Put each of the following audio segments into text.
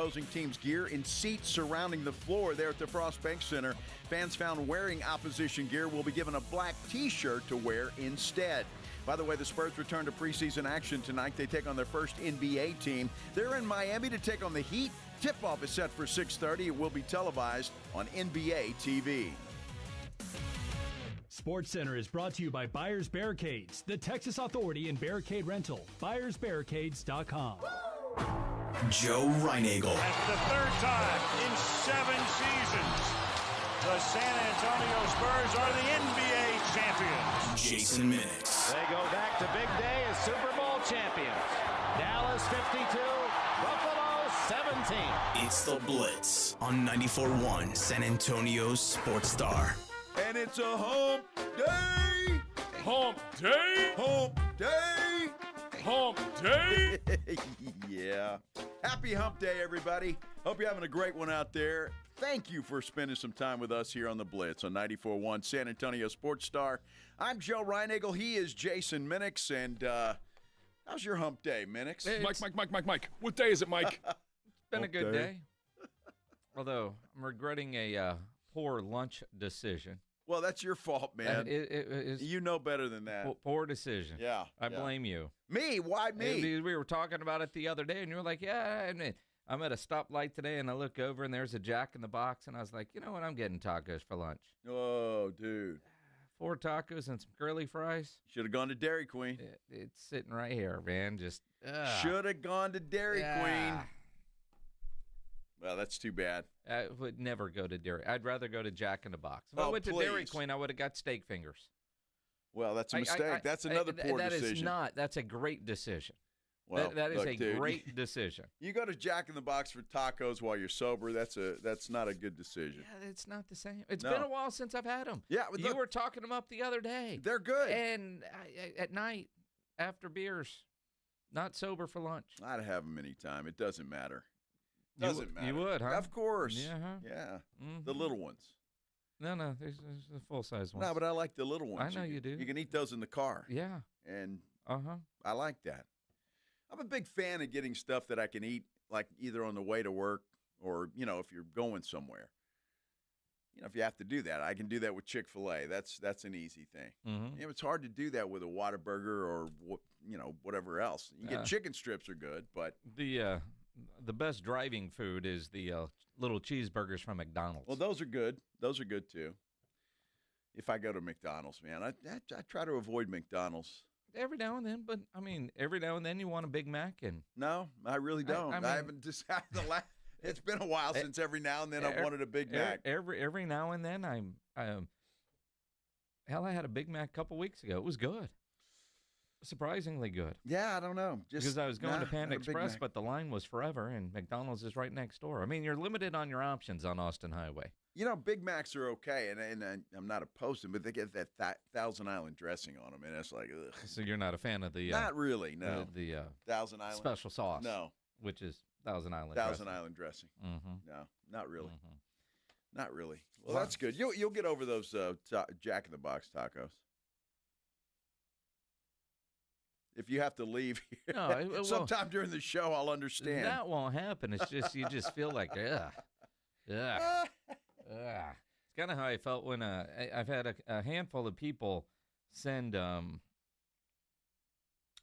opposing team's gear in seats surrounding the floor there at the Frost Bank Center. Fans found wearing opposition gear will be given a black T-shirt to wear instead. By the way, the Spurs return to preseason action tonight. They take on their first NBA team. They're in Miami to take on the Heat. Tip-off is set for 6:30. It will be televised on NBA TV. SportsCenter is brought to you by Buyers Barricades, the Texas authority in barricade rental. BuyersBarricades.com. Joe Reinagle. That's the third time in 7 seasons. The San Antonio Spurs are the NBA champions. Jason Minix. They go back to big day as Super Bowl champions. Dallas 52, Buffalo 17. It's the Blitz on 94.1 San Antonio's Sports Star. And it's a hump day! Hump day! Hump day! Hump day! Yeah. Happy hump day, everybody. Hope you're having a great one out there. Thank you for spending some time with us here on the Blitz on 94.1 San Antonio Sports Star. I'm Joe Reinagle. He is Jason Minix. And how's your hump day, Minix? Mike. What day is it, Mike? It's been a Hump good day. day. Although I'm regretting a poor lunch decision. Well, that's your fault, man. It is You know better than that. poor decision. Yeah. I blame you. Me? Why me? We were talking about it the other day, and you were like, yeah. And I'm at a stoplight today, and I look over, and there's a Jack in the Box, and I was like, you know what? I'm getting tacos for lunch. Oh, dude. 4 tacos and some curly fries. Should have gone to Dairy Queen. It's sitting right here, man. Just Should have gone to Dairy Queen. Well, that's too bad. I would never go to Dairy. I'd rather go to Jack in the Box. If I went to Dairy please. Queen, I would have got steak fingers. Well, that's a mistake. That's another poor decision. That is not. That's a great decision. Well, that is look, a dude, great decision. You go to Jack in the Box for tacos while you're sober. That's not a good decision. Yeah, it's not the same. It's No. been a while since I've had them. Yeah, but you look, were talking them up the other day. they're good. And at night, after beers, not sober for lunch. I'd have them anytime. It doesn't matter. Doesn't matter. You would, huh? Of course. Yeah. Huh? Yeah. Mhm. The little ones. No, there's the full-size ones. No, but I like the little ones. I know you do. You can eat those in the car. Yeah. And Uh-huh. I like that. I'm a big fan of getting stuff that I can eat, like either on the way to work or, if you're going somewhere. If you have to do that, I can do that with Chick-fil-A. That's an easy thing. Mm-hmm. It's hard to do that with a Whataburger or, whatever else. You get chicken strips are good, but. The best driving food is the little cheeseburgers from McDonald's. Well, those are good. Those are good, too. If I go to McDonald's, man, I try to avoid McDonald's. Every now and then, but, every now and then you want a Big Mac. And No, I really don't. I haven't decided it's been a while since every now and then I've wanted a Big Mac. Every now and then I had a Big Mac a couple weeks ago. It was good. Surprisingly good. Yeah, I don't know. Because I was going to Panda not a Big Express, Mac. but the line was forever, and McDonald's is right next door. You're limited on your options on Austin Highway. Big Macs are okay, and I'm not opposed to them, but they get that Thousand Island dressing on them, and it's like, ugh. So you're not a fan of the Not really, no. the Thousand Island special sauce. No. Which is Thousand Island. Thousand Island dressing. Mm-hmm. No, not really. Mm-hmm. Not really. Well, that's good. You'll get over those Jack in the Box tacos. If you have to leave here, No, sometime during the show, I'll understand. That won't happen. It's just you just feel like ugh. It's kind of how I felt when I've had a handful of people send a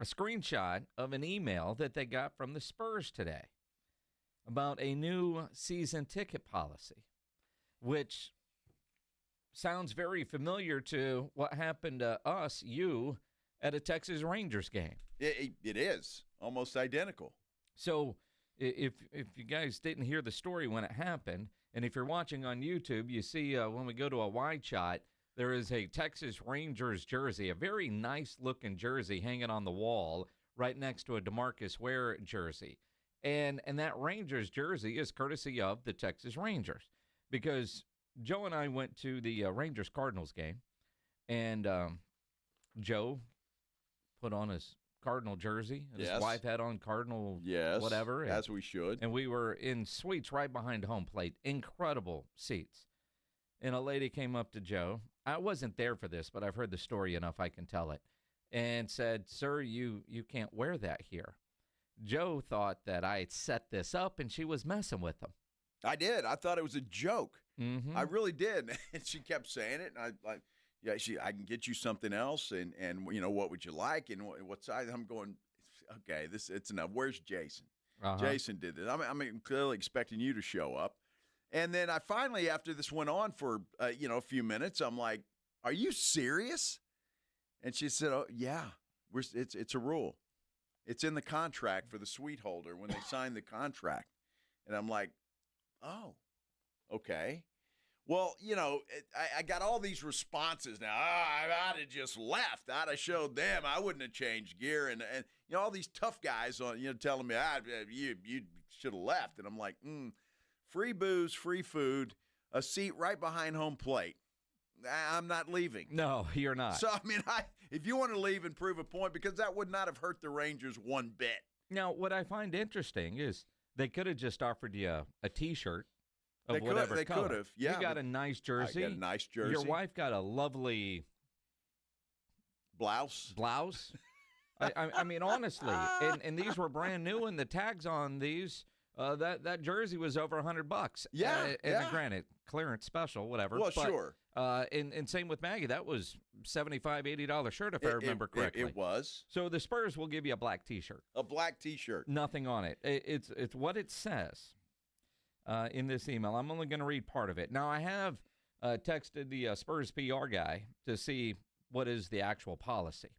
screenshot of an email that they got from the Spurs today about a new season ticket policy, which sounds very familiar to what happened to us, at a Texas Rangers game. It is almost identical. So if you guys didn't hear the story when it happened, and if you're watching on YouTube, you see when we go to a wide shot, there is a Texas Rangers jersey, a very nice-looking jersey hanging on the wall right next to a DeMarcus Ware jersey. And that Rangers jersey is courtesy of the Texas Rangers, because Joe and I went to the Rangers-Cardinals game, and Joe put on his Cardinal jersey, and his wife had on Cardinal whatever. As we should. And we were in suites right behind home plate, incredible seats. And a lady came up to Joe. I wasn't there for this, but I've heard the story enough I can tell it, and said, "Sir, you can't wear that here." Joe thought that I had set this up and she was messing with him. I did. I thought it was a joke. Mm-hmm. I really did. And she kept saying it. And I can get you something else. And what would you like? And what size? I'm going, okay, it's enough. Where's Jason? Jason did this. I'm clearly expecting you to show up. And then I finally, after this went on for, a few minutes, I'm like, are you serious? And she said, oh, yeah, it's a rule. It's in the contract for the suite holder when they sign the contract. And I'm like, oh, okay. Well, I got all these responses now. I'd have just left. I'd have showed them. I wouldn't have changed gear. And all these tough guys on, telling me, you should have left. And I'm like, free booze, free food, a seat right behind home plate. I'm not leaving. No, you're not. So, if you want to leave and prove a point, because that would not have hurt the Rangers one bit. Now, what I find interesting is they could have just offered you a T-shirt of They whatever They color. could have, yeah. You got a nice jersey. I got a nice jersey. Your wife got a lovely blouse. I mean, honestly, and these were brand new, and the tags on these, that jersey was over $100. Yeah, and granted, clearance special, whatever. Well, but, sure. And same with Maggie. That was $75, $80 shirt, if I remember correctly. It was. So the Spurs will give you a black T-shirt. A black T-shirt. Nothing on it. It's what it says in this email. I'm only going to read part of it. Now, I have texted the Spurs PR guy to see what is the actual policy.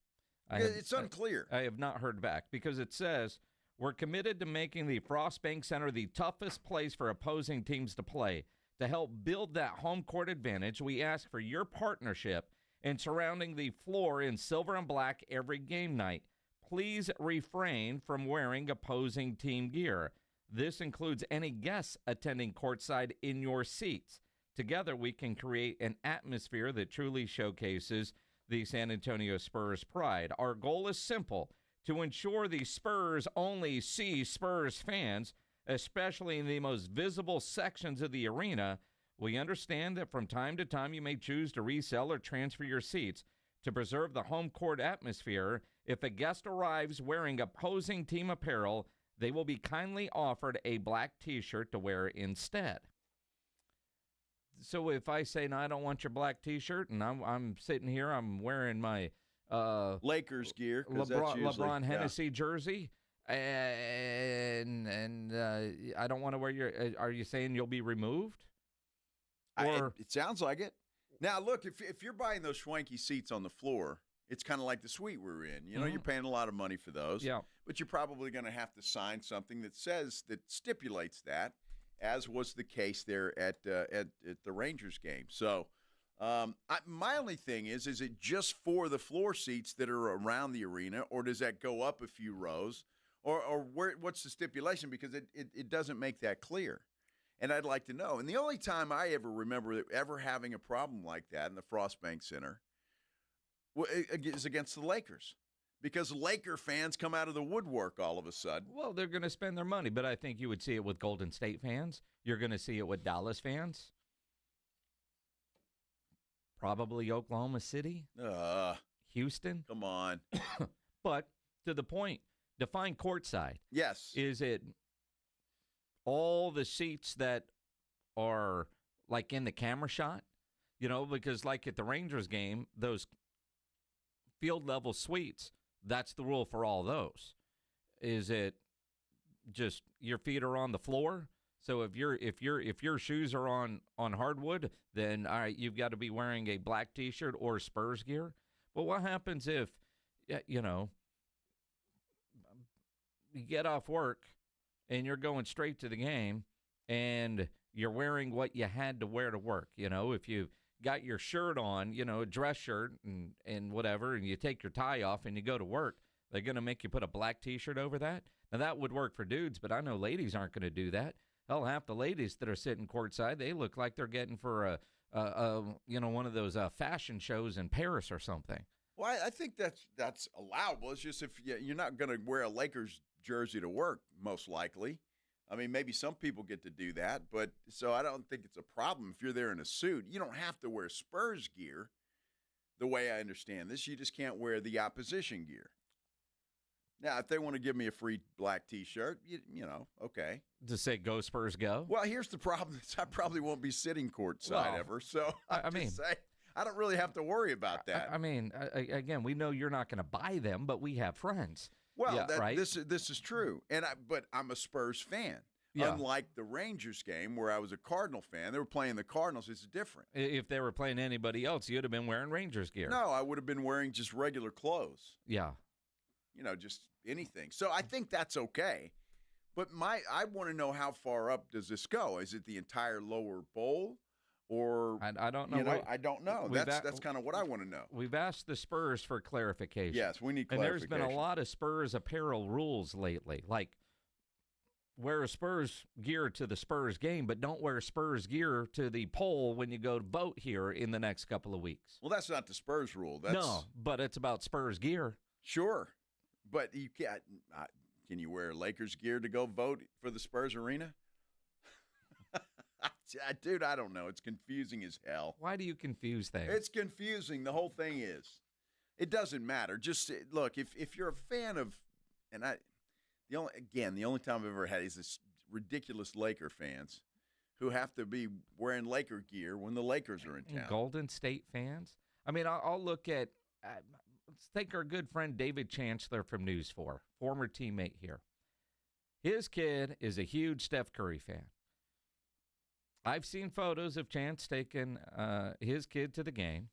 It's unclear. I have not heard back because it says, we're committed to making the Frost Bank Center the toughest place for opposing teams to play. To help build that home court advantage, we ask for your partnership in surrounding the floor in silver and black every game night. Please refrain from wearing opposing team gear. This includes any guests attending courtside in your seats. Together, we can create an atmosphere that truly showcases the San Antonio Spurs pride. Our goal is simple, to ensure the Spurs only see Spurs fans, especially in the most visible sections of the arena. We understand that from time to time you may choose to resell or transfer your seats. To preserve the home court atmosphere, if a guest arrives wearing opposing team apparel, they will be kindly offered a black T-shirt to wear instead. So if I say, no, I don't want your black T-shirt, and I'm sitting here, I'm wearing my Lakers gear, LeBron Hennessy jersey, and I don't want to wear your. Are you saying you'll be removed? It sounds like it. Now, look, if you're buying those schwanky seats on the floor, it's kind of like the suite we're in. You're paying a lot of money for those. Yeah. But you're probably going to have to sign something that stipulates that, as was the case there at the Rangers game. So, my only thing is it just for the floor seats that are around the arena, or does that go up a few rows, or what's the stipulation? Because it doesn't make that clear, and I'd like to know. And the only time I ever remember ever having a problem like that in the Frost Bank Center is against the Lakers, because Laker fans come out of the woodwork all of a sudden. Well, they're going to spend their money, but I think you would see it with Golden State fans. You're going to see it with Dallas fans. Probably Oklahoma City. Houston. Come on. But to the point, define courtside. Yes. Is it all the seats that are like in the camera shot? Because like at the Rangers game, those field level suites, that's the rule for all those. Is it just your feet are on the floor? So if your shoes are on hardwood, then all right, you've got to be wearing a black T-shirt or Spurs gear. But what happens if you get off work and you're going straight to the game and you're wearing what you had to wear to work? If you got your shirt on, a dress shirt and whatever, and you take your tie off and you go to work, they're going to make you put a black T-shirt over that? Now, that would work for dudes, but I know ladies aren't going to do that. Hell, half the ladies that are sitting courtside, they look like they're getting for one of those fashion shows in Paris or something. Well, I think that's allowable. It's just if you're not going to wear a Lakers jersey to work, most likely. I mean, maybe some people get to do that, but so I don't think it's a problem if you're there in a suit. You don't have to wear Spurs gear the way I understand this. You just can't wear the opposition gear. Now, if they want to give me a free black T-shirt, you know, okay. To say go Spurs go? Well, here's the problem. I probably won't be sitting courtside ever, so I mean, I don't really have to worry about that. I mean, again, we know you're not going to buy them, but we have friends. Well, yeah, right? this is true, but I'm a Spurs fan. Yeah. Unlike the Rangers game where I was a Cardinal fan, they were playing the Cardinals. It's different. If they were playing anybody else, you'd have been wearing Rangers gear. No, I would have been wearing just regular clothes. Yeah. You know, just anything. So I think that's okay. But I want to know, how far up does this go? Is it the entire lower bowl? Or I don't know. You know, I don't know. That's kind of what I want to know. We've asked the Spurs for clarification. Yes, we need clarification. And there's been a lot of Spurs apparel rules lately, like wear Spurs gear to the Spurs game, but don't wear Spurs gear to the poll when you go to vote here in the next couple of weeks. Well, that's not the Spurs rule. No, but it's about Spurs gear. Sure, but you can't. Can you wear Lakers gear to go vote for the Spurs arena? Dude, I don't know. It's confusing as hell. Why do you confuse things? It's confusing. The whole thing is. It doesn't matter. Just look, if you're a fan of, and the only time I've ever had is this ridiculous Laker fans who have to be wearing Laker gear when the Lakers are in town. Golden State fans? I mean, I'll look at, let's take our good friend David Chancellor from News 4, former teammate here. His kid is a huge Steph Curry fan. I've seen photos of Chance taking his kid to the game,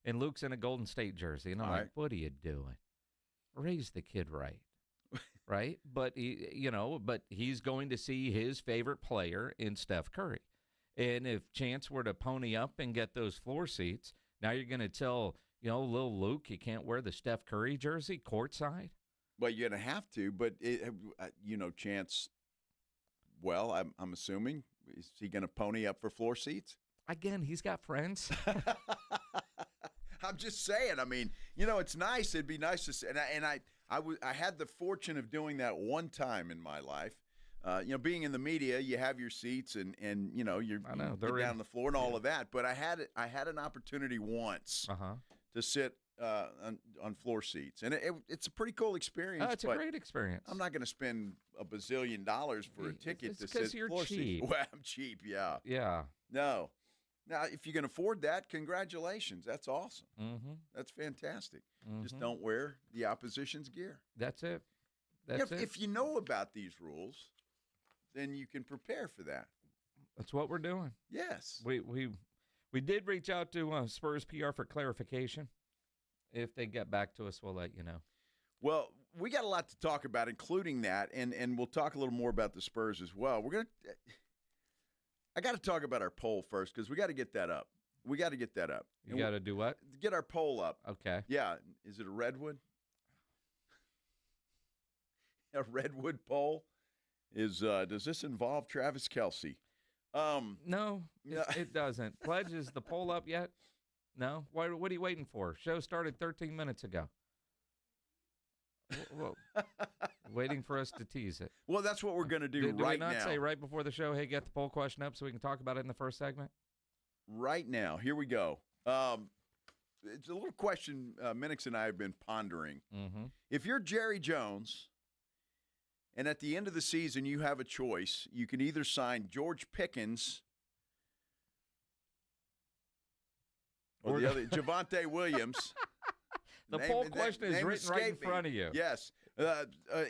and Luke's in a Golden State jersey. And I'm like, what are you doing? Raise the kid right. Right? But, he's going to see his favorite player in Steph Curry. And if Chance were to pony up and get those floor seats, now you're going to tell, little Luke he can't wear the Steph Curry jersey courtside? Well, you're going to have to. But, Chance, well, I'm assuming, is he going to pony up for floor seats? Again, he's got friends. I'm just saying. I mean, it's nice. It'd be nice to see. And I had the fortune of doing that one time in my life. Being in the media, you have your seats and you're down on the floor and all of that. But I had an opportunity once to sit on floor seats, and it's a pretty cool experience. It's a great experience. I'm not going to spend $1 bazillion for a ticket to sit you're floor cheap. seats. Well, I'm cheap. Yeah. Yeah. No. Now, if you can afford that, congratulations. That's awesome. Mm-hmm. That's fantastic. Mm-hmm. Just don't wear the opposition's gear. That's it. That's it. If you know about these rules, then you can prepare for that. That's what we're doing. Yes. We did reach out to Spurs PR for clarification. If they get back to us, we'll let you know. Well, we got a lot to talk about, including that, and we'll talk a little more about the Spurs as well. I got to talk about our poll first because we got to get that up. We got to get that up. You got to do what? Get our poll up. Okay. Yeah. Is it a redwood? A redwood poll? Does this involve Travis Kelce? No, it doesn't. Pledge, is the poll up yet? No? What are you waiting for? Show started 13 minutes ago. Well, waiting for us to tease it. Well, that's what we're going to do right now. Did we not now. Say right before the show, hey, get the poll question up so we can talk about it in the first segment? Right now. Here we go. It's a little question Minix and I have been pondering. Mm-hmm. If you're Jerry Jones and at the end of the season you have a choice, you can either sign George Pickens or the other, Javonte Williams. The poll question is written right in front of you. Yes.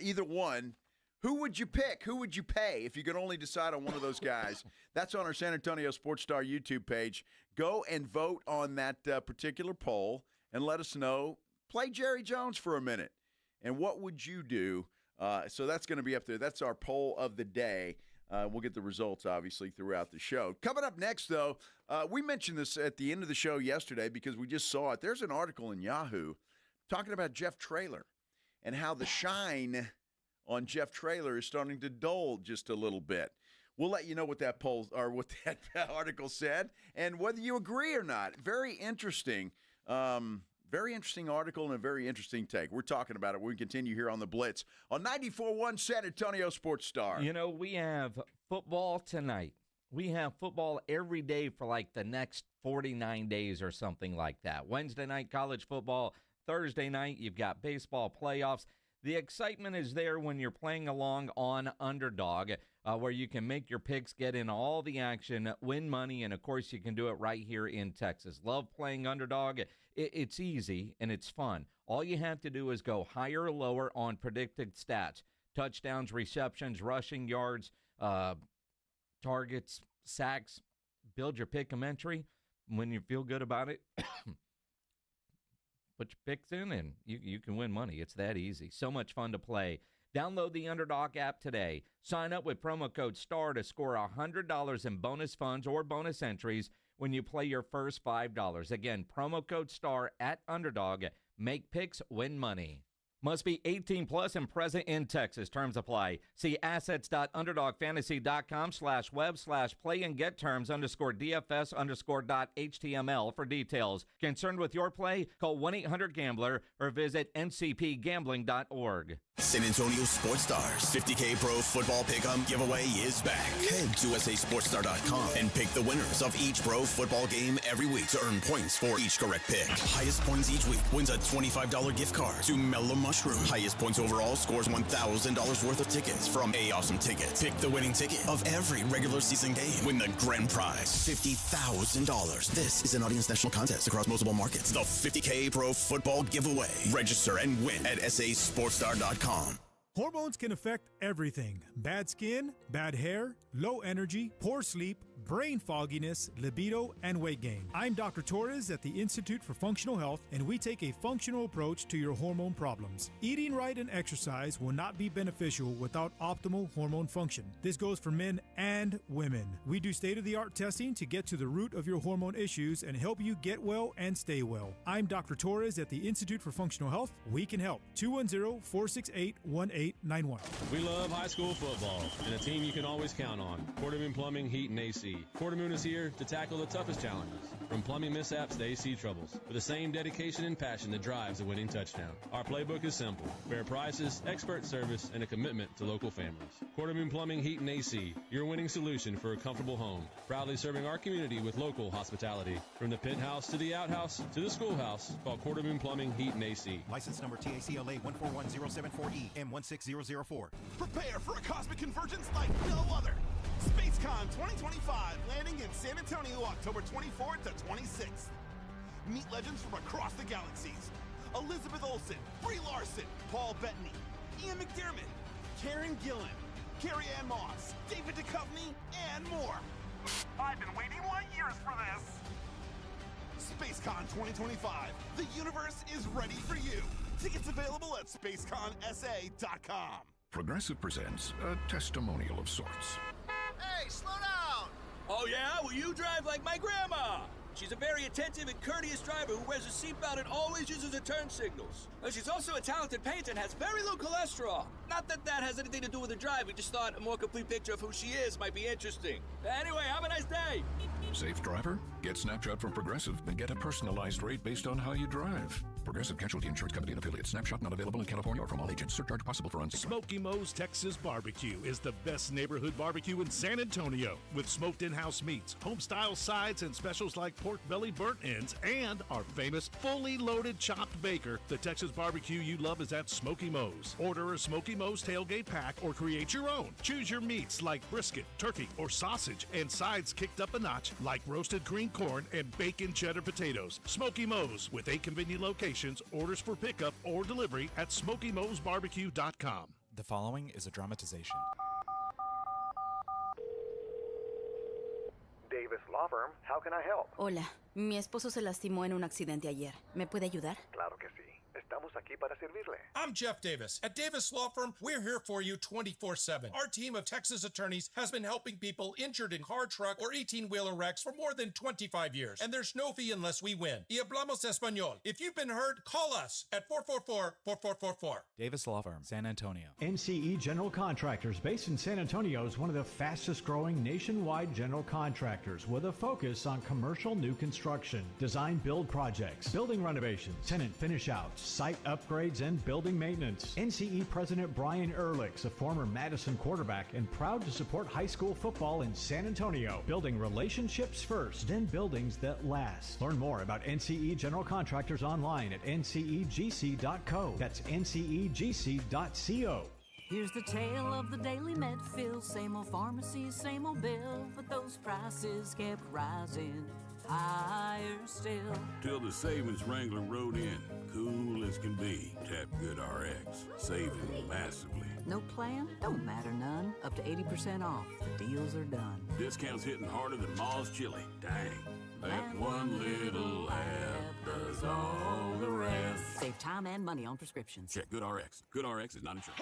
Either one. Who would you pick? Who would you pay if you could only decide on one of those guys? That's on our San Antonio Sports Star YouTube page. Go and vote on that particular poll and let us know. Play Jerry Jones for a minute. And what would you do? So that's going to be up there. That's our poll of the day. We'll get the results, obviously, throughout the show. Coming up next, though, we mentioned this at the end of the show yesterday because we just saw it. There's an article in Yahoo talking about Jeff Traylor and how the shine on Jeff Traylor is starting to dull just a little bit. We'll let you know what that poll or what that article said and whether you agree or not. Very interesting. Very interesting article and a very interesting take. We're talking about it. We continue here on the Blitz on 94.1 San Antonio Sports Star. We have football tonight. We have football every day for like the next 49 days or something like that. Wednesday night, college football. Thursday night, you've got baseball playoffs. The excitement is there when you're playing along on Underdog, where you can make your picks, get in all the action, win money, and, of course, you can do it right here in Texas. Love playing Underdog. It's easy, and it's fun. All you have to do is go higher or lower on predicted stats. Touchdowns, receptions, rushing yards, targets, sacks. Build your pick-em entry. When you feel good about it, put your picks in, and you can win money. It's that easy. So much fun to play. Download the Underdog app today. Sign up with promo code STAR to score $100 in bonus funds or bonus entries when you play your first $5. Again, promo code STAR at Underdog. Make picks, win money. Must be 18 plus and present in Texas. Terms apply. See assets.underdogfantasy.com/web/play and get terms _DFS_.html for details. Concerned with your play? Call 1-800-GAMBLER or visit ncpgambling.org. San Antonio Sports Stars 50K Pro Football Pick'em giveaway is back. Head to USASportsStar.com and pick the winners of each pro football game every week to earn points for each correct pick. Highest points each week wins a $25 gift card to Mellow Mushroom. Highest points overall scores $1,000 worth of tickets from A Awesome Tickets. Pick the winning ticket of every regular season game. Win the grand prize, $50,000. This is an audience national contest across multiple markets. The 50K Pro Football Giveaway. Register and win at SASportsStar.com. Hormones can affect everything. Bad skin, bad hair, low energy, poor sleep, brain fogginess, libido, and weight gain. I'm Dr. Torres at the Institute for Functional Health, and we take a functional approach to your hormone problems. Eating right and exercise will not be beneficial without optimal hormone function. This goes for men and women. We do state-of-the-art testing to get to the root of your hormone issues and help you get well and stay well. I'm Dr. Torres at the Institute for Functional Health. We can help. 210-468-1891. We love high school football and a team you can always count on. Quartermoon Plumbing, Heat, and AC. Quartermoon is here to tackle the toughest challenges, from plumbing mishaps to AC troubles, with the same dedication and passion that drives a winning touchdown. Our playbook is simple: fair prices, expert service, and a commitment to local families. Quartermoon Plumbing, Heat, and AC, your winning solution for a comfortable home. Proudly serving our community with local hospitality. From the penthouse to the outhouse to the schoolhouse, call Quartermoon Plumbing, Heat, and AC. License number TACLA 141074E M16004. Prepare for a cosmic convergence like no other. SpaceCon 2025, landing in San Antonio October 24th to 26th. Meet legends from across the galaxies. Elizabeth Olsen, Brie Larson, Paul Bettany, Ian McDermott, Karen Gillan, Carrie Ann Moss, David Duchovny, and more. I've been waiting years for this. SpaceCon 2025. The universe is ready for you. Tickets available at SpaceConSA.com. Progressive presents a testimonial of sorts. Hey, slow down! Oh yeah? Well, you drive like my grandma. She's a very attentive and courteous driver who wears a seatbelt and always uses her turn signals. Well, she's also a talented painter and has very low cholesterol. Not that that has anything to do with her drive. We just thought a more complete picture of who she is might be interesting. Anyway, have a nice day. Safe driver? Get Snapshot from Progressive and get a personalized rate based on how you drive. Progressive Casualty Insurance Company and affiliates. Snapshot not available in California or from all agents. Surcharge possible for unsafe. Smoky Mo's Texas Barbecue is the best neighborhood barbecue in San Antonio, with smoked in-house meats, home-style sides, and specials like pork belly burnt ends, and our famous fully loaded chopped baker. The Texas barbecue you love is at Smoky Mo's. Order a Smoky Mo's tailgate pack or create your own. Choose your meats like brisket, turkey, or sausage, and sides kicked up a notch like roasted green corn and bacon cheddar potatoes. Smoky Mo's, with 8 convenient locations. Orders for pickup or delivery at SmokyMo'sBarbecue.com. The following is a dramatization. Davis Law Firm, how can I help? Hola, mi esposo se lastimó en un accidente ayer. ¿Me puede ayudar? Claro que sí. Estamos aquí para servirle. I'm Jeff Davis. At Davis Law Firm, we're here for you 24/7. Our team of Texas attorneys has been helping people injured in car, truck, or 18-wheeler wrecks for more than 25 years. And there's no fee unless we win. Y hablamos español. If you've been hurt, call us at 444-4444. Davis Law Firm, San Antonio. NCE General Contractors, based in San Antonio, is one of the fastest growing nationwide general contractors with a focus on commercial new construction, design build projects, building renovations, tenant finish outs, site upgrades, and building maintenance. NCE President Brian Ehrlich's a former Madison quarterback and proud to support high school football in San Antonio. Building relationships first, then buildings that last. Learn more about NCE General Contractors online at ncegc.co. That's ncegc.co. Here's the tale of the daily med fill. Same old pharmacies, same old bill, but those prices kept rising higher still. Till the savings wrangler rode in, cool as can be. Tap Good RX, saving massively. No plan? Don't matter none. Up to 80% off. The deals are done. Discounts hitting harder than Ma's chili. Dang. That one little app does all the rest. Save time and money on prescriptions. Check Good RX. Good RX is not insured.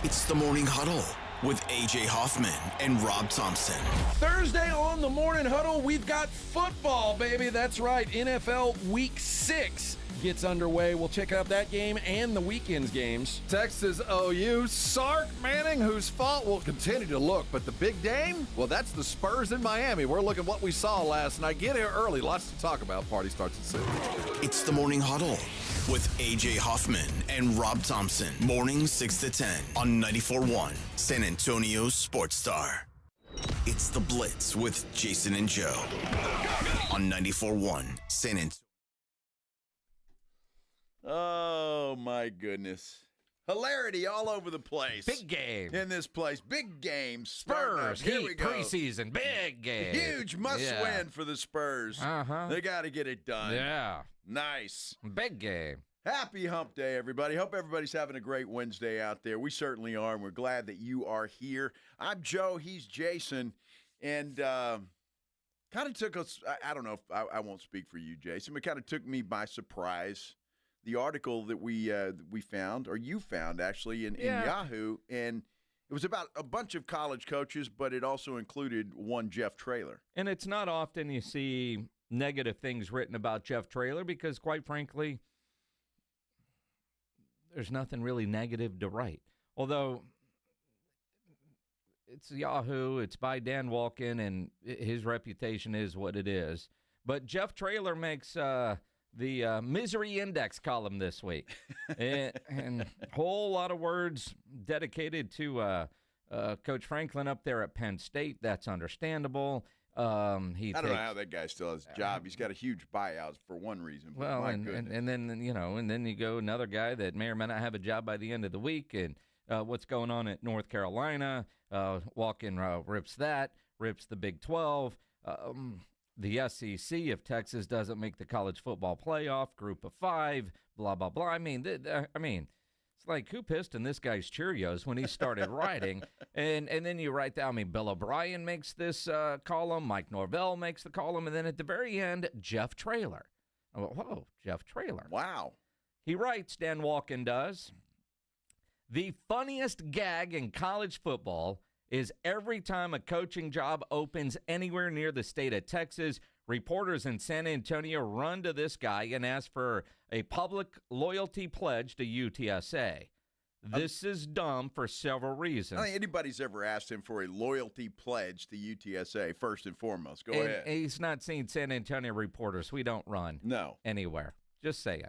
It's the Morning Huddle with A.J. Hoffman and Rob Thompson. Thursday on the Morning Huddle, we've got football, baby. That's right. NFL Week 6 gets underway. We'll check out that game and the weekend's games. Texas OU, Sark Manning, whose fault will continue to look. But the big game? Well, that's the Spurs in Miami. We're looking at what we saw last night. Get here early. Lots to talk about. Party starts at 6. It's the Morning Huddle with A.J. Hoffman and Rob Thompson. Mornings 6 to 10 on 94.1 San Antonio Sports Star. It's the Blitz with Jason and Joe on 94.1 San Antonio. Oh, my goodness. Hilarity all over the place. Big game. In this place. Big game. Spurs. Here we Heat go. Preseason. Big game. Huge must-win for the Spurs. Uh-huh. They got to get it done. Yeah. Nice. Big game. Happy Hump Day, everybody. Hope everybody's having a great Wednesday out there. We certainly are, and we're glad that you are here. I'm Joe. He's Jason. And kind of took us, I don't know if I won't speak for you, Jason, but kind of took me by surprise. The article that we found, or you found actually, in Yahoo, and it was about a bunch of college coaches, but it also included one Jeff Traylor. And it's not often you see negative things written about Jeff Traylor because, quite frankly, there's nothing really negative to write. Although it's Yahoo, it's by Dan Walken, and his reputation is what it is. But Jeff Traylor makes the Misery Index column this week. and a whole lot of words dedicated to Coach Franklin up there at Penn State. That's understandable. I don't know how that guy still has a job. He's got a huge buyout for one reason. But well, and then you go another guy that may or may not have a job by the end of the week, and what's going on at North Carolina. Walken rips the Big 12. The SEC, if Texas doesn't make the college football playoff, group of 5, blah, blah, blah. I mean, it's like, who pissed in this guy's Cheerios when he started writing? And then you write down, Bill O'Brien makes this column, Mike Norvell makes the column, and then at the very end, Jeff Traylor. I went, whoa, Jeff Traylor. Wow. He writes, Dan Walken does, the funniest gag in college football is every time a coaching job opens anywhere near the state of Texas, reporters in San Antonio run to this guy and ask for a public loyalty pledge to UTSA. This is dumb for several reasons. I don't think anybody's ever asked him for a loyalty pledge to UTSA, first and foremost. Go ahead. He's not seen San Antonio reporters. We don't run anywhere. Just saying.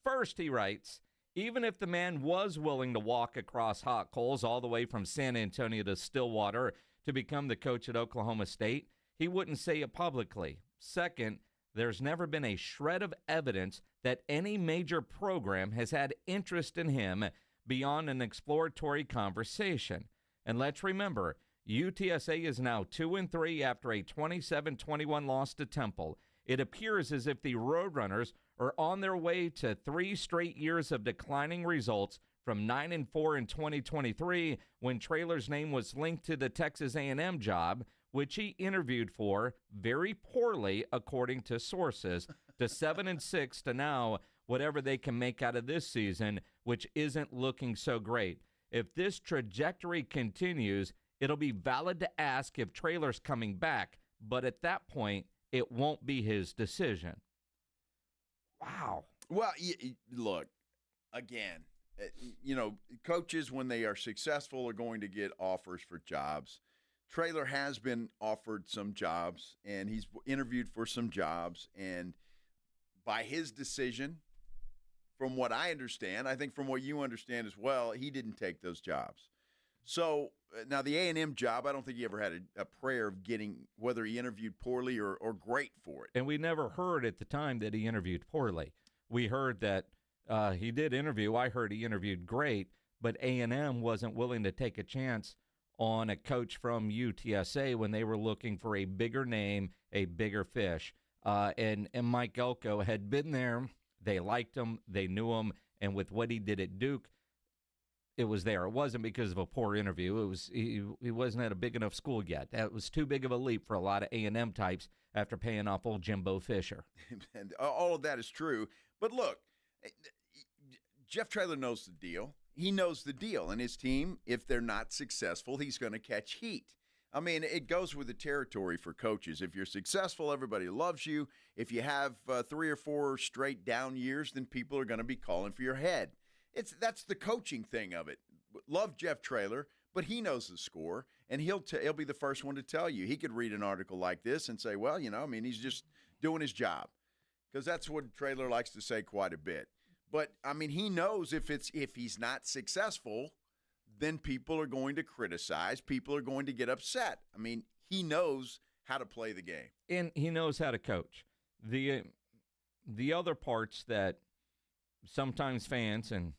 First, he writes, even if the man was willing to walk across hot coals all the way from San Antonio to Stillwater to become the coach at Oklahoma State, he wouldn't say it publicly. Second, there's never been a shred of evidence that any major program has had interest in him beyond an exploratory conversation. And let's remember, UTSA is now 2-3 after a 27-21 loss to Temple. It appears as if the Roadrunners are on their way to 3 straight years of declining results from 9-4 in 2023 when Traylor's name was linked to the Texas A&M job, which he interviewed for very poorly according to sources, to 7-6 to now whatever they can make out of this season, which isn't looking so great. If this trajectory continues, it'll be valid to ask if Traylor's coming back, but at that point, it won't be his decision. Wow. Well, look, again, coaches, when they are successful, are going to get offers for jobs. Traylor has been offered some jobs, and he's interviewed for some jobs, and by his decision, from what I understand, I think from what you understand as well, he didn't take those jobs. So now the A&M job, I don't think he ever had a prayer of getting, whether he interviewed poorly or great for it. And we never heard at the time that he interviewed poorly. We heard that he did interview. I heard he interviewed great, but A&M wasn't willing to take a chance on a coach from UTSA when they were looking for a bigger name, a bigger fish. And Mike Elko had been there. They liked him. They knew him. And with what he did at Duke, it was there. It wasn't because of a poor interview. It was he wasn't at a big enough school yet. That was too big of a leap for a lot of A&M types after paying off old Jimbo Fisher. And all of that is true. But look, Jeff Traylor knows the deal. He knows the deal. And his team, if they're not successful, he's going to catch heat. I mean, it goes with the territory for coaches. If you're successful, everybody loves you. If you have 3 or 4 straight down years, then people are going to be calling for your head. That's the coaching thing of it. Love Jeff Traylor, but he knows the score, and he'll be the first one to tell you. He could read an article like this and say, well, he's just doing his job, because that's what Traylor likes to say quite a bit. But, he knows if he's not successful, then people are going to criticize. People are going to get upset. He knows how to play the game. And he knows how to coach. The other parts that sometimes fans and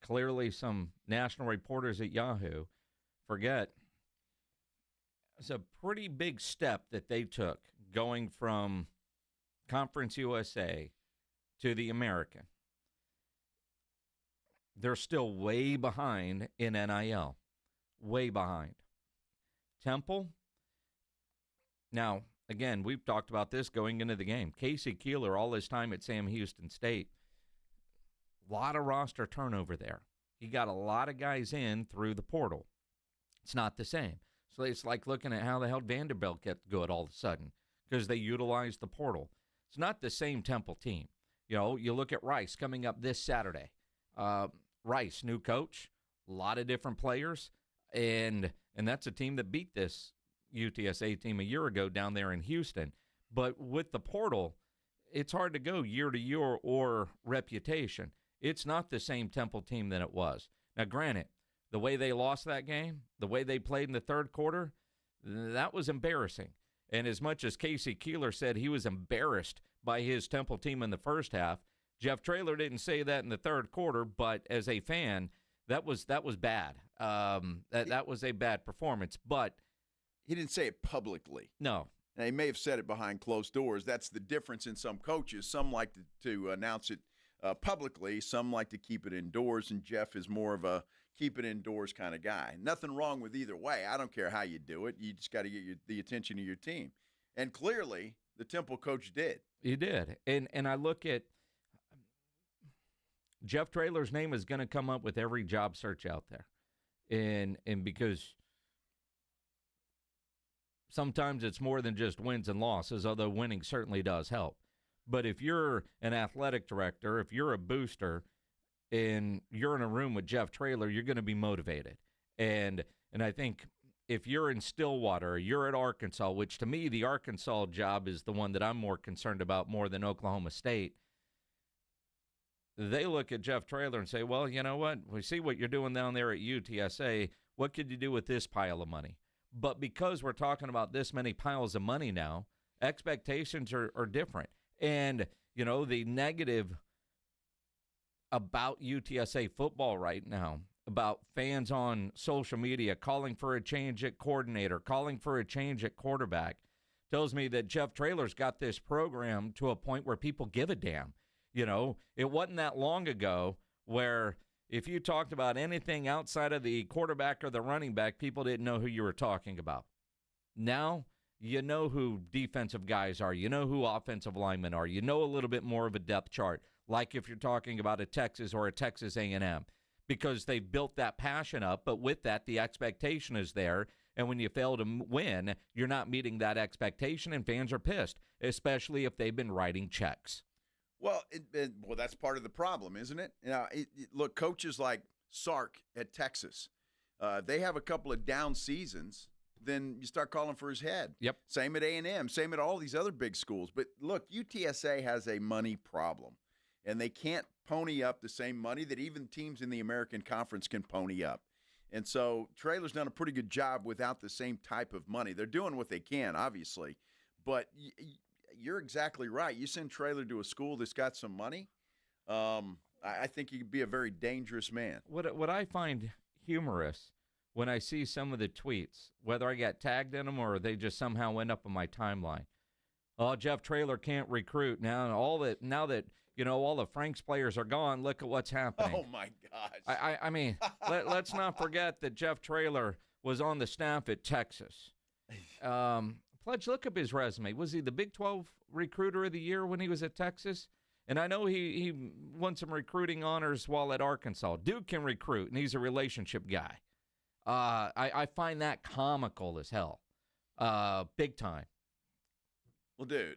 clearly some national reporters at Yahoo forget, it's a pretty big step that they took going from Conference USA to the American. They're still way behind in NIL, way behind. Temple, now, again, we've talked about this going into the game. Casey Keeler, all his time at Sam Houston State, a lot of roster turnover there. He got a lot of guys in through the portal. It's not the same. So it's like looking at how the hell Vanderbilt got good all of a sudden because they utilized the portal. It's not the same Temple team. You look at Rice coming up this Saturday. Rice, new coach, a lot of different players, and that's a team that beat this UTSA team a year ago down there in Houston. But with the portal, it's hard to go year to year or reputation. It's not the same Temple team that it was. Now, granted, the way they lost that game, the way they played in the third quarter, that was embarrassing. And as much as Casey Keeler said he was embarrassed by his Temple team in the first half, Jeff Traylor didn't say that in the third quarter, but as a fan, that was bad. That was a bad performance. But he didn't say it publicly. No. Now, he may have said it behind closed doors. That's the difference in some coaches. Some like to announce it publicly. Some like to keep it indoors, and Jeff is more of a keep it indoors kind of guy. Nothing wrong with either way. I don't care how you do it. You just got to get the attention of your team. And clearly, the Temple coach did. He did. And I look at Jeff Traylor's name is going to come up with every job search out there. And because sometimes it's more than just wins and losses, although winning certainly does help. But if you're an athletic director, if you're a booster, and you're in a room with Jeff Traylor, you're going to be motivated. And I think if you're in Stillwater or you're at Arkansas, which to me the Arkansas job is the one that I'm more concerned about more than Oklahoma State, they look at Jeff Traylor and say, well, you know what? We see what you're doing down there at UTSA. What could you do with this pile of money? But because we're talking about this many piles of money now, expectations are different. And, the negative about UTSA football right now, about fans on social media calling for a change at coordinator, calling for a change at quarterback, tells me that Jeff Traylor's got this program to a point where people give a damn. It wasn't that long ago where if you talked about anything outside of the quarterback or the running back, people didn't know who you were talking about. Now, you know who defensive guys are. You know who offensive linemen are. You know a little bit more of a depth chart, like if you're talking about a Texas or a Texas A&M, because they've built that passion up. But with that, the expectation is there. And when you fail to win, you're not meeting that expectation, and fans are pissed, especially if they've been writing checks. Well, that's part of the problem, isn't it? Look, coaches like Sark at Texas, they have a couple of down seasons, then you start calling for his head. Yep. Same at A&M, same at all these other big schools. But look, UTSA has a money problem. and they can't pony up the same money that even teams in the American Conference can pony up. And so Traylor's done a pretty good job without the same type of money. They're doing what they can, obviously, but you're exactly right. You send Traylor to a school that's got some money, I think he could be a very dangerous man. What I find humorous when I see some of the tweets, whether I get tagged in them or they just somehow end up on my timeline. Oh, Jeff Traylor can't recruit now. Now that all the Franks players are gone, look at what's happening. Oh my gosh! I mean, let's not forget that Jeff Traylor was on the staff at Texas. Pledge, look up his resume. Was he the Big 12 Recruiter of the Year when he was at Texas? And I know he won some recruiting honors while at Arkansas. Dude can recruit, and he's a relationship guy. I find that comical as hell, big time. Well, dude,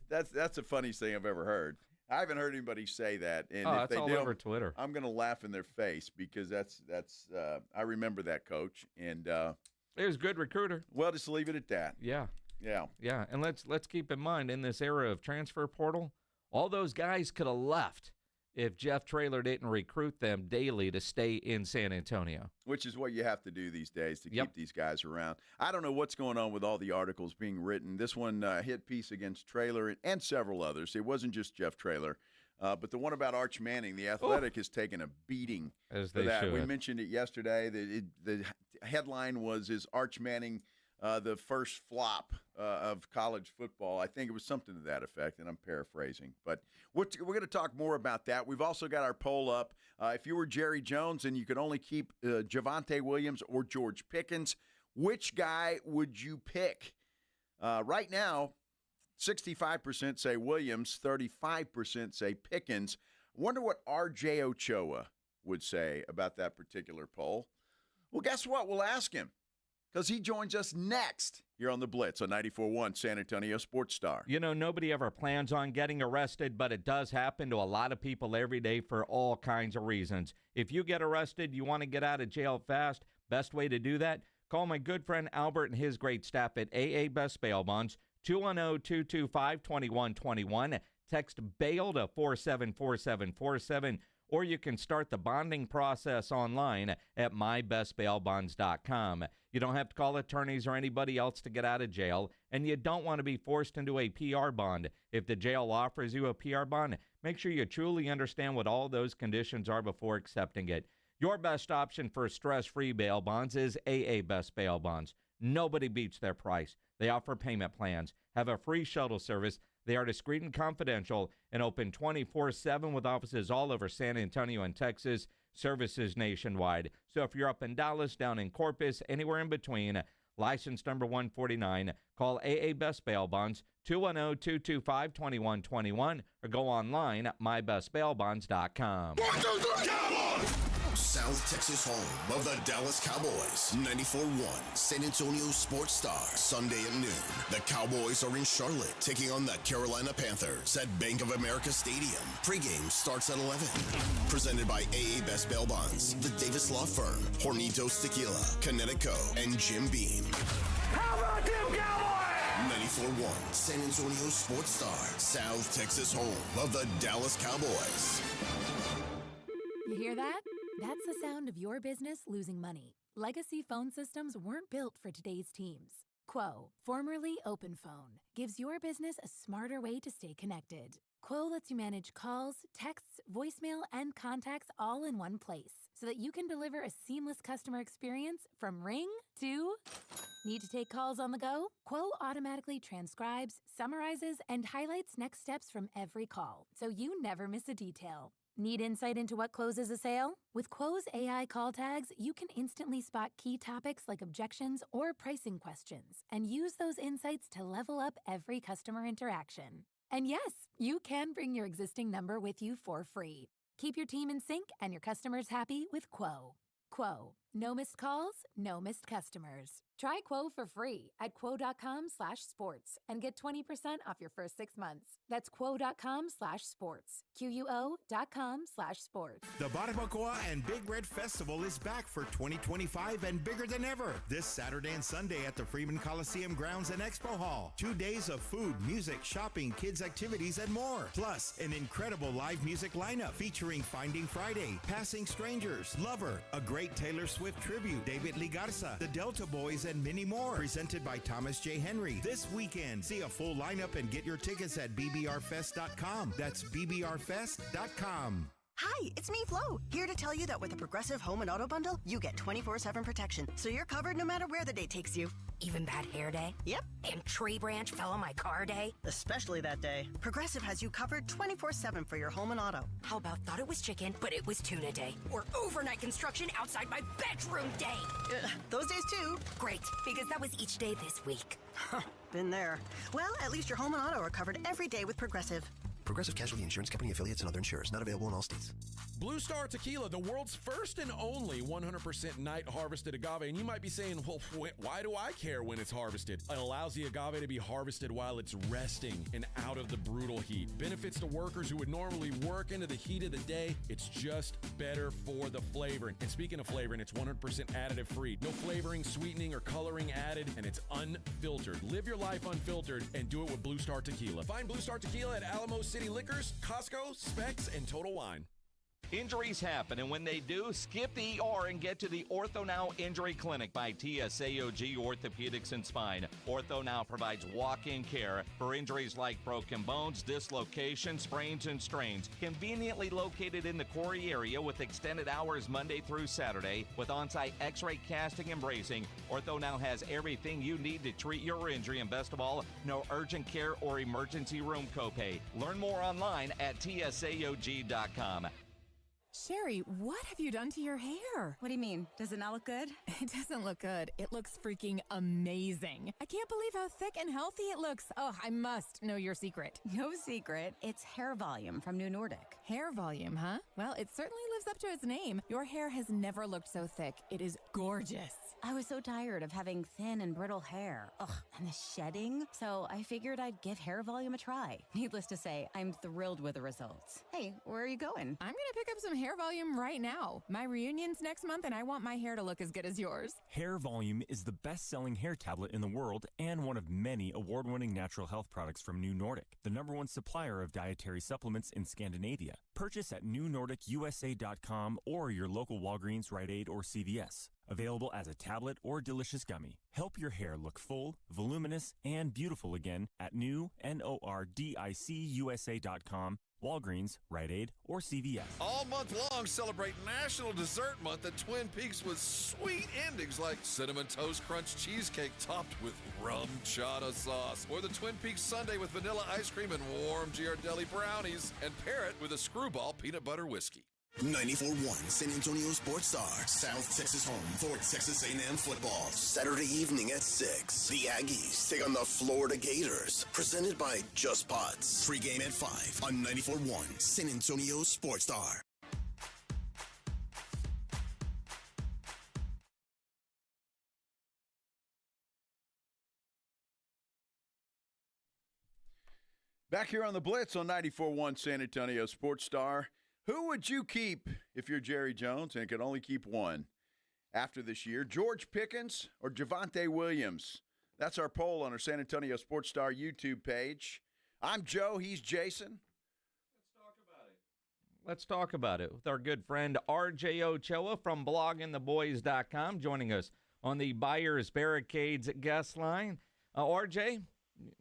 that's the funniest thing I've ever heard. I haven't heard anybody say that, and if that's they all do, over Twitter. I'm going to laugh in their face because that's I remember that coach, and he was a good recruiter. Well, just leave it at that. Yeah. Yeah. And let's keep in mind, in this era of transfer portal, all those guys could have left if Jeff Traylor didn't recruit them daily to stay in San Antonio. Which is what you have to do these days to keep these guys around. I don't know what's going on with all the articles being written. This one hit piece against Traylor and several others. It wasn't just Jeff Traylor. But the one about Arch Manning, the Athletic has taken a beating for that. Should. We mentioned it yesterday. The headline was, is Arch Manning the first flop of college football? I think it was something to that effect, and I'm paraphrasing. But we're going to talk more about that. We've also got our poll up. If you were Jerry Jones and you could only keep Javonte Williams or George Pickens, which guy would you pick? Right now, 65% say Williams, 35% say Pickens. Wonder what R.J. Ochoa would say about that particular poll. Well, guess what? We'll ask him, because he joins us next here on the Blitz on 94.1 San Antonio Sports Star. Nobody ever plans on getting arrested, but it does happen to a lot of people every day for all kinds of reasons. If you get arrested, you want to get out of jail fast, best way to do that, call my good friend Albert and his great staff at AA Best Bail Bonds, 210-225-2121. Text BAIL to 474747. Or you can start the bonding process online at mybestbailbonds.com. You don't have to call attorneys or anybody else to get out of jail, and you don't want to be forced into a PR bond. If the jail offers you a PR bond, make sure you truly understand what all those conditions are before accepting it. Your best option for stress-free bail bonds is AA Best Bail Bonds. Nobody beats their price. They offer payment plans, have a free shuttle service. They are discreet and confidential and open 24/7 with offices all over San Antonio and Texas, services nationwide. So if you're up in Dallas, down in Corpus, anywhere in between, license number 149, call AA Best Bail Bonds, 210-225-2121, or go online at mybestbailbonds.com. South Texas home of the Dallas Cowboys. 94.1 San Antonio Sports Star. Sunday at noon. The Cowboys are in Charlotte taking on the Carolina Panthers at Bank of America Stadium. Pregame starts at 11. Presented by AA Best Bail Bonds, the Davis Law Firm, Hornitos Tequila, Connecticut, and Jim Beam. How about them Cowboys? 94.1 San Antonio Sports Star. South Texas home of the Dallas Cowboys. You hear that? That's the sound of your business losing money. Legacy phone systems weren't built for today's teams. Quo, formerly OpenPhone, gives your business a smarter way to stay connected. Quo lets you manage calls, texts, voicemail, and contacts all in one place so that you can deliver a seamless customer experience from ring to... Need to take calls on the go? Quo automatically transcribes, summarizes, and highlights next steps from every call, so you never miss a detail. Need insight into what closes a sale? With Quo's AI call tags, you can instantly spot key topics like objections or pricing questions and use those insights to level up every customer interaction. And yes, you can bring your existing number with you for free. Keep your team in sync and your customers happy with Quo. Quo, No missed calls, no missed customers. Try Quo for free at quo.com/sports and get 20% off your first 6 months. That's quo.com/sports. QUO.com/sports. The Barbacoa and Big Red Festival is back for 2025 and bigger than ever. This Saturday and Sunday at the Freeman Coliseum grounds and Expo Hall. 2 days of food, music, shopping, kids activities, and more. Plus, an incredible live music lineup featuring Finding Friday, Passing Strangers, Lover, a great Taylor Swift tribute, David Lee Garza, the Delta Boys, and many more. Presented by Thomas J. Henry. This weekend, see a full lineup and get your tickets at bbrfest.com. That's bbrfest.com. Hi, it's me, Flo, here to tell you that with a Progressive Home and Auto Bundle, you get 24/7 protection, so you're covered no matter where the day takes you. Even bad hair day? Yep. And tree branch fell on my car day? Especially that day. Progressive has you covered 24/7 for your home and auto. How about thought it was chicken, but it was tuna day? Or overnight construction outside my bedroom day? Those days too. Great, because that was each day this week. Been there. Well, at least your home and auto are covered every day with Progressive. Progressive Casualty Insurance Company affiliates and other insurers. Not available in all states. Blue Star Tequila, the world's first and only 100% night harvested agave. And you might be saying, well, why do I care when it's harvested? It allows the agave to be harvested while it's resting and out of the brutal heat. Benefits to workers who would normally work into the heat of the day. It's just better for the flavoring. And speaking of flavoring, it's 100% additive free. No flavoring, sweetening, or coloring added, and it's unfiltered. Live your life unfiltered and do it with Blue Star Tequila. Find Blue Star Tequila at Alamo City Liquors, Costco, Specs, and Total Wine. Injuries happen, and when they do, skip the ER and get to the Ortho Now Injury Clinic by TSAOG Orthopedics and Spine. Ortho Now provides walk-in care for injuries like broken bones, dislocations, sprains, and strains. Conveniently located in the Quarry area with extended hours Monday through Saturday with on-site x-ray casting and bracing, Ortho Now has everything you need to treat your injury, and best of all, no urgent care or emergency room copay. Learn more online at tsaog.com. Sherry, what have you done to your hair? What do you mean? Does it not look good? It doesn't look good. It looks freaking amazing. I can't believe how thick and healthy it looks. Oh, I must know your secret. No secret. It's hair volume from New Nordic. Hair volume, huh? Well, it certainly lives up to its name. Your hair has never looked so thick. It is gorgeous. I was so tired of having thin and brittle hair. Ugh, and the shedding. So I figured I'd give hair volume a try. Needless to say, I'm thrilled with the results. Hey, where are you going? I'm gonna pick up some hair volume right now. My reunion's next month and I want my hair to look as good as yours. Hair Volume is the best-selling hair tablet in the world and one of many award-winning natural health products from New Nordic, the #1 supplier of dietary supplements in Scandinavia. Purchase at newnordicusa.com or your local Walgreens, Rite Aid, or CVS. Available as a tablet or delicious gummy. Help your hair look full, voluminous, and beautiful again at newnordicusa.com, Walgreens, Rite Aid, or CVS. All month long, celebrate National Dessert Month at Twin Peaks with sweet endings like Cinnamon Toast Crunch Cheesecake topped with rum chata sauce, or the Twin Peaks Sundae with vanilla ice cream and warm Ghirardelli brownies, and pair it with a Screwball peanut butter whiskey. 94.1 San Antonio Sports Star, South Texas home for Texas A&M football. Saturday evening at 6. The Aggies take on the Florida Gators. Presented by Just Pots. Pre-game at 5 on 94.1 San Antonio Sports Star. Back here on the Blitz on 94.1 San Antonio Sports Star. Who would you keep if you're Jerry Jones and could only keep one after this year? George Pickens or Javonte Williams? That's our poll on our San Antonio Sports Star YouTube page. I'm Joe. He's Jason. Let's talk about it with our good friend RJ Ochoa from bloggingtheboys.com joining us on the Buyers Barricades guest line. RJ,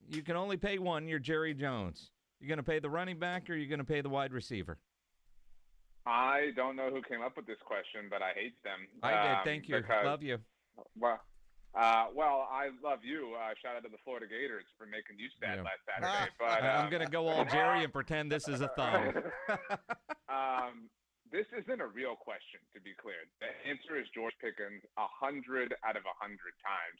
you can only pay one. You're Jerry Jones. You going to pay the running back or are you going to pay the wide receiver? I don't know who came up with this question, but I hate them. I did. Thank you. Love you. Well, I love you. Shout out to the Florida Gators for making you sad last Saturday. But I'm going to go all Jerry and pretend this is a thumb. This isn't a real question, to be clear. The answer is George Pickens 100 out of 100 times.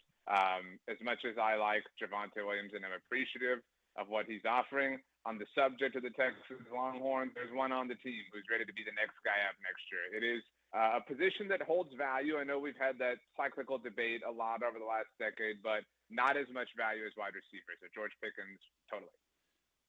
As much as I like Javonte Williams and I'm appreciative of what he's offering, on the subject of the Texas Longhorns, there's one on the team who's ready to be the next guy up next year. It is A position that holds value. I know we've had that cyclical debate a lot over the last decade, but not as much value as wide receivers. So George Pickens, totally.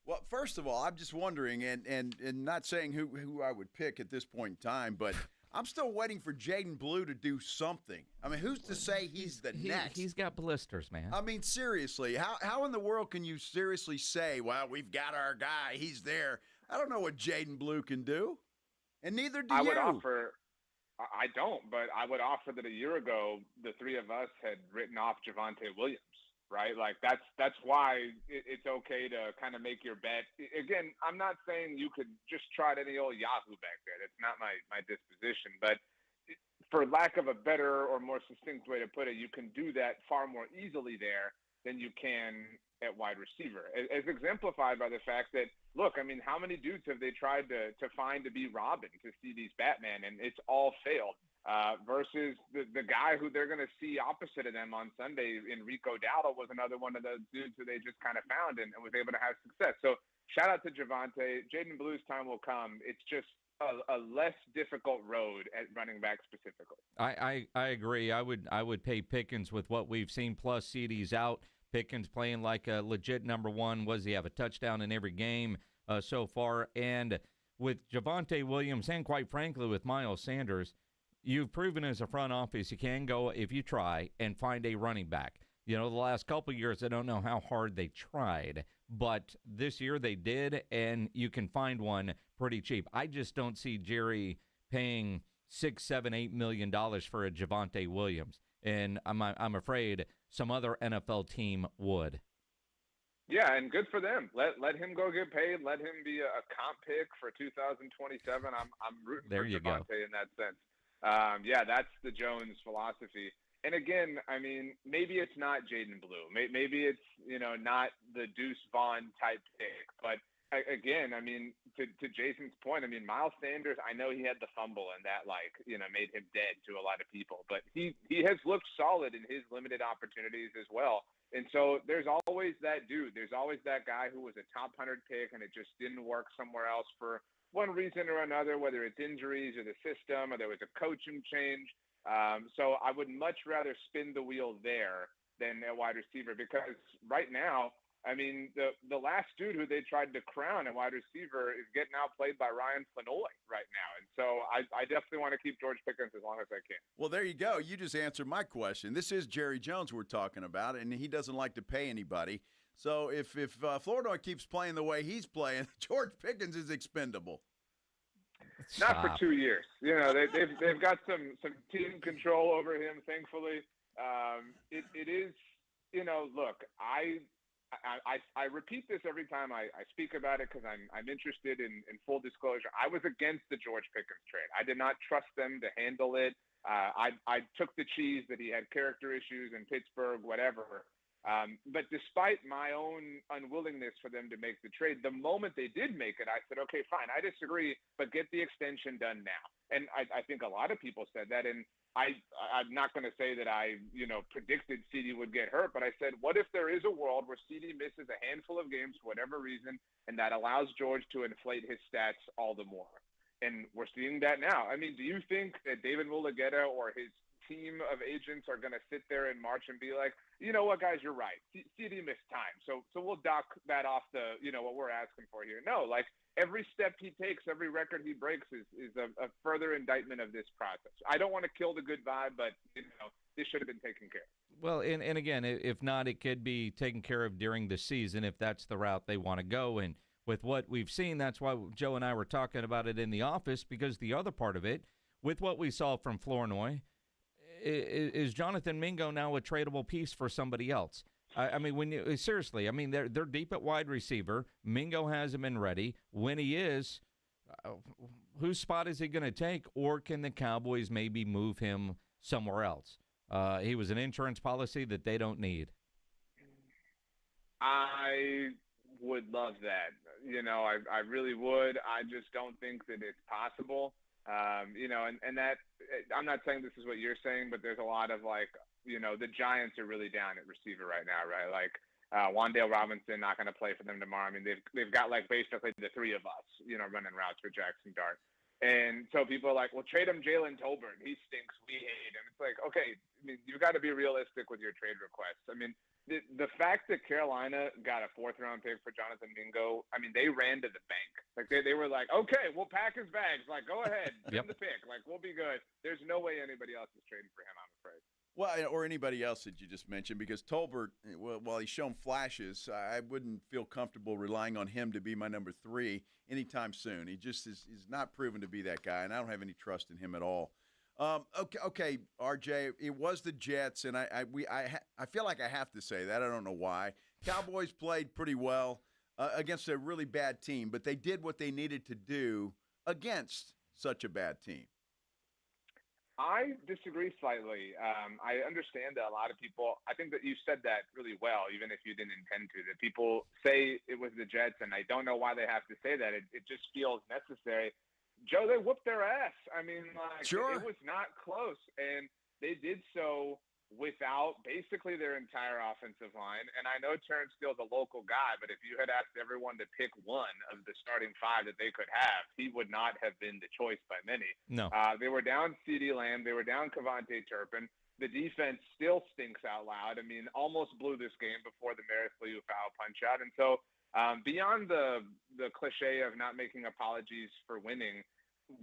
Well, first of all, I'm just wondering, and not saying who I would pick at this point in time, but I'm still waiting for Jaden Blue to do something. I mean, who's to say he's the next? He's got blisters, man. I mean, seriously, how in the world can you seriously say, well, we've got our guy, he's there? I don't know what Jaden Blue can do, and neither do you. I don't, but I would offer that a year ago, the three of us had written off Javonte Williams, right? Like that's why it's okay to kind of make your bet. Again, I'm not saying you could just trot any old Yahoo back there. That's not my disposition. But for lack of a better or more succinct way to put it, you can do that far more easily there than you can at wide receiver, as exemplified by the fact that, look, I mean, how many dudes have they tried to find to be Robin, to see these Batman, and it's all failed, versus the guy who they're going to see opposite of them on Sunday in Rico Dowdle was another one of those dudes who they just kind of found and was able to have success. So shout out to Javonte. Jaden Blue's time will come. It's just a less difficult road at running back specifically. I agree. I would pay Pickens with what we've seen, plus CD's out. Pickens playing like a legit number one. Was he have a touchdown in every game so far? And with Javonte Williams and, quite frankly, with Miles Sanders, you've proven as a front office you can go, if you try, and find a running back. You know, the last couple of years, I don't know how hard they tried, but this year they did, and you can find one pretty cheap. I just don't see Jerry paying $6, $7, $8 million for a Javonte Williams, and I'm afraid some other NFL team would. Yeah, and good for them. Let him go get paid. Let him be a comp pick for 2027. I'm rooting for Javonte in that sense. Yeah, that's the Jones philosophy. And again, I mean, maybe it's not Jaden Blue. Maybe it's, not the Deuce Vaughn type pick. But again, I mean, to Jason's point, I mean, Miles Sanders, I know he had the fumble and that, made him dead to a lot of people. But he has looked solid in his limited opportunities as well. And so there's always that dude. There's always that guy who was a top 100 pick and it just didn't work somewhere else for one reason or another, whether it's injuries or the system or there was a coaching change. So I would much rather spin the wheel there than a wide receiver, because right now, I mean, the last dude who they tried to crown at wide receiver is getting outplayed by Ryan Flanoy right now. And so I definitely want to keep George Pickens as long as I can. Well, there you go. You just answered my question. This is Jerry Jones we're talking about, and he doesn't like to pay anybody. So if Flanoy keeps playing the way he's playing, George Pickens is expendable. Not for 2 years. They've got some team control over him, thankfully. It is, look, I repeat this every time I speak about it because I'm interested in full disclosure. I was against the George Pickens trade. I did not trust them to handle it. I took the cheese that he had character issues in Pittsburgh, whatever. But despite my own unwillingness for them to make the trade, the moment they did make it, I said, okay, fine, I disagree, but get the extension done now. And I think a lot of people said that. And I'm not going to say that I, predicted CD would get hurt, but I said, what if there is a world where CD misses a handful of games for whatever reason, and that allows George to inflate his stats all the more? And we're seeing that now. I mean, do you think that David Mulugheta or his team of agents are going to sit there in March and be like, you know what, guys, you're right. CD missed time. So we'll dock that off the, what we're asking for here. No, every step he takes, every record he breaks is a further indictment of this process. I don't want to kill the good vibe, but, this should have been taken care of. Well, and again, if not, it could be taken care of during the season if that's the route they want to go. And with what we've seen, that's why Joe and I were talking about it in the office, because the other part of it, with what we saw from Flournoy, is Jonathan Mingo now a tradable piece for somebody else? I mean, seriously, I mean, they're deep at wide receiver. Mingo hasn't been ready. When he is, whose spot is he going to take? Or can the Cowboys maybe move him somewhere else? He was an insurance policy that they don't need. I would love that. I really would. I just don't think that it's possible. And that, I'm not saying this is what you're saying, but there's a lot of the Giants are really down at receiver right now, right? Wan'Dale Robinson not going to play for them tomorrow. I mean, they've got basically the three of us, running routes for Jackson Dart. And so people are like, well, trade him Jalen Tolbert. He stinks. We hate him. It's like, okay, I mean, you've got to be realistic with your trade requests. I mean, the fact that Carolina got a 4th-round pick for Jonathan Mingo, I mean, they ran to the bank. Like, they were like, okay, we'll pack his bags. Like, go ahead. Give him the pick. Like, we'll be good. There's no way anybody else is trading for him, I'm afraid. Well, or anybody else that you just mentioned, because Tolbert, while he's shown flashes, I wouldn't feel comfortable relying on him to be my number 3 anytime soon. He just is not proven to be that guy, and I don't have any trust in him at all. Okay, RJ, it was the Jets, and I feel like I have to say that. I don't know why. Cowboys played pretty well against a really bad team, but they did what they needed to do against such a bad team. I disagree slightly. I understand that a lot of people, I think that you said that really well, even if you didn't intend to, that people say it was the Jets, and I don't know why they have to say that. It just feels necessary. Joe, they whooped their ass. I mean, like, sure. It was not close, and they did so without basically their entire offensive line. And I know Terrence Steele's a local guy, but if you had asked everyone to pick one of the starting 5 that they could have, he would not have been the choice by many. No. They were down CeeDee Lamb. They were down Kevontae Turpin. The defense still stinks out loud. I mean, almost blew this game before the Maris Liu foul punch out. And so beyond the cliche of not making apologies for winning,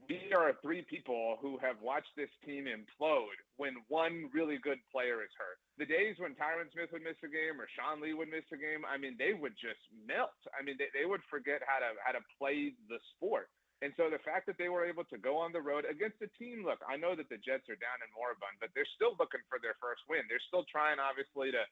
we are 3 people who have watched this team implode when one really good player is hurt. The days when Tyron Smith would miss a game or Sean Lee would miss a game, I mean, they would just melt. I mean, they would forget how to play the sport. And so the fact that they were able to go on the road against a team, look, I know that the Jets are down in moribund, but they're still looking for their first win. They're still trying, obviously, to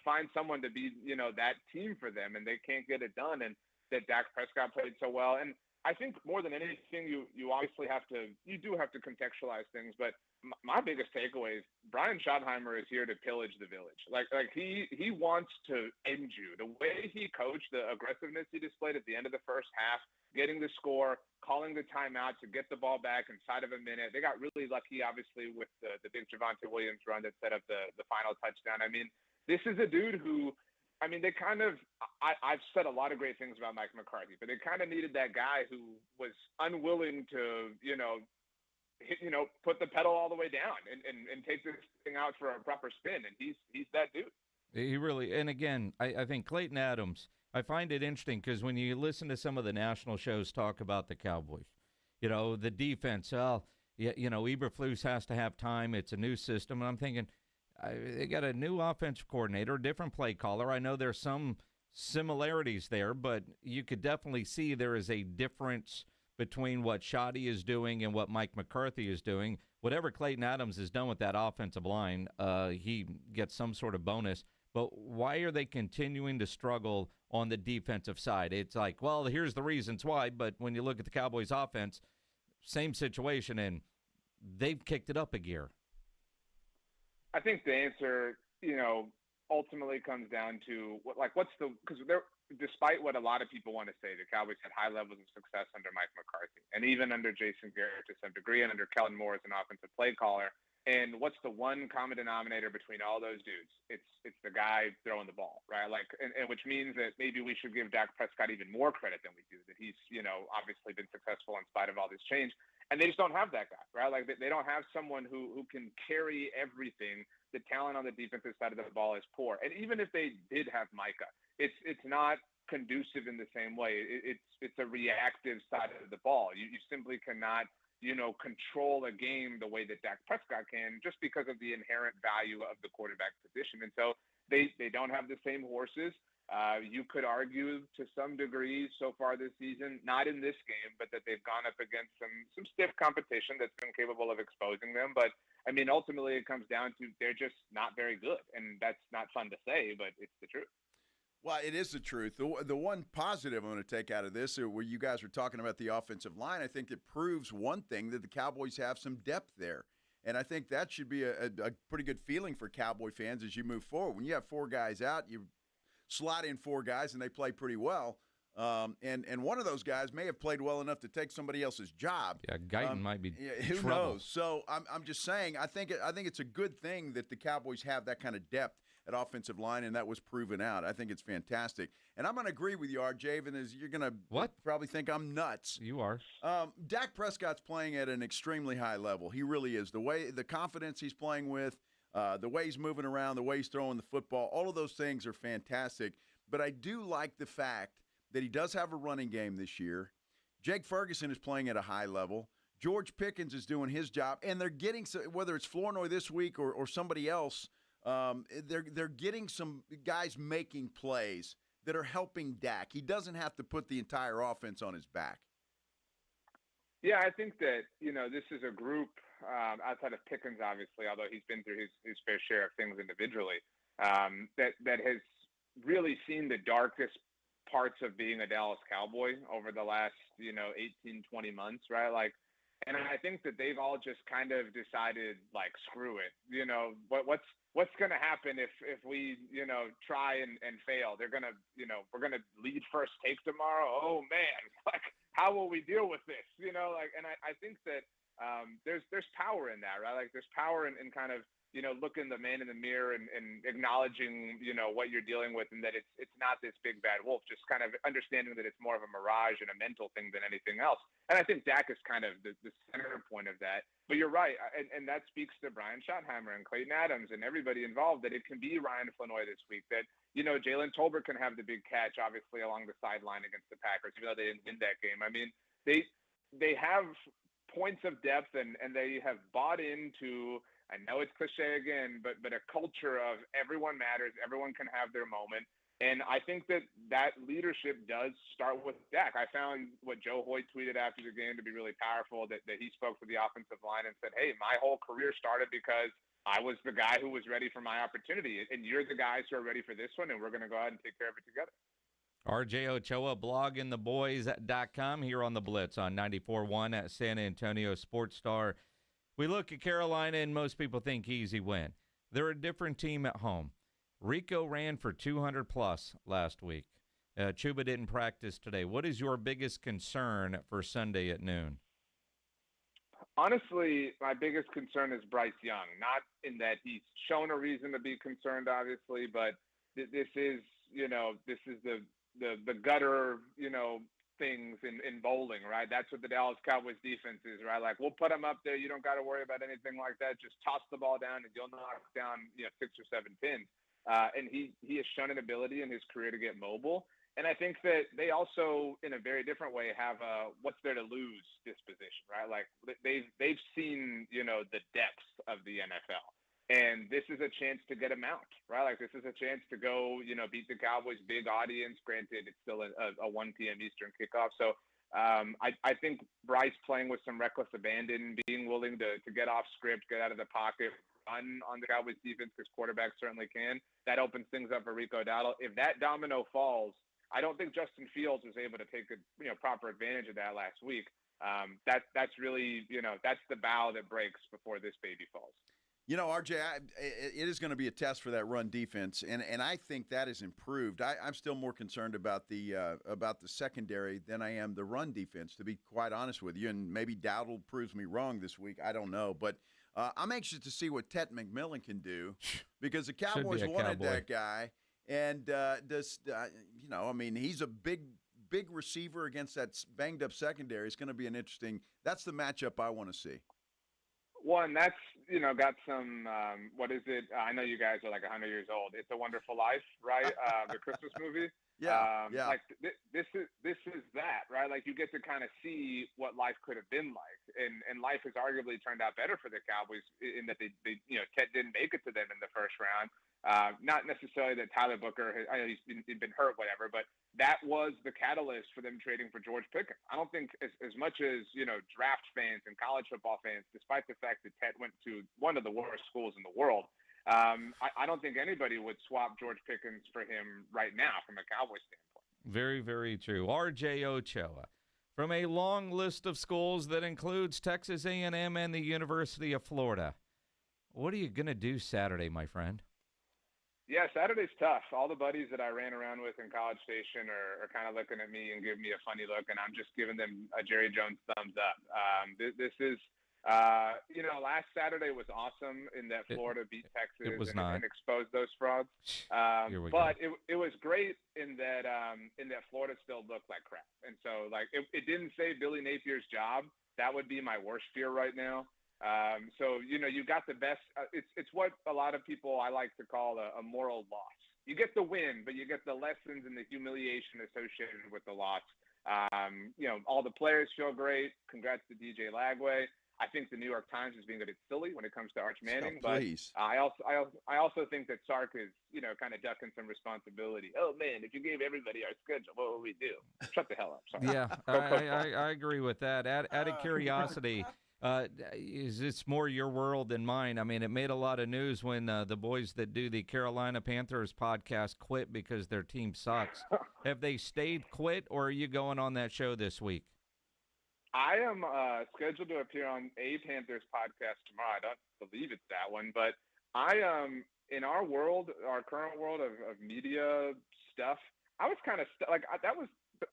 find someone to be, that team for them, and they can't get it done. And that Dak Prescott played so well. And I think more than anything, you obviously have to contextualize things. But my biggest takeaway is Brian Schottenheimer is here to pillage the village. Like he wants to end you. The way he coached, the aggressiveness he displayed at the end of the first half, getting the score, calling the timeout to get the ball back inside of a minute. They got really lucky, obviously, with the big Javonte Williams run that set up the final touchdown. I mean, this is a dude who, I mean, they kind of – I've said a lot of great things about Mike McCarthy, but they kind of needed that guy who was unwilling to, put the pedal all the way down and take this thing out for a proper spin, and he's that dude. He really – and again, I think Clayton Adams, I find it interesting because when you listen to some of the national shows talk about the Cowboys, the defense, Eberflus has to have time. It's a new system, and I'm thinking – they got a new offensive coordinator, different play caller. I know there's some similarities there, but you could definitely see there is a difference between what Shoddy is doing and what Mike McCarthy is doing. Whatever Clayton Adams has done with that offensive line, he gets some sort of bonus. But why are they continuing to struggle on the defensive side? It's like, well, here's the reasons why, but when you look at the Cowboys offense, same situation, and they've kicked it up a gear. I think the answer, ultimately comes down to because despite what a lot of people want to say, the Cowboys had high levels of success under Mike McCarthy and even under Jason Garrett to some degree and under Kellen Moore as an offensive play caller. And what's the one common denominator between all those dudes? It's the guy throwing the ball, right? And which means that maybe we should give Dak Prescott even more credit than we do, that he's, obviously been successful in spite of all this change. And they just don't have that guy, right? Like they don't have someone who can carry everything. The talent on the defensive side of the ball is poor. And even if they did have Micah, it's not conducive in the same way. It's a reactive side of the ball. You simply cannot, control a game the way that Dak Prescott can just because of the inherent value of the quarterback position. And so they don't have the same horses. You could argue to some degree so far this season, not in this game, but that they've gone up against some stiff competition that's been capable of exposing them. But I mean, ultimately it comes down to they're just not very good. And that's not fun to say, but it's the truth. Well, it is the truth. The one positive I'm going to take out of this, where you guys were talking about the offensive line, I think it proves one thing, that the Cowboys have some depth there. And I think that should be a pretty good feeling for Cowboy fans as you move forward. When you have 4 guys out, you slot in 4 guys, and they play pretty well. And one of those guys may have played well enough to take somebody else's job. Yeah, Guyton might be who trouble. knows? So I'm just saying, I think it's a good thing that the Cowboys have that kind of depth. at offensive line, and that was proven out. I think it's fantastic. And I'm going to agree with you, RJ, even as you're going to probably think I'm nuts. You are. Dak Prescott's playing at an extremely high level. He really is. The confidence he's playing with, the way he's moving around, the way he's throwing the football, all of those things are fantastic. But I do like the fact that he does have a running game this year. Jake Ferguson is playing at a high level. George Pickens is doing his job, and they're getting, whether it's Flournoy this week or somebody else, they're getting some guys making plays that are helping Dak. He doesn't have to put the entire offense on his back. Yeah, I think that, this is a group outside of Pickens, obviously, although he's been through his fair share of things individually, that has really seen the darkest parts of being a Dallas Cowboy over the last, 18, 20 months, right? And I think that they've all just kind of decided, screw it. What's going to happen if we, try and fail? They're going to, we're going to lead first take tomorrow. Oh man, how will we deal with this? And I think that there's power in that, right? There's power in kind of, looking the man in the mirror and acknowledging, what you're dealing with, and that it's not this big bad wolf, just kind of understanding that it's more of a mirage and a mental thing than anything else. And I think Dak is kind of the center point of that. But you're right, and that speaks to Brian Schottenheimer and Clayton Adams and everybody involved, that it can be Ryan Flournoy this week, that, Jalen Tolbert can have the big catch, obviously, along the sideline against the Packers, even though they didn't win that game. I mean, they have points of depth, and they have bought into, I know it's cliche again, but a culture of everyone matters, everyone can have their moment. And I think that leadership does start with Dak. I found what Joe Hoyt tweeted after the game to be really powerful, that he spoke to the offensive line and said, hey, my whole career started because I was the guy who was ready for my opportunity, and you're the guys who are ready for this one, and we're going to go ahead and take care of it together. RJ Ochoa, bloggingtheboys.com here on the Blitz on 94.1 at San Antonio Sports Star. We look at Carolina, and most people think easy win. They're a different team at home. Rico ran for 200-plus last week. Chuba didn't practice today. What is your biggest concern for Sunday at noon? Honestly, my biggest concern is Bryce Young. Not in that he's shown a reason to be concerned, obviously, but this is the gutter, things in bowling, right? That's what the Dallas Cowboys defense is, right? We'll put them up there. You don't got to worry about anything like that. Just toss the ball down and you'll knock down 6 or 7 pins. And he has shown an ability in his career to get mobile. And I think that they also, in a very different way, have a what's there to lose disposition, right? They've seen, the depths of the NFL. And this is a chance to get them out, right? This is a chance to go, beat the Cowboys, big audience. Granted, it's still a 1 p.m. Eastern kickoff. So I think Bryce playing with some reckless abandon, being willing to get off script, get out of the pocket, run on the Cowboys defense, because quarterbacks certainly can. That opens things up for Rico Dowdle. If that domino falls, I don't think Justin Fields was able to take proper advantage of that last week. That's really, that's the bow that breaks before this baby falls. RJ, it is going to be a test for that run defense, and I think that is improved. I'm still more concerned about the secondary than I am the run defense, to be quite honest with you. And maybe Dowdle proves me wrong this week. I don't know, but I'm anxious to see what Tet McMillan can do, because the Cowboys wanted that guy, and he's a big receiver against that banged up secondary. It's going to be an interesting. That's the matchup I want to see. One, that's, got some, what is it? I know you guys are 100 years old. It's a Wonderful Life, right? The Christmas movie. Yeah. This is that, right? You get to kind of see what life could have been like. And life has arguably turned out better for the Cowboys in that they Tet didn't make it to them in the first round. Not necessarily that Tyler Booker, I know he's been hurt, whatever, but that was the catalyst for them trading for George Pickens. I don't think as much as, draft fans and college football fans, despite the fact that Tet went to one of the worst schools in the world, I don't think anybody would swap George Pickens for him right now from a Cowboys standpoint. Very, very true. RJ Ochoa, from a long list of schools that includes Texas A&M and the University of Florida. What are you going to do Saturday, my friend? Yeah, Saturday's tough. All the buddies that I ran around with in College Station are kind of looking at me and giving me a funny look, and I'm just giving them a Jerry Jones thumbs up. This is Last Saturday was awesome in that Florida beat Texas and exposed those frauds. But it was great in that Florida still looked like crap. And so, it didn't save Billy Napier's job. That would be my worst fear right now. You got the best. It's what a lot of people I like to call a moral loss. You get the win, but you get the lessons and the humiliation associated with the loss. All the players feel great. Congrats to DJ Lagway. I think the New York Times is being a bit silly when it comes to Arch Manning, but I also think that Sark is, kind of ducking some responsibility. Oh man, if you gave everybody our schedule, what would we do? Shut the hell up. Sorry. Yeah, I agree with that. Out of curiosity, is this more your world than mine? I mean, it made a lot of news when the boys that do the Carolina Panthers podcast quit because their team sucks. Have they stayed quit, or are you going on that show this week? I am scheduled to appear on a Panthers podcast tomorrow. I don't believe it's that one, but I am in our world, our current world of media stuff. I was kind of I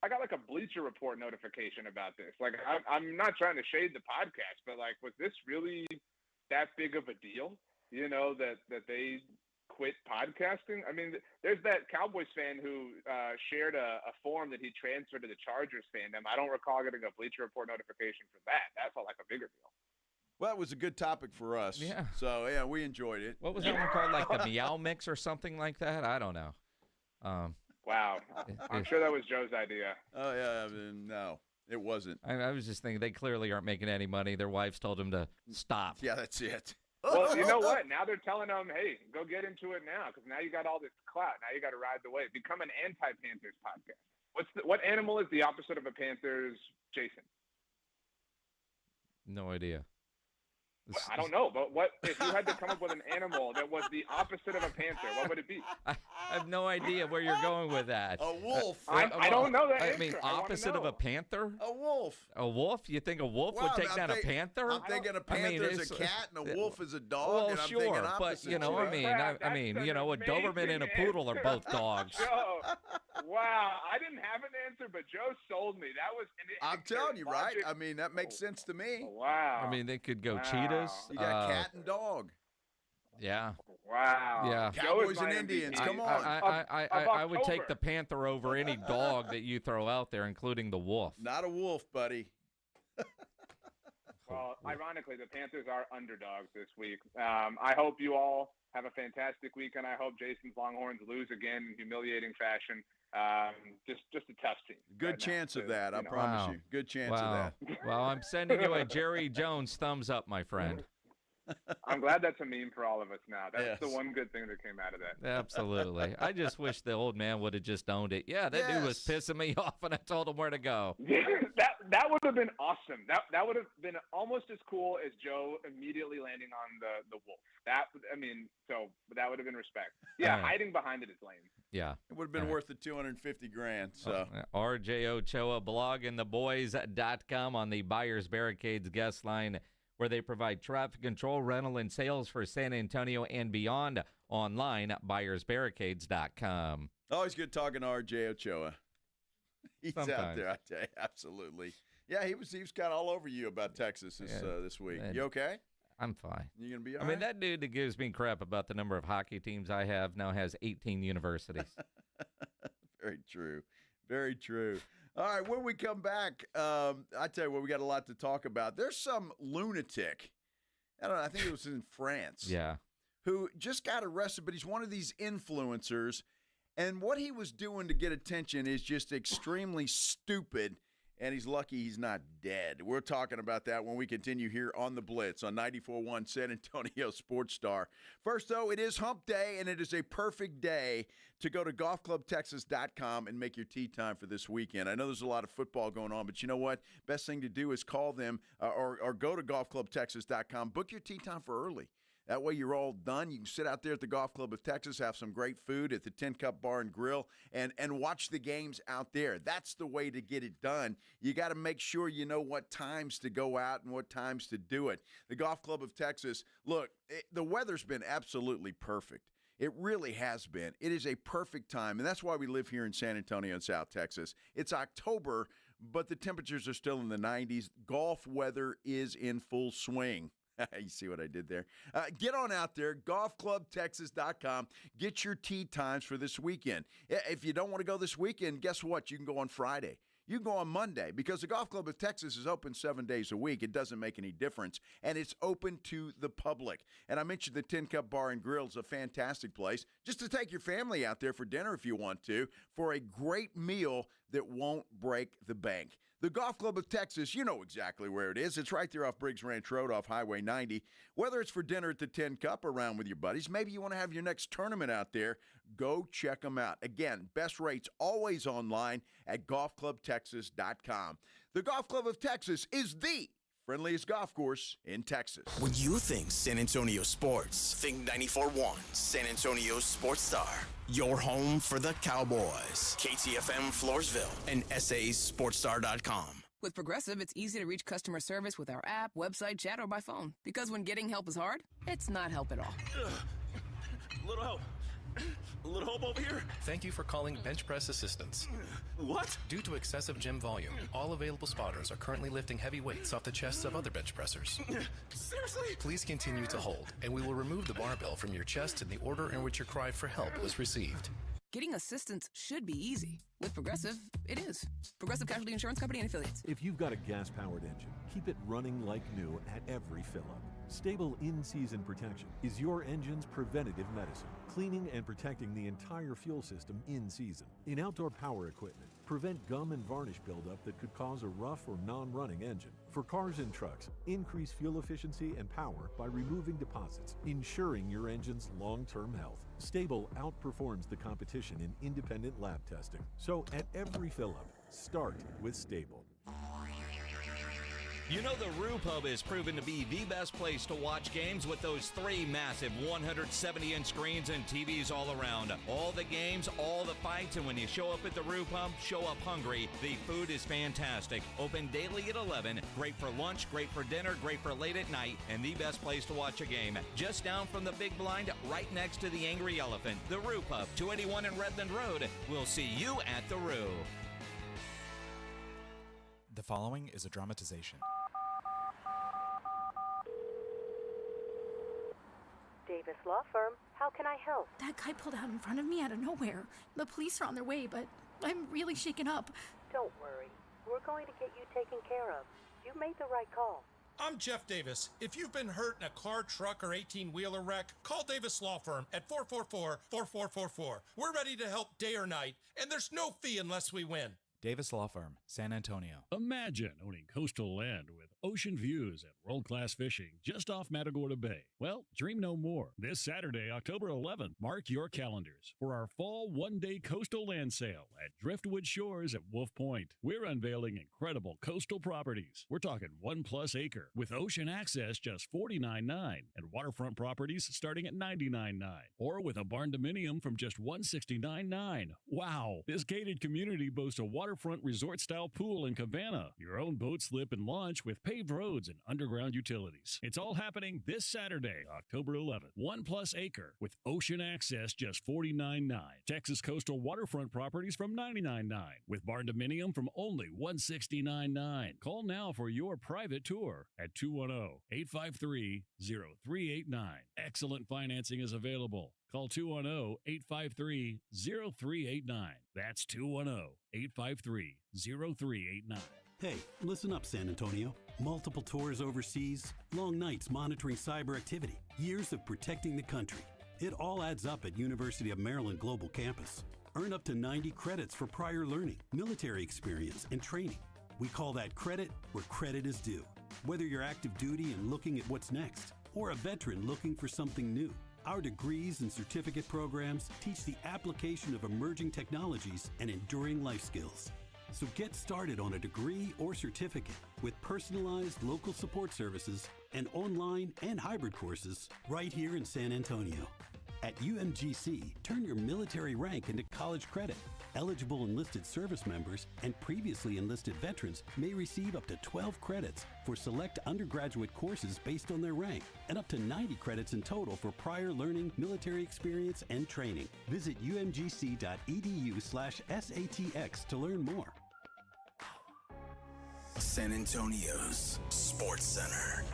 got like a Bleacher Report notification about this. I'm not trying to shade the podcast, but was this really that big of a deal? That they quit podcasting. I mean, there's that Cowboys fan who shared a form that he transferred to the Chargers fandom. I don't recall getting a Bleacher Report notification for that. That felt like a bigger deal. Well, it was a good topic for us. Yeah. So, yeah, we enjoyed it. What was that one called? Like the Meow Mix or something like that? I don't know. Wow. I'm sure that was Joe's idea. Oh, yeah. No, it wasn't. I was just thinking they clearly aren't making any money. Their wives told them to stop. Yeah, that's it. Well, you know what? Now they're telling them, hey, go get into it now, because now you got all this clout. Now you got to ride the wave. Become an anti-Panthers podcast. What animal is the opposite of a Panthers, Jason? No idea. I don't know, but what if you had to come up with an animal that was the opposite of a panther? What would it be? I have no idea where you're going with that. A wolf. I don't know that. I mean, opposite of a panther? A wolf. A wolf? You think a wolf would take down a panther? I'm thinking a panther is a cat and a wolf is a dog. Well, and I'm sure, but a Doberman and a poodle are both dogs. Joe, wow, I didn't have an answer, but Joe sold me. That was. I'm telling you, right? I mean, that makes sense to me. Wow. I mean, they could go cheetahs. You got cat and dog. Yeah. Wow. Yeah. Cowboys and Indians. Come on. I would take the panther over any dog that you throw out there, including the wolf. Not a wolf, buddy. Well, ironically, the Panthers are underdogs this week. I hope you all have a fantastic weekend. I hope Jason's Longhorns lose again in humiliating fashion. Just a tough team. Good chance of that, I promise you. Good chance of that. Well, I'm sending you a Jerry Jones thumbs up, my friend. I'm glad that's a meme for all of us now. That's the one good thing that came out of that. Absolutely. I just wish the old man would have just owned it. Yeah, that dude was pissing me off, and I told him where to go. Yeah, that would have been awesome. That would have been almost as cool as Joe immediately landing on the wolf. That would have been respect. Yeah, hiding behind it is lame. Yeah. It would have been worth the $250,000. So RJ Ochoa, blogintheboys.com on the Buyers Barricades guest line, where they provide traffic control, rental, and sales for San Antonio and beyond. Online, buyersbarricades.com. Always good talking to RJ Ochoa. He's out there, I tell you, absolutely. Yeah, he was kind of all over you about Texas this week. You okay? I'm fine. You going to be all right? I mean, that dude that gives me crap about the number of hockey teams I have now has 18 universities. Very true. Very true. All right, when we come back, I tell you what, we got a lot to talk about. There's some lunatic, I think it was in France. Yeah. Who just got arrested, but he's one of these influencers, and what he was doing to get attention is just extremely stupid, and he's lucky he's not dead. We're talking about that when we continue here on The Blitz on 94.1 San Antonio Sports Star. First, though, it is hump day, and it is a perfect day to go to golfclubtexas.com and make your tee time for this weekend. I know there's a lot of football going on, but you know what? Best thing to do is call them or go to golfclubtexas.com. Book your tee time for early. That way you're all done. You can sit out there at the Golf Club of Texas, have some great food at the Tin Cup Bar and Grill, and watch the games out there. That's the way to get it done. You got to make sure you know what times to go out and what times to do it. The Golf Club of Texas, look, the weather's been absolutely perfect. It really has been. It is a perfect time, and that's why we live here in San Antonio in South Texas. It's October, but the temperatures are still in the 90s. Golf weather is in full swing. You see what I did there? Get on out there, golfclubtexas.com. Get your tee times for this weekend. If you don't want to go this weekend, guess what? You can go on Friday. You can go on Monday because the Golf Club of Texas is open 7 days a week. It doesn't make any difference, and it's open to the public. And I mentioned the Tin Cup Bar and Grill is a fantastic place just to take your family out there for dinner if you want to, for a great meal that won't break the bank. The Golf Club of Texas, you know exactly where it is. It's right there off Briggs Ranch Road off Highway 90. Whether it's for dinner at the Tin Cup or around with your buddies, maybe you want to have your next tournament out there, go check them out. Again, best rates always online at golfclubtexas.com. The Golf Club of Texas is the friendliest golf course in Texas. When you think San Antonio sports, think 94.1 San Antonio Sports Star. Your home for the Cowboys. KTFM Floresville and SASportsStar.com. With Progressive, it's easy to reach customer service with our app, website, chat, or by phone. Because when getting help is hard, it's not help at all. Little help. A little help over here. Thank you for calling Bench Press Assistance. What? Due to excessive gym volume, all available spotters are currently lifting heavy weights off the chests of other bench pressers. Seriously? Please continue to hold, and we will remove the barbell from your chest in the order in which your cry for help was received. Getting assistance should be easy. With Progressive, it is. Progressive Casualty Insurance Company and Affiliates. If you've got a gas-powered engine, keep it running like new at every fill-up. Stable in-season protection is your engine's preventative medicine, cleaning and protecting the entire fuel system in season. In outdoor power equipment, prevent gum and varnish buildup that could cause a rough or non-running engine. For cars and trucks, increase fuel efficiency and power by removing deposits, ensuring your engine's long-term health. Stable outperforms the competition in independent lab testing. So at every fill-up, start with Stable. You know the Roo Pub is proven to be the best place to watch games with those 3 massive 170-inch screens and TVs all around. All the games, all the fights, and when you show up at the Roo Pub, show up hungry. The food is fantastic. Open daily at 11. Great for lunch, great for dinner, great for late at night, and the best place to watch a game. Just down from the big blind, right next to the Angry Elephant. The Roo Pub, 281 in Redland Road. We'll see you at the Roo. The following is a dramatization. Davis Law Firm. How can I help? That guy pulled out in front of me out of nowhere. The police are on their way, but I'm really shaken up. Don't worry. We're going to get you taken care of. You made the right call. I'm Jeff Davis. If you've been hurt in a car, truck, or 18-wheeler wreck, call Davis Law Firm at 444-4444. We're ready to help day or night, and there's no fee unless we win. Davis Law Firm, San Antonio. Imagine owning coastal land with ocean views and world-class fishing just off Matagorda Bay. Well, dream no more. This Saturday, October 11th, mark your calendars for our fall one-day coastal land sale at Driftwood Shores at Wolf Point. We're unveiling incredible coastal properties. We're talking 1+ acre with ocean access just $49.9 and waterfront properties starting at $99.9, or with a barn dominium from just $169.9. Wow! This gated community boasts a waterfront resort-style pool and cabana, your own boat slip and launch with paved roads and underground utilities. It's all happening this Saturday, October 11th. 1+ acre with ocean access just $49.9. Texas coastal waterfront properties from $99.9 with barn dominium from only $169.9. Call now for your private tour at 210-853-0389. Excellent financing is available. Call 210-853-0389. That's 210-853-0389. Hey, listen up, San Antonio. Multiple tours overseas, long nights monitoring cyber activity, years of protecting the country. It all adds up at University of Maryland Global Campus. Earn up to 90 credits for prior learning, military experience, and training. We call that credit where credit is due. Whether you're active duty and looking at what's next, or a veteran looking for something new, our degrees and certificate programs teach the application of emerging technologies and enduring life skills. So get started on a degree or certificate with personalized local support services and online and hybrid courses right here in San Antonio. At UMGC, turn your military rank into college credit. Eligible enlisted service members and previously enlisted veterans may receive up to 12 credits for select undergraduate courses based on their rank, and up to 90 credits in total for prior learning, military experience, and training. Visit umgc.edu/SATX to learn more. San Antonio's Sports Center.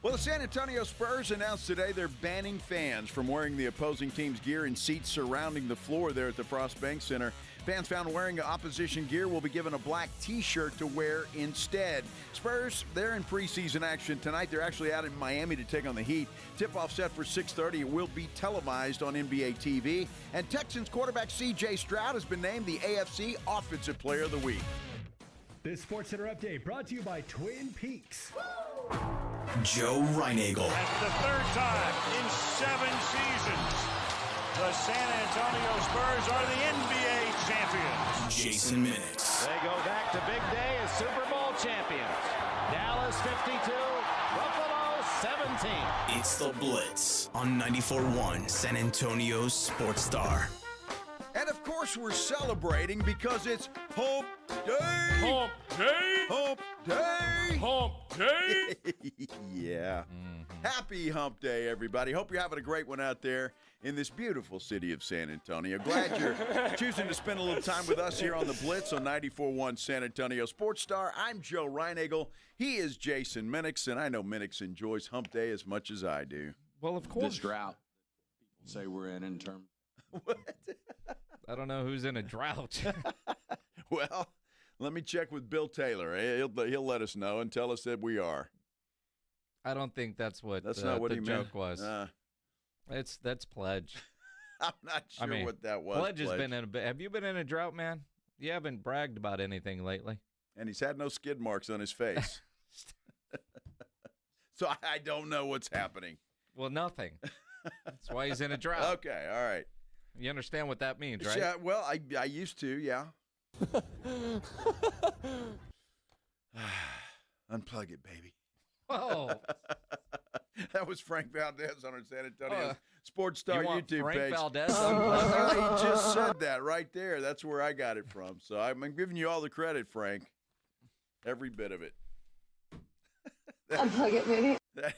Well, the San Antonio Spurs announced today they're banning fans from wearing the opposing team's gear in seats surrounding the floor there at the Frost Bank Center. Fans found wearing opposition gear will be given a black T-shirt to wear instead. Spurs, they're in preseason action tonight. They're actually out in Miami to take on the Heat. Tip-off set for 6:30. It will be televised on NBA TV. And Texans quarterback C.J. Stroud has been named the AFC Offensive Player of the Week. This Sports Center update brought to you by Twin Peaks. Joe Reinagel. That's the third time in 7 seasons the San Antonio Spurs are the NBA champions. Jason Minix. They go back to big day as Super Bowl champions. Dallas 52, Buffalo 17. It's the Blitz on 94.1 San Antonio's Sports Star. And of course we're celebrating because it's Hump Day! Hump Day! Hump Day! Hump Day! Yeah. Happy Hump Day, everybody. Hope you're having a great one out there in this beautiful city of San Antonio. Glad you're choosing to spend a little time with us here on the Blitz on 94.1 San Antonio Sports Star. I'm Joe Reinagel. He is Jason Minix, and I know Minix enjoys Hump Day as much as I do. Well, of course. This drought people say we're in terms. What? I don't know who's in a drought. Well, let me check with Bill Taylor. He'll let us know and tell us that we are. I don't think that's what That's not what the he joke meant. was. That's Pledge. I'm not sure what that was. Pledge has been in a bit. Have you been in a drought, man? You haven't bragged about anything lately. And he's had no skid marks on his face. So I don't know what's happening. Well, nothing. That's why he's in a drought. Okay, all right. You understand what that means, right? Yeah, well, I used to, yeah. Unplug it, baby. Oh. That was Frank Valdez on our San Antonio Sports Star YouTube Frank page. Valdez He just said that right there. That's where I got it from. So I'm giving you all the credit, Frank. Every bit of it. Unplug it, baby. That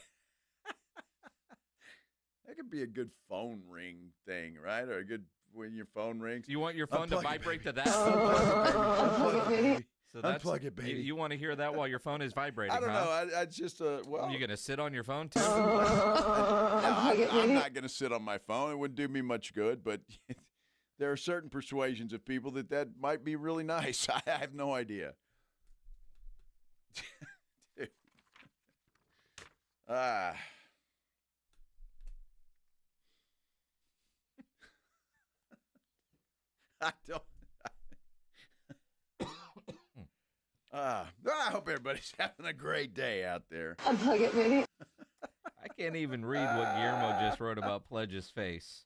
could be a good phone ring thing, right? Or a good when your phone rings. You want your phone to vibrate to that? Unplug it, baby. So that's, Unplug it, baby. You want to hear that while your phone is vibrating? I don't know. I just well. You gonna sit on your phone too? I'm not gonna sit on my phone. It wouldn't do me much good. But there are certain persuasions of people that might be really nice. I have no idea. I don't. I hope everybody's having a great day out there. Unplug it, baby. I can't even read what Guillermo just wrote about Pledge's face.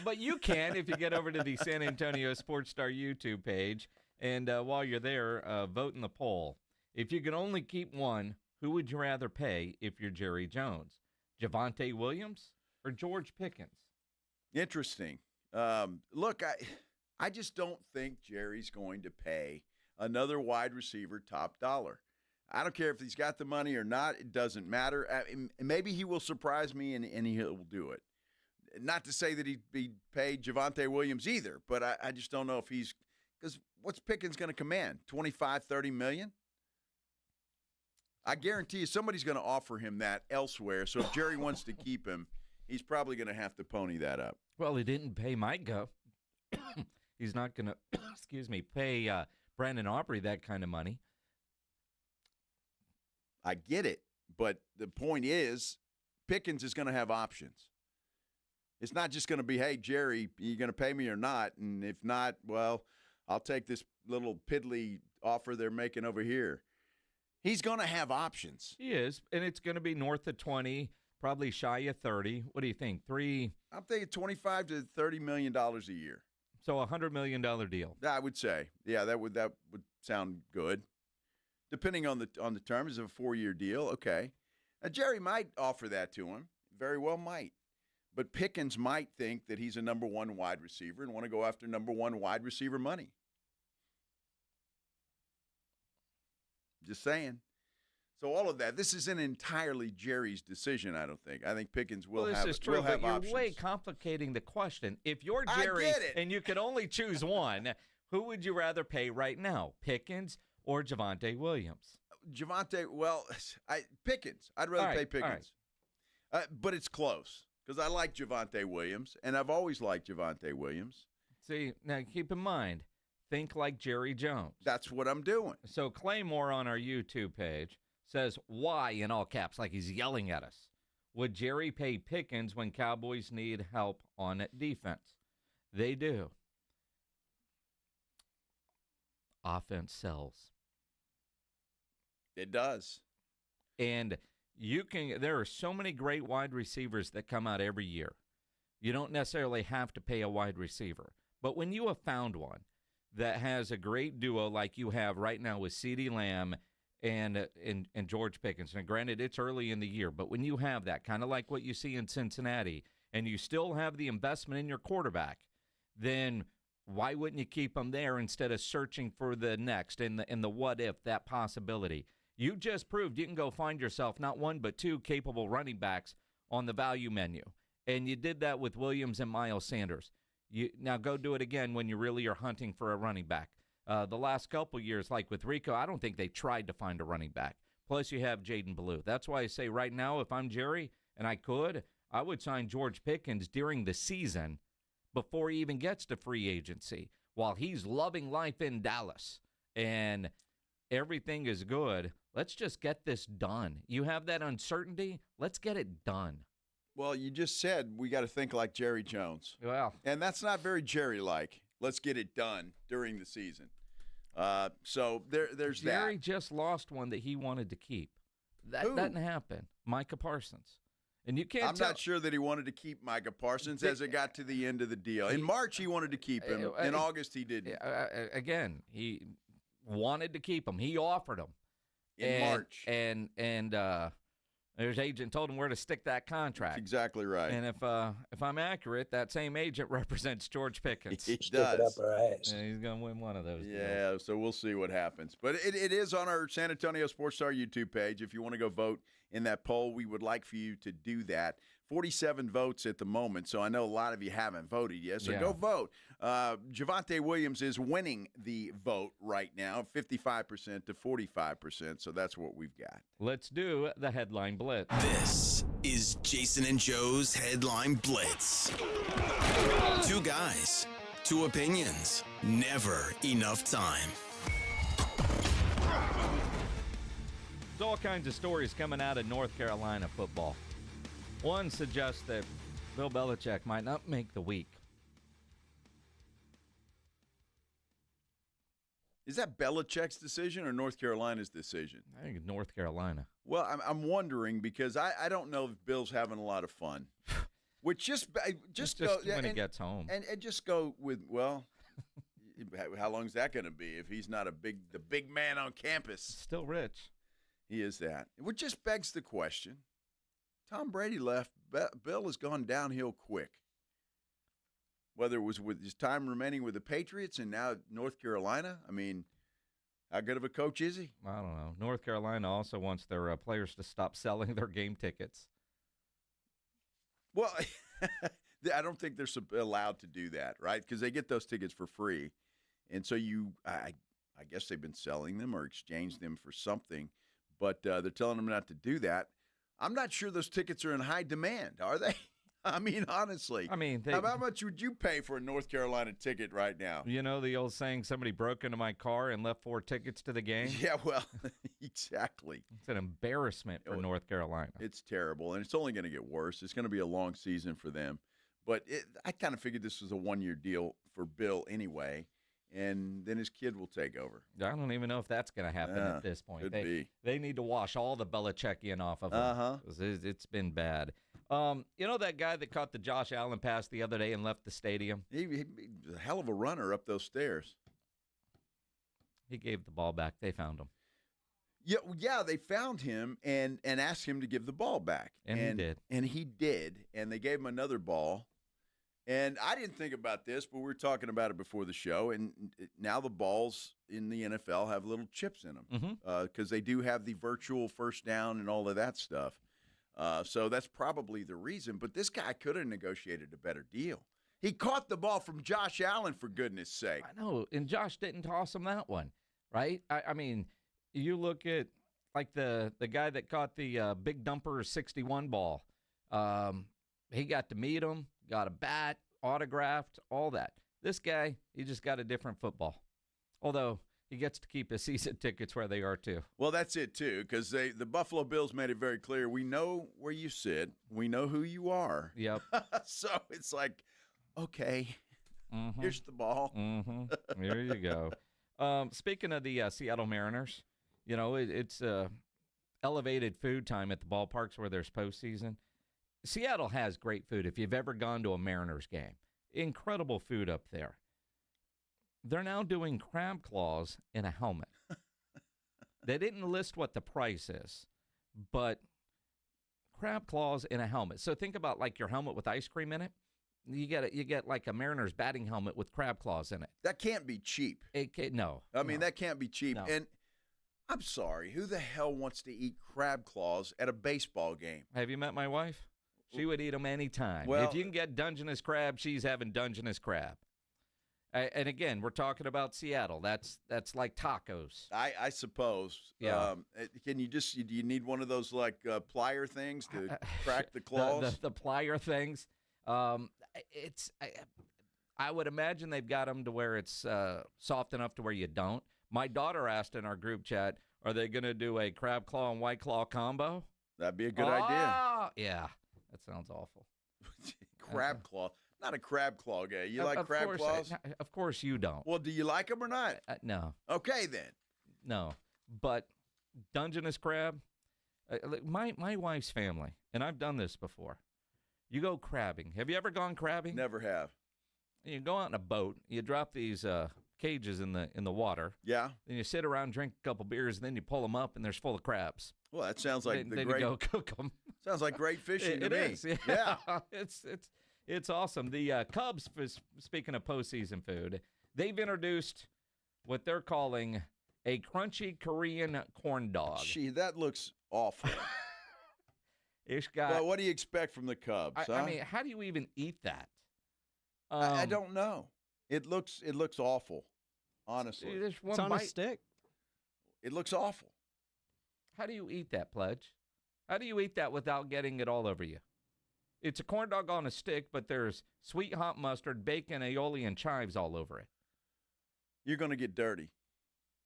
But you can if you get over to the San Antonio Sports Star YouTube page. And while you're there, vote in the poll. If you could only keep one, who would you rather pay if you're Jerry Jones? Javonte Williams or George Pickens? Interesting. Look, I just don't think Jerry's going to pay another wide receiver top dollar. I don't care if he's got the money or not. It doesn't matter. Maybe he will surprise me and he'll do it. Not to say that he'd be paid Javonte Williams either, but I just don't know if he's – because what's Pickens going to command, $25, $30 million? I guarantee you somebody's going to offer him that elsewhere. So if Jerry wants to keep him, he's probably going to have to pony that up. Well, he didn't pay Micah. He's not going to, pay Brandon Aubrey that kind of money. I get it, but the point is Pickens is going to have options. It's not just going to be, hey, Jerry, are you going to pay me or not? And if not, well, I'll take this little piddly offer they're making over here. He's going to have options. He is, and it's going to be north of 20, probably shy of 30. What do you think? I'm thinking $25 to $30 million a year. So a $100 million deal. I would say, yeah, that would sound good. Depending on the terms of a 4-year deal, okay. Now Jerry might offer that to him. Very well might. But Pickens might think that he's a number one wide receiver and want to go after number one wide receiver money. Just saying. So all of that, this isn't entirely Jerry's decision, I don't think. I think Pickens will have This is true, but you're options. way complicating the question. If you're Jerry and you could only choose one, who would you rather pay right now, Pickens or Javonte Williams? Javonte, well, Pickens. I'd rather pay Pickens. But it's close because I like Javonte Williams, and I've always liked Javonte Williams. See, now keep in mind, think like Jerry Jones. That's what I'm doing. So Claymore on our YouTube page says, why, in all caps, like he's yelling at us, would Jerry pay Pickens when Cowboys need help on defense? They do. Offense sells. It does. And there are so many great wide receivers that come out every year. You don't necessarily have to pay a wide receiver. But when you have found one that has a great duo like you have right now with CeeDee Lamb and George Pickens, and granted it's early in the year, but when you have that, kind of like what you see in Cincinnati, and you still have the investment in your quarterback, then why wouldn't you keep them there instead of searching for the next and the what if, that possibility? You just proved you can go find yourself not one but two capable running backs on the value menu. And you did that with Williams and Miles Sanders. Now go do it again when you really are hunting for a running back. The last couple years, like with Rico, I don't think they tried to find a running back. Plus you have Jaden Ballou. That's why I say right now, if I'm Jerry and I would sign George Pickens during the season before he even gets to free agency while he's loving life in Dallas and everything is good. Let's just get this done. You have that uncertainty. Let's get it done. Well, you just said we got to think like Jerry Jones. Well, and that's not very Jerry-like. Let's get it done during the season. So there's that. Jerry just lost one that he wanted to keep. That doesn't happen. Micah Parsons. And you can't. I'm not sure that he wanted to keep Micah Parsons as it got to the end of the deal. In March, he wanted to keep him. In August, he didn't. Again, he wanted to keep him. He offered him in March, and his agent told him where to stick that contract. That's exactly right. And if I'm accurate, that same agent represents George Pickens. He does. And he's going to win one of those. Yeah, so we'll see what happens. But it is on our San Antonio Sports Star YouTube page. If you want to go vote in that poll, we would like for you to do that. 47 votes at the moment, so I know a lot of you haven't voted yet, so go vote. Javonte Williams is winning the vote right now, 55% to 45%, so that's what we've got. Let's do the Headline Blitz. This is Jason and Joe's Headline Blitz. Two guys, two opinions, never enough time. There's all kinds of stories coming out of North Carolina football. One suggests that Bill Belichick might not make the week. Is that Belichick's decision or North Carolina's decision? I think it's North Carolina. Well, I'm wondering because I don't know if Bill's having a lot of fun. Which just go when he gets home, and just go with how long is that going to be if he's not the big man on campus? Still rich. He is that. It just begs the question. Tom Brady left. Bill has gone downhill quick. Whether it was with his time remaining with the Patriots and now North Carolina, I mean, how good of a coach is he? I don't know. North Carolina also wants their players to stop selling their game tickets. Well, I don't think they're allowed to do that, right? Because they get those tickets for free. And so I guess they've been selling them or exchanged them for something, but they're telling them not to do that. I'm not sure those tickets are in high demand, are they? I mean, honestly. How much would you pay for a North Carolina ticket right now? You know the old saying, somebody broke into my car and left 4 tickets to the game? Yeah, well, exactly. It's an embarrassment for North Carolina. It's terrible, and it's only going to get worse. It's going to be a long season for them. But I kind of figured this was a one-year deal for Bill anyway, and then his kid will take over. I don't even know if that's going to happen at this point. They need to wash all the Belichickian off of him. It's been bad. You know that guy that caught the Josh Allen pass the other day and left the stadium? He was a hell of a runner up those stairs. He gave the ball back. They found him. Yeah, they found him and asked him to give the ball back. And he did. And he did. And they gave him another ball. And I didn't think about this, but we were talking about it before the show. And now the balls in the NFL have little chips in them because they do have the virtual first down and all of that stuff. So that's probably the reason. But this guy could have negotiated a better deal. He caught the ball from Josh Allen, for goodness sake. I know, and Josh didn't toss him that one. right? I mean, you look at like the guy that caught the Big Dumper 61 ball. He got to meet him, got a bat, autographed, all that. This guy, he just got a different football. Although he gets to keep his season tickets where they are, too. Well, that's it, too, because the Buffalo Bills made it very clear. We know where you sit. We know who you are. Yep. So it's like, okay, here's the ball. There you go. Speaking of the Seattle Mariners, you know, it's elevated food time at the ballparks where there's postseason. Seattle has great food. If you've ever gone to a Mariners game, incredible food up there. They're now doing crab claws in a helmet. They didn't list what the price is, but crab claws in a helmet. So think about like your helmet with ice cream in it. You get like a Mariners batting helmet with crab claws in it. That can't be cheap. No. I mean, that can't be cheap. No. And I'm sorry, who the hell wants to eat crab claws at a baseball game? Have you met my wife? She would eat them anytime. Well, if you can get Dungeness crab, she's having Dungeness crab. And again, we're talking about Seattle. That's like tacos. I suppose. Yeah. Do you need one of those like plier things to crack the claws? The plier things. I would imagine they've got them to where it's soft enough to where you don't. My daughter asked in our group chat, are they going to do a crab claw and white claw combo? That'd be a good idea. Yeah. That sounds awful. Crab claw. Not a crab claw guy. You like crab claws? Of course you don't. Well, do you like them or not? No. Okay, then. No. But Dungeness crab, my wife's family, and I've done this before. You go crabbing. Have you ever gone crabbing? Never have. You go out in a boat. You drop these cages in the water. Yeah. Then you sit around, drink a couple beers, and then you pull them up, and there's full of crabs. Well, that sounds like then you go cook them. Sounds like great fishing to me. It is. Yeah. It's awesome. The Cubs, speaking of postseason food, they've introduced what they're calling a crunchy Korean corn dog. Gee, that looks awful. It's got. Well, what do you expect from the Cubs? I mean, how do you even eat that? I don't know. It looks awful, honestly. It's on a stick. It looks awful. How do you eat that, Pledge? How do you eat that without getting it all over you? It's a corn dog on a stick, but there's sweet hot mustard, bacon, aioli, and chives all over it. You're going to get dirty.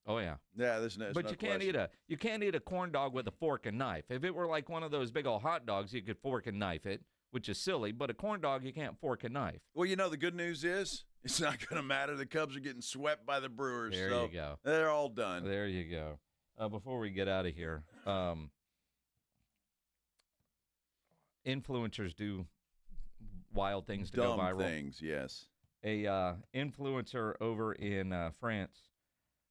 Oh yeah. Yeah, there's no. But you can't eat a corn dog with a fork and knife. If it were like one of those big old hot dogs, you could fork and knife it, which is silly. But a corn dog, you can't fork and knife. Well, you know, the good news is it's not going to matter. The Cubs are getting swept by the Brewers. There so you go. They're all done. There you go. Before we get out of here, influencers do wild things to go viral. Dumb things, yes. A influencer over in France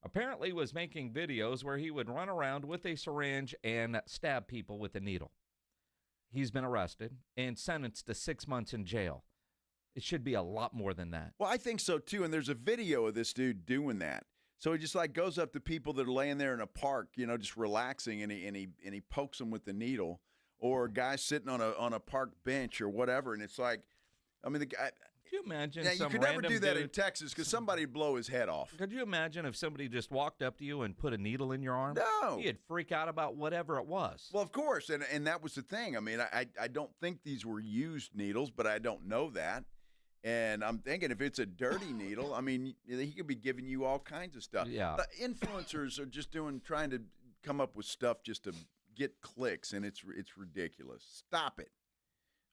apparently was making videos where he would run around with a syringe and stab people with a needle. He's been arrested and sentenced to 6 months in jail. It should be a lot more than that. Well, I think so, too, and there's a video of this dude doing that. So he just like goes up to people that are laying there in a park, you know, just relaxing, and he pokes them with the needle, or guys sitting on a park bench or whatever, and it's like, I mean, the guy. Could you imagine? Yeah, you could never do that in Texas because somebody would blow his head off. Could you imagine if somebody just walked up to you and put a needle in your arm? No, you'd freak out about whatever it was. Well, of course, and that was the thing. I mean, I don't think these were used needles, but I don't know that. And I'm thinking if it's a dirty needle, I mean, he could be giving you all kinds of stuff. Yeah. The influencers are just trying to come up with stuff just to get clicks, and it's ridiculous. Stop it.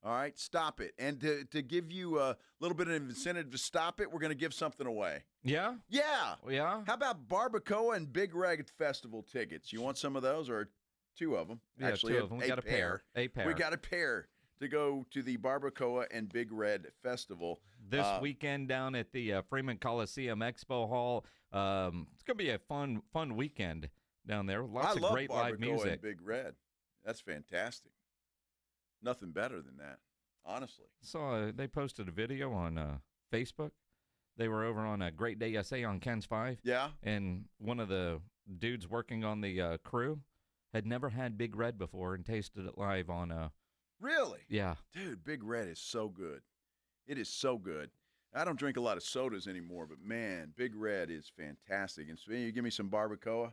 All right, stop it. And to give you a little bit of incentive to stop it, we're going to give something away. Yeah? Yeah. Yeah? How about Barbacoa and Big Red Festival tickets? You want some of those or two of them? Yeah, actually, two of them. We got a pair. A pair. We got a pair to go to the Barbacoa and Big Red Festival. This weekend down at the Freeman Coliseum Expo Hall. It's going to be a fun weekend down there. Lots of great live music. And Big Red. That's fantastic. Nothing better than that, honestly. So they posted a video on Facebook. They were over on a Great Day SA on Ken's 5. Yeah. And one of the dudes working on the crew had never had Big Red before and tasted it live on Really? Yeah. Dude, Big Red is so good. It is so good. I don't drink a lot of sodas anymore, but, man, Big Red is fantastic. And so you give me some barbacoa.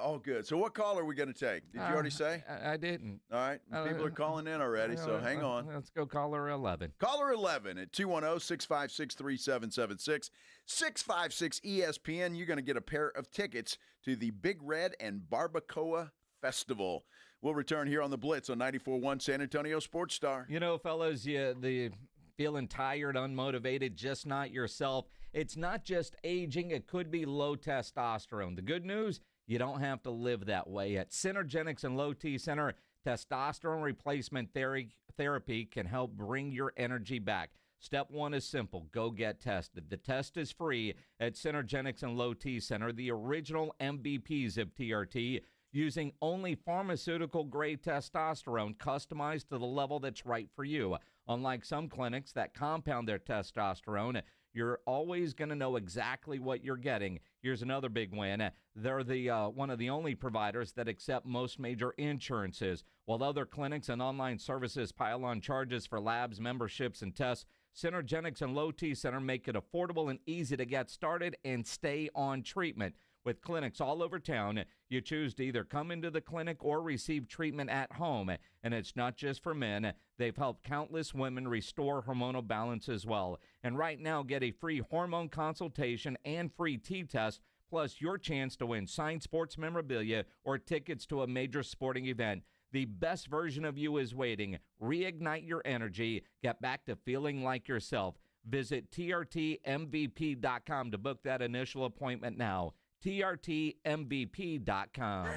All good. So what call are we going to take? Did you already say? I didn't. All right. People are calling in already, so hang on. Let's go caller 11. Caller 11 at 210-656-3776. 656-ESPN. You're going to get a pair of tickets to the Big Red and Barbacoa Festival. We'll return here on the Blitz on 94.1 San Antonio Sports Star. You know, fellas, the feeling tired, unmotivated, just not yourself. It's not just aging. It could be low testosterone. The good news, you don't have to live that way. At Synergenics and Low T Center, testosterone replacement therapy can help bring your energy back. Step one is simple. Go get tested. The test is free at Synergenics and Low T Center, the original MVPs of TRT, using only pharmaceutical-grade testosterone customized to the level that's right for you. Unlike some clinics that compound their testosterone, you're always going to know exactly what you're getting. Here's another big win. They're the one of the only providers that accept most major insurances. While other clinics and online services pile on charges for labs, memberships, and tests, Synergenics and Low T Center make it affordable and easy to get started and stay on treatment. With clinics all over town, you choose to either come into the clinic or receive treatment at home. And it's not just for men. They've helped countless women restore hormonal balance as well. And right now, get a free hormone consultation and free T-test, plus your chance to win signed sports memorabilia or tickets to a major sporting event. The best version of you is waiting. Reignite your energy. Get back to feeling like yourself. Visit TRTMVP.com to book that initial appointment now. TRTMVP.com.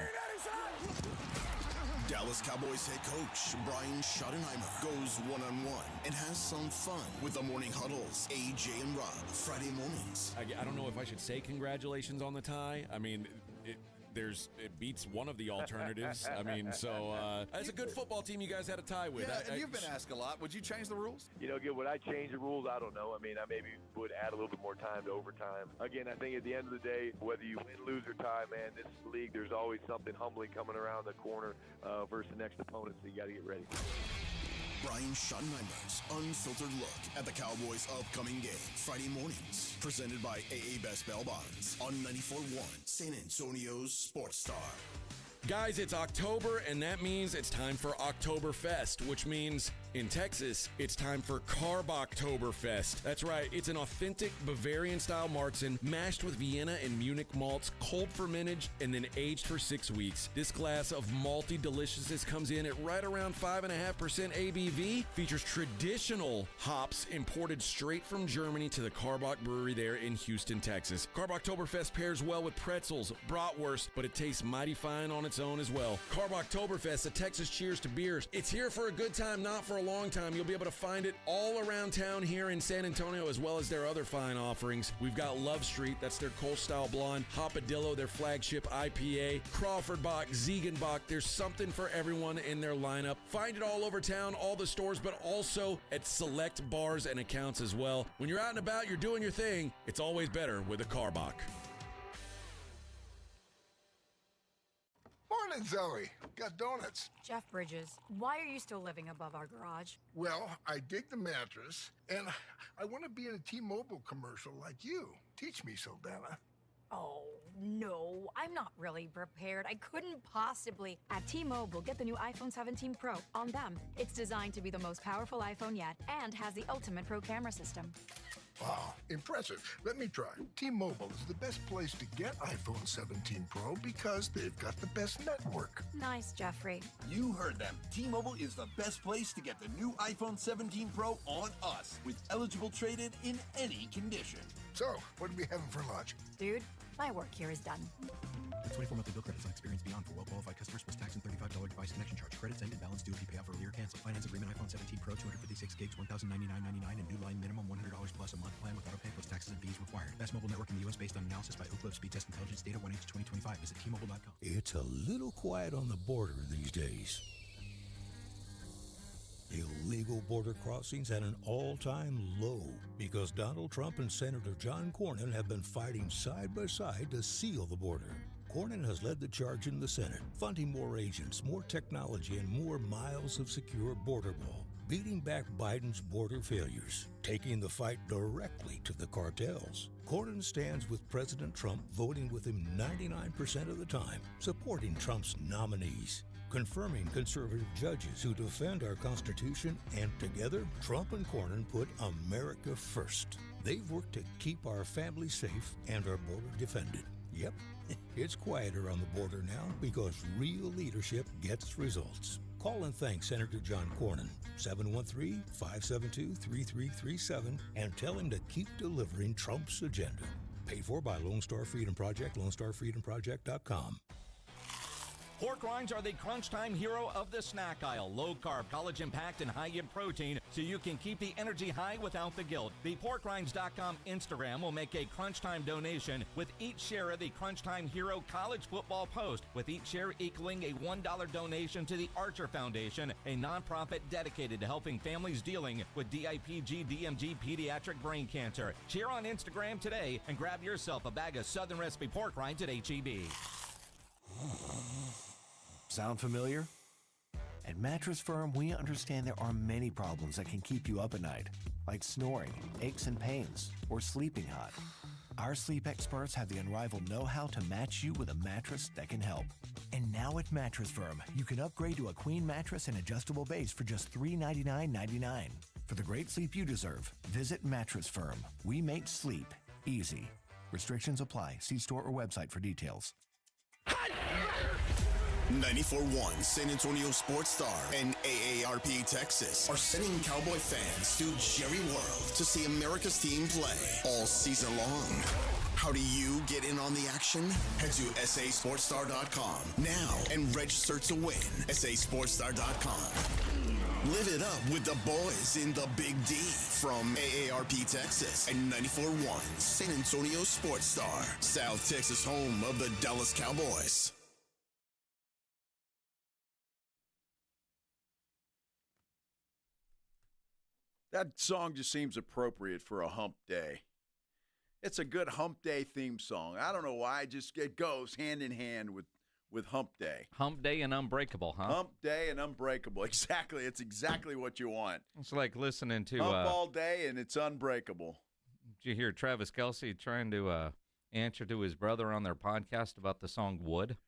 Dallas Cowboys head coach Brian Schottenheimer goes one-on-one and has some fun with the Morning Huddles, AJ and Rob, Friday mornings. I don't know if I should say congratulations on the tie. I mean, it beats one of the alternatives. I mean, so as a good football team, you guys had a tie with. Yeah, and you've been asked a lot. Would you change the rules? You know, again, would I change the rules? I don't know. I mean, I maybe would add a little bit more time to overtime. Again, I think at the end of the day, whether you win, lose, or tie, man, this league, there's always something humbling coming around the corner versus the next opponent, so you got to get ready. Brian Schottenheimer's unfiltered look at the Cowboys' upcoming game, Friday mornings, presented by AA Best Bail Bonds on 94.1 San Antonio's Sports Star. Guys, it's October, and that means it's time for Oktoberfest, which means in Texas, it's time for Carboktoberfest. That's right, it's an authentic Bavarian-style Marzen mashed with Vienna and Munich malts, cold fermented, and then aged for 6 weeks. This glass of malty deliciousness comes in at right around 5.5% ABV, features traditional hops imported straight from Germany to the Karbach Brewery there in Houston, Texas. Carboktoberfest pairs well with pretzels, bratwurst, but it tastes mighty fine on its own as well. Carboktoberfest, a Texas cheers to beers. It's here for a good time, not for a long time. You'll be able to find it all around town here in San Antonio, as well as their other fine offerings. We've got Love Street, that's their Cold Style Blonde, Hopadillo, their flagship IPA, Crawford Bock, Ziegenbach. There's something for everyone in their lineup. Find it all over town, all the stores, but also at select bars and accounts as well. When you're out and about, you're doing your thing, it's always better with a Karbach. Morning, Zoe. Got donuts. Jeff Bridges, why are you still living above our garage? Well, I dig the mattress, and I want to be in a T-Mobile commercial like you. Teach me, Saldana. Oh, no, I'm not really prepared. I couldn't possibly. At T-Mobile, get the new iPhone 17 Pro on them. It's designed to be the most powerful iPhone yet and has the ultimate pro camera system. Wow, impressive. Let me try. T-Mobile is the best place to get iPhone 17 Pro because they've got the best network. Nice, Jeffrey. You heard them. T-Mobile is the best place to get the new iPhone 17 Pro on us with eligible trade-in in any condition. So, what are we having for lunch? Dude, my work here is done. 24 monthly bill credits on experience beyond for well-qualified customers plus tax and $35 device connection charge. Credits ended, balance due if you pay off earlier. Cancel. Finance agreement iPhone 17 Pro 256 gigs, $1,099.99 and new line minimum $100 plus a month plan with auto pay plus taxes and fees required. Best mobile network in the U.S. based on analysis by Oak Cliff Speed Test Intelligence data 1H2025. Visit T-Mobile.com. It's a little quiet on the border these days. Illegal border crossings at an all-time low because Donald Trump and Senator John Cornyn have been fighting side by side to seal the border. Cornyn has led the charge in the Senate, funding more agents, more technology, and more miles of secure border wall. beating back Biden's border failures, taking the fight directly to the cartels. Cornyn stands with President Trump, voting with him 99% of the time, supporting Trump's nominees, confirming conservative judges who defend our Constitution, and together, Trump and Cornyn put America first. They've worked to keep our families safe and our border defended. Yep, it's quieter on the border now because real leadership gets results. Call and thank Senator John Cornyn, 713-572-3337, and tell him to keep delivering Trump's agenda. Paid for by Lone Star Freedom Project, LoneStarFreedomProject.com. Pork rinds are the crunch time hero of the snack aisle. Low carb, college impact, and high in protein, so you can keep the energy high without the guilt. The PorkRinds.com Instagram will make a crunch time donation with each share of the Crunch Time Hero college football post, with each share equaling a $1 donation to the Archer Foundation, a nonprofit dedicated to helping families dealing with DIPG, DMG, pediatric brain cancer. Share on Instagram today and grab yourself a bag of Southern Recipe pork rinds at HEB. Sound familiar? At Mattress Firm, we understand there are many problems that can keep you up at night, like snoring, aches and pains, or sleeping hot. Our sleep experts have the unrivaled know-how to match you with a mattress that can help. And now at Mattress Firm, you can upgrade to a queen mattress and adjustable base for just $399.99. For the great sleep you deserve, visit Mattress Firm. We make sleep easy. Restrictions apply. See store or website for details. 94.1 San Antonio Sports Star and AARP Texas are sending Cowboy fans to Jerry World to see America's team play all season long. How do you get in on the action? Head to sasportstar.com now and register to win. sasportstar.com. Live it up with the boys in the Big D from AARP Texas and 94.1 San Antonio Sports Star, South Texas home of the Dallas Cowboys. That song just seems appropriate for a hump day. It's a good hump day theme song. I don't know why. It goes hand in hand with hump day. Hump day and Unbreakable, huh? Hump day and Unbreakable. Exactly. It's exactly what you want. It's like listening to hump all day and it's unbreakable. Did you hear Travis Kelce trying to answer to his brother on their podcast about the song Wood?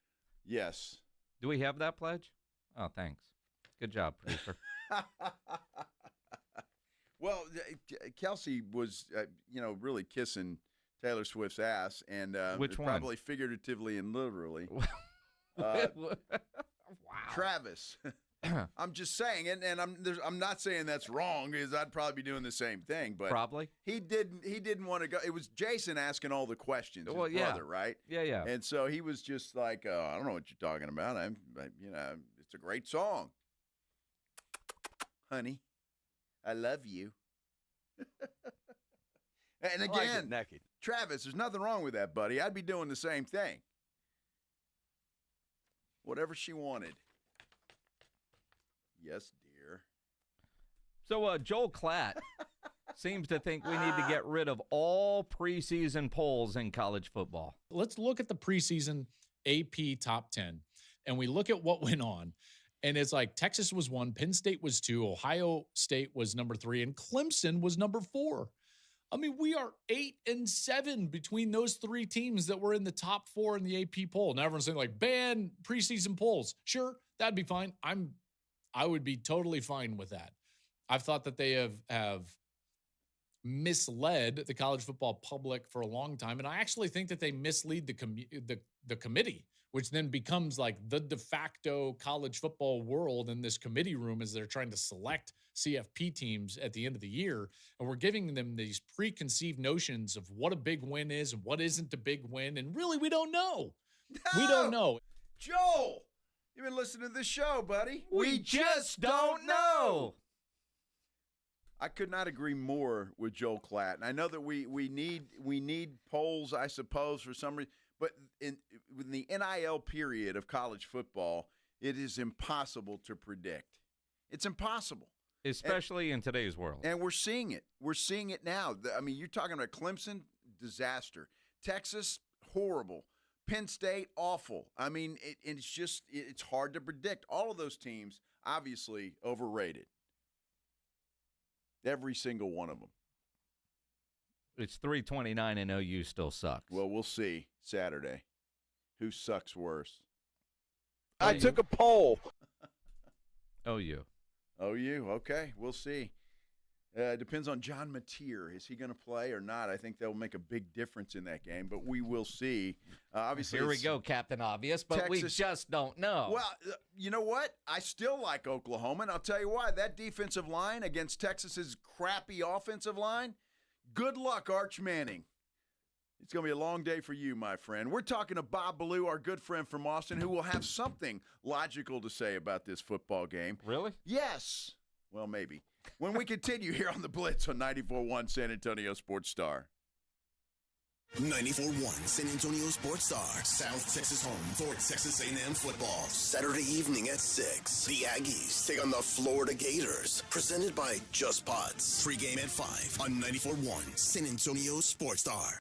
Yes. Do we have that pledge? Oh, thanks. Good job, producer. Well, Kelce was, really kissing Taylor Swift's ass, and which one? Probably figuratively and literally. Wow. Travis. I'm just saying, and I'm not saying that's wrong, because I'd probably be doing the same thing. But probably he didn't want to go. It was Jason asking all the questions. His brother, right? Yeah. And so he was just like, I don't know what you're talking about. It's a great song, honey. I love you. And again, naked. Travis, there's nothing wrong with that, buddy. I'd be doing the same thing. Whatever she wanted. Yes, dear. So Joel Klatt seems to think we need to get rid of all preseason polls in college football. Let's look at the preseason AP top 10, and we look at what went on. And it's like Texas was 1, Penn State was 2, Ohio State was number 3, and Clemson was number 4. I mean, we are 8-7 between those 3 teams that were in the top 4 in the AP poll. Now everyone's saying like, ban preseason polls. Sure, that'd be fine. I would be totally fine with that. I've thought that they have misled the college football public for a long time, and I actually think that they mislead the committee, which then becomes like the de facto college football world in this committee room as they're trying to select CFP teams at the end of the year. And we're giving them these preconceived notions of what a big win is and what isn't a big win. And really, we don't know. No! We don't know. Joel, you've been listening to this show, buddy. We just don't know. I could not agree more with Joel Klatt. And I know that we need polls, I suppose, for some reason. But in the NIL period of college football, it is impossible to predict. It's impossible. Especially in today's world. And we're seeing it. We're seeing it now. I mean, you're talking about Clemson, disaster. Texas, horrible. Penn State, awful. I mean, it's hard to predict. All of those teams, obviously, overrated. Every single one of them. It's 329 and OU still sucks. Well, we'll see Saturday. Who sucks worse? I took a poll. OU. OU, okay. We'll see. Depends on John Mateer. Is he going to play or not? I think they'll make a big difference in that game, but we will see. Obviously, here we go, Captain Obvious, but Texas, we just don't know. Well, you know what? I still like Oklahoma, and I'll tell you why. That defensive line against Texas's crappy offensive line, good luck, Arch Manning. It's going to be a long day for you, my friend. We're talking to Bob Ballou, our good friend from Austin, who will have something logical to say about this football game. Really? Yes. Well, maybe. When we continue here on the Blitz on 94.1 San Antonio Sports Star. 94.1 San Antonio Sports Star, South Texas home for Texas A&M football. Saturday evening at 6, the Aggies take on the Florida Gators. Presented by Just Pots. Pre-game at 5 on 94.1 San Antonio Sports Star.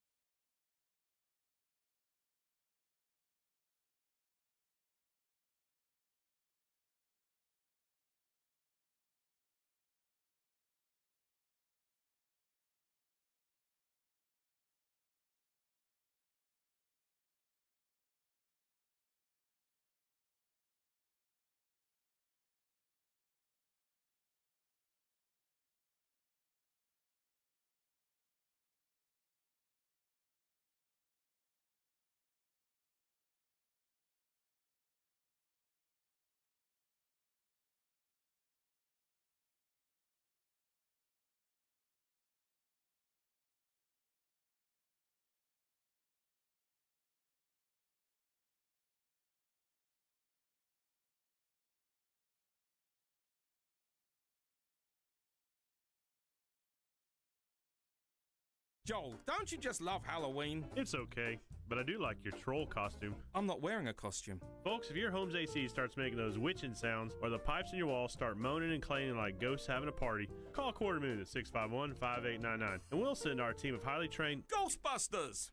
Joel, don't you just love Halloween? It's okay, but I do like your troll costume. I'm not wearing a costume. Folks, if your home's AC starts making those witching sounds or the pipes in your walls start moaning and clanging like ghosts having a party, call Quarter Moon at 651-5899 and we'll send our team of highly trained Ghostbusters!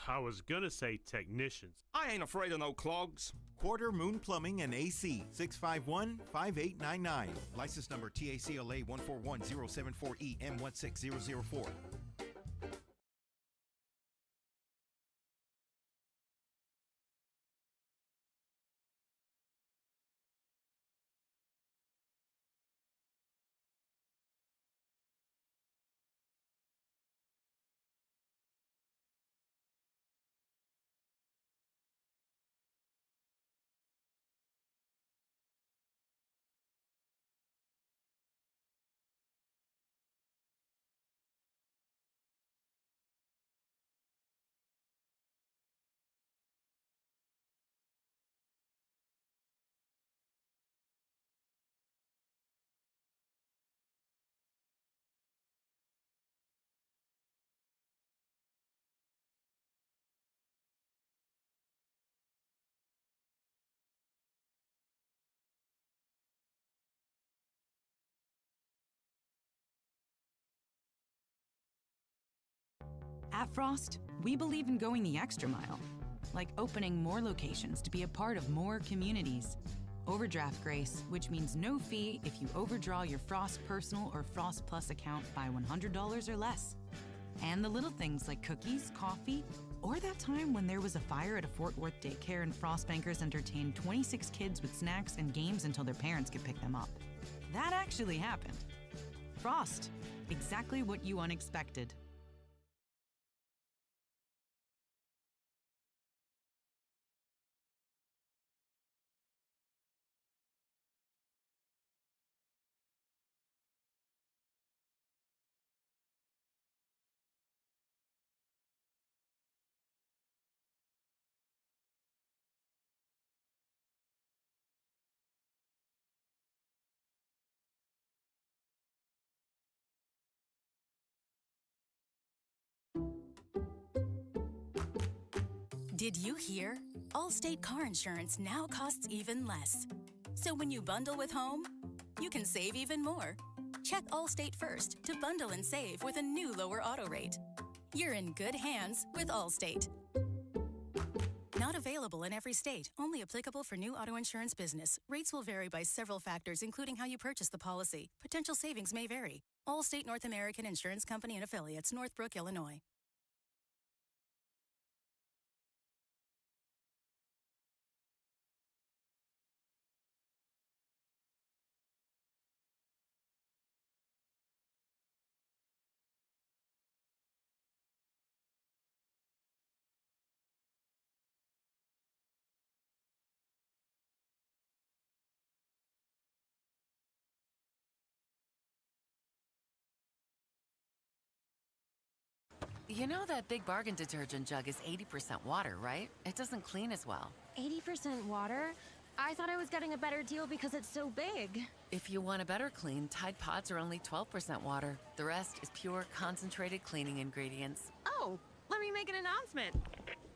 I was gonna say technicians. I ain't afraid of no clogs. Quarter Moon Plumbing and AC, 651-5899. License number TACLA 141074EM16004. At Frost, we believe in going the extra mile, like opening more locations to be a part of more communities. Overdraft grace, which means no fee if you overdraw your Frost Personal or Frost Plus account by $100 or less. And the little things like cookies, coffee, or that time when there was a fire at a Fort Worth daycare and Frost Bankers entertained 26 kids with snacks and games until their parents could pick them up. That actually happened. Frost, exactly what you unexpected. Did you hear? Allstate car insurance now costs even less. So when you bundle with home, you can save even more. Check Allstate first to bundle and save with a new lower auto rate. You're in good hands with Allstate. Not available in every state. Only applicable for new auto insurance business. Rates will vary by several factors, including how you purchase the policy. Potential savings may vary. Allstate North American Insurance Company and Affiliates, Northbrook, Illinois. You know that Big Bargain detergent jug is 80% water, right? It doesn't clean as well. 80% water? I thought I was getting a better deal because it's so big. If you want a better clean, Tide Pods are only 12% water. The rest is pure, concentrated cleaning ingredients. Oh, let me make an announcement.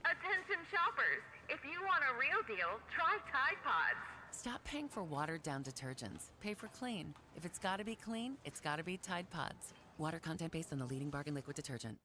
Attention shoppers, if you want a real deal, try Tide Pods. Stop paying for watered-down detergents. Pay for clean. If it's gotta be clean, it's gotta be Tide Pods. Water content based on the leading bargain liquid detergent.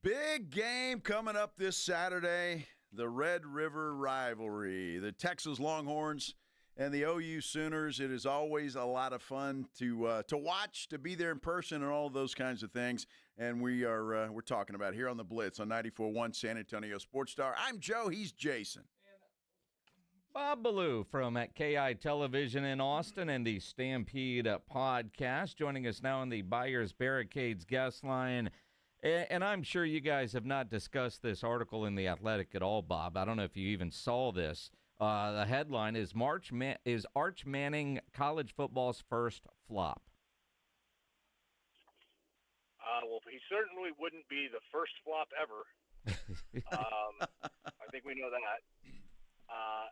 Big game coming up this Saturday, the Red River Rivalry. The Texas Longhorns and the OU Sooners. It is always a lot of fun to watch, to be there in person, and all of those kinds of things. And we're talking about it here on the Blitz on 94.1 San Antonio Sports Star. I'm Joe. He's Jason. Bob Ballou from at KEYE Television in Austin and the Stampede podcast, joining us now on the Buyers Barricades guest line. And I'm sure you guys have not discussed this article in The Athletic at all, Bob. I don't know if you even saw this. The headline is Arch Manning college football's first flop? Well, he certainly wouldn't be the first flop ever. I think we know that. I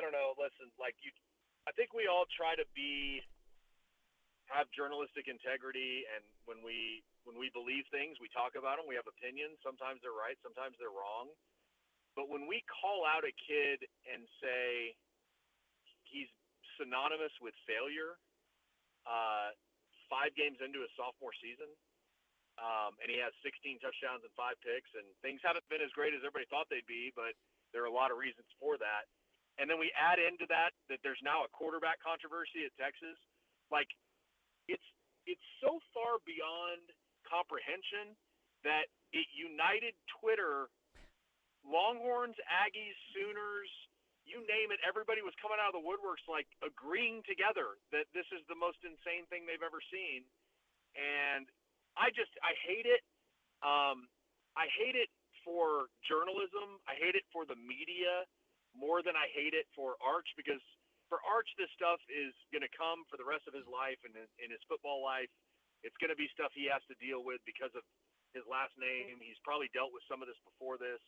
don't know. Listen, I think we all try to have journalistic integrity, and when we believe things, we talk about them. We have opinions. Sometimes they're right, sometimes they're wrong. But when we call out a kid and say he's synonymous with failure, 5 games into his sophomore season, and he has 16 touchdowns and 5 picks, and things haven't been as great as everybody thought they'd be, but there are a lot of reasons for that. And then we add into that there's now a quarterback controversy at Texas. It's so far beyond comprehension that it united Twitter. Longhorns, Aggies, Sooners, you name it, everybody was coming out of the woodworks agreeing together that this is the most insane thing they've ever seen. And I hate it. I hate it for journalism. I hate it for the media more than I hate it for Arch, because for Arch, this stuff is going to come for the rest of his life and in his football life. It's going to be stuff he has to deal with because of his last name. He's probably dealt with some of this before this.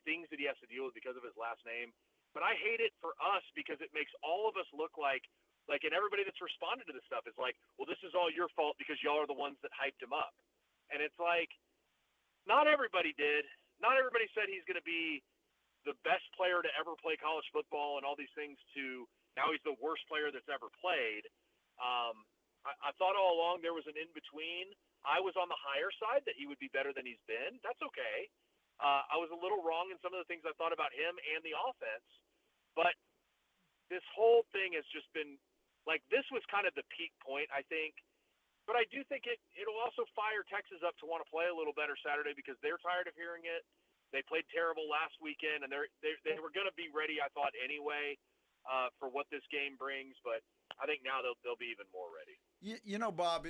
Things that he has to deal with because of his last name. But I hate it for us because it makes all of us look like and everybody that's responded to this stuff is like, well, this is all your fault because y'all are the ones that hyped him up. And it's like, not everybody did. Not everybody said he's going to be the best player to ever play college football and all these things to now he's the worst player that's ever played. I thought all along there was an in-between. I was on the higher side that he would be better than he's been. That's okay. I was a little wrong in some of the things I thought about him and the offense, but this whole thing has just been Like, this was kind of the peak point, I think. But I do think it'll also fire Texas up to want to play a little better Saturday because they're tired of hearing it. They played terrible last weekend, and they were going to be ready, I thought, anyway, for what this game brings. But I think now they'll be even more ready. You know, Bob,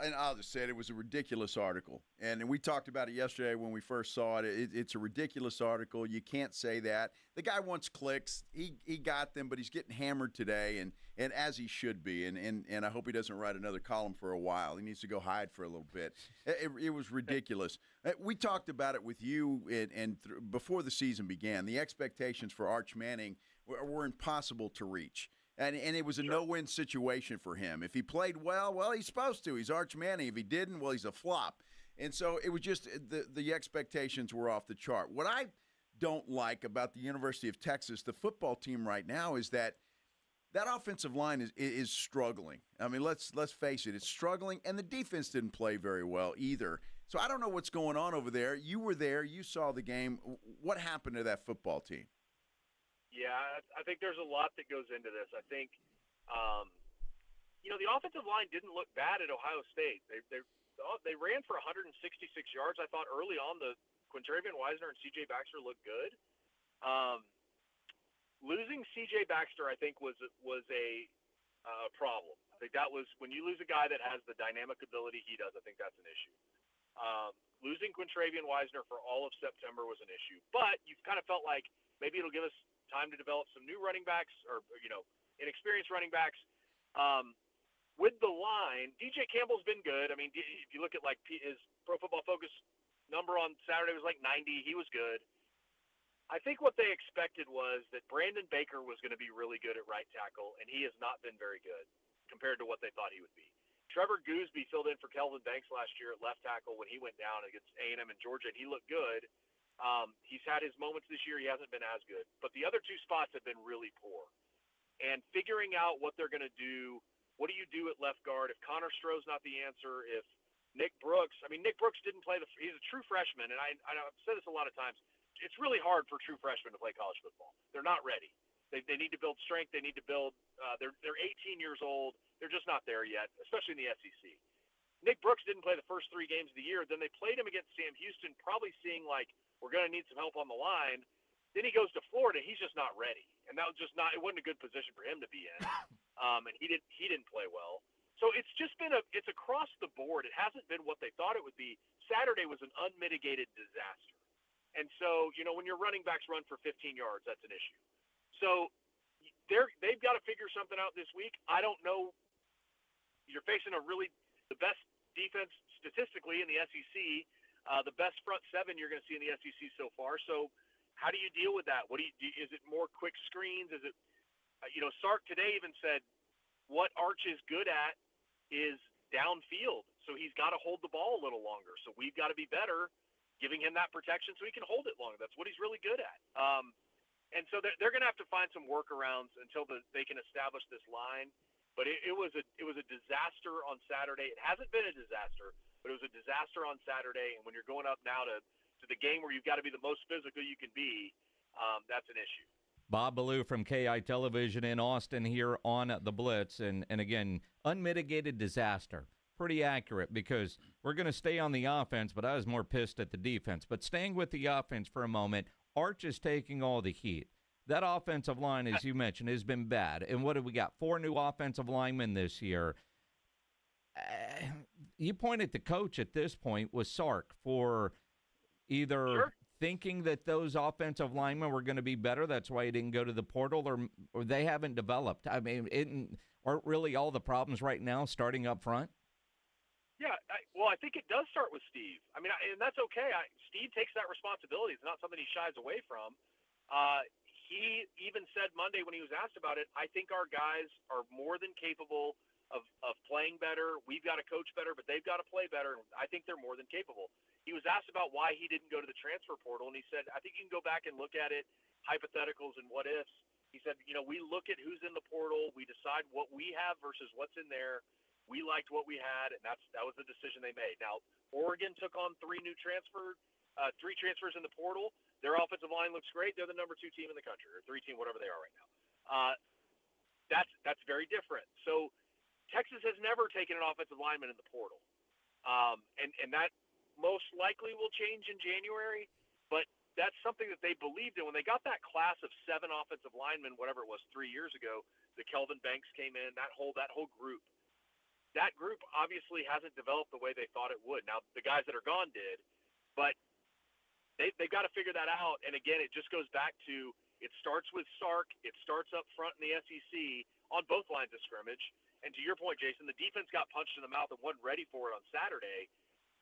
and I'll just say it was a ridiculous article. And we talked about it yesterday when we first saw it. It's a ridiculous article. You can't say that. The guy wants clicks. He got them, but he's getting hammered today, and as he should be. And I hope he doesn't write another column for a while. He needs to go hide for a little bit. It was ridiculous. We talked about it with you before the season began. The expectations for Arch Manning were impossible to reach. And it was a no-win situation for him. If he played well, he's supposed to. He's Arch Manning. If he didn't, well, he's a flop. And so it was just the expectations were off the chart. What I don't like about the University of Texas, the football team right now, is that offensive line is struggling. I mean, let's face it, it's struggling, and the defense didn't play very well either. So I don't know what's going on over there. You were there. You saw the game. What happened to that football team? Yeah, I think there's a lot that goes into this. I think, the offensive line didn't look bad at Ohio State. They ran for 166 yards. I thought early on the Quintravian Wisner and C.J. Baxter looked good. Losing C.J. Baxter, I think, was a problem. I think that was when you lose a guy that has the dynamic ability he does. I think that's an issue. Losing Quintravian Wisner for all of September was an issue, but you've kind of felt like maybe it'll give us time to develop some new running backs or inexperienced running backs. With the line, DJ Campbell's been good. I mean, if you look at like his Pro Football Focus number on Saturday was like 90. He was good. I think what they expected was that Brandon Baker was going to be really good at right tackle, and he has not been very good compared to what they thought he would be. Trevor Gooseby filled in for Kelvin Banks last year at left tackle when he went down against A&M and Georgia, and he looked good. He's had his moments this year. He hasn't been as good. But the other two spots have been really poor. And figuring out what they're going to do, what do you do at left guard if Connor Stroh's not the answer, if Nick Brooks didn't play he's a true freshman, and I've said this a lot of times. It's really hard for true freshmen to play college football. They're not ready. They need to build strength. They need to build they're 18 years old. They're just not there yet, especially in the SEC. Nick Brooks didn't play the first 3 games of the year. Then they played him against Sam Houston, probably seeing like, we're going to need some help on the line. Then he goes to Florida. He's just not ready. And that was just it wasn't a good position for him to be in. And he didn't play well. So it's just been it's across the board. It hasn't been what they thought it would be. Saturday was an unmitigated disaster. And so, when your running backs run for 15 yards, that's an issue. So they've got to figure something out this week. I don't know. You're facing the best defense statistically in the SEC. The best front seven you're going to see in the SEC so far. So how do you deal with that? Is it more quick screens? Is it, Sark today even said what Arch is good at is downfield. So he's got to hold the ball a little longer. So we've got to be better giving him that protection so he can hold it longer. That's what he's really good at. And so they're going to have to find some workarounds until they can establish this line. But it was a disaster on Saturday. It hasn't been a disaster, but it was a disaster on Saturday. And when you're going up now to the game where you've got to be the most physical you can be, that's an issue. Bob Ballou from KEYE Television in Austin here on the Blitz. And again, unmitigated disaster. Pretty accurate because we're going to stay on the offense, but I was more pissed at the defense. But staying with the offense for a moment, Arch is taking all the heat. That offensive line, as you mentioned, has been bad. And what have we got? 4 new offensive linemen this year. You pointed the coach at this point was Sark for either thinking that those offensive linemen were going to be better. That's why he didn't go to the portal, or they haven't developed. I mean, aren't really all the problems right now starting up front? Yeah, I think it does start with Steve. I mean, and that's okay. Steve takes that responsibility. It's not something he shies away from. He even said Monday when he was asked about it, I think our guys are more than capable of playing better. We've got to coach better, but they've got to play better. And I think they're more than capable. He was asked about why he didn't go to the transfer portal, and he said, I think you can go back and look at it, hypotheticals and what ifs. He said, we look at who's in the portal. We decide what we have versus what's in there. We liked what we had, and that was the decision they made. Now, Oregon took on 3 transfers in the portal. Their offensive line looks great. They're the number 2 team in the country, or 3 team, whatever they are right now. That's very very different. So Texas has never taken an offensive lineman in the portal. And that most likely will change in January, but that's something that they believed in. When they got that class of 7 offensive linemen, whatever it was 3 years ago, the Kelvin Banks came in, that whole group. That group obviously hasn't developed the way they thought it would. Now, the guys that are gone did, but they've got to figure that out. And again, it just goes back to, it starts with Sark. It starts up front in the SEC on both lines of scrimmage. And to your point, Jason, the defense got punched in the mouth and wasn't ready for it on Saturday.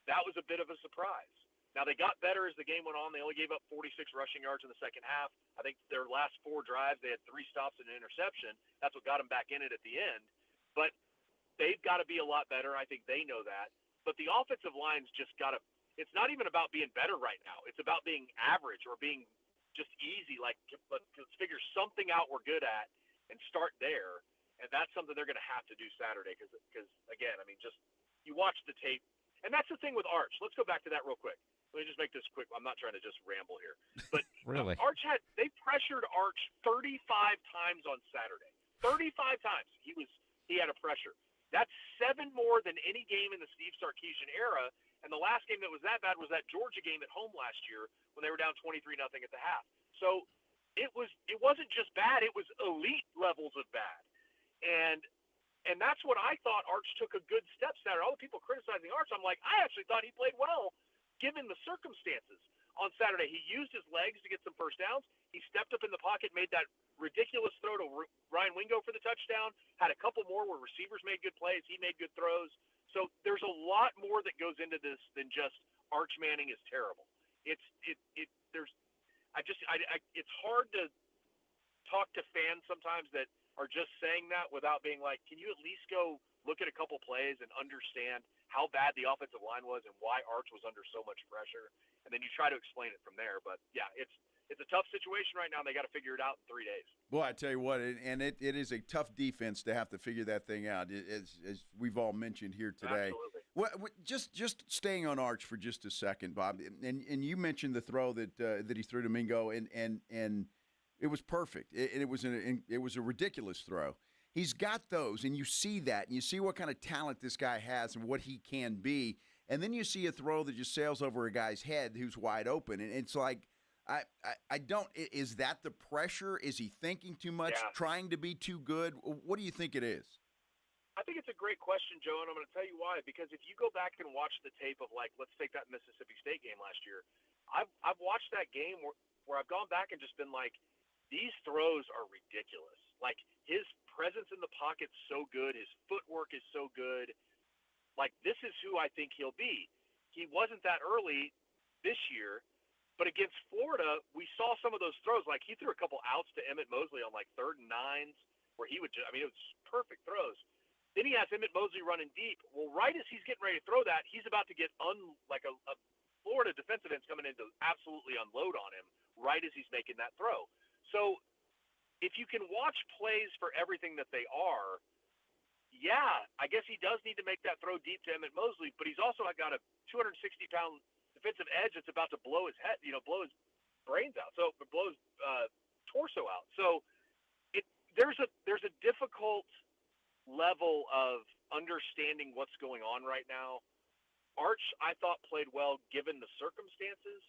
That was a bit of a surprise. Now, they got better as the game went on. They only gave up 46 rushing yards in the second half. I think their last 4 drives, they had 3 stops and an interception. That's what got them back in it at the end. But they've got to be a lot better. I think they know that. But the offensive line's just got to – it's not even about being better right now. It's about being average or being just easy. Like, let's figure something out we're good at and start there. And that's something they're going to have to do Saturday because, again, I mean, just you watch the tape. And that's the thing with Arch. Let's go back to that real quick. Let me just make this quick. I'm not trying to just ramble here. But Really? They pressured Arch 35 times on Saturday. 35 times he had a pressure. That's 7 more than any game in the Steve Sarkisian era. And the last game that was that bad was that Georgia game at home last year when they were down 23-0 at the half. So it wasn't just bad. It was elite levels of bad. And that's what I thought. Arch took a good step Saturday. All the people criticizing Arch, I'm like, I actually thought he played well given the circumstances on Saturday. He used his legs to get some first downs. He stepped up in the pocket, made that ridiculous throw to Ryan Wingo for the touchdown, had a couple more where receivers made good plays. He made good throws. So there's a lot more that goes into this than just Arch Manning is terrible. It's hard to talk to fans sometimes that are just saying that without being like, can you at least go look at a couple plays and understand how bad the offensive line was and why Arch was under so much pressure? And then you try to explain it from there. But, yeah, it's a tough situation right now, and they got to figure it out in 3 days. Boy, I tell you what, it is a tough defense to have to figure that thing out, as we've all mentioned here today. Absolutely. Just staying on Arch for just a second, Bob, and you mentioned the throw that he threw to Mingo, and it was perfect. It was a ridiculous throw. He's got those, and you see that, and you see what kind of talent this guy has and what he can be, and then you see a throw that just sails over a guy's head who's wide open, and it's like, I don't – is that the pressure? Is he thinking too much, trying to be too good? What do you think it is? I think it's a great question, Joe, and I'm going to tell you why. Because if you go back and watch the tape of, like, let's take that Mississippi State game last year, I've watched that game where I've gone back and just been like, these throws are ridiculous. Like, his presence in the pocket's so good. His footwork is so good. Like, this is who I think he'll be. He wasn't that early this year, but against Florida, we saw some of those throws. Like, he threw a couple outs to Emmett Mosley on, like, 3rd and 9s where he would just – I mean, it was perfect throws. Then he has Emmett Mosley running deep. Well, right as he's getting ready to throw that, he's about to get a Florida defensive end's coming in to absolutely unload on him right as he's making that throw. So if you can watch plays for everything that they are, yeah, I guess he does need to make that throw deep to Emmett Mosley, but he's also got a 260-pound defensive edge that's about to blow his head, blow his brains out, so blow his torso out. So there's a difficult level of understanding what's going on right now. Arch, I thought, played well given the circumstances.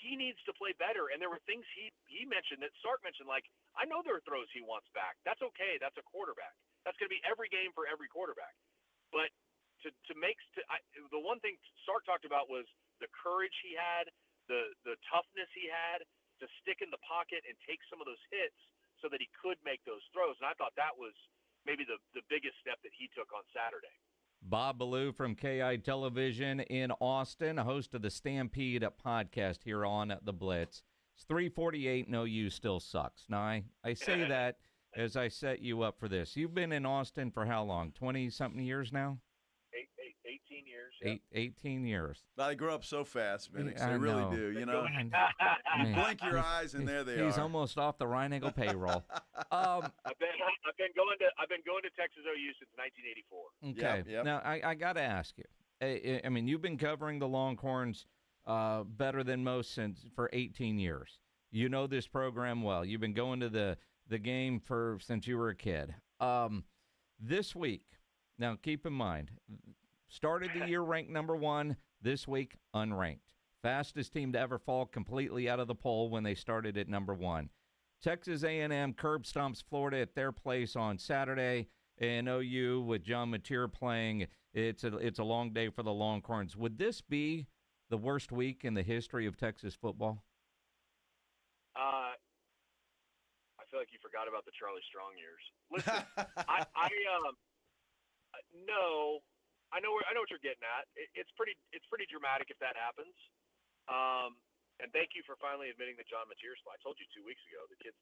He needs to play better, and there were things he mentioned that Sark mentioned, like, I know there are throws he wants back. That's okay. That's a quarterback. That's going to be every game for every quarterback. But the one thing Sark talked about was the courage he had, the toughness he had to stick in the pocket and take some of those hits so that he could make those throws. And I thought that was maybe the biggest step that he took on Saturday. Bob Ballou from KEYE Television in Austin, host of the Stampede podcast here on the Blitz. It's 3:48. No, you still sucks. Now, I say that as I set you up for this. You've been in Austin for how long? 20-something years now? 18 years. Yeah. 18 years. They grow up so fast, man. I They really know. do. You blink your eyes, and there they are. He's almost off the Rheinegel payroll. I've been going to Texas OU since 1984. Okay. Yep. Now I got to ask you. I mean, you've been covering the Longhorns better than most for 18 years. You know this program well. You've been going to the game since you were a kid. This week, now keep in mind, started the year ranked number 1, this week unranked. Fastest team to ever fall completely out of the poll when they started at number 1. Texas A&M curb stomps Florida at their place on Saturday, and OU with John Mateer playing. It's a long day for the Longhorns. Would this be the worst week in the history of Texas football? I feel like you forgot about the Charlie Strong years. Listen, no, I know what you're getting at. It's pretty dramatic if that happens. And thank you for finally admitting that John Mateer's. I told you 2 weeks ago. The kid's.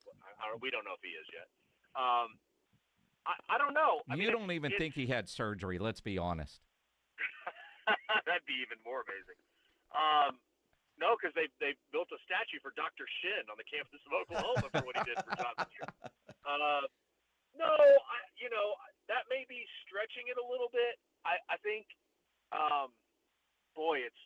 We don't know if he is yet. I don't know. You don't even think he had surgery. Let's be honest. That'd be even more amazing. No, because they built a statue for Dr. Shin on the campus of Oklahoma for what he did for John Mateer. No, that may be stretching it a little bit. I think, boy, it's.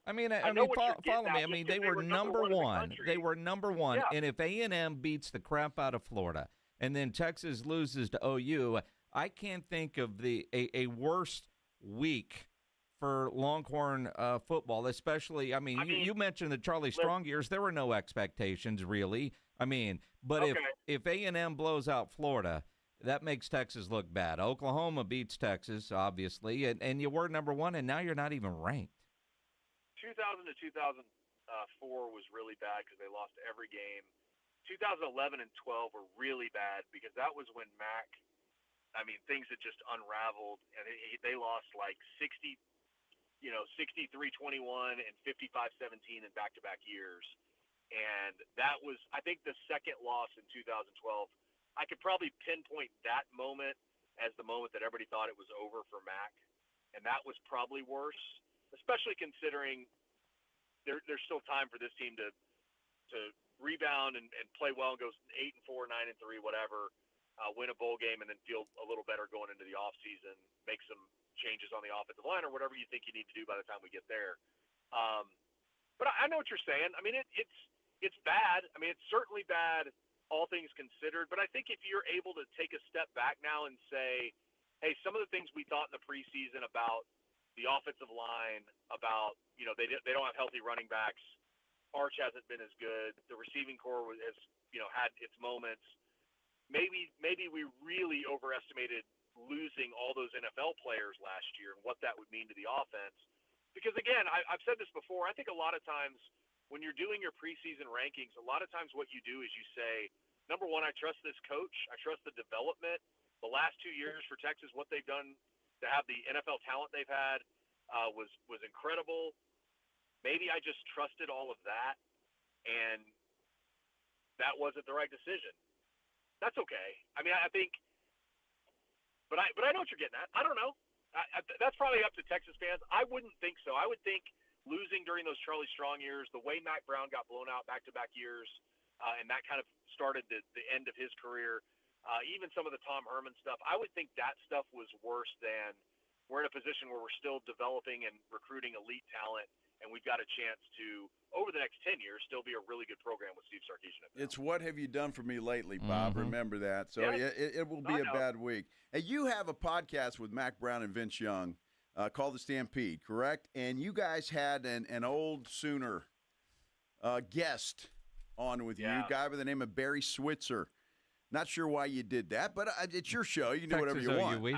I mean, follow me. I mean, they were number one. They were number one. Yeah. And if A&M beats the crap out of Florida, and then Texas loses to OU, I can't think of a worse week for Longhorn football, especially. I mean, you mentioned the Charlie Strong years. There were no expectations, really. I mean, but if A&M blows out Florida, that makes Texas look bad. Oklahoma beats Texas, obviously, and you were number 1, and now you're not even ranked. 2000 to 2004 was really bad because they lost every game. 2011 and 12 were really bad because that was when Mac, things had just unraveled, and they lost like 63-21 and 55-17 in back-to-back years. And that was, I think, the second loss in 2012. I could probably pinpoint that moment as the moment that everybody thought it was over for Mac, and that was probably worse. Especially considering there's still time for this team to rebound and play well and go 8-4, 9-3, whatever, win a bowl game, and then feel a little better going into the off season, make some changes on the offensive line or whatever you think you need to do by the time we get there. But I know what you're saying. I mean, it's bad. I mean, it's certainly bad, all things considered. But I think if you're able to take a step back now and say, hey, some of the things we thought in the preseason about the offensive line, about, they don't have healthy running backs. Arch hasn't been as good. The receiving core has, had its moments. Maybe we really overestimated losing all those NFL players last year and what that would mean to the offense. Because, again, I've said this before. I think a lot of times when you're doing your preseason rankings, a lot of times what you do is you say, number 1, I trust this coach. I trust the development. The last 2 years for Texas, what they've done to have the NFL talent they've had was incredible. Maybe I just trusted all of that, and that wasn't the right decision. That's okay. I mean, I think, but I know what you're getting at. I don't know. That's probably up to Texas fans. I wouldn't think so. I would think losing during those Charlie Strong years, the way Mac Brown got blown out back-to-back years, and that kind of started the end of his career. Even some of the Tom Herman stuff, I would think that stuff was worse than we're in a position where we're still developing and recruiting elite talent, and we've got a chance to, over the next 10 years, still be a really good program with Steve Sarkisian. It's what have you done for me lately, Bob? Mm-hmm. Remember that. So it will be a bad week. And you have a podcast with Mac Brown and Vince Young called The Stampede, correct? And you guys had an old Sooner guest on with you, a guy by the name of Barry Switzer. Not sure why you did that, but it's your show. You can do whatever you want. Week.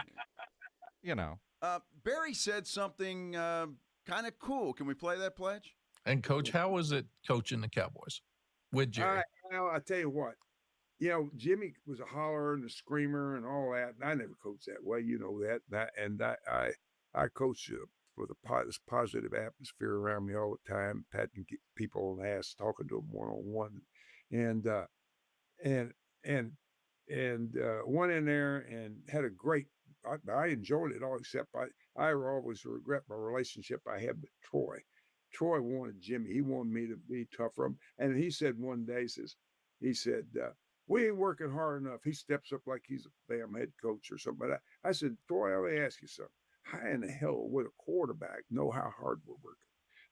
Barry said something kind of cool. Can we play that pledge? And, Coach, how was it coaching the Cowboys with Jerry? Well, I tell you what. Jimmy was a holler and a screamer and all that, and I never coached that way. You know that. I coached with this positive atmosphere around me all the time, patting people on the ass, talking to them one-on-one, and went in there and had a great. I enjoyed it all, except I always regret my relationship I had with Troy. Troy wanted Jimmy. He wanted me to be tough for him. And he said one day, he said, we ain't working hard enough. He steps up like he's a damn head coach or something. But I said, Troy, let me ask you something. How in the hell would a quarterback know how hard we're working?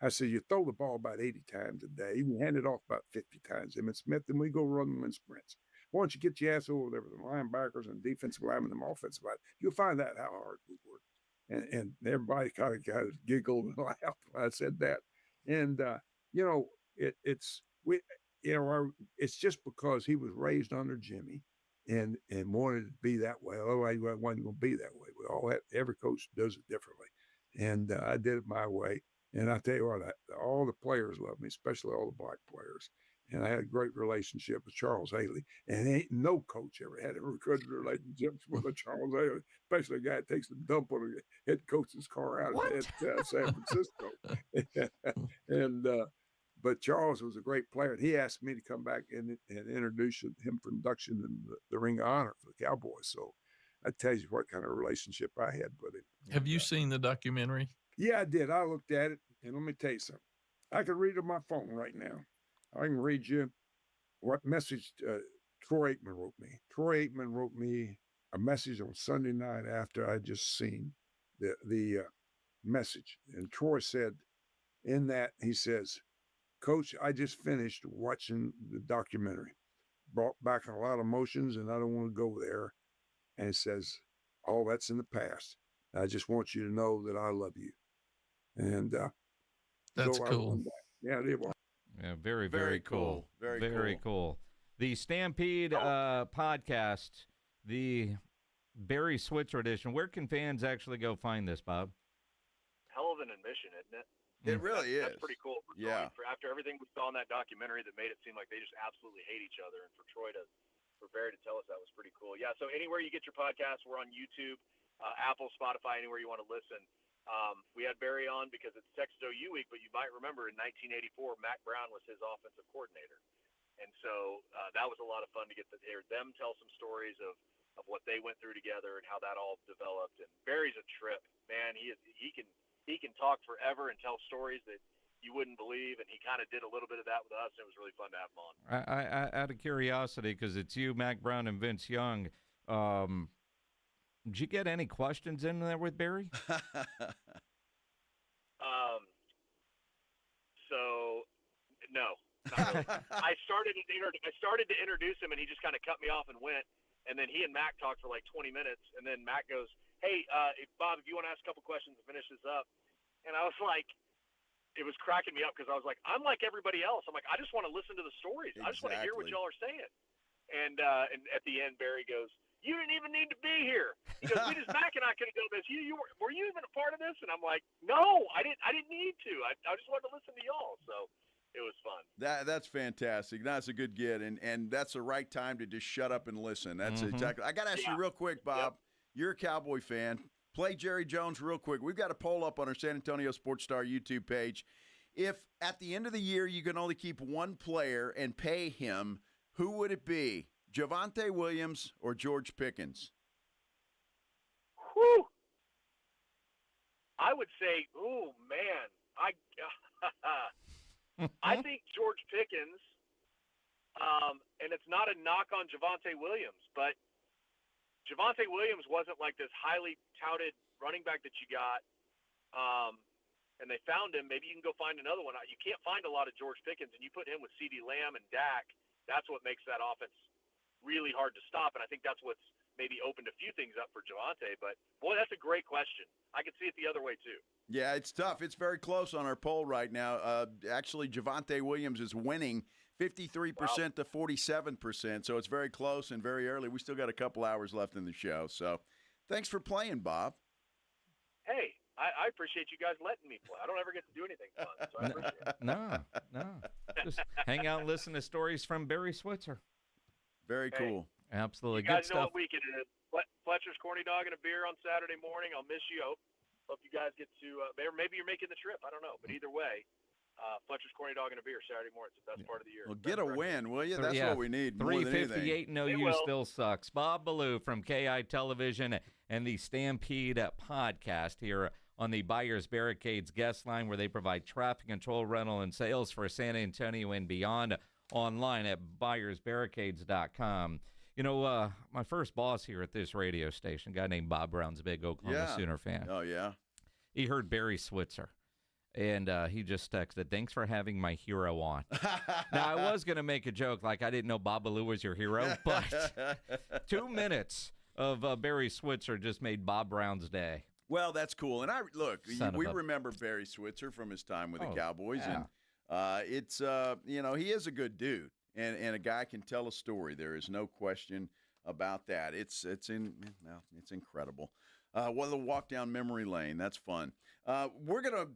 I said, you throw the ball about 80 times a day. You hand it off about 50 times. Emmitt Smith, and we go run them in sprints. why don't you get your ass over there with the linebackers and defensive linemen and offensive line? You'll find out how hard we work. And everybody kind of giggled and laughed when I said that. And it's just because he was raised under Jimmy and wanted to be that way. Otherwise, he wasn't going to be that way. Every coach does it differently. And I did it my way. And I tell you what, all the players love me, especially all the black players. And I had a great relationship with Charles Haley. And ain't no coach ever had a good relationship with a Charles Haley, especially a guy that takes the dump on a head coach's car out at San Francisco. But Charles was a great player. And he asked me to come back and introduce him for induction in the Ring of Honor for the Cowboys. So that tells you what kind of relationship I had with him. Have you seen the documentary? Yeah, I did. I looked at it. And let me tell you something. I can read it on my phone right now. I can read you what message Troy Aikman wrote me. Troy Aikman wrote me a message on Sunday night after I just seen the message. And Troy said in that, he says, Coach, I just finished watching the documentary. Brought back a lot of emotions, and I don't want to go there. And it says, all that's in the past. I just want you to know that I love you. And that's cool. Yeah, it was. Yeah, very, very cool. Very cool. The Stampede podcast, the Barry Switzer edition. Where can fans actually go find this, Bob? Hell of an admission, isn't it? It really is. That's pretty cool. After everything we saw in that documentary that made it seem like they just absolutely hate each other, and for Barry to tell us that was pretty cool. Yeah, so anywhere you get your podcasts, we're on YouTube, Apple, Spotify, anywhere you want to listen. We had Barry on because it's Texas OU week, but you might remember in 1984, Mac Brown was his offensive coordinator. And so that was a lot of fun to get to hear them tell some stories of what they went through together and how that all developed. And Barry's a trip, man. He can talk forever and tell stories that you wouldn't believe, and he kind of did a little bit of that with us, and it was really fun to have him on. I out of curiosity, because it's you, Mac Brown, and Vince Young, did you get any questions in there with Barry? So, no. Not really. I started to introduce him, and he just kind of cut me off and went. And then he and Mac talked for like 20 minutes, and then Mac goes, hey, Bob, if you want to ask a couple questions to finish this up. And I was like, it was cracking me up because I was like, I'm like everybody else. I'm like, I just want to listen to the stories. Exactly. I just want to hear what y'all are saying. And at the end, Barry goes, you didn't even need to be here. He goes, Mac and I could have done this. Were you even a part of this? And I'm like, no, I didn't need to. I just wanted to listen to y'all. So it was fun. That's fantastic. That's a good get, and that's the right time to just shut up and listen. That's exactly. I got to ask you real quick, Bob. Yep. You're a Cowboy fan. Play Jerry Jones real quick. We've got a poll up on our San Antonio Sports Star YouTube page. If at the end of the year you can only keep one player and pay him, who would it be? Javonte Williams or George Pickens? Whew. I would say, oh, man. I think George Pickens, and it's not a knock on Javonte Williams, but Javonte Williams wasn't like this highly touted running back that you got, and they found him. Maybe you can go find another one. You can't find a lot of George Pickens, and you put him with CeeDee Lamb and Dak. That's what makes that offense really hard to stop, and I think that's what's maybe opened a few things up for Javonte. But, boy, that's a great question. I could see it the other way, too. Yeah, it's tough. It's very close on our poll right now. Actually, Javonte Williams is winning 53% to 47%, so it's very close and very early. We still got a couple hours left in the show. So thanks for playing, Bob. Hey, I appreciate you guys letting me play. I don't ever get to do anything fun, so I appreciate it. No. Just hang out and listen to stories from Barry Switzer. Very cool. Absolutely. You guys good know stuff. what weekend it is. Fletcher's Corny Dog and a beer on Saturday morning. I'll miss you. Hope you guys get to maybe you're making the trip. I don't know. But either way, Fletcher's Corny Dog and a beer Saturday morning. It's the best part of the year. Well, get a win, will you? That's what we need. 358 no you still sucks. Bob Ballou from KEYE Television and the Stampede podcast here on the Buyers Barricades guest line, where they provide traffic control, rental, and sales for San Antonio and beyond, online at buyersbarricades.com. You know, my first boss here at this radio station, a guy named Bob Brown's a big Oklahoma Sooner fan. Oh, yeah? He heard Barry Switzer. And he just texted, "Thanks for having my hero on." Now, I was going to make a joke like I didn't know Ballou was your hero, but 2 minutes of Barry Switzer just made Bob Brown's day. Well, that's cool. And we remember Barry Switzer from his time with the Cowboys. Yeah. And it's, he is a good dude. And a guy can tell a story. There is no question about that. It's incredible. Well, the walk down memory lane. That's fun. We're going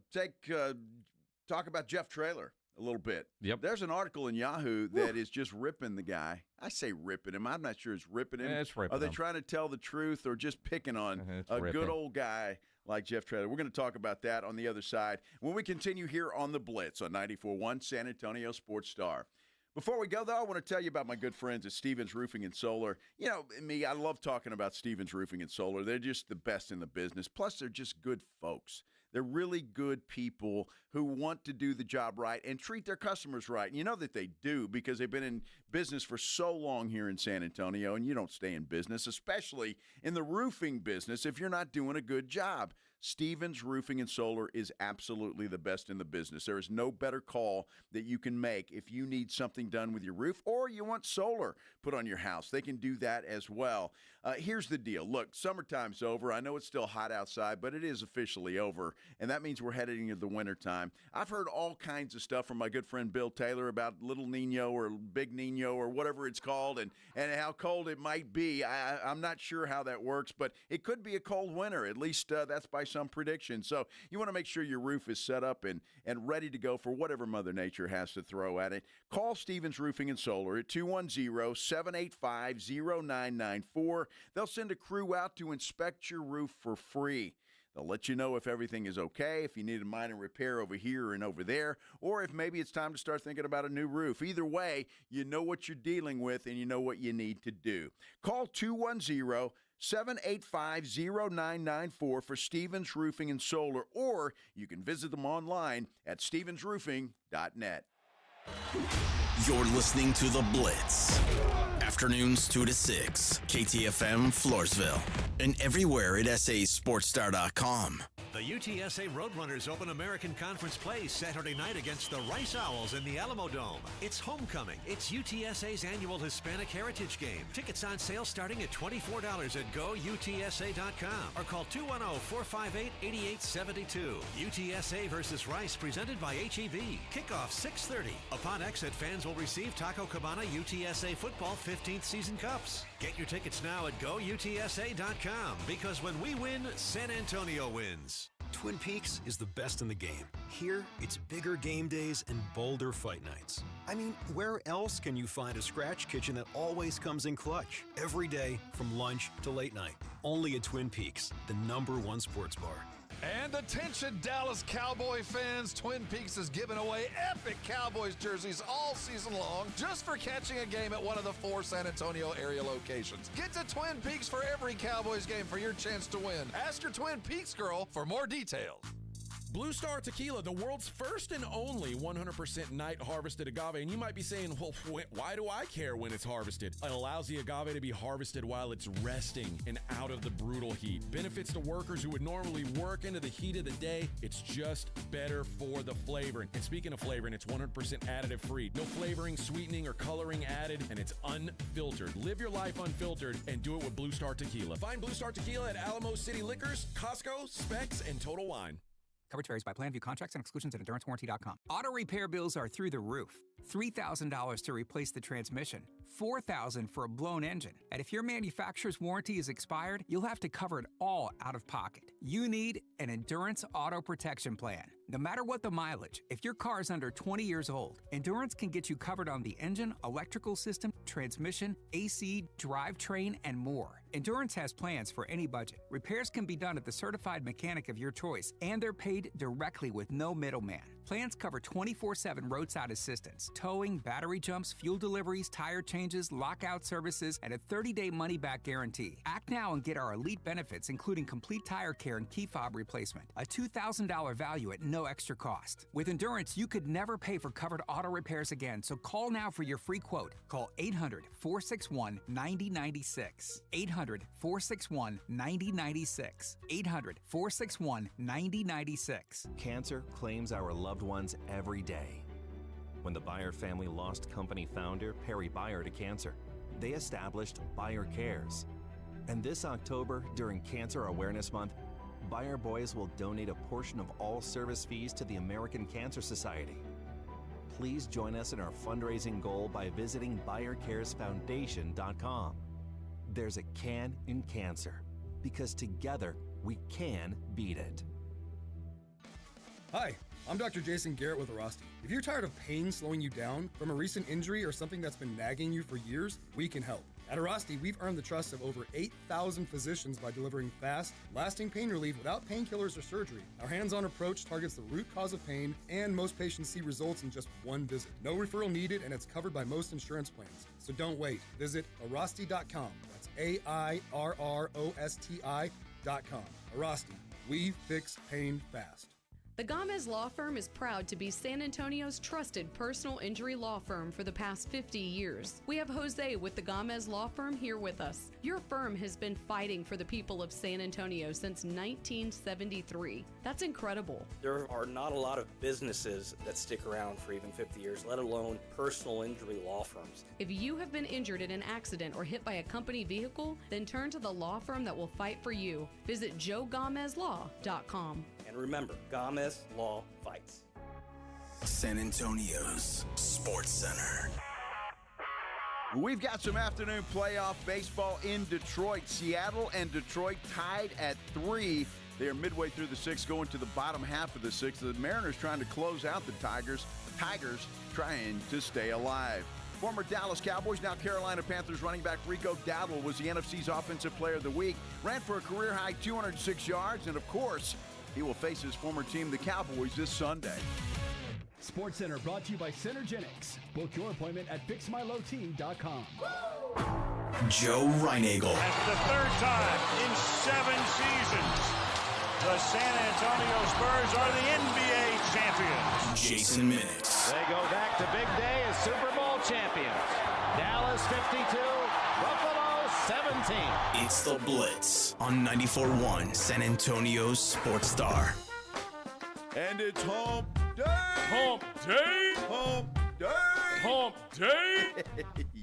to talk about Jeff Traylor a little bit. Yep. There's an article in Yahoo that is just ripping the guy. I say ripping him. I'm not sure it's ripping him. It's ripping Are they him. trying to tell the truth or just picking on a ripping. good old guy like Jeff Traylor? We're going to talk about that on the other side when we continue here on The Blitz on 94.1 San Antonio Sports Star. Before we go, though, I want to tell you about my good friends at Stevens Roofing and Solar. You know, me, I love talking about Stevens Roofing and Solar. They're just the best in the business. Plus, they're just good folks. They're really good people who want to do the job right and treat their customers right. And you know that they do because they've been in business for so long here in San Antonio, and you don't stay in business, especially in the roofing business, if you're not doing a good job. Stevens Roofing and Solar is absolutely the best in the business. There is no better call that you can make if you need something done with your roof or you want solar put on your house. They can do that as well. Here's the deal. Look, summertime's over. I know it's still hot outside, but it is officially over, and that means we're heading into the wintertime. I've heard all kinds of stuff from my good friend Bill Taylor about Little Nino or Big Nino or whatever it's called and how cold it might be. I'm not sure how that works, but it could be a cold winter. At least that's by some prediction. So you want to make sure your roof is set up and ready to go for whatever Mother Nature has to throw at it. Call Stevens Roofing and Solar at 210-785-0994. They'll send a crew out to inspect your roof for free. They'll let you know if everything is okay, if you need a minor repair over here and over there, or if maybe it's time to start thinking about a new roof. Either way, you know what you're dealing with and you know what you need to do. Call 210-785-0994 for Stevens Roofing and Solar, or you can visit them online at stevensroofing.net. You're listening to The Blitz. Afternoons 2 to 6, KTFM Floresville, and everywhere at sasportstar.com. The UTSA Roadrunners open American Conference play Saturday night against the Rice Owls in the Alamo Dome. It's homecoming. It's UTSA's annual Hispanic Heritage Game. Tickets on sale starting at $24 at GoUTSA.com or call 210-458-8872. UTSA versus Rice presented by HEB. Kickoff 6:30. Upon exit, fans will receive Taco Cabana UTSA Football 15th Season Cups. Get your tickets now at GoUTSA.com because when we win, San Antonio wins. Twin Peaks is the best in the game. Here, it's bigger game days and bolder fight nights. I mean, where else can you find a scratch kitchen that always comes in clutch? Every day, from lunch to late night. Only at Twin Peaks, the #1 sports bar. And attention, Dallas Cowboy fans, Twin Peaks is giving away epic Cowboys jerseys all season long just for catching a game at one of the 4 San Antonio area locations. Get to Twin Peaks for every Cowboys game for your chance to win. Ask your Twin Peaks girl for more details. Blue Star Tequila, the world's first and only 100% night harvested agave. And you might be saying, well, why do I care when it's harvested? It allows the agave to be harvested while it's resting and out of the brutal heat. Benefits to workers who would normally work into the heat of the day. It's just better for the flavoring. And speaking of flavoring, it's 100% additive free. No flavoring, sweetening, or coloring added, and it's unfiltered. Live your life unfiltered and do it with Blue Star Tequila. Find Blue Star Tequila at Alamo City Liquors, Costco, Specs, and Total Wine. Coverage varies by plan. View contracts and exclusions at endurancewarranty.com. Auto repair bills are through the roof. $3,000 to replace the transmission. $4,000 for a blown engine. And if your manufacturer's warranty is expired, you'll have to cover it all out of pocket. You need an Endurance Auto Protection Plan. No matter what the mileage, if your car is under 20 years old, Endurance can get you covered on the engine, electrical system, transmission, AC, drivetrain, and more. Endurance has plans for any budget. Repairs can be done at the certified mechanic of your choice, and they're paid directly with no middleman. Plans cover 24/7 roadside assistance, towing, battery jumps, fuel deliveries, tire changes, lockout services, and a 30-day money-back guarantee. Act now and get our elite benefits, including complete tire care and key fob replacement. A $2,000 value at no extra cost. With Endurance, you could never pay for covered auto repairs again, so call now for your free quote. Call 800-461-9096. 800-461-9096. 800-461-9096. Cancer claims our loved ones every day. When the Byer family lost company founder Perry Byer to cancer, they established Byer Cares. And this October, during Cancer Awareness Month, Byer Boys will donate a portion of all service fees to the American Cancer Society. Please join us in our fundraising goal by visiting BuyerCaresFoundation.com. There's a can in cancer, because together we can beat it. Hi, I'm Dr. Jason Garrett with Arasti. If you're tired of pain slowing you down from a recent injury or something that's been nagging you for years, we can help. At Arasti, we've earned the trust of over 8,000 physicians by delivering fast, lasting pain relief without painkillers or surgery. Our hands-on approach targets the root cause of pain, and most patients see results in just one visit. No referral needed, and it's covered by most insurance plans. So don't wait. Visit Arasti.com. That's AIRROSTI.com. Arasti. We fix pain fast. The Gomez Law Firm is proud to be San Antonio's trusted personal injury law firm for the past 50 years. We have Jose with the Gomez Law Firm here with us. Your firm has been fighting for the people of San Antonio since 1973. That's incredible. There are not a lot of businesses that stick around for even 50 years, let alone personal injury law firms. If you have been injured in an accident or hit by a company vehicle, then turn to the law firm that will fight for you. Visit JoeGomezLaw.com. And remember, Gomez Law fights. San Antonio's Sports Center. We've got some afternoon playoff baseball in Detroit. Seattle and Detroit tied at 3. They are midway through the 6th, going to the bottom half of the 6th. The Mariners trying to close out the Tigers. Tigers trying to stay alive. Former Dallas Cowboys, now Carolina Panthers running back Rico Dowdle was the NFC's Offensive Player of the Week. Ran for a career-high 206 yards, and of course, he will face his former team, the Cowboys, this Sunday. Sports Center brought to you by Synergenics. Book your appointment at fixmylow.com. Joe Reinagel. That's the third time in 7 seasons, the San Antonio Spurs are the NBA champions. Jason Minutes. They go back to big day as Super Bowl champions. Dallas 52, Buffalo 17. It's the Blitz on 94.1 San Antonio's Sports Star. And it's Hump Day! Hump Day! Hump Day! Hump Day!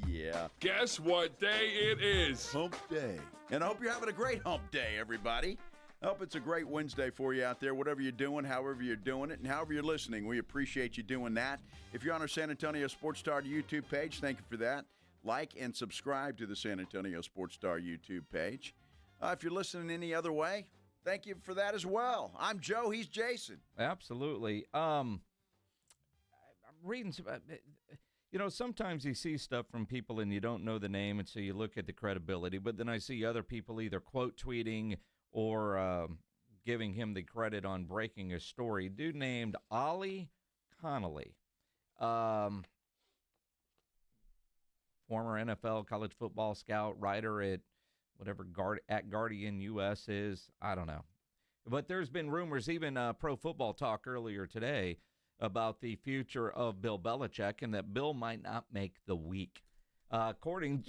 Yeah. Guess what day it is? Hump Day. And I hope you're having a great Hump Day, everybody. I hope it's a great Wednesday for you out there, whatever you're doing, however you're doing it, and however you're listening. We appreciate you doing that. If you're on our San Antonio Sports Star YouTube page, thank you for that. Like and subscribe to the San Antonio Sports Star YouTube page. If you're listening any other way, thank you for that as well. I'm Joe. He's Jason. Absolutely. I'm reading some, sometimes you see stuff from people and you don't know the name, and so you look at the credibility. But then I see other people either quote tweeting or giving him the credit on breaking a story. Dude named Ollie Connolly. Former NFL college football scout, writer at whatever at Guardian US is. I don't know. But there's been rumors, even Pro Football Talk earlier today, about the future of Bill Belichick and that Bill might not make the week. According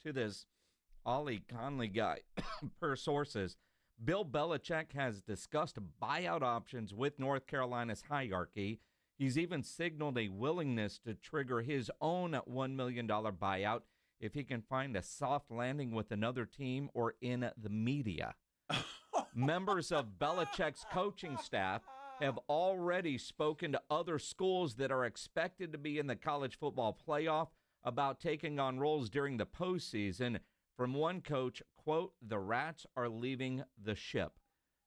to this Ollie Connolly guy, per sources, Bill Belichick has discussed buyout options with North Carolina's hierarchy. He's even signaled a willingness to trigger his own $1 million buyout if he can find a soft landing with another team or in the media. Members of Belichick's coaching staff have already spoken to other schools that are expected to be in the college football playoff about taking on roles during the postseason. From one coach, quote, "The Rats are leaving the ship."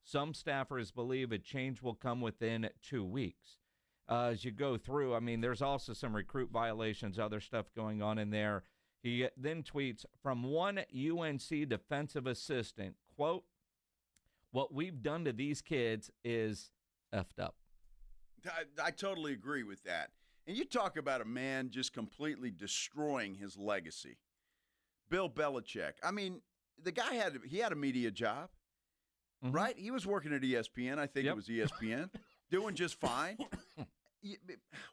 Some staffers believe a change will come within 2 weeks. As you go through, I mean, there's also some recruit violations, other stuff going on in there. He then tweets from one UNC defensive assistant, quote, "What we've done to these kids is effed up." I totally agree with that. And you talk about a man just completely destroying his legacy. Bill Belichick. I mean, the guy had a media job, right? He was working at ESPN. I think it was ESPN, doing just fine.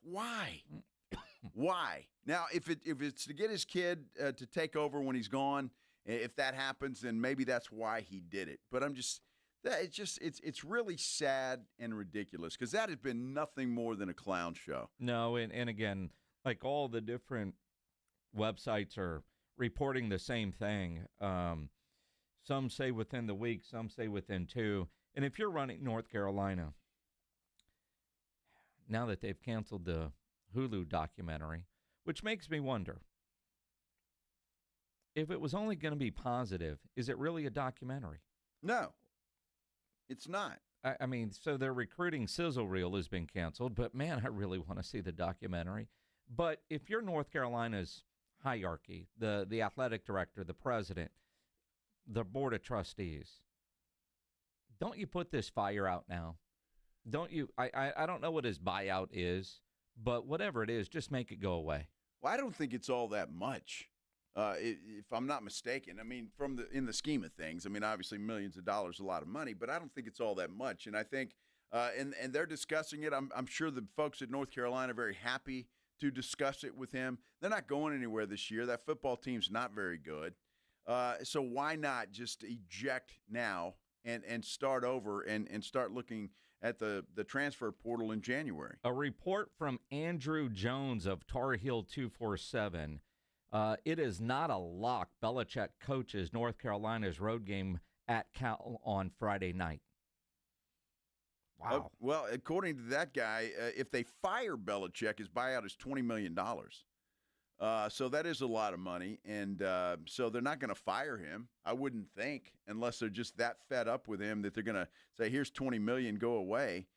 Why? Why? Now, if it's to get his kid to take over when he's gone, if that happens, then maybe that's why he did it. But it's really sad and ridiculous because that has been nothing more than a clown show. No, and again, like all the different websites are reporting the same thing. Some say within the week, some say within 2. And if you're running North Carolina, now that they've canceled the Hulu documentary, which makes me wonder, if it was only going to be positive, is it really a documentary? No, it's not. I mean, so their recruiting sizzle reel has been canceled, but man, I really want to see the documentary. But if you're North Carolina's hierarchy, the athletic director, the president, the board of trustees, don't you put this fire out now? Don't you? I don't know what his buyout is, but whatever it is, just make it go away. Well, I don't think it's all that much, if I'm not mistaken. I mean, in the scheme of things, I mean, obviously millions of dollars, a lot of money, but I don't think it's all that much. And I think, and they're discussing it. I'm sure the folks at North Carolina are very happy to discuss it with him. They're not going anywhere this year. That football team's not very good. So why not just eject now and start over and start looking at the transfer portal in January? A report from Andrew Jones of Tar Heel 247. It is not a lock. Belichick coaches North Carolina's road game at Cal on Friday night. Wow. Well, according to that guy, if they fire Belichick, his buyout is $20 million. So that is a lot of money, and so they're not going to fire him, I wouldn't think, unless they're just that fed up with him that they're going to say, here's $20 million, go away.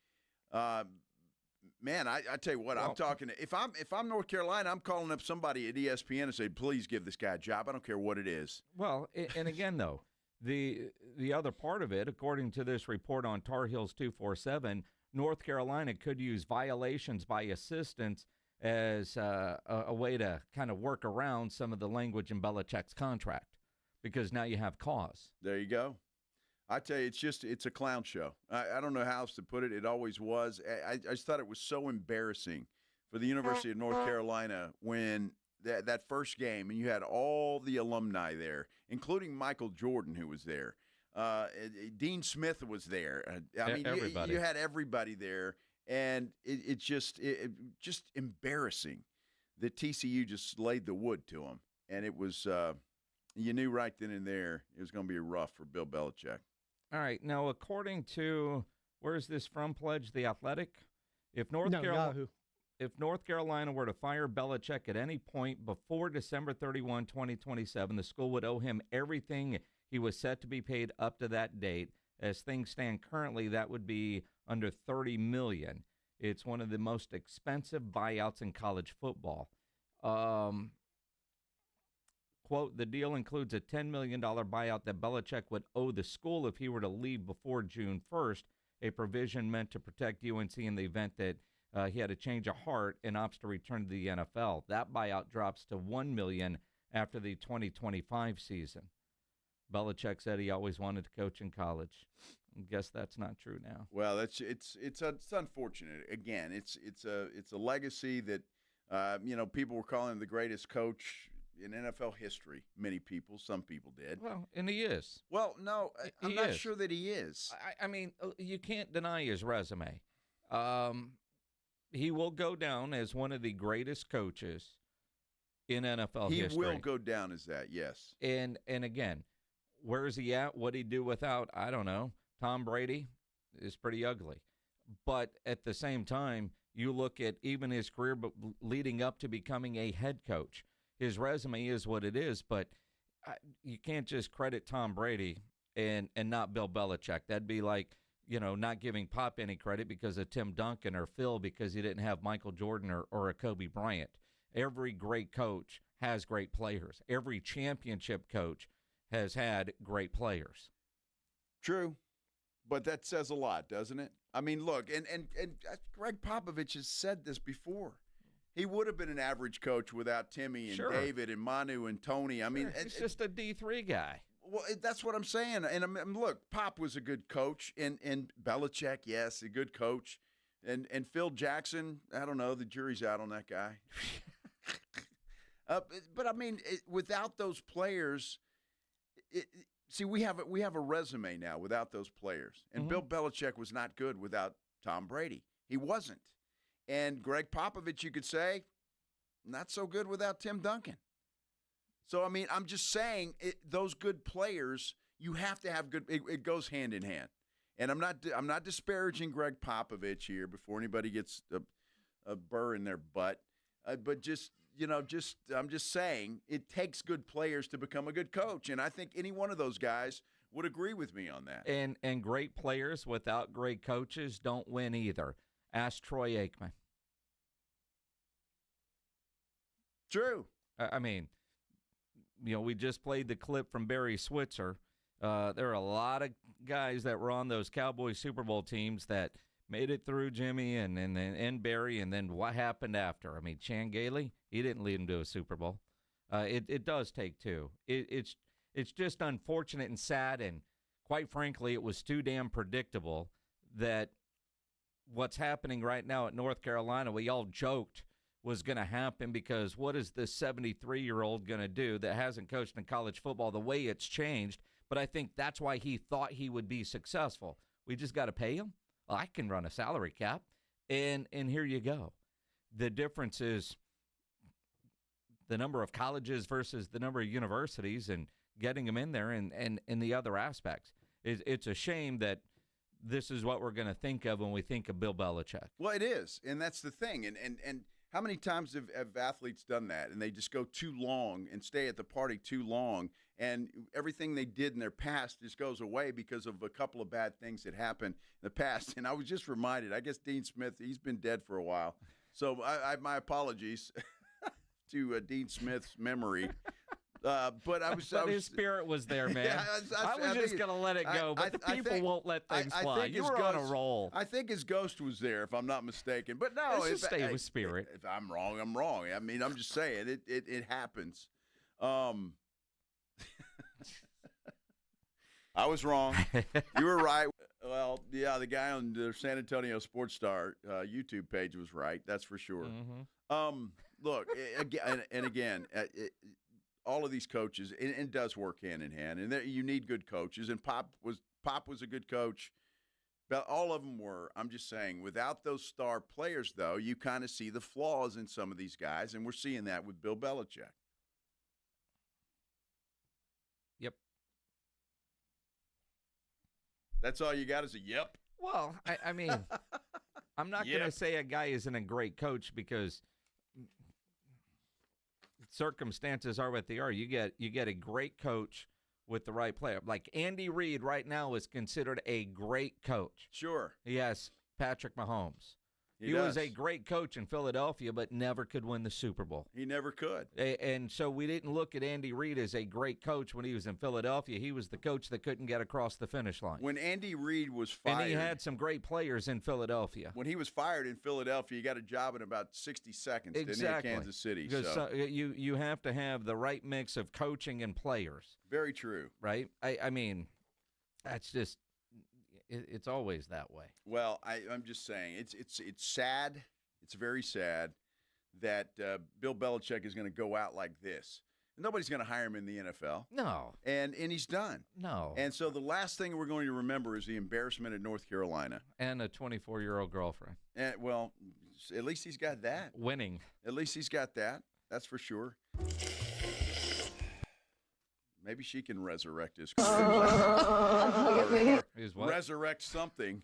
Man, I tell you what, I'm talking – if I'm North Carolina, I'm calling up somebody at ESPN and say, please give this guy a job. I don't care what it is. Well, and again, though, the other part of it, according to this report on Tar Heels 247, North Carolina could use violations by assistants as a way to kind of work around some of the language in Belichick's contract, because now you have cause. There you go. I tell you, it's a clown show. I don't know how else to put it. It always was. I just thought it was so embarrassing for the University of North Carolina when that first game, and you had all the alumni there, including Michael Jordan, who was there. Dean Smith was there. I mean, everybody. You had everybody there. And it's just embarrassing that TCU just laid the wood to them. And it was, you knew right then and there it was going to be rough for Bill Belichick. All right. Now, according to, where is this from, Pledge? The Athletic? If North Carolina were to fire Belichick at any point before December 31, 2027, the school would owe him everything he was set to be paid up to that date. As things stand currently, that would be under $30 million. It's one of the most expensive buyouts in college football. Quote, the deal includes a $10 million buyout that Belichick would owe the school if he were to leave before June 1st, a provision meant to protect UNC in the event that he had a change of heart and opts to return to the NFL. That buyout drops to $1 million after the 2025 season. Belichick said he always wanted to coach in college. I guess that's not true now. Well, it's unfortunate. Again, it's a legacy that people were calling him the greatest coach in NFL history. Many people, some people did. Well, and he is. Well, no, I'm not sure that he is. I mean, you can't deny his resume. He will go down as one of the greatest coaches in NFL history. He will go down as that, yes. And again, where is he at? What did he do without? I don't know. Tom Brady is pretty ugly. But at the same time, you look at even his career leading up to becoming a head coach. His resume is what it is, but you can't just credit Tom Brady and not Bill Belichick. That'd be like, not giving Pop any credit because of Tim Duncan or Phil because he didn't have Michael Jordan or a Kobe Bryant. Every great coach has great players. Every championship coach has had great players. True. But that says a lot, doesn't it? I mean, look, and Greg Popovich has said this before. He would have been an average coach without Timmy and David and Manu and Tony. I mean, he's just a D3 guy. Well, that's what I'm saying. And look, Pop was a good coach, and Belichick, yes, a good coach, and Phil Jackson. I don't know. The jury's out on that guy. But I mean, without those players, see, we have a resume now without those players. And Bill Belichick was not good without Tom Brady. He wasn't. And Greg Popovich, you could say, not so good without Tim Duncan. So, I mean, I'm just saying those good players, you have to have good – it goes hand in hand. And I'm not disparaging Greg Popovich here before anybody gets a burr in their butt. But just, I'm just saying it takes good players to become a good coach. And I think any one of those guys would agree with me on that. And great players without great coaches don't win either. Ask Troy Aikman. True. I mean, we just played the clip from Barry Switzer. There are a lot of guys that were on those Cowboys Super Bowl teams that made it through Jimmy and Barry, and then what happened after? I mean, Chan Gailey, he didn't lead him to a Super Bowl. It does take two. It's just unfortunate and sad, and quite frankly, it was too damn predictable that what's happening right now at North Carolina, we all joked was going to happen, because what is this 73-year-old going to do that hasn't coached in college football the way it's changed? But I think that's why he thought he would be successful. We just got to pay him. Well, I can run a salary cap, and here you go. The difference is the number of colleges versus the number of universities and getting them in there and the other aspects. It's a shame that this is what we're going to think of when we think of Bill Belichick. Well, it is, and that's the thing. And how many times have athletes done that, and they just go too long and stay at the party too long, and everything they did in their past just goes away because of a couple of bad things that happened in the past. And I was just reminded, I guess Dean Smith, he's been dead for a while. So my apologies to Dean Smith's memory. But his spirit was there, man. Yeah, I was just going to let it go, but the people won't let things fly. You were on a roll. I think his ghost was there, if I'm not mistaken. But no, let's just stay with spirit. If I'm wrong, I'm wrong. I mean, I'm just saying it happens. I was wrong. You were right. Well, yeah, the guy on the San Antonio Sports Star YouTube page was right. That's for sure. Mm-hmm. Look, again, all of these coaches, it does work hand in hand, and you need good coaches. And Pop was a good coach. But all of them were. I'm just saying, without those star players, though, you kind of see the flaws in some of these guys, and we're seeing that with Bill Belichick. Yep. That's all you got is a yep? Well, I mean, I'm not going to say a guy isn't a great coach, because circumstances are what they are. You get a great coach with the right player. Like Andy Reid right now is considered a great coach. Sure. Yes, Patrick Mahomes. He was a great coach in Philadelphia, but never could win the Super Bowl. He never could. And so we didn't look at Andy Reid as a great coach when he was in Philadelphia. He was the coach that couldn't get across the finish line. When Andy Reid was fired. And he had some great players in Philadelphia. When he was fired in Philadelphia, he got a job in about 60 seconds, didn't he, at Kansas City? Because you have to have the right mix of coaching and players. Very true. Right? I mean, that's just... It's always that way. Well, I'm just saying, it's sad. It's very sad that Bill Belichick is going to go out like this. Nobody's going to hire him in the NFL. No. And he's done. No. And so the last thing we're going to remember is the embarrassment at North Carolina. And a 24-year-old girlfriend. And, well, at least he's got that. Winning. At least he's got that. That's for sure. Maybe she can resurrect his career. Resurrect something.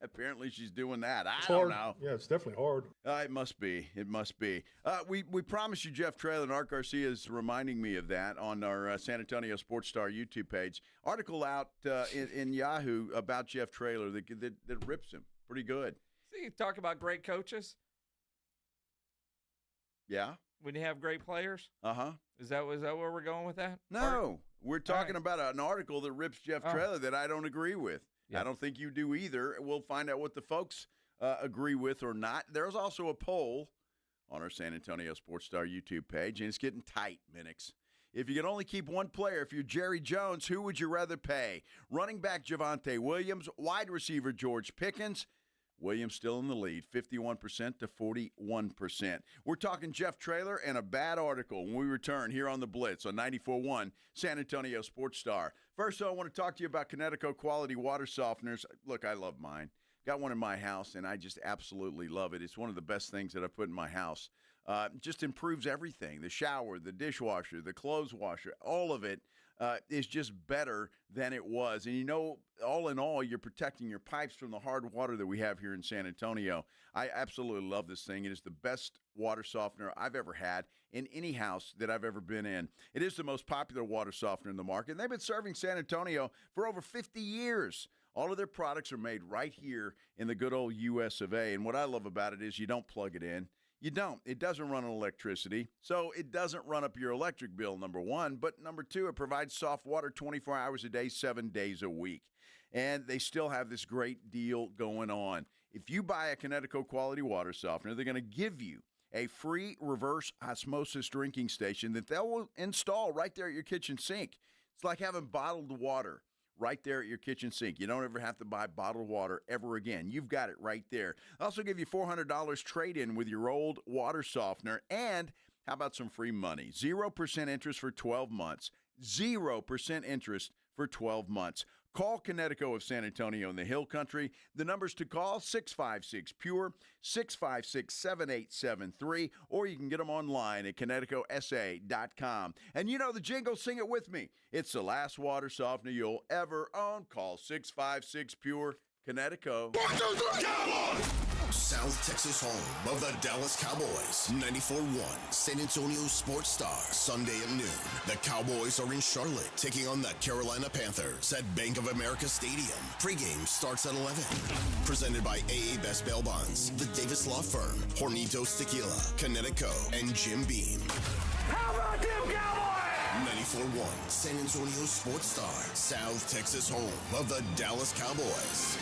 Apparently she's doing that. I don't know. Yeah, it's definitely hard. It must be. It must be. We promised you Jeff Traylor, and Art Garcia is reminding me of that on our San Antonio Sports Star YouTube page. Article out in Yahoo about Jeff Traylor that rips him pretty good. See, talk about great coaches. Yeah. When you have great players? Uh-huh. Is that where we're going with that? No. We're talking about an article that rips Jeff Traylor that I don't agree with. I don't think you do either. We'll find out what the folks agree with or not. There's also a poll on our San Antonio Sports Star YouTube page, and it's getting tight, Minix. If you could only keep one player, if you're Jerry Jones, who would you rather pay? Running back Javonte Williams, wide receiver George Pickens. Williams still in the lead, 51% to 41%. We're talking Jeff Traylor and a bad article when we return here on the Blitz on 94.1 San Antonio Sports Star. First, I want to talk to you about Connecticut Quality Water Softeners. Look, I love mine. Got one in my house, and I just absolutely love it. It's one of the best things that I put in my house. Just improves everything. The shower, the dishwasher, the clothes washer, all of it is just better than it was. And, you know, all in all, you're protecting your pipes from the hard water that we have here in San Antonio. I absolutely love this thing. It is the best water softener I've ever had in any house that I've ever been in. It is the most popular water softener in the market, and they've been serving San Antonio for over 50 years. All of their products are made right here in the good old U.S. of A. And what I love about it is you don't plug it in. You don't. It doesn't run on electricity, so it doesn't run up your electric bill, number one. But number two, it provides soft water 24 hours a day, 7 days a week. And they still have this great deal going on. If you buy a Connecticut Quality Water Softener, they're going to give you a free reverse osmosis drinking station that they'll install right there at your kitchen sink. It's like having bottled water right there at your kitchen sink. You don't ever have to buy bottled water ever again. You've got it right there. I'll also give you $400 trade-in with your old water softener. And how about some free money? 0% interest for 12 months. 0% interest for 12 months. Call Connecticut of San Antonio in the Hill Country. The numbers to call, 656-PURE, 656-7873, or you can get them online at connecticutsa.com. And you know the jingle, sing it with me. It's the last water softener you'll ever own. Call 656-PURE, Connecticut. 1, 2, 3, Cowboys! South Texas home of the Dallas Cowboys. 94.1 San Antonio Sports Star. Sunday at noon. The Cowboys are in Charlotte taking on the Carolina Panthers at Bank of America Stadium. Pre-game starts at 11. Presented by AA Best Bail Bonds, the Davis Law Firm, Hornitos Tequila, Connecticut, and Jim Beam. How about them Cowboys? 94.1 San Antonio Sports Star. South Texas home of the Dallas Cowboys.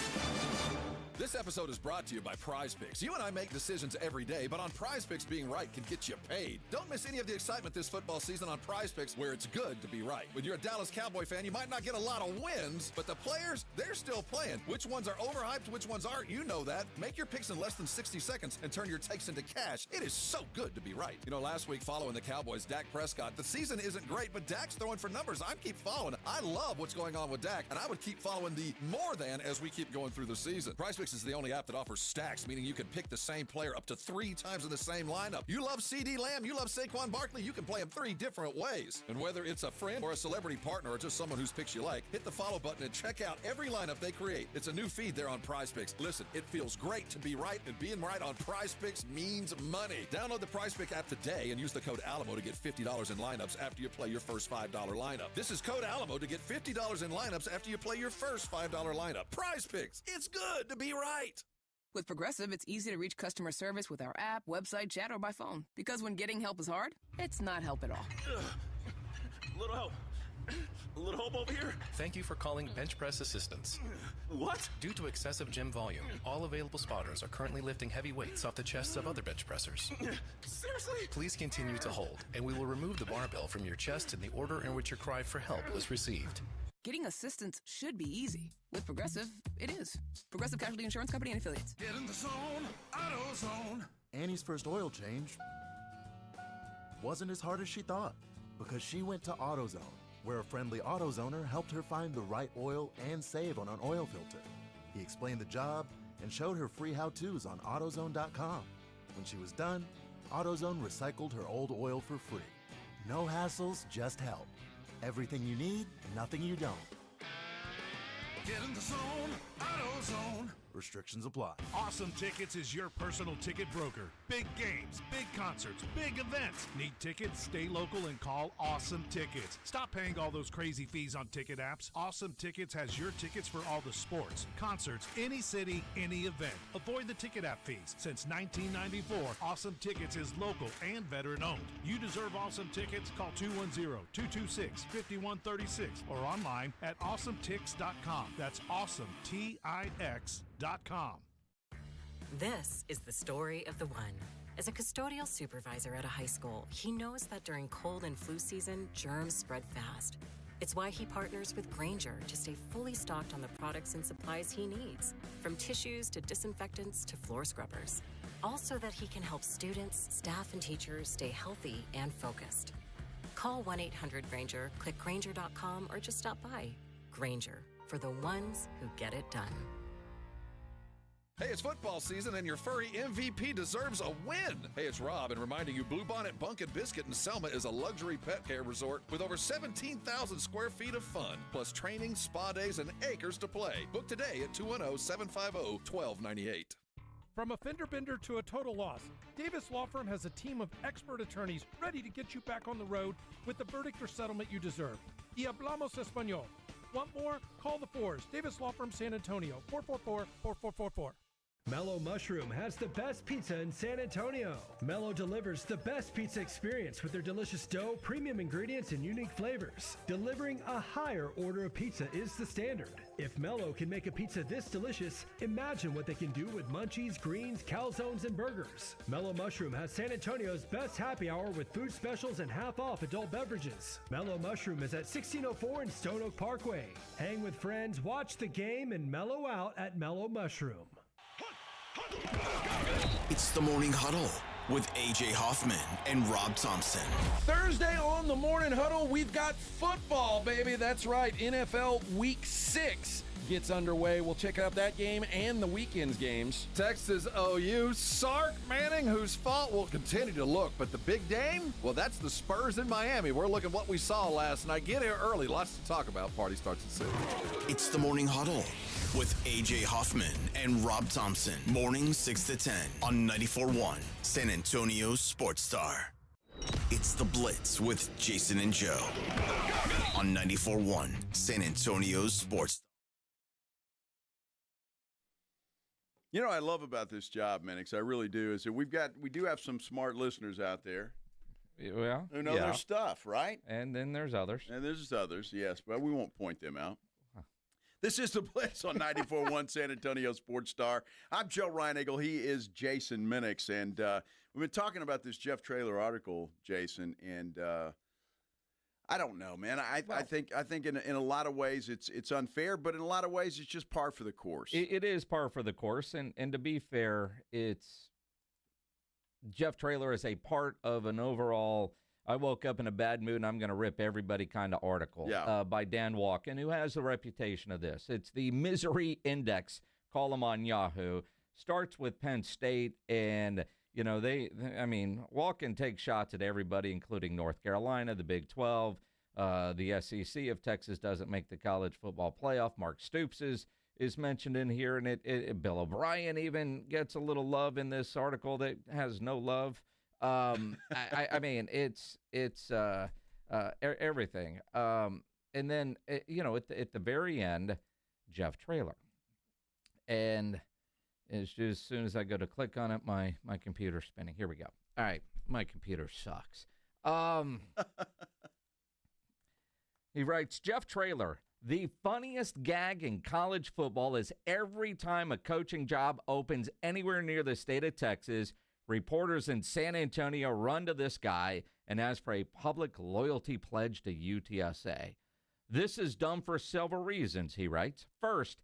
This episode is brought to you by Prize Picks. You and I make decisions every day, but on Prize Picks, being right can get you paid. Don't miss any of the excitement this football season on Prize Picks, where it's good to be right. When you're a Dallas Cowboy fan, you might not get a lot of wins, but the players, they're still playing. Which ones are overhyped, which ones aren't, you know that. Make your picks in less than 60 seconds and turn your takes into cash. It is so good to be right. You know, last week following the Cowboys, Dak Prescott, the season isn't great, but Dak's throwing for numbers. I keep following. I love what's going on with Dak, and I would keep following the more than as we keep going through the season. Prize Picks is the only app that offers stacks, meaning you can pick the same player up to 3 times in the same lineup. You love CD Lamb, you love Saquon Barkley, you can play him 3 different ways. And whether it's a friend or a celebrity partner or just someone whose picks you like, hit the follow button and check out every lineup they create. It's a new feed there on Prize Picks. Listen, it feels great to be right, and being right on Prize Picks means money. Download the Prize Pick app today and use the code Alamo to get $50 in lineups after you play your first $5 lineup. This is code Alamo to get $50 in lineups after you play your first $5 lineup. Prize Picks. It's good to be right. With Progressive, it's easy to reach customer service with our app, website, chat, or by phone. Because when getting help is hard, it's not help at all. Little help. A little help over here. Thank you for calling Bench Press Assistance. What? Due to excessive gym volume, all available spotters are currently lifting heavy weights off the chests of other bench pressers. Seriously? Please continue to hold, and we will remove the barbell from your chest in the order in which your cry for help was received. Getting assistance should be easy. With Progressive, it is. Progressive Casualty Insurance Company and Affiliates. Get in the zone, AutoZone. Annie's first oil change wasn't as hard as she thought because she went to AutoZone, where a friendly AutoZoner helped her find the right oil and save on an oil filter. He explained the job and showed her free how-tos on AutoZone.com. When she was done, AutoZone recycled her old oil for free. No hassles, just help. Everything you need, nothing you don't. Get in the zone, AutoZone. Restrictions apply. Awesome Tickets is your personal ticket broker. Big games, big concerts, big events. Need tickets? Stay local and call Awesome Tickets. Stop paying all those crazy fees on ticket apps. Awesome Tickets has your tickets for all the sports, concerts, any city, any event. Avoid the ticket app fees. Since 1994, Awesome Tickets is local and veteran-owned. You deserve Awesome Tickets. Call 210-226-5136 or online at awesometix.com. That's awesometix.com. This is the story of the one. As a custodial supervisor at a high school, he knows that during cold and flu season, germs spread fast. It's why he partners with Grainger to stay fully stocked on the products and supplies he needs, from tissues to disinfectants to floor scrubbers. All so that he can help students, staff, and teachers stay healthy and focused. Call 1-800-GRAINGER, click Grainger.com, or just stop by. Grainger, for the ones who get it done. Hey, it's football season and your furry MVP deserves a win. Hey, it's Rob, and reminding you Bluebonnet Bunk and Biscuit in Selma is a luxury pet care resort with over 17,000 square feet of fun, plus training, spa days, and acres to play. Book today at 210-750-1298. From a fender bender to a total loss, Davis Law Firm has a team of expert attorneys ready to get you back on the road with the verdict or settlement you deserve. Y hablamos español. Want more? Call the Fours. Davis Law Firm, San Antonio, 444-4444. Mellow Mushroom has the best pizza in San Antonio. Mellow delivers the best pizza experience with their delicious dough, premium ingredients, and unique flavors. Delivering a higher order of pizza is the standard. If Mellow can make a pizza this delicious, imagine what they can do with munchies, greens, calzones, and burgers. Mellow Mushroom has San Antonio's best happy hour with food specials and half-off adult beverages. Mellow Mushroom is at 1604 in Stone Oak Parkway. Hang with friends, watch the game, and mellow out at Mellow Mushroom. It's the Morning Huddle with A.J. Hoffman and Rob Thompson. Thursday on the Morning Huddle, we've got football, baby. That's right. NFL Week 6 gets underway. We'll check out that game and the weekend's games. Texas OU, Sark Manning, whose fault will continue to look. But the big game? Well, that's the Spurs in Miami. We're looking at what we saw last night. Get here early. Lots to talk about. Party starts at 6. It's the Morning Huddle with A.J. Hoffman and Rob Thompson. Morning 6 to 10 on 94.1 San Antonio Sports Star. It's the Blitz with Jason and Joe on 94.1 San Antonio Sports Star. You know what I love about this job, Minix, I really do, is that we do have some smart listeners out there. Well, who know their stuff, right? And then there's others. And there's others, yes, but we won't point them out. This is the Blitz on 94.1 San Antonio Sports Star. I'm Joe Reinagle. He is Jason Minix. And we've been talking about this Jeff Traylor article, Jason, and I don't know, man. I think in a lot of ways it's unfair, but in a lot of ways it's just par for the course. It is par for the course, and to be fair, it's Jeff Traylor is a part of an overall I woke up in a bad mood and I'm going to rip everybody kind of article by Dan Walken, who has the reputation of this. It's the Misery Index column on Yahoo. Starts with Penn State, and, you know, Walken takes shots at everybody, including North Carolina, the Big 12, the SEC if Texas doesn't make the college football playoff. Mark Stoops is mentioned in here, and Bill O'Brien even gets a little love in this article that has no love. I mean, it's everything. And then, at the very end, Jeff Traylor. And it's just as soon as I go to click on it, my computer's spinning. Here we go. All right. My computer sucks. He writes, Jeff Traylor, the funniest gag in college football is every time a coaching job opens anywhere near the state of Texas, reporters in San Antonio run to this guy and ask for a public loyalty pledge to UTSA. This is dumb for several reasons, he writes. First,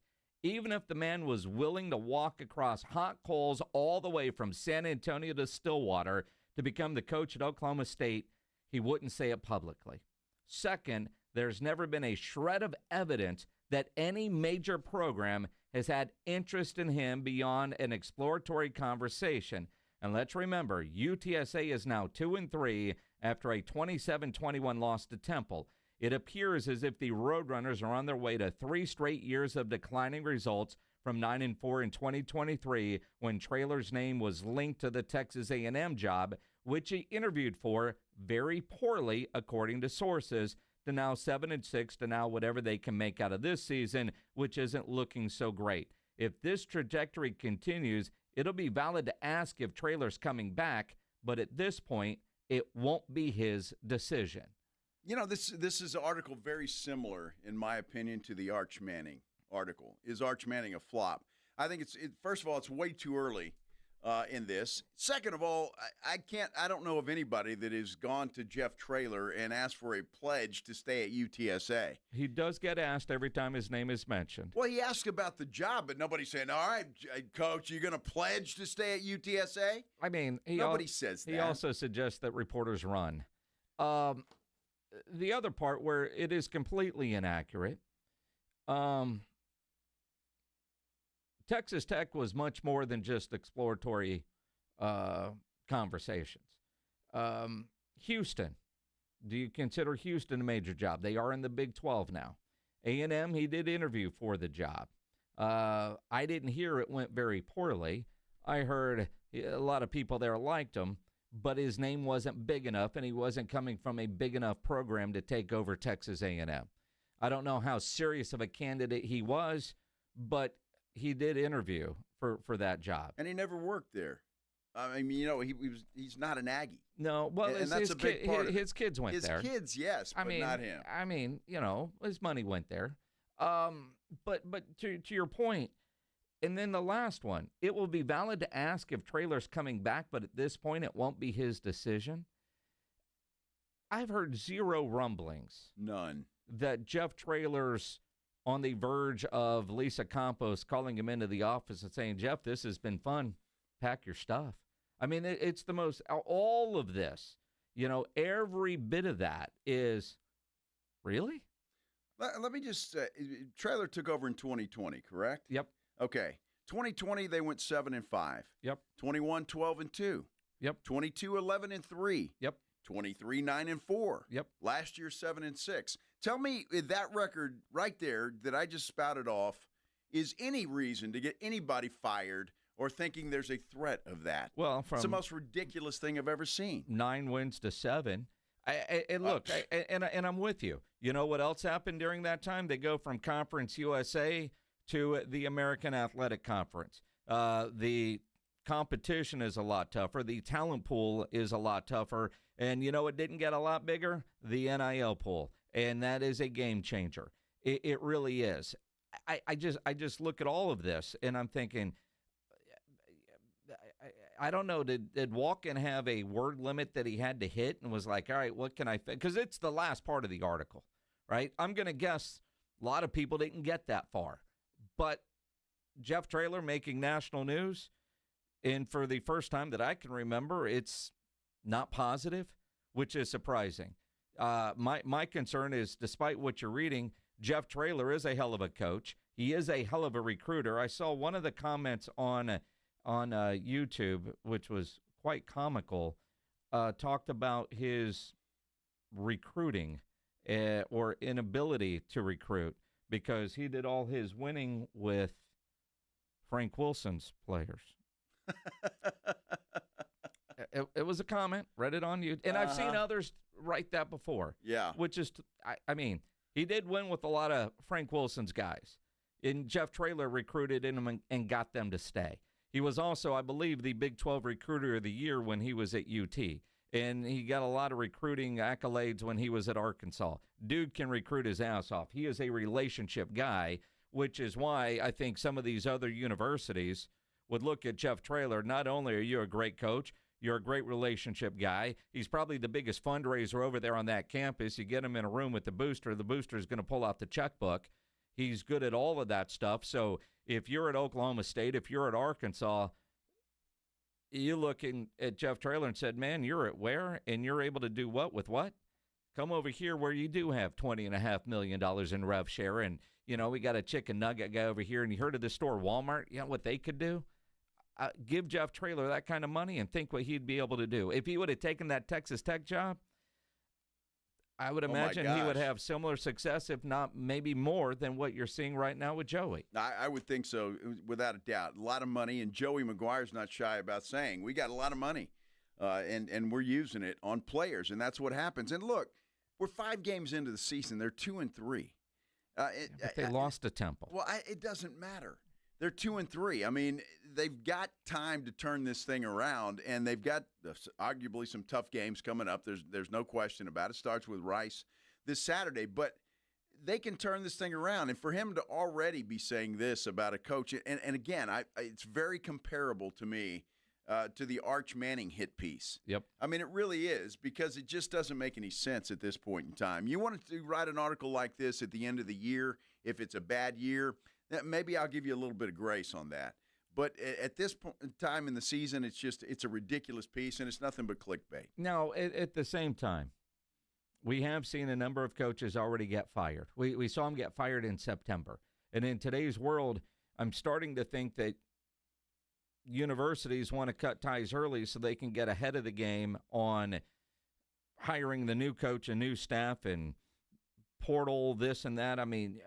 even if the man was willing to walk across hot coals all the way from San Antonio to Stillwater to become the coach at Oklahoma State, he wouldn't say it publicly. Second, there's never been a shred of evidence that any major program has had interest in him beyond an exploratory conversation. And let's remember, UTSA is now 2-3 after a 27-21 loss to Temple. It appears as if the Roadrunners are on their way to 3 straight years of declining results from 9-4 in 2023 when Traylor's name was linked to the Texas A&M job, which he interviewed for very poorly, according to sources, to now 7-6 to now whatever they can make out of this season, which isn't looking so great. If this trajectory continues, it'll be valid to ask if Traylor's coming back, but at this point, it won't be his decision. You know, this is an article very similar, in my opinion, to the Arch Manning article. Is Arch Manning a flop? I think first of all, it's way too early in this. Second of all, I don't know of anybody that has gone to Jeff Traylor and asked for a pledge to stay at UTSA. He does get asked every time his name is mentioned. Well, he asked about the job, but nobody's saying, all right, Coach, you're going to pledge to stay at UTSA? I mean, nobody says that. He also suggests that reporters run. The other part where it is completely inaccurate, Texas Tech was much more than just exploratory conversations. Houston, do you consider Houston a major job? They are in the Big 12 now. A&M, he did interview for the job. I didn't hear it went very poorly. I heard a lot of people there liked him, but his name wasn't big enough, and he wasn't coming from a big enough program to take over Texas A&M. I don't know how serious of a candidate he was, but he did interview for that job. And he never worked there. I mean, you know, he's not an Aggie. No, well, and that's a big part of it. His kids went there. His kids, yes, but not him. I mean, you know, his money went there. But to your point, and then the last one, it will be valid to ask if Traylor's coming back, but at this point, it won't be his decision. I've heard zero rumblings. None. That Jeff Traylor's on the verge of Lisa Campos calling him into the office and saying, Jeff, this has been fun. Pack your stuff. I mean, it's the most, all of this, you know, every bit of that is, really? Let me just say, Traylor took over in 2020, correct? Yep. Okay. 2020, they went 7-5. Yep. 21, 12-2. Yep. 22, 11-3. Yep. 23, 9-4. Yep. Last year, 7-6. Tell me, that record right there that I just spouted off is any reason to get anybody fired or thinking there's a threat of that. Well, it's the most ridiculous thing I've ever seen. 9 wins to 7. And look, and I'm with you. You know what else happened during that time? They go from Conference USA to the American Athletic Conference. The competition is a lot tougher. The talent pool is a lot tougher. And you know it didn't get a lot bigger? The NIL pool. And that is a game changer. It really is. I just look at all of this, and I'm thinking, I don't know, did Walken have a word limit that he had to hit and was like, all right, what can I – because it's the last part of the article, right? I'm going to guess a lot of people didn't get that far. But Jeff Traylor making national news, and for the first time that I can remember, it's not positive, which is surprising. My concern is, despite what you're reading, Jeff Traylor is a hell of a coach. He is a hell of a recruiter. I saw one of the comments on YouTube, which was quite comical, talked about his recruiting or inability to recruit because he did all his winning with Frank Wilson's players. It was a comment. Read it on YouTube. And I've seen others write that before. Yeah. Which is, I mean, he did win with a lot of Frank Wilson's guys. And Jeff Traylor recruited in them and got them to stay. He was also, I believe, the Big 12 Recruiter of the Year when he was at UT. And he got a lot of recruiting accolades when he was at Arkansas. Dude can recruit his ass off. He is a relationship guy, which is why I think some of these other universities would look at Jeff Traylor. Not only are you a great coach, you're a great relationship guy. He's probably the biggest fundraiser over there on that campus. You get him in a room with the booster is going to pull out the checkbook. He's good at all of that stuff. So if you're at Oklahoma State, if you're at Arkansas, you looking at Jeff Traylor and said, man, you're at where? And you're able to do what with what? Come over here where you do have $20.5 million in rev share. And, you know, we got a chicken nugget guy over here. And you heard of this store, Walmart? You know what they could do? Give Jeff Traylor that kind of money and think what he'd be able to do. If he would have taken that Texas Tech job, I would imagine he would have similar success, if not maybe more, than what you're seeing right now with Joey. I would think so, without a doubt. A lot of money, and Joey McGuire's not shy about saying, we got a lot of money, and we're using it on players, and that's what happens. And look, we're 5 games into the season. They're 2-3. But they lost to Temple. Well, it doesn't matter. They're 2-3. I mean, they've got time to turn this thing around, and they've got arguably some tough games coming up. There's no question about it. It starts with Rice this Saturday, but they can turn this thing around. And for him to already be saying this about a coach, and again, it's very comparable to me to the Arch Manning hit piece. Yep. I mean, it really is, because it just doesn't make any sense at this point in time. You want to write an article like this at the end of the year, if it's a bad year, maybe I'll give you a little bit of grace on that. But at this point in time in the season, it's a ridiculous piece, and it's nothing but clickbait. Now, at the same time, we have seen a number of coaches already get fired. We saw them get fired in September. And in today's world, I'm starting to think that universities want to cut ties early so they can get ahead of the game on hiring the new coach and new staff and portal, this and that. I mean,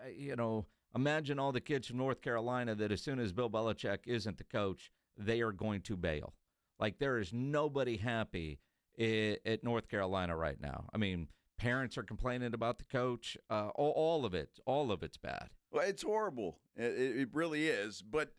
imagine all the kids from North Carolina that as soon as Bill Belichick isn't the coach, they are going to bail. Like, there is nobody happy at North Carolina right now. I mean, parents are complaining about the coach. All of it's bad. Well, it's horrible. It really is. But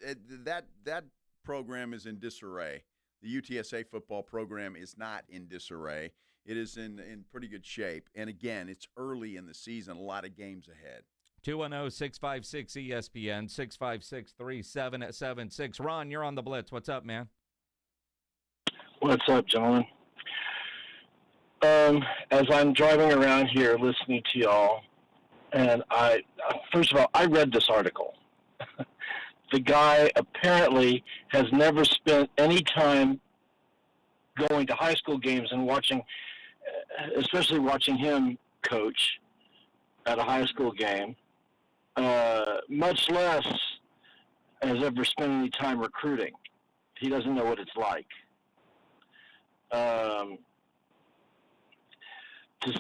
that program is in disarray. The UTSA football program is not in disarray. It is in pretty good shape. And, again, it's early in the season, a lot of games ahead. 210-656-ESPN, 656-3776. Ron, you're on the Blitz. What's up, man? What's up, gentlemen? As I'm driving around here listening to y'all, and first of all, I read this article. The guy apparently has never spent any time going to high school games and watching, especially watching him coach at a high school game, much less has ever spent any time recruiting. He doesn't know what it's like. To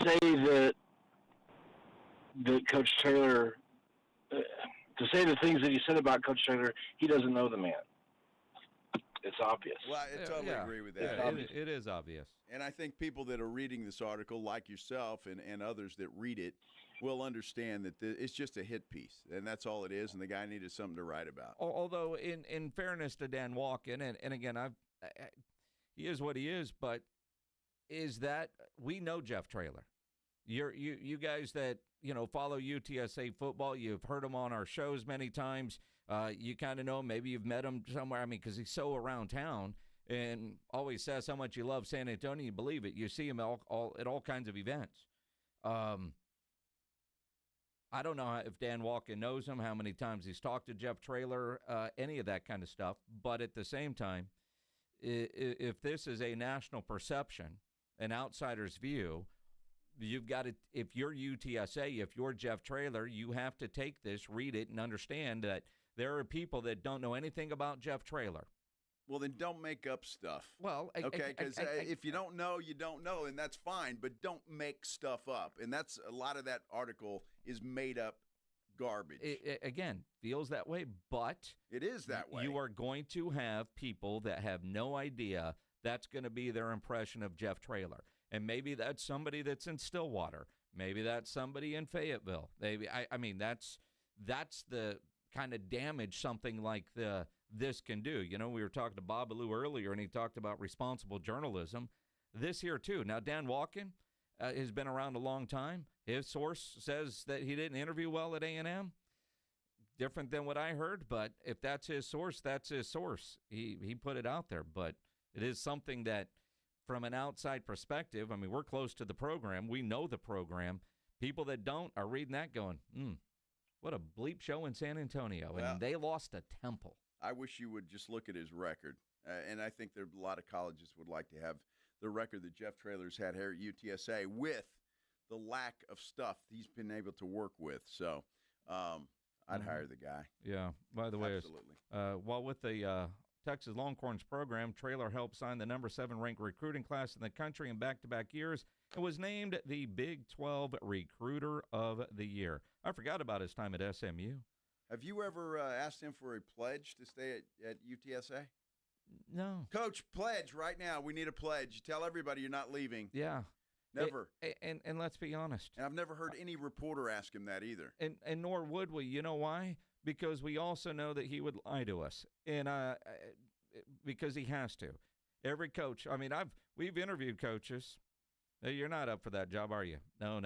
say that Coach Traylor, to say the things that he said about Coach Traylor, he doesn't know the man. It's obvious. Well, I totally agree with that. Yeah, it is obvious. And I think people that are reading this article, like yourself and others that read it, will understand that it's just a hit piece, and that's all it is, and the guy needed something to write about. Although, in fairness to Dan Walken, and again, he is what he is, but is that we know Jeff Traylor. You guys that follow UTSA football, you've heard him on our shows many times. You kind of know him. Maybe you've met him somewhere. I mean, because he's so around town and always says how much you love San Antonio. You believe it. You see him at all kinds of events. I don't know if Dan Walken knows him, how many times he's talked to Jeff Traylor, any of that kind of stuff. But at the same time, if this is a national perception, an outsider's view, you've got to, if you're UTSA, if you're Jeff Traylor, you have to take this, read it, and understand that there are people that don't know anything about Jeff Traylor. Well, then don't make up stuff. Well, okay, because if you don't know, you don't know, and that's fine, but don't make stuff up. And that's a lot of that article is made up garbage. It again, feels that way, but it is that way. You are going to have people that have no idea that's going to be their impression of Jeff Traylor. And maybe that's somebody that's in Stillwater. Maybe that's somebody in Fayetteville. Maybe I mean that's the kind of damage something like this can do. We were talking to Ballou earlier, and he talked about responsible journalism. This here too. Now, Dan Walken has been around a long time. His source says that he didn't interview well at A&M. Different than what I heard, but if that's his source, that's his source. He put it out there, but it is something that, from an outside perspective, I mean, we're close to the program. We know the program. People that don't are reading that going, what a bleep show in San Antonio. Well, and they lost to Temple. I wish you would just look at his record. And I think there are a lot of colleges would like to have the record that Jeff Traylor's had here at UTSA with the lack of stuff he's been able to work with. So I'd hire the guy. Yeah. By the way, absolutely. While with the Texas Longhorns program. Traylor helped sign the number 7 ranked recruiting class in the country in back-to-back years and was named the Big 12 Recruiter of the Year. I forgot about his time at SMU. Have you ever asked him for a pledge to stay at UTSA? No. Coach, pledge right now. We need a pledge. Tell everybody you're not leaving. Yeah. Never. And let's be honest. And I've never heard any reporter ask him that either. And nor would we. You know why? Because we also know that he would lie to us. And because he has to. Every coach. I mean, we've interviewed coaches. You're not up for that job, are you? No.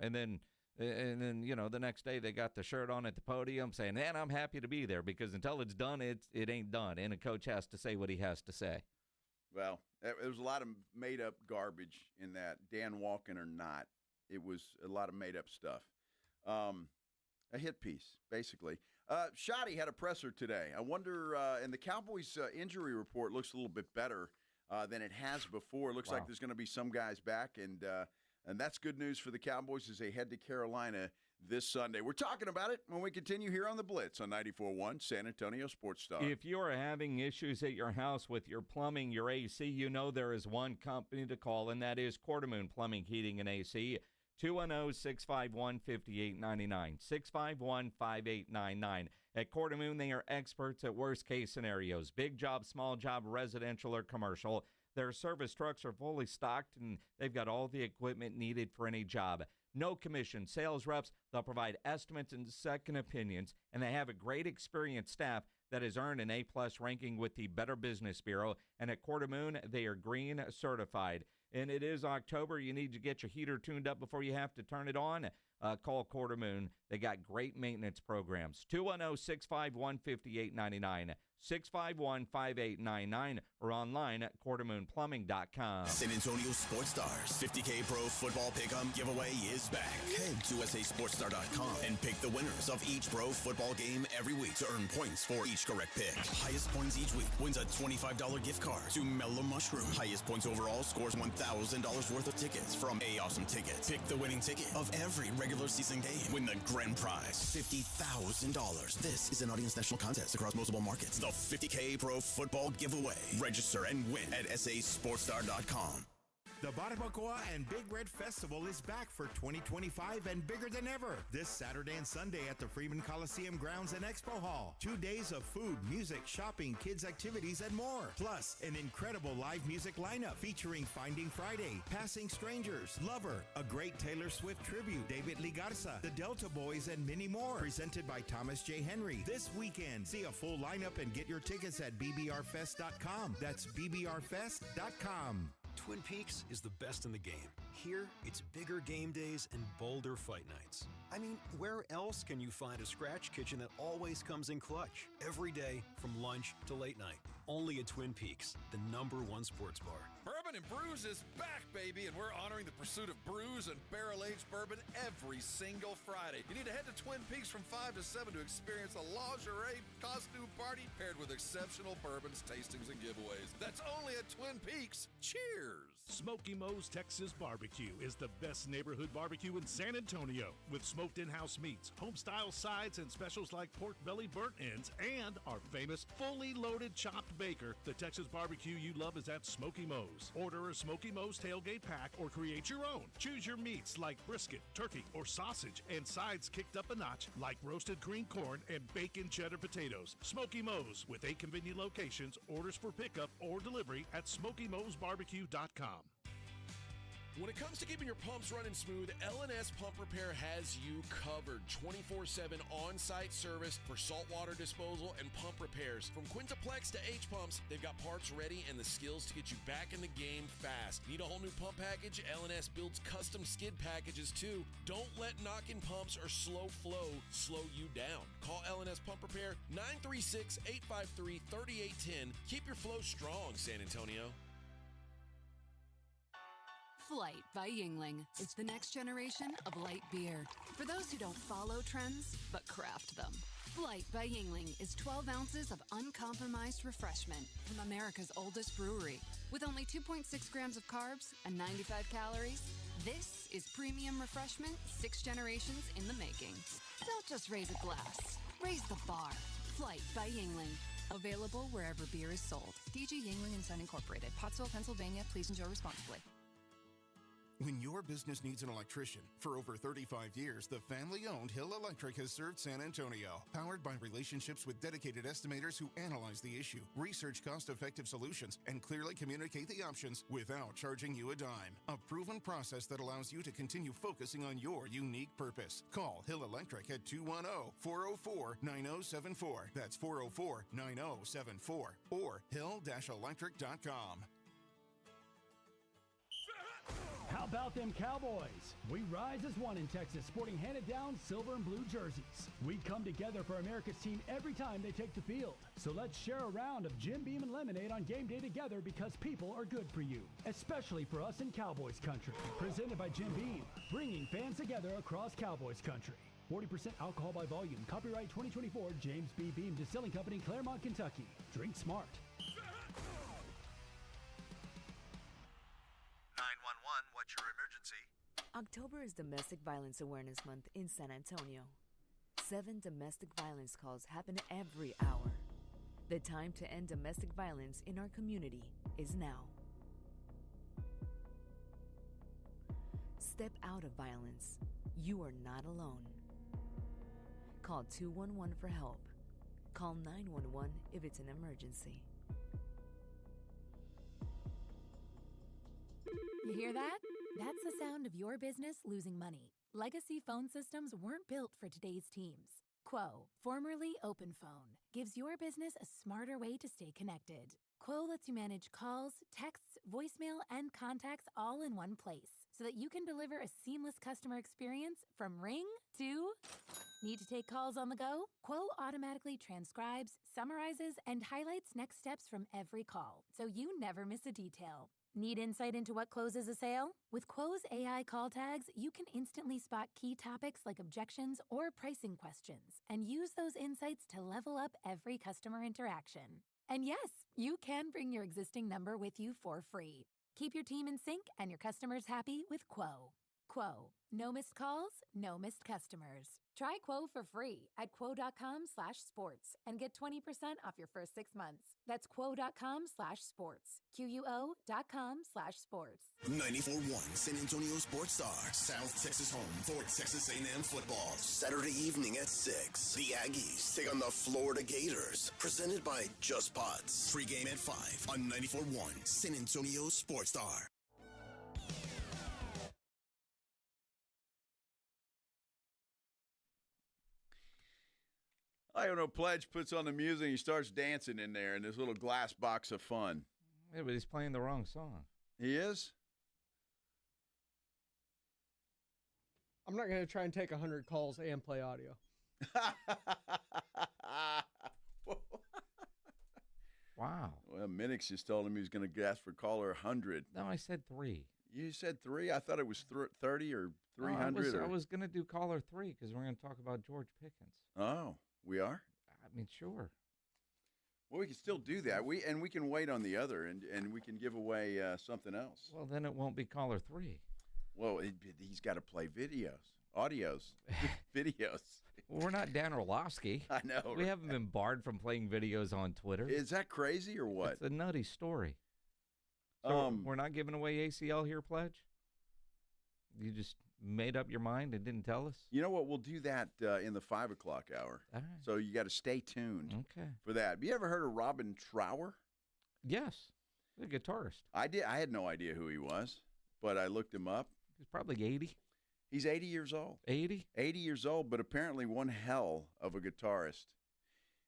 And then, the next day they got the shirt on at the podium saying, man, I'm happy to be there, because until it's done, it ain't done. And a coach has to say what he has to say. Well, there was a lot of made-up garbage in that, Dan Walken or not. It was a lot of made-up stuff. A hit piece, basically. Shoddy had a presser today. I wonder, and the Cowboys' injury report looks a little bit better than it has before. It looks like there's going to be some guys back, and that's good news for the Cowboys as they head to Carolina this Sunday. We're talking about it when we continue here on the Blitz on 94.1 San Antonio Sports Star. If you're having issues at your house with your plumbing, your AC, you know there is one company to call, and that is Quartermoon Plumbing, Heating, and AC. 210-651-5899, 651-5899. At Quartermoon, they are experts at worst-case scenarios, big job, small job, residential, or commercial. Their service trucks are fully stocked, and they've got all the equipment needed for any job. No commission, sales reps. They'll provide estimates and second opinions, and they have a great experienced staff that has earned an A-plus ranking with the Better Business Bureau. And at Quartermoon, they are green certified. And it is October. You need to get your heater tuned up before you have to turn it on. Call Quartermoon. They got great maintenance programs. 210-651-5899, 651-5899, or online at quartermoonplumbing.com. San Antonio Sports Stars 50K Pro Football Pick'em giveaway is back. Head to USASportsStar.com and pick the winners of each pro football game every week to earn points for each correct pick. Highest points each week wins a $25 gift card to Mellow Mushroom. Highest points overall scores $1,000 worth of tickets from A Awesome Tickets. Pick the winning ticket of every regular season game. Win the grand prize, $50,000. This is an audience national contest across multiple markets. The 50K Pro Football Giveaway. Register and win at SASportsStar.com. The Barbacoa and Big Red Festival is back for 2025 and bigger than ever. This Saturday and Sunday at the Freeman Coliseum grounds and Expo Hall. 2 days of food, music, shopping, kids activities, and more. Plus, an incredible live music lineup featuring Finding Friday, Passing Strangers, Lover, a great Taylor Swift tribute, David Lee Garza, the Delta Boys, and many more. Presented by Thomas J. Henry. This weekend, see a full lineup and get your tickets at BBRFest.com. That's BBRFest.com. Twin Peaks is the best in the game. Here, it's bigger game days and bolder fight nights. I mean, where else can you find a scratch kitchen that always comes in clutch? Every day, from lunch to late night. Only at Twin Peaks, the #1 sports bar. Bourbon and Brews is back, baby, and we're honoring the pursuit of brews and barrel-aged bourbon every single Friday. You need to head to Twin Peaks from 5 to 7 to experience a lingerie costume party paired with exceptional bourbons, tastings, and giveaways. That's only at Twin Peaks. Cheers! Smoky Mo's Texas Barbecue is the best neighborhood barbecue in San Antonio, with smoked in-house meats, home-style sides, and specials like pork belly burnt ends, and our famous fully loaded chopped baker. The Texas barbecue you love is at Smoky Mo's. Order a Smoky Mo's tailgate pack or create your own. Choose your meats like brisket, turkey, or sausage, and sides kicked up a notch like roasted green corn and bacon cheddar potatoes. Smoky Mo's, with 8 convenient locations. Orders for pickup or delivery at SmokyMo'sBarbecue.com. When it comes to keeping your pumps running smooth, L&S Pump Repair has you covered. 24/7 on-site service for saltwater disposal and pump repairs. From Quintaplex to H-Pumps, they've got parts ready and the skills to get you back in the game fast. Need a whole new pump package? L&S builds custom skid packages too. Don't let knocking pumps or slow flow slow you down. Call L&S Pump Repair 936-853-3810. Keep your flow strong, San Antonio. Flight by Yuengling. It's the next generation of light beer. For those who don't follow trends, but craft them. Flight by Yuengling is 12 ounces of uncompromised refreshment from America's oldest brewery. With only 2.6 grams of carbs and 95 calories, this is premium refreshment 6 generations in the making. Don't just raise a glass. Raise the bar. Flight by Yuengling. Available wherever beer is sold. DG Yingling & Son Incorporated, Pottsville, Pennsylvania. Please enjoy responsibly. When your business needs an electrician, for over 35 years, the family-owned Hill Electric has served San Antonio. Powered by relationships with dedicated estimators who analyze the issue, research cost-effective solutions, and clearly communicate the options without charging you a dime. A proven process that allows you to continue focusing on your unique purpose. Call Hill Electric at 210-404-9074. That's 404-9074. Or hill-electric.com. How about them Cowboys? We rise as one in Texas, sporting handed-down silver and blue jerseys. We come together for America's team every time they take the field. So let's share a round of Jim Beam and lemonade on game day together, because people are good for you, especially for us in Cowboys country. Presented by Jim Beam, bringing fans together across Cowboys country. 40% alcohol by volume. Copyright 2024, James B. Beam Distilling Company, Claremont, Kentucky. Drink smart. 911, what's your emergency? October is Domestic Violence Awareness Month in San Antonio. 7 domestic violence calls happen every hour. The time to end domestic violence in our community is now. Step out of violence. You are not alone. Call 211 for help. Call 911 if it's an emergency. You hear that? That's the sound of your business losing money. Legacy phone systems weren't built for today's teams. Quo, formerly OpenPhone, gives your business a smarter way to stay connected. Quo lets you manage calls, texts, voicemail, and contacts all in one place, so that you can deliver a seamless customer experience from ring to... Need to take calls on the go? Quo automatically transcribes, summarizes, and highlights next steps from every call, so you never miss a detail. Need insight into what closes a sale? With Quo's AI call tags, you can instantly spot key topics like objections or pricing questions, and use those insights to level up every customer interaction. And yes, you can bring your existing number with you for free. Keep your team in sync and your customers happy with Quo. Quo. No missed calls, no missed customers. Try Quo for free at quo.com/sports and get 20% off your first 6 months. That's quo.com/sports. QUO.com/sports. 94.1 San Antonio Sports Star, South Texas home for Texas A&M football. Saturday evening at 6. The Aggies take on the Florida Gators. Presented by Just Pots. Pre-game at 5 on 94.1 San Antonio Sports Star. I don't know, Pledge puts on the music and he starts dancing in there in this little glass box of fun. Yeah, but he's playing the wrong song. He is? I'm not going to try and take 100 calls and play audio. Wow. Well, Minix just told him he was going to ask for caller 100. No, I said 3. You said 3? I thought it was 30 or 300. I was going to do caller 3 because we're going to talk about George Pickens. Oh, we are? I mean, sure. Well, we can still do that. We can wait on the other, and we can give away something else. Well, then it won't be caller 3. Well, he's got to play audios, videos. Well, we're not Dan Orlovsky. I know. We haven't been barred from playing videos on Twitter. Is that crazy or what? It's a nutty story. So we're not giving away ACL here, Pledge? You just made up your mind and didn't tell us? You know what? We'll do that in the 5 o'clock hour. All right. So you got to stay tuned Okay. for that. Have you ever heard of Robin Trower? Yes. The guitarist. I did. I had no idea who he was, but I looked him up. He's probably 80. He's 80 years old. 80? 80 years old, but apparently one hell of a guitarist.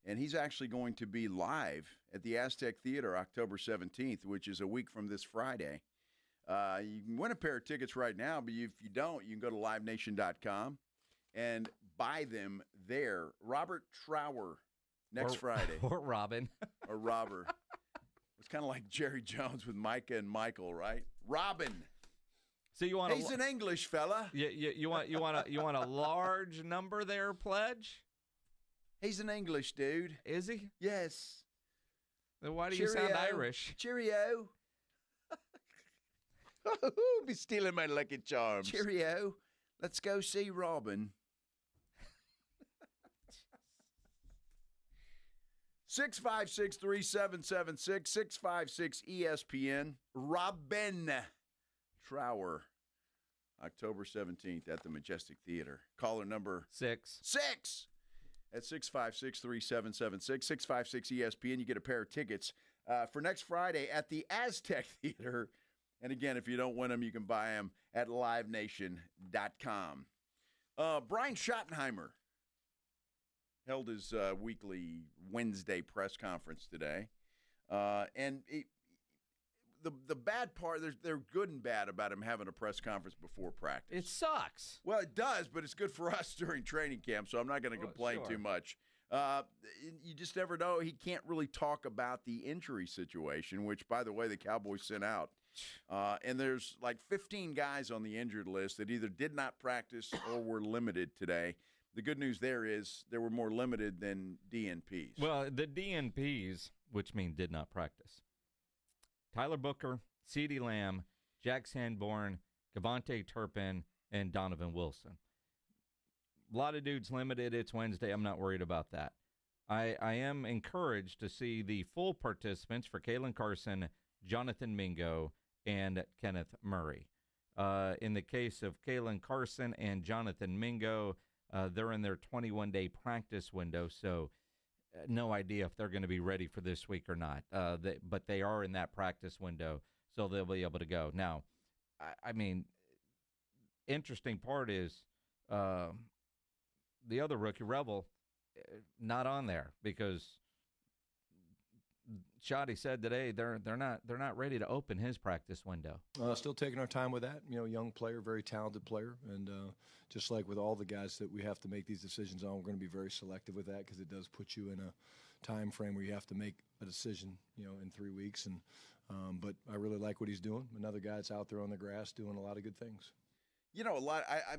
And he's actually going to be live at the Aztec Theater October 17th, which is a week from this Friday. You can win a pair of tickets right now, but if you don't, you can go to livenation.com and buy them there. Robert Trower next Friday. Or Robin. Or Robert. It's kind of like Jerry Jones with Micah and Michael, right? Robin. So you want? He's an English fella. You want a large number there, Pledge? He's an English dude. Is he? Yes. Then why do you sound Irish? Cheerio. Be stealing my Lucky Charms. Cheerio. Let's go see Robin. 656-3776, 656-ESPN. Robin Trower, October 17th at the Majestic Theater. Caller number 6 at 656-3776, 656-ESPN. You get a pair of tickets for next Friday at the Aztec Theater. And again, if you don't win them, you can buy them at livenation.com. Brian Schottenheimer held his weekly Wednesday press conference today. And the bad part, they're good and bad about him having a press conference before practice. It sucks. Well, it does, but it's good for us during training camp, so I'm not going to complain too much. You just never know. He can't really talk about the injury situation, which, by the way, the Cowboys sent out. And there's like 15 guys on the injured list that either did not practice or were limited today. The good news there is there were more limited than DNPs. Well, the DNPs, which mean did not practice. Tyler Booker, CeeDee Lamb, Jack Sanborn, Cavante Turpin, and Donovan Wilson. A lot of dudes limited. It's Wednesday. I'm not worried about that. I am encouraged to see the full participants for Kalen Carson, Jonathan Mingo, and Kenneth Murray. In the case of Kalen Carson and Jonathan Mingo, they're in their 21-day practice window, so no idea if they're going to be ready for this week or not. But they are in that practice window, so they'll be able to go. Now, I mean, interesting part is the other rookie, Rebel, not on there because Shoddy said today they're not ready to open his practice window. Still taking our time with that. Young player, very talented player, and just like with all the guys that we have to make these decisions on, we're going to be very selective with that because it does put you in a time frame where you have to make a decision, in 3 weeks. And but I really like what he's doing. Another guy that's out there on the grass doing a lot of good things. A lot. I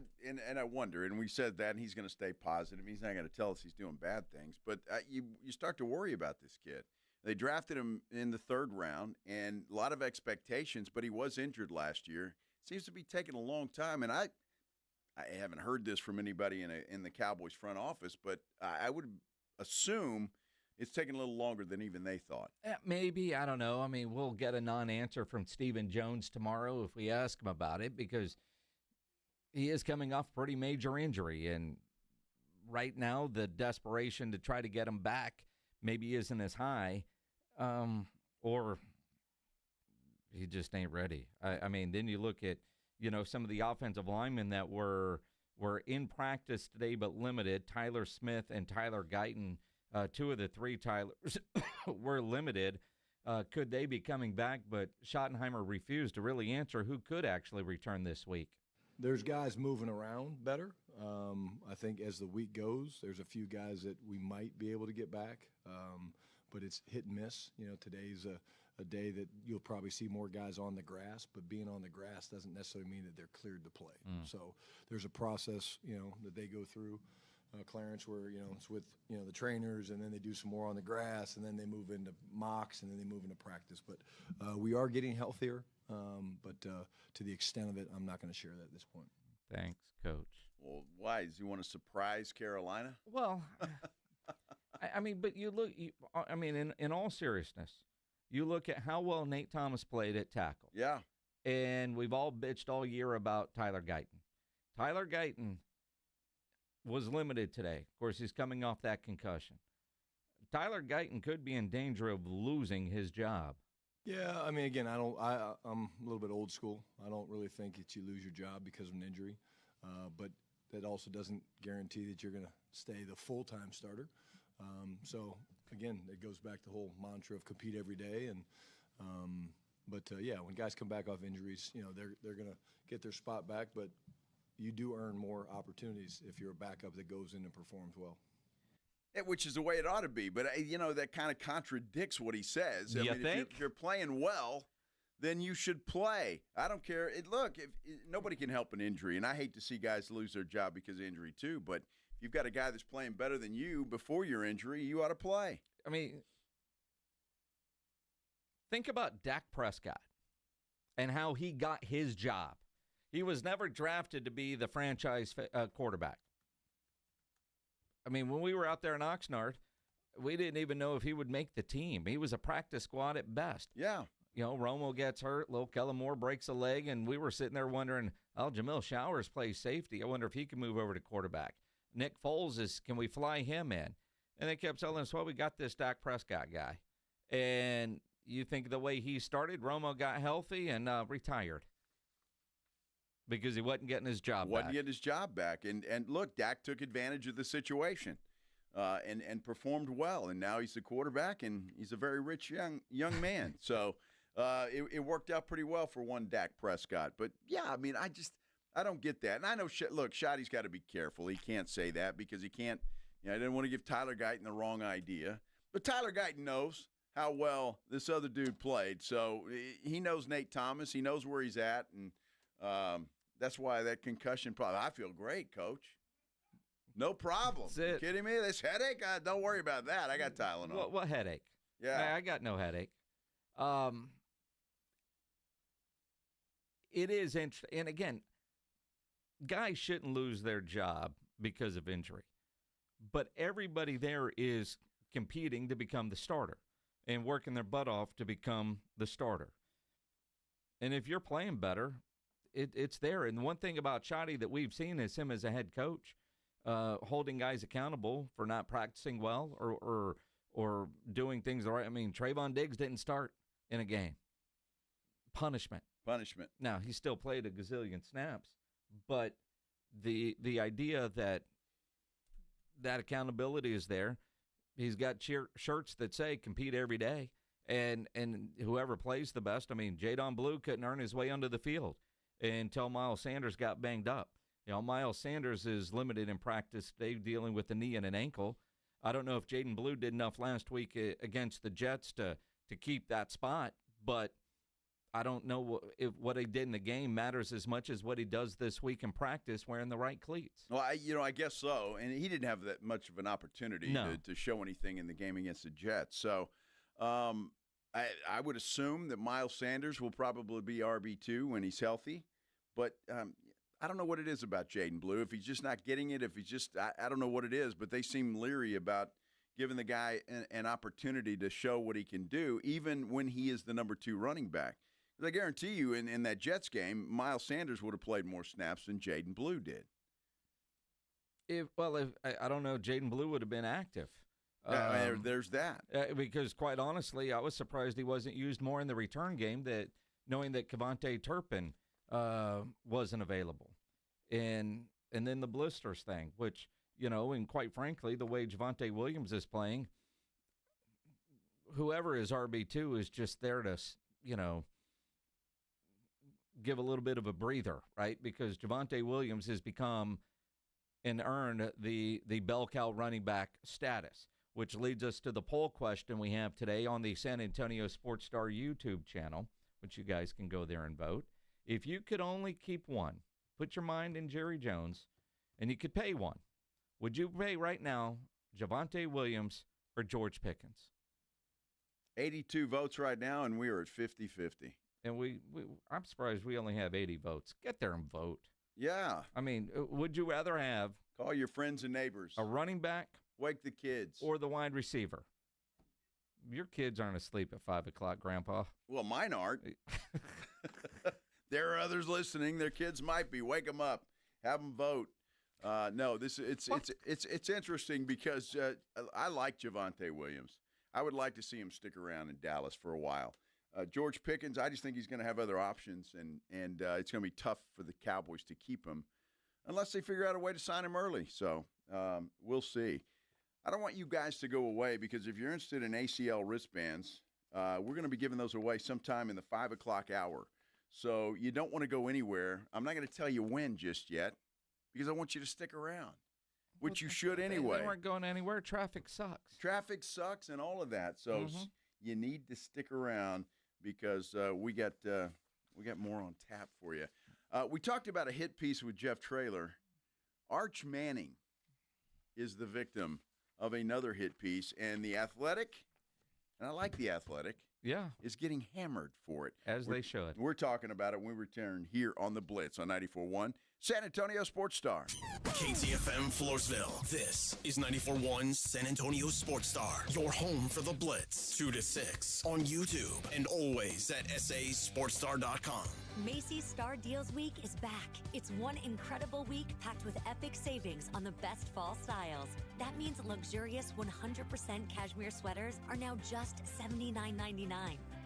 wonder, and we said that, and he's going to stay positive. He's not going to tell us he's doing bad things, but you start to worry about this kid. They drafted him in the 3rd round, and a lot of expectations, but he was injured last year. Seems to be taking a long time, and I haven't heard this from anybody in the Cowboys front office, but I would assume it's taking a little longer than even they thought. Maybe. I don't know. I mean, we'll get a non-answer from Stephen Jones tomorrow if we ask him about it because he is coming off a pretty major injury, and right now the desperation to try to get him back maybe isn't as high, or he just ain't ready. I mean, then you look at, some of the offensive linemen that were in practice today but limited. Tyler Smith and Tyler Guyton, 2 of the 3 Tylers were limited. Could they be coming back? But Schottenheimer refused to really answer who could actually return this week. There's guys moving around better. I think as the week goes, there's a few guys that we might be able to get back, but it's hit and miss. Today's a day that you'll probably see more guys on the grass, but being on the grass doesn't necessarily mean that they're cleared to play. So there's a process, that they go through, Clarence, where, it's with, the trainers, and then they do some more on the grass, and then they move into mocks, and then they move into practice. But we are getting healthier, but to the extent of it, I'm not going to share that at this point. Thanks, Coach. Well, why? Does he want to surprise Carolina? Well, I mean, but in all seriousness, you look at how well Nate Thomas played at tackle. Yeah. And we've all bitched all year about Tyler Guyton. Tyler Guyton was limited today. Of course, he's coming off that concussion. Tyler Guyton could be in danger of losing his job. Yeah, I mean, again, I'm a little bit old school. I don't really think that you lose your job because of an injury, but that also doesn't guarantee that you're going to stay the full-time starter. So, again, it goes back to the whole mantra of compete every day. But when guys come back off injuries, they're going to get their spot back, but you do earn more opportunities if you're a backup that goes in and performs well. Which is the way it ought to be. But, that kind of contradicts what he says. I mean, if you're playing well, then you should play. I don't care. Nobody can help an injury, and I hate to see guys lose their job because of injury too. But if you've got a guy that's playing better than you before your injury, you ought to play. I mean, think about Dak Prescott and how he got his job. He was never drafted to be the franchise quarterback. I mean, when we were out there in Oxnard, we didn't even know if he would make the team. He was a practice squad at best. Yeah. You know, Romo gets hurt, Lil Kellamore breaks a leg, and we were sitting there wondering, oh, Jamil Showers plays safety. I wonder if he can move over to quarterback. Nick Foles can we fly him in? And they kept telling us, well, we got this Dak Prescott guy. And you think the way he started, Romo got healthy and retired because he wasn't getting his job back. Wasn't getting his job back. And look, Dak took advantage of the situation and performed well. And now he's the quarterback, and he's a very rich young man. So it worked out pretty well for one Dak Prescott. But, yeah, I mean, I don't get that. And I know, look, Shotty's got to be careful. He can't say that because he can't, I didn't want to give Tyler Guyton the wrong idea. But Tyler Guyton knows how well this other dude played. So he knows Nate Thomas. He knows where he's at. And that's why that concussion problem. I feel great, Coach. No problem. That's it. You kidding me? This headache? Don't worry about that. I got Tylenol. What headache? Yeah. I got no headache. It is interesting. And, again, guys shouldn't lose their job because of injury. But everybody there is competing to become the starter and working their butt off to become the starter. And if you're playing better, it's there. And the one thing about Shotty that we've seen is him as a head coach holding guys accountable for not practicing well or doing things the right. I mean, Trayvon Diggs didn't start in a game. Punishment. Now, he still played a gazillion snaps, but the idea that accountability is there. He's got shirts that say compete every day, and whoever plays the best. I mean, Jadon Blue couldn't earn his way onto the field until Miles Sanders got banged up. You know, Miles Sanders is limited in practice today dealing with a knee and an ankle. I don't know if Jaden Blue did enough last week against the Jets to keep that spot, but I don't know if what he did in the game matters as much as what he does this week in practice wearing the right cleats. Well, I guess so. And he didn't have that much of an opportunity to show anything in the game against the Jets. So I would assume that Miles Sanders will probably be RB2 when he's healthy. But I don't know what it is about Jaden Blue. If he's just not getting it, if he's just – I don't know what it is, but they seem leery about giving the guy an opportunity to show what he can do, even when he is the number 2 running back. I guarantee you in that Jets game, Miles Sanders would have played more snaps than Jaden Blue did. I don't know, Jaden Blue would have been active. There's that. Because quite honestly, I was surprised he wasn't used more in the return game, knowing that Kevontae Turpin wasn't available. And then the blisters thing, which, and quite frankly, the way Javonte Williams is playing, whoever is RB2 is just there to, give a little bit of a breather, right? Because Javonte Williams has become and earned the bell cow running back status, which leads us to the poll question we have today on the San Antonio Sports Star YouTube channel, which you guys can go there and vote. If you could only keep one, put your mind in Jerry Jones, and you could pay one, would you pay right now Javonte Williams or George Pickens? 82 votes right now, and we are at 50-50. And I'm surprised we only have 80 votes. Get there and vote. Yeah. I mean, would you rather have – call your friends and neighbors. A running back? Wake the kids. Or the wide receiver? Your kids aren't asleep at 5 o'clock, Grandpa. Well, mine aren't. There are others listening. Their kids might be. Wake them up. Have them vote. No, it's interesting because I like Javonte Williams. I would like to see him stick around in Dallas for a while. George Pickens, I just think he's going to have other options, and it's going to be tough for the Cowboys to keep him unless they figure out a way to sign him early. So we'll see. I don't want you guys to go away because if you're interested in ACL wristbands, we're going to be giving those away sometime in the 5 o'clock hour. So you don't want to go anywhere. I'm not going to tell you when just yet because I want you to stick around, which you should anyway. They weren't going anywhere. Traffic sucks. Traffic sucks and all of that. So you need to stick around because we got more on tap for you. We talked about a hit piece with Jeff Traylor. Arch Manning is the victim of another hit piece, and The Athletic, and I like The Athletic, is getting hammered for it. As they should. We're talking about it when we return here on the Blitz on 94.1 San Antonio Sports Star. KTFM Floresville. This is 94.1 San Antonio Sports Star. Your home for the Blitz. 2 to 6 on YouTube and always at sasportstar.com. Macy's Star Deals Week is back. It's one incredible week packed with epic savings on the best fall styles. That means luxurious 100% cashmere sweaters are now just $79.99.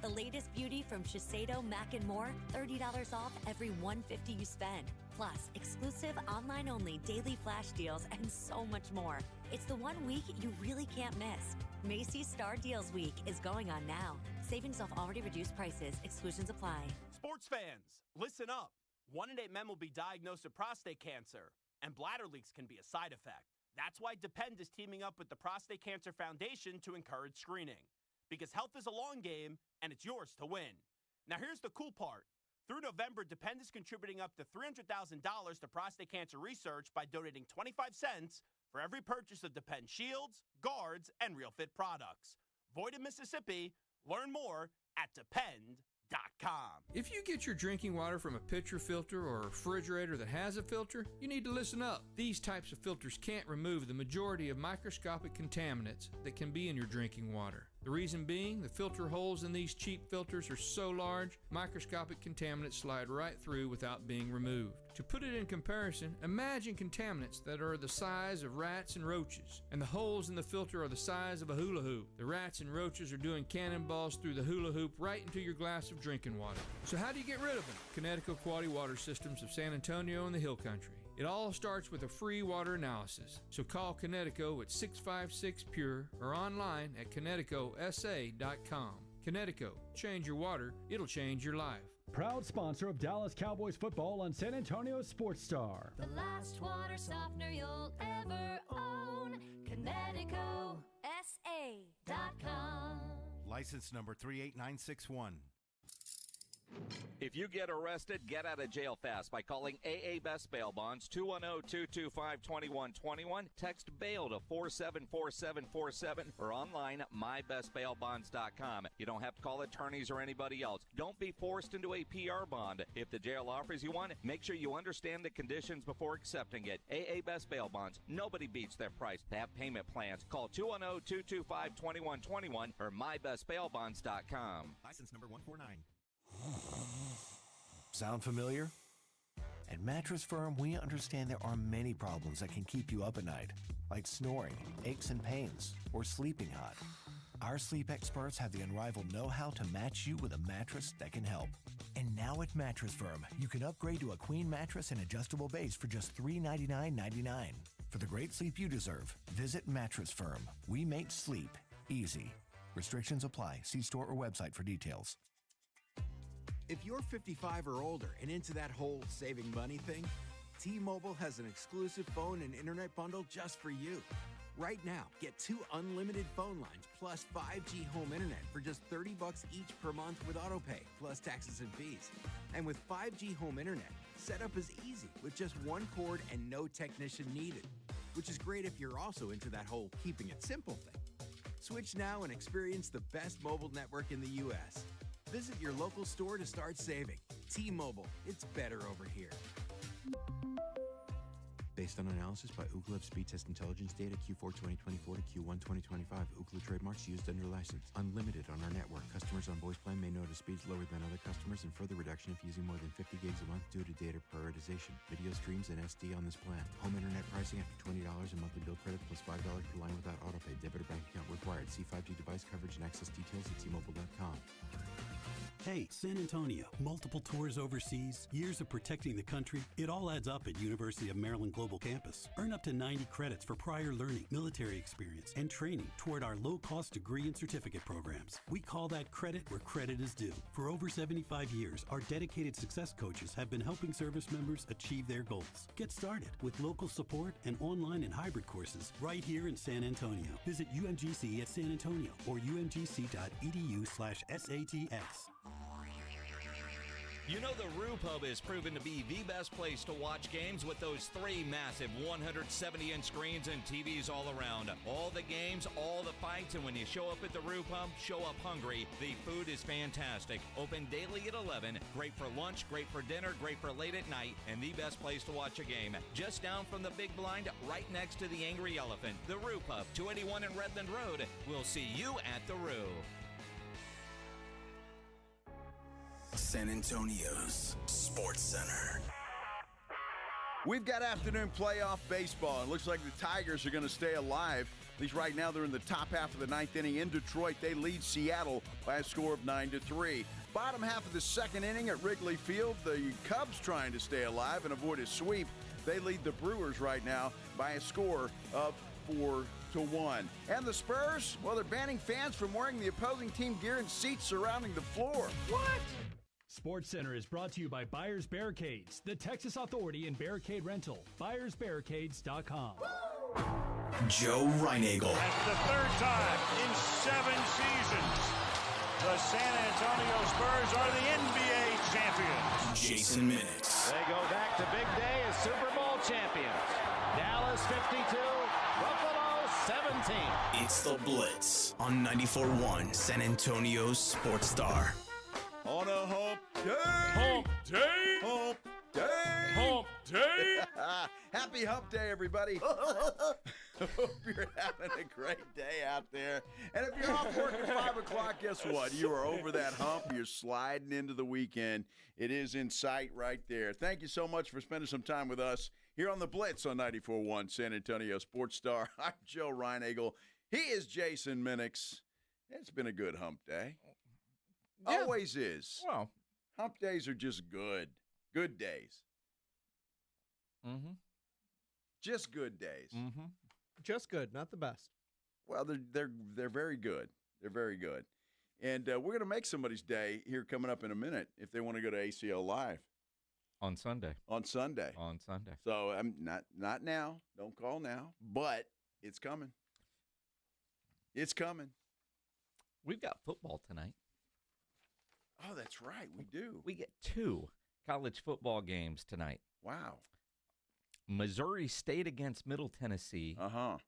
The latest beauty from Shiseido, Mac & More, $30 off every $150 you spend. Plus, exclusive online-only daily flash deals and so much more. It's the one week you really can't miss. Macy's Star Deals Week is going on now. Savings off already reduced prices. Exclusions apply. Sports fans, listen up. 1 in 8 men will be diagnosed with prostate cancer, and bladder leaks can be a side effect. That's why Depend is teaming up with the Prostate Cancer Foundation to encourage screening. Because health is a long game, and it's yours to win. Now here's the cool part. Through November, Depend is contributing up to $300,000 to prostate cancer research by donating 25 cents for every purchase of Depend shields, guards, and Real Fit products. Void in Mississippi. Learn more at Depend.com. If you get your drinking water from a pitcher filter or a refrigerator that has a filter, you need to listen up. These types of filters can't remove the majority of microscopic contaminants that can be in your drinking water. The reason being, the filter holes in these cheap filters are so large, microscopic contaminants slide right through without being removed. To put it in comparison, imagine contaminants that are the size of rats and roaches, and the holes in the filter are the size of a hula hoop. The rats and roaches are doing cannonballs through the hula hoop right into your glass of drinking water. So how do you get rid of them? Connecticut Quality Water Systems of San Antonio and the Hill Country. It all starts with a free water analysis. So call Connecticut at 656-PURE or online at connecticusa.com. Connecticut, change your water, it'll change your life. Proud sponsor of Dallas Cowboys football on San Antonio Sports Star. The last water softener you'll ever own. ConnecticutSA.com. License number 38961. If you get arrested, get out of jail fast by calling AA Best Bail Bonds, 210-225-2121. Text bail to 474747 or online at mybestbailbonds.com. You don't have to call attorneys or anybody else. Don't be forced into a PR bond. If the jail offers you one, make sure you understand the conditions before accepting it. AA Best Bail Bonds. Nobody beats their price. They have payment plans. Call 210-225-2121 or mybestbailbonds.com. License number 149. Sound familiar? At Mattress Firm, we understand there are many problems that can keep you up at night, like snoring, aches and pains, or sleeping hot. Our sleep experts have the unrivaled know-how to match you with a mattress that can help. And now at Mattress Firm, you can upgrade to a queen mattress and adjustable base for just $399.99. For the great sleep you deserve, visit Mattress Firm. We make sleep easy. Restrictions apply. See store or website for details. If you're 55 or older and into that whole saving money thing, T-Mobile has an exclusive phone and internet bundle just for you. Right now, get 2 unlimited phone lines plus 5G home internet for just $30 each per month with autopay, plus taxes and fees. And with 5G home internet, setup is easy with just 1 cord and no technician needed, which is great if you're also into that whole keeping it simple thing. Switch now and experience the best mobile network in the U.S. Visit your local store to start saving. T-Mobile, it's better over here. Based on analysis by Ookla of speed test intelligence data Q4 2024 to Q1 2025, Ookla trademarks used under license. Unlimited on our network. Customers on voice plan may notice speeds lower than other customers and further reduction if using more than 50 gigs a month due to data prioritization. Video streams and SD on this plan. Home internet pricing after $20 and monthly bill credit plus $5 per line without autopay. Debit or bank account required. See 5G device coverage and access details at T-Mobile.com. Hey, San Antonio, multiple tours overseas, years of protecting the country, it all adds up at University of Maryland Global Campus. Earn up to 90 credits for prior learning, military experience, and training toward our low-cost degree and certificate programs. We call that credit where credit is due. For over 75 years, our dedicated success coaches have been helping service members achieve their goals. Get started with local support and online and hybrid courses right here in San Antonio. Visit UMGC at San Antonio or umgc.edu/SATX. You know the Roo Pub has proven to be the best place to watch games with those 3 massive 170-inch screens and TVs all around. All the games, all the fights, and when you show up at the Roo Pub, show up hungry. The food is fantastic. Open daily at 11. Great for lunch, great for dinner, great for late at night, and the best place to watch a game. Just down from the big blind, right next to the Angry Elephant. The Roo Pub, 281 in Redland Road. We'll see you at the Roo. San Antonio's Sports Center. We've got afternoon playoff baseball. It looks like the Tigers are going to stay alive. At least right now they're in the top half of the 9th inning. In Detroit, they lead Seattle by a score of 9-3. Bottom half of the 2nd inning at Wrigley Field, the Cubs trying to stay alive and avoid a sweep. They lead the Brewers right now by a score of 4-1. And the Spurs, well, they're banning fans from wearing the opposing team gear in seats surrounding the floor. What? Sports Center is brought to you by Buyers Barricades, the Texas Authority in Barricade Rental. BuyersBarricades.com. Joe Reinagel. That's the 3rd time in 7 seasons. The San Antonio Spurs are the NBA champions. Jason Minix. They go back to big day as Super Bowl champions. Dallas 52, Buffalo 17. It's the Blitz on 94.1 San Antonio's Sports Star. On a hump day. Hump day. Hump day. Hump day. Happy hump day, everybody. Hope you're having a great day out there. And if you're off work at 5 o'clock, guess what? You are over that hump. You're sliding into the weekend. It is in sight right there. Thank you so much for spending some time with us here on the Blitz on 94.1 San Antonio Sports Star. I'm Joe Reinagel. He is Jason Minix. It's been a good hump day. Yeah. Always is. Well, hump days are just good. Good days. Mm-hmm. Just good days. Mm-hmm. Just good, not the best. Well, they're very good. They're very good. And we're going to make somebody's day here coming up in a minute if they want to go to ACL Live. On Sunday. On Sunday. On Sunday. So I'm not now. Don't call now. But it's coming. It's coming. We've got football tonight. Oh, that's right. We do. We get 2 college football games tonight. Wow. Missouri State against Middle Tennessee. Uh-huh.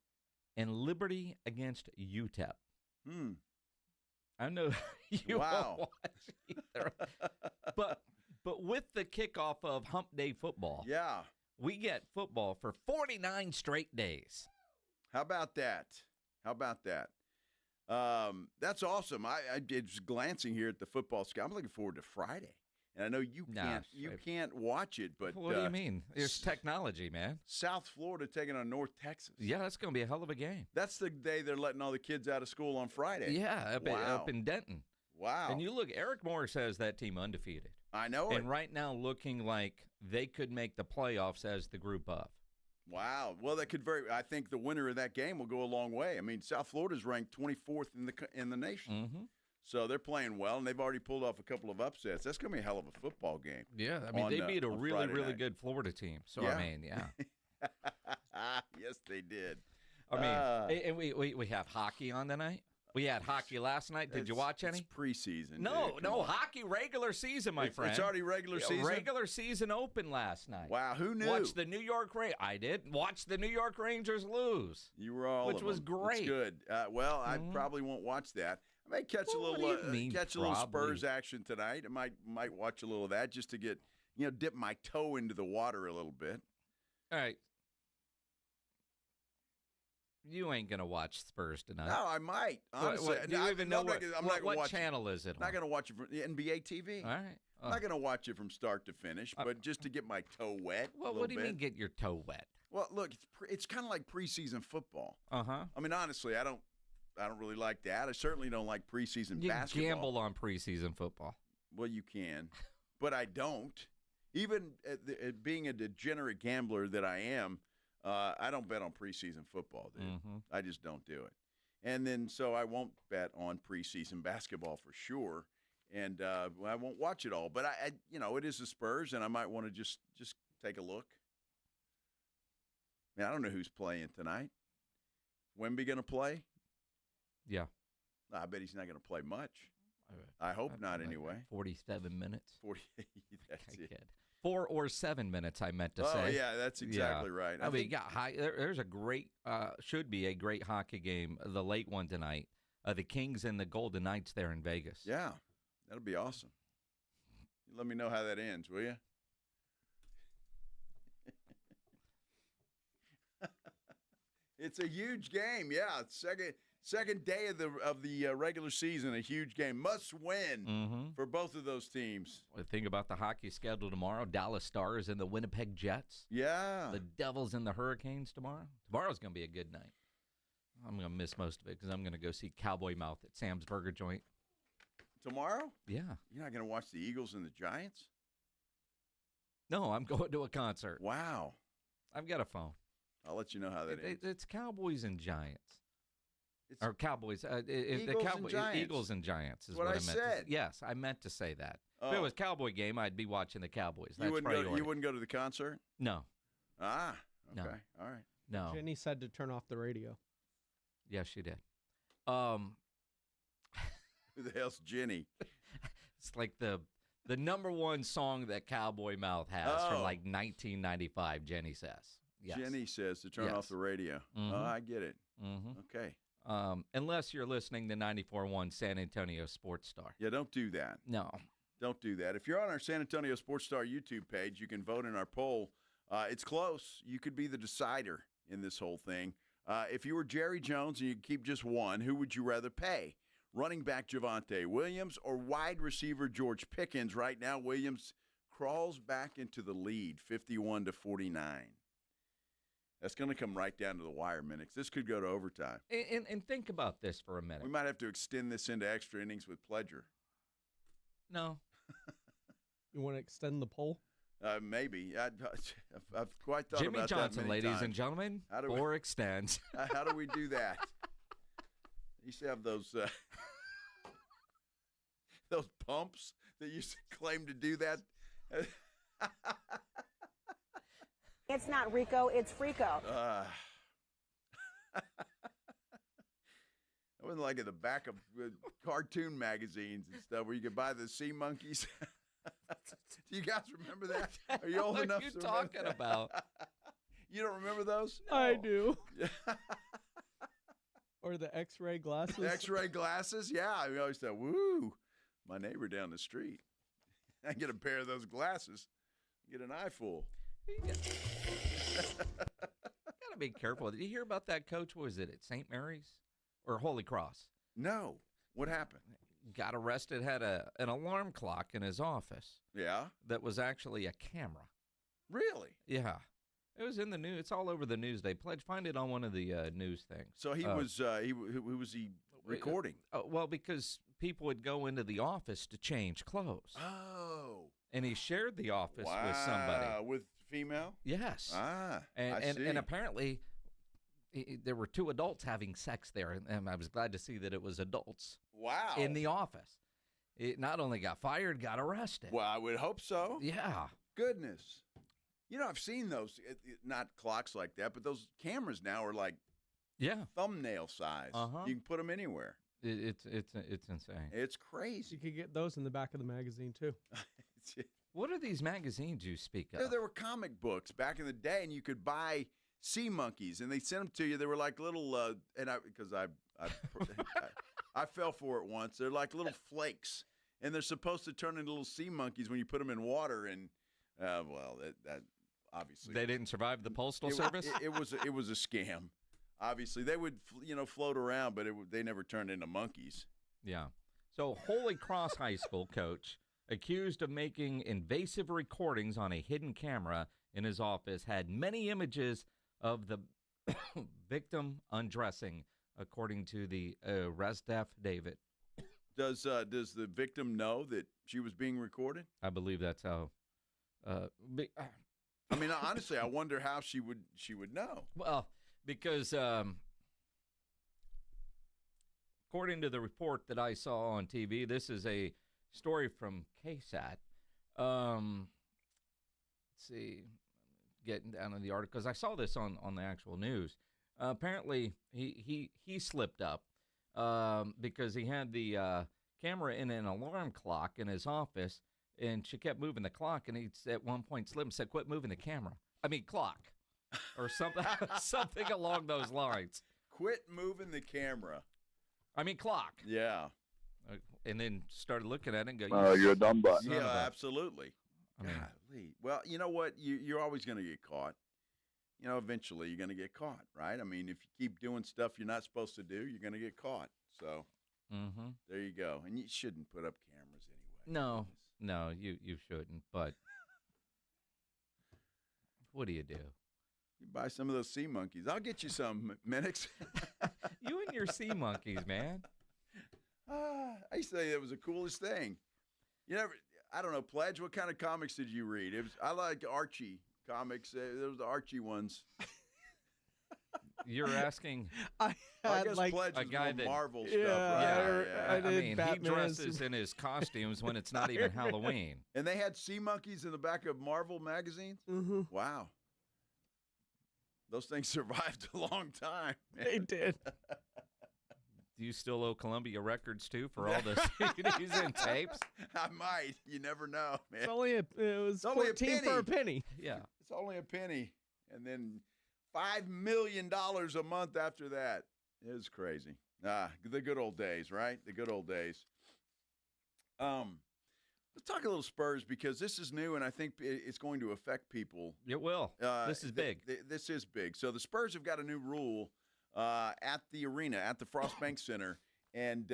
And Liberty against UTEP. I know you wow. won't watch either. But with the kickoff of Hump Day football, yeah, we get football for 49 straight days. How about that? That's awesome. I just glancing here at the football schedule. I'm looking forward to Friday. And I know you can't watch it, but what do you mean? There's technology, man. South Florida taking on North Texas. Yeah, that's going to be a hell of a game. That's the day they're letting all the kids out of school on Friday. Yeah, up in Denton. Wow. And you look, Eric Morris has that team undefeated. I know it. And right now looking like they could make the playoffs as the group of. Wow. Well, I think the winner of that game will go a long way. I mean, South Florida's ranked 24th in the nation. Mm-hmm. So they're playing well, and they've already pulled off a couple of upsets. That's going to be a hell of a football game. Yeah, I mean, they beat a really good Florida team. So, yeah. I mean, yeah. Yes, they did. I mean, and we have hockey on tonight. We had hockey last night. Did you watch any? It's preseason. No, hockey regular season, my friend. It's already regular season? Regular season open last night. Wow, who knew? Watch the New York I did. Watch the New York Rangers lose. You were all which was great. It's good. I probably won't watch that. I may catch a little Spurs action tonight. I might watch a little of that just to get dip my toe into the water a little bit. All right. You ain't gonna watch Spurs tonight. No, I might. Honestly, do you even know what channel channel is it? I'm not gonna watch it from NBA TV. All right. I'm not gonna watch it from start to finish, but just to get my toe wet. Well, what do you mean get your toe wet? Well, look, it's kind of like preseason football. Uh-huh. I mean, honestly, I don't really like that. I certainly don't like preseason basketball. You gamble on preseason football. Well, you can, but I don't. Even being a degenerate gambler that I am, I don't bet on preseason football, dude. Mm-hmm. I just don't do it. And then so I won't bet on preseason basketball for sure. And I won't watch it all. But I it is the Spurs, and I might want to just take a look. I don't know who's playing tonight. Wemby going to play? Yeah. I bet he's not going to play much. I hope not, anyway. 47 minutes. 40. That's it. Kid. 4 or 7 minutes, I meant to say. Oh, yeah, that's exactly right. I mean, there's a great, should be a great hockey game, the late one tonight. The Kings and the Golden Knights there in Vegas. Yeah, that'll be awesome. Let me know how that ends, will you? It's a huge game. Yeah, second day of the regular season, a huge game. Must win for both of those teams. Well, think about the hockey schedule tomorrow. Dallas Stars and the Winnipeg Jets. Yeah. The Devils and the Hurricanes tomorrow. Tomorrow's going to be a good night. I'm going to miss most of it because I'm going to go see Cowboy Mouth at Sam's Burger Joint. Tomorrow? Yeah. You're not going to watch the Eagles and the Giants? No, I'm going to a concert. Wow. I've got a phone. I'll let you know how that ends. It's Cowboys and Giants. Or Cowboys. Eagles and Giants is what what I I meant. said. Yes, I meant to say that. Oh. If it was Cowboy game, I'd be watching the Cowboys. That's You priority. wouldn't go to the concert? No. Ah, okay. No. All right. No. Jenny said to turn off the radio. Yes, she did. Who the hell's Jenny? It's like the number one song that Cowboy Mouth has from like 1995, Jenny says. Yes. Jenny says to turn off the radio. Oh, I get it. Okay. Unless you're listening to 94.1 San Antonio Sports Star. Yeah, don't do that. No. Don't do that. If you're on our San Antonio Sports Star YouTube page, you can vote in our poll. It's close. You could be the decider in this whole thing. If you were Jerry Jones and you keep just one, who would you rather pay? Running back Javonte Williams or wide receiver George Pickens? Right now, Williams crawls back into the lead, 51-49. That's going to come right down to the wire, Minix. This could go to overtime. And think about this for a minute. We might have to extend this into extra innings with Pledger. No. You want to extend the poll? Maybe. I've quite thought Jimmy about Johnson, that many ladies times. and gentlemen, or extends. How do we do that? You used to have those pumps that used to claim to do that. It's not Rico, it's Frico. I wasn't like in the back of cartoon magazines and stuff where you could buy the sea monkeys. Do you guys remember that? Are you old enough to remember talking that? about? You don't remember those? No. I do. Or the X-ray glasses. The X-ray glasses? Yeah. I always thought, woo, my neighbor down the street. I can get a pair of those glasses. Get an eye full. Gotta be careful. Did you hear about that coach? Was it at St. Mary's or Holy Cross? No. What happened? Got arrested, had an alarm clock in his office. Yeah? That was actually a camera. Really? Yeah. It was in the news. It's all over the news. They find it on one of the news things. So who was he recording? Well, because people would go into the office to change clothes. Oh. And he shared the office with somebody. With female? Yes. I see. And apparently there were two adults having sex there, and I was glad to see that it was adults. Wow. In the office. It not only got fired, got arrested. Well, I would hope so. Yeah. Goodness. You know, I've seen those, not clocks like that, but those cameras now are like thumbnail size. You can put them anywhere. It's insane. It's crazy. You could get those in the back of the magazine, too. What are these magazines you speak of? There were comic books back in the day, and you could buy sea monkeys, and they sent them to you. They were like little, because I fell for it once. They're like little flakes, and they're supposed to turn into little sea monkeys when you put them in water. And well, that obviously they didn't survive the postal service. It was a scam. Obviously, they would float around, but they never turned into monkeys. Yeah. So Holy Cross High School coach accused of making invasive recordings on a hidden camera in his office had many images of the victim undressing, according to the arrest affidavit. Does the victim know that she was being recorded? I believe that's how. I mean, honestly, I wonder how she would know. Well, because according to the report that I saw on TV, this is a story from KSAT. Let's see, getting down to the article, because I saw this on the actual news. Apparently, he slipped up because he had the camera in an alarm clock in his office, and she kept moving the clock, and he at one point slipped and said, "Quit moving the clock," or something, something along those lines. Quit moving the camera. Clock. Yeah. And then started looking at it and go, you're a dumb butt. Yeah, absolutely. Golly. Well, you know what? You're always going to get caught. Eventually you're going to get caught, right? If you keep doing stuff you're not supposed to do, you're going to get caught. So there you go. And you shouldn't put up cameras anyway. No, you shouldn't. But what do? You buy some of those sea monkeys. I'll get you some, Minix. You and your sea monkeys, man. I used to say it was the coolest thing. I don't know, Pledge, what kind of comics did you read? I like Archie comics. Those are Archie ones. You're asking I guess like Pledge a guy that Marvel stuff, right? I did he dresses in his costumes when it's not even Halloween. And they had sea monkeys in the back of Marvel magazines? Mm-hmm. Wow. Those things survived a long time. Man. They did. Do you still owe Columbia Records, too, for all the CDs and tapes? I might. You never know, man. It was 14 for a penny. Yeah. It's only a penny. And then $5 million a month after that. It was crazy. The good old days, right? The good old days. Let's talk a little Spurs because this is new, and I think it's going to affect people. It will. This is big. This is big. So the Spurs have got a new rule at the arena, at the Frost Bank Center, and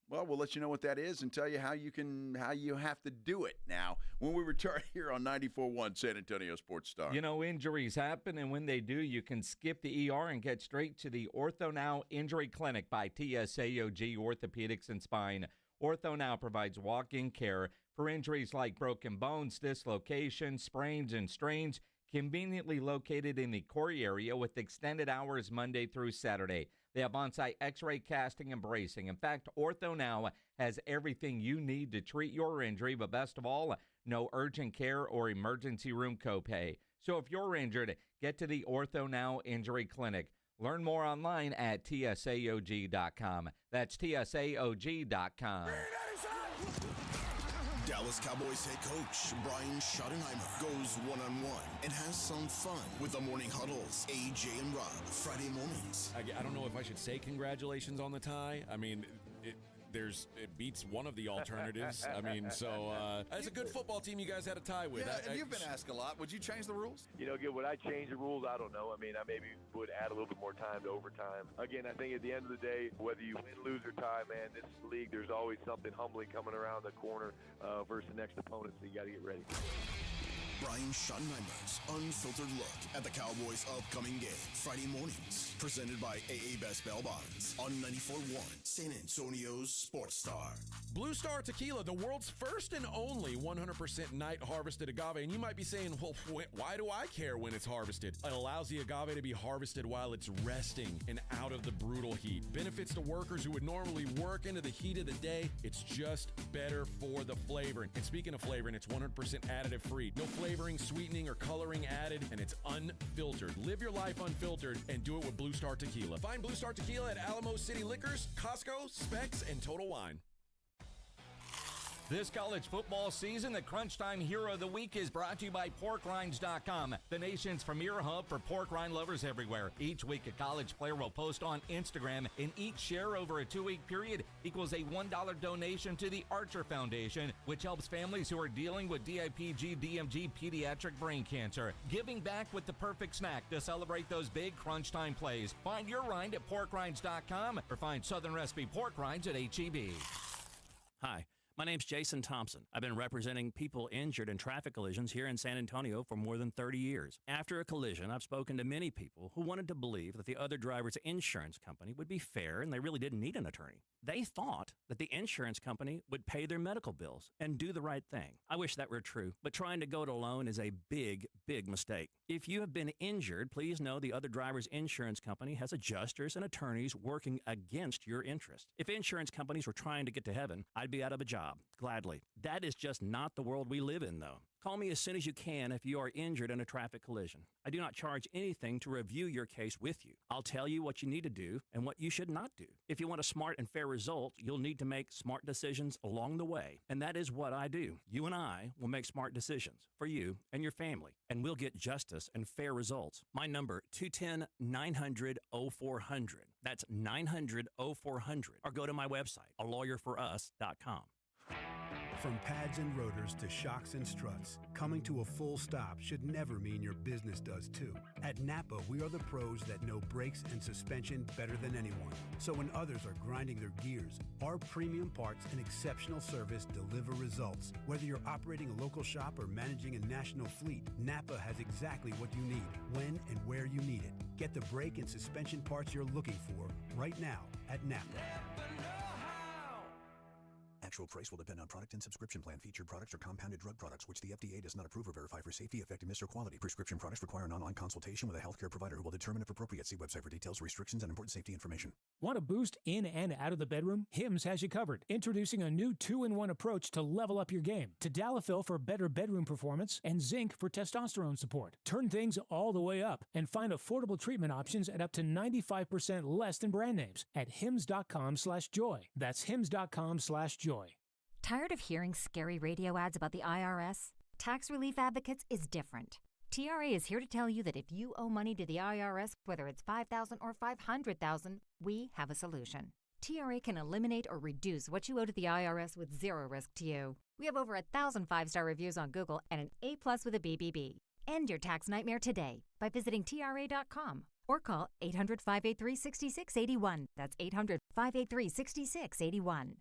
we'll let you know what that is and tell you how you have to do it now when we return here on 94.1 San Antonio Sports Star. Injuries happen, and when they do, you can skip the ER and get straight to the Ortho Now Injury Clinic by TSAOG Orthopedics and Spine. Ortho Now provides walk-in care for injuries like broken bones, dislocations, sprains, and strains, conveniently located in the Corey area with extended hours Monday through Saturday. They have on-site x-ray casting and bracing. In fact, Ortho Now has everything you need to treat your injury, but best of all, no urgent care or emergency room copay. So if you're injured, get to the Ortho Now Injury Clinic. Learn more online at tsaog.com. That's tsaog.com. Dallas Cowboys head coach Brian Schottenheimer goes one-on-one and has some fun with the Morning Huddles, AJ and Rob, Friday mornings. I don't know if I should say congratulations on the tie. It beats one of the alternatives. It's a good football team you guys had a tie with. Yeah, and you've been asked a lot. Would you change the rules? Again, would I change the rules? I don't know. I maybe would add a little bit more time to overtime. Again, I think at the end of the day, whether you win, lose, or tie, man, this league, there's always something humbling coming around the corner versus the next opponent, so you got to get ready. Brian Schottenheimer's unfiltered look at the Cowboys' upcoming game. Friday mornings, presented by AA Best Bail Bonds on 94.1 San Antonio's Sports Star. Blue Star Tequila, the world's first and only 100% night harvested agave. And you might be saying, well, why do I care when it's harvested? It allows the agave to be harvested while it's resting and out of the brutal heat. Benefits to workers who would normally work into the heat of the day. It's just better for the flavoring. And speaking of flavoring, it's 100% additive free. No flavoring, sweetening, or coloring added, and it's unfiltered. Live your life unfiltered and do it with Blue Star Tequila. Find Blue Star Tequila at Alamo City Liquors, Costco, Specs, and Total Wine. This college football season, the Crunch Time Hero of the Week is brought to you by PorkRinds.com, the nation's premier hub for pork rind lovers everywhere. Each week, a college player will post on Instagram, and each share over a 2-week period equals a $1 donation to the Archer Foundation, which helps families who are dealing with DIPG, DMG, pediatric brain cancer. Giving back with the perfect snack to celebrate those big Crunch Time plays. Find your rind at PorkRinds.com or find Southern Recipe pork rinds at HEB. Hi. My name's Jason Thompson. I've been representing people injured in traffic collisions here in San Antonio for more than 30 years. After a collision, I've spoken to many people who wanted to believe that the other driver's insurance company would be fair and they really didn't need an attorney. They thought that the insurance company would pay their medical bills and do the right thing. I wish that were true, but trying to go it alone is a big, big mistake. If you have been injured, please know the other driver's insurance company has adjusters and attorneys working against your interest. If insurance companies were trying to get to heaven, I'd be out of a job. job, gladly. That is just not the world we live in, though. Call me as soon as you can if you are injured in a traffic collision. I do not charge anything to review your case with you. I'll tell you what you need to do and what you should not do. If you want a smart and fair result, you'll need to make smart decisions along the way. And that is what I do. You and I will make smart decisions for you and your family, and we'll get justice and fair results. My number, 210-900-0400. That's 900-0400. Or go to my website, alawyerforus.com. From pads and rotors to shocks and struts, coming to a full stop should never mean your business does too. At Napa, we are the pros that know brakes and suspension better than anyone. So when others are grinding their gears, our premium parts and exceptional service deliver results. Whether you're operating a local shop or managing a national fleet, Napa has exactly what you need, when and where you need it. Get the brake and suspension parts you're looking for right now at Napa. Actual price will depend on product and subscription plan. Featured products are compounded drug products, which the FDA does not approve or verify for safety, effectiveness, or quality. Prescription products require an online consultation with a healthcare provider who will determine if appropriate. See website for details, restrictions, and important safety information. Want a boost in and out of the bedroom? Hims has you covered. Introducing a new 2-in-1 approach to level up your game. Tadalafil for better bedroom performance and zinc for testosterone support. Turn things all the way up and find affordable treatment options at up to 95% less than brand names at hims.com/joy. That's hims.com/joy. Tired of hearing scary radio ads about the IRS? Tax Relief Advocates is different. TRA is here to tell you that if you owe money to the IRS, whether it's $5,000 or $500,000, we have a solution. TRA can eliminate or reduce what you owe to the IRS with zero risk to you. We have over 1,000 5-star reviews on Google and an A+ with a BBB. End your tax nightmare today by visiting TRA.com or call 800-583-6681. That's 800-583-6681.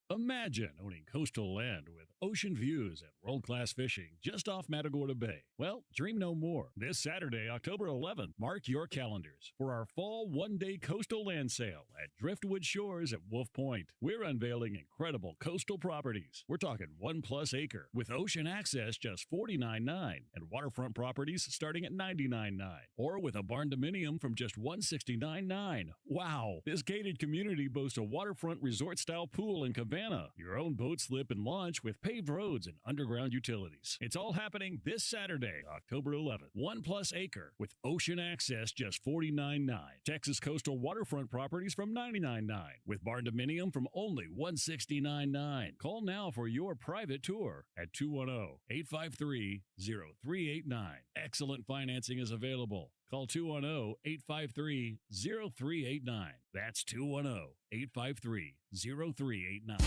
Imagine owning coastal land with ocean views and world-class fishing just off Matagorda Bay. Well, dream no more. This Saturday, October 11th, mark your calendars for our fall one-day coastal land sale at Driftwood Shores at Wolf Point. We're unveiling incredible coastal properties. We're talking 1+ acre with ocean access just $49.9 and waterfront properties starting at $99.9, or with a barn dominium from just $169.9. Wow! This gated community boasts a waterfront resort-style pool and cabana, your own boat slip and launch with paved roads and underground utilities. It's all happening this Saturday, October 11th. 1+ acre with ocean access just $49.9. Texas coastal waterfront properties from $99.9 with barn dominium from only $169.9. Call now for your private tour at 210-853-0389. Excellent financing is available. Call 210-853-0389. That's 210-853-0389.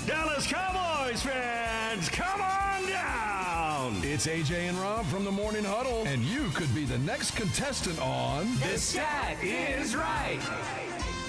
Dallas Cowboys fans, come on down! It's AJ and Rob from the Morning Huddle, and you could be the next contestant on The Stat Is Right.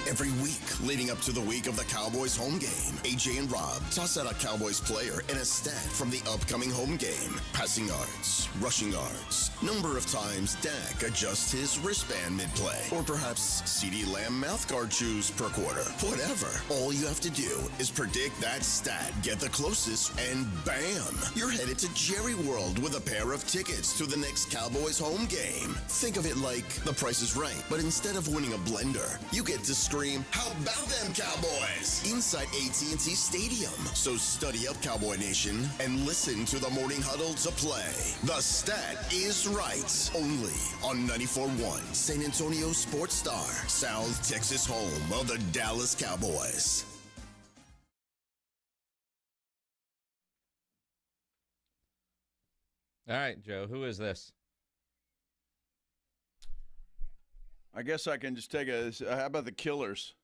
Every week leading up to the week of the Cowboys home game, AJ and Rob toss out a Cowboys player and a stat from the upcoming home game. Passing yards, rushing yards, number of times Dak adjusts his wristband mid-play, or perhaps CeeDee Lamb mouthguard chews per quarter. Whatever. All you have to do is predict that stat, get the closest, and bam! You're headed to Jerry World with a pair of tickets to the next Cowboys home game. Think of it like The Price is Right, but instead of winning a blender, you get to scream, "How about them Cowboys?" inside AT&T Stadium. So study up, Cowboy Nation, and listen to the Morning Huddle to play. The Stat Is Right. Only on 94.1 San Antonio Sports Star, South Texas home of the Dallas Cowboys. All right, Joe, who is this? I guess I can just take how about the Killers?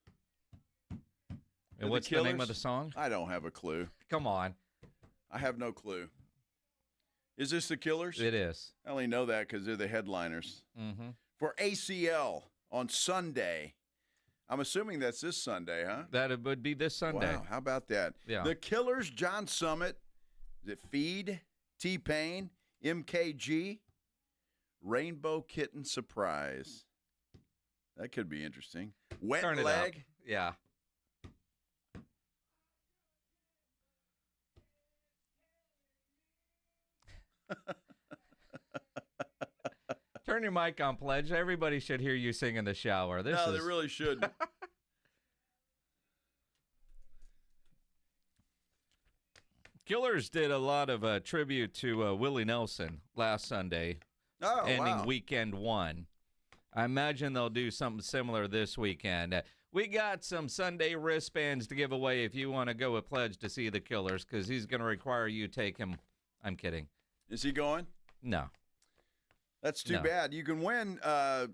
And what's the name of the song? I don't have a clue. Come on. I have no clue. Is this the Killers? It is. I only know that because they're the headliners. Mm-hmm. For ACL on Sunday. I'm assuming that's this Sunday, huh? That would be this Sunday. Wow, how about that? Yeah. The Killers, John Summit, is it Feed, T-Pain, MKG, Rainbow Kitten Surprise. That could be interesting. Wet Turn it Leg. up. Yeah. Turn your mic on, Pledge. Everybody should hear you sing in the shower. They really should. Killers did a lot of tribute to Willie Nelson last Sunday, ending weekend 1. I imagine they'll do something similar this weekend. We got some Sunday wristbands to give away if you want to go with Pledge to see the Killers, because he's going to require you take him. I'm kidding. Is he going? No. That's too bad. You can win, what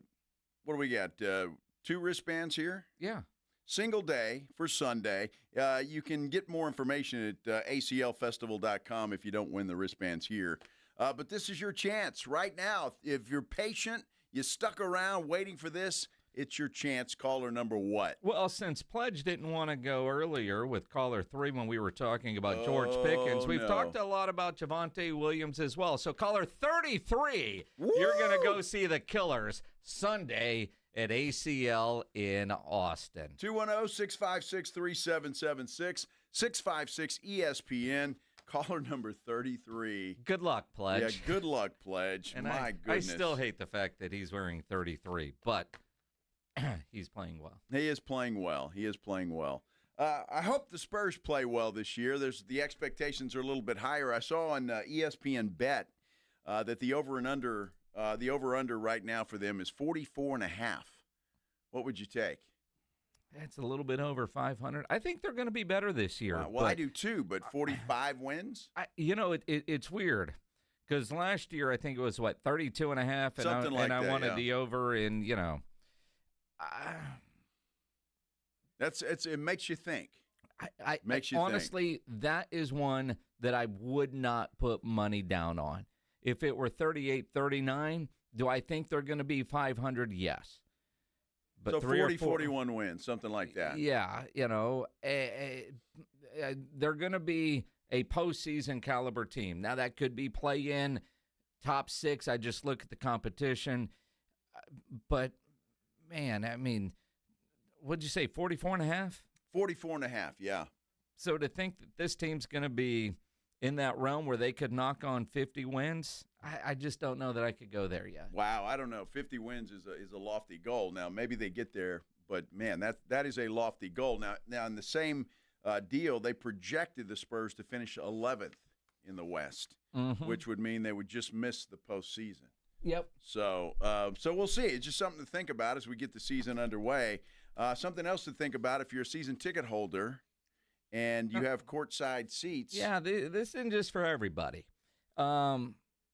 do we got, 2 wristbands here? Yeah. Single day for Sunday. You can get more information at aclfestival.com if you don't win the wristbands here. But this is your chance right now. If you're patient, you stuck around waiting for this, it's your chance. Caller number what? Well, since Pledge didn't want to go earlier with caller 3 when we were talking about George Pickens, we've talked a lot about Javonte Williams as well. So caller 33, you're going to go see the Killers Sunday at ACL in Austin. 210-656-3776, 656-ESPN. Caller number 33. Good luck, Pledge. Yeah, good luck, Pledge. And My goodness. I still hate the fact that he's wearing 33, but he's playing well. He is playing well. He is playing well. I hope the Spurs play well this year. The expectations are a little bit higher. I saw on ESPN Bet that the over-under right now for them is 44.5. What would you take? It's a little bit over 500. I think they're going to be better this year. Well, I do too, but 45 wins? It's weird because last year I think it was, 32.5? Something like that, I wanted the over, and, it makes you think. Honestly, that is one that I would not put money down on. If it were 38-39, do I think they're going to be 500? Yes. But so 41 wins, something like that. Yeah, they're going to be a postseason caliber team. Now, that could be play-in, top 6. I just look at the competition. But, man, I mean, what'd you say, 44.5? 44.5, yeah. So to think that this team's going to be in that realm where they could knock on 50 wins, I just don't know that I could go there yet. Wow, I don't know. 50 wins is a lofty goal. Now, maybe they get there, but, man, that is a lofty goal. Now in the same deal, they projected the Spurs to finish 11th in the West, which would mean they would just miss the postseason. Yep. So we'll see. It's just something to think about as we get the season underway. Something else to think about if you're a season ticket holder and you have courtside seats. Yeah, this isn't just for everybody.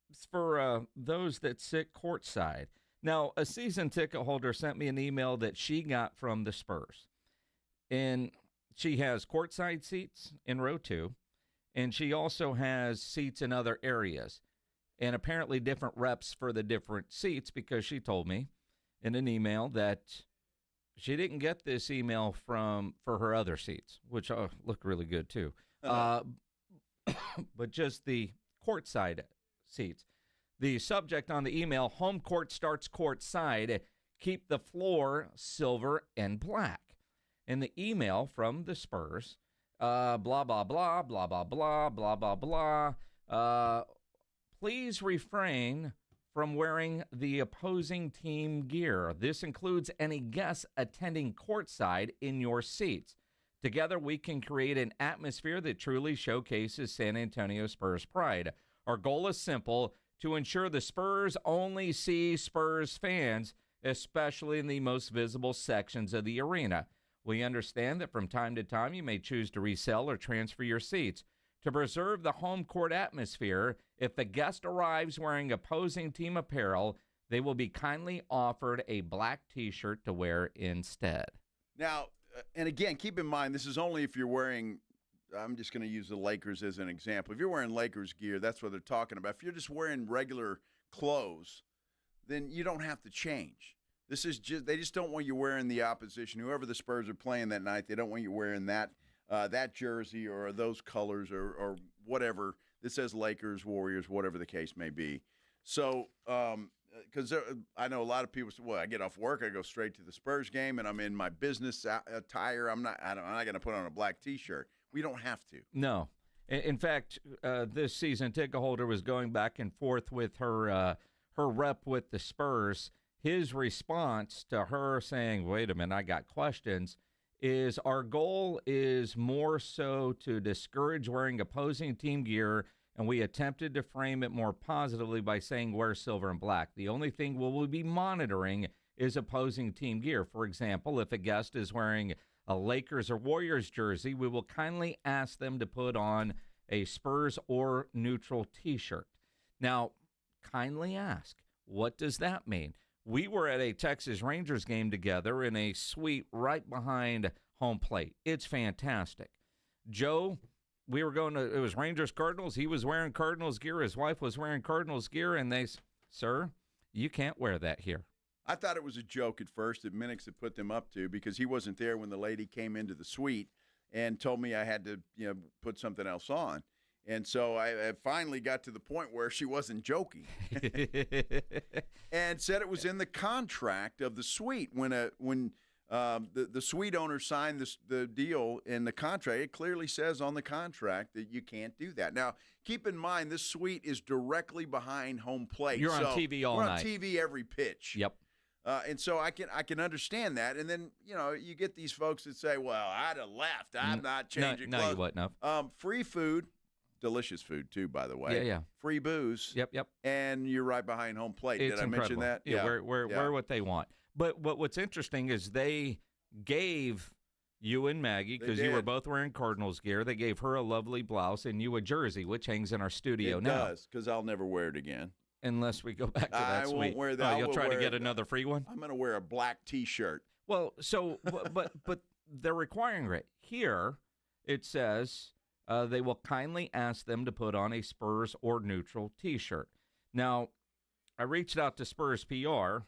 It's for those that sit courtside. Now, a season ticket holder sent me an email that she got from the Spurs. And she has courtside seats in row 2, and she also has seats in other areas. And apparently different reps for the different seats, because she told me in an email that she didn't get this email for her other seats, which look really good too. But just the courtside seats. The subject on the email: home court starts courtside. Keep the floor silver and black. In the email from the Spurs, blah, blah, blah, blah, blah, blah, blah, blah, blah. Please refrain from wearing the opposing team gear. This includes any guests attending courtside in your seats. Together, we can create an atmosphere that truly showcases San Antonio Spurs pride. Our goal is simple: to ensure the Spurs only see Spurs fans, especially in the most visible sections of the arena. We understand that from time to time you may choose to resell or transfer your seats. To preserve the home court atmosphere, if the guest arrives wearing opposing team apparel, they will be kindly offered a black T-shirt to wear instead. Now, and again, keep in mind, this is only if you're wearing, I'm just going to use the Lakers as an example. If you're wearing Lakers gear, that's what they're talking about. If you're just wearing regular clothes, then you don't have to change. This is just, they just don't want you wearing the opposition. Whoever the Spurs are playing that night, they don't want you wearing that jersey or those colors or whatever that says Lakers, Warriors, whatever the case may be. So, because I know a lot of people say, well, I get off work, I go straight to the Spurs game, and I'm in my business attire. I'm not going to put on a black T-shirt. We don't have to. No. In fact, this season ticket holder was going back and forth with her rep with the Spurs. His response to her saying, wait a minute, I got questions, is our goal is more so to discourage wearing opposing team gear, and we attempted to frame it more positively by saying wear silver and black. The only thing we will be monitoring is opposing team gear. For example, if a guest is wearing a Lakers or Warriors jersey, we will kindly ask them to put on a Spurs or neutral T-shirt. Now, kindly ask, what does that mean? We were at a Texas Rangers game together in a suite right behind home plate. It's fantastic. Joe, we were going to, it was Rangers Cardinals. He was wearing Cardinals gear. His wife was wearing Cardinals gear. And they, sir, you can't wear that here. I thought it was a joke at first that Minix had put them up to, because he wasn't there when the lady came into the suite and told me I had to, put something else on. And so I finally got to the point where she wasn't joking and said it was in the contract of the suite. When the suite owner signed the deal in the contract, it clearly says on the contract that you can't do that. Now, keep in mind, this suite is directly behind home plate. You're on TV all night. We're on TV every pitch. Yep. And so I can understand that. And then, you get these folks that say, well, I'd have left. I'm not changing clothes. No, you wouldn't have. Free food. Delicious food, too, by the way. Yeah. Free booze. Yep. And you're right behind home plate. It's Did I mention that? Yeah, wear what they want. But what's interesting is they gave you and Maggie, because you were both wearing Cardinals gear, they gave her a lovely blouse and you a jersey, which hangs in our studio now. It does, because I'll never wear it again. Unless we go back to that suite. I won't wear that. Oh, you'll try to get another free one? I'm going to wear a black T-shirt. Well, so, but they're requiring it. Here, it says they will kindly ask them to put on a Spurs or neutral T-shirt. Now, I reached out to Spurs PR,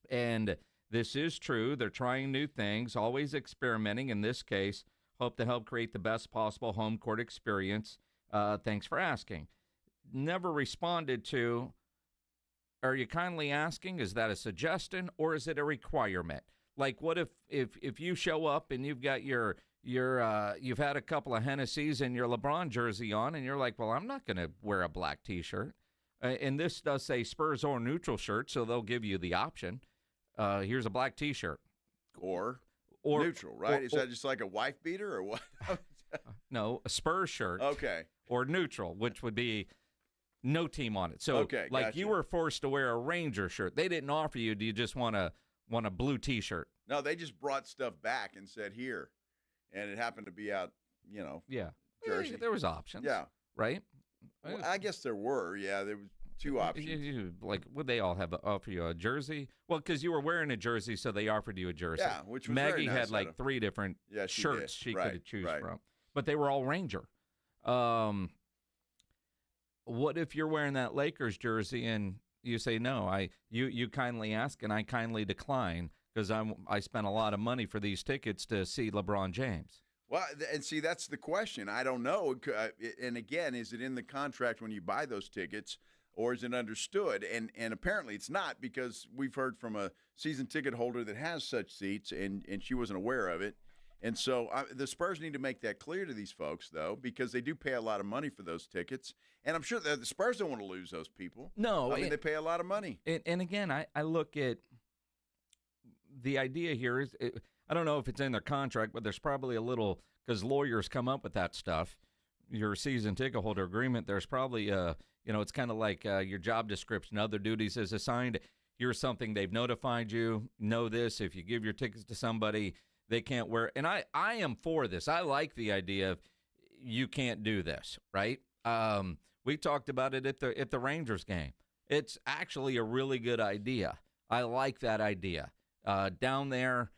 and this is true. They're trying new things, always experimenting. In this case, hope to help create the best possible home court experience. Thanks for asking. Never responded to, are you kindly asking? Is that a suggestion, or is it a requirement? Like, what if you show up and you've got you've had a couple of Hennessy's and your LeBron jersey on, and you're like, well, I'm not going to wear a black T-shirt. And this does say Spurs or neutral shirt, so they'll give you the option. Here's a black T-shirt. Or neutral, right? Is that just like a wife beater or what? No, a Spurs shirt. Okay. Or neutral, which would be no team on it. So, okay, like, gotcha. You were forced to wear a Ranger shirt. They didn't offer you, do you just want a blue T-shirt? No, they just brought stuff back and said, here. And it happened to be out, jersey. There was options. Yeah. Right? Well, I guess there were. Yeah, there was two options. Like, would they all offer you a jersey? Well, because you were wearing a jersey, so they offered you a jersey. Yeah, which was Maggie very nice had like 3 different shirts she could choose from. But they were all Ranger. What if you're wearing that Lakers jersey and you say no? You kindly ask and I kindly decline because I spent a lot of money for these tickets to see LeBron James. Well, and see, that's the question. I don't know. And again, is it in the contract when you buy those tickets, or is it understood? And apparently it's not, because we've heard from a season ticket holder that has such seats, and she wasn't aware of it. And so the Spurs need to make that clear to these folks, though, because they do pay a lot of money for those tickets. And I'm sure the Spurs don't want to lose those people. No. I mean, they pay a lot of money. And again, I look at the idea here is, I don't know if it's in their contract, but there's probably a little, because lawyers come up with that stuff, your season ticket holder agreement, there's probably, it's kind of like your job description, other duties is assigned. Here's something they've notified you. Know this, if you give your tickets to somebody, they can't wear. And I am for this. I like the idea of you can't do this, right? We talked about it at the Rangers game. It's actually a really good idea. I like that idea. Down there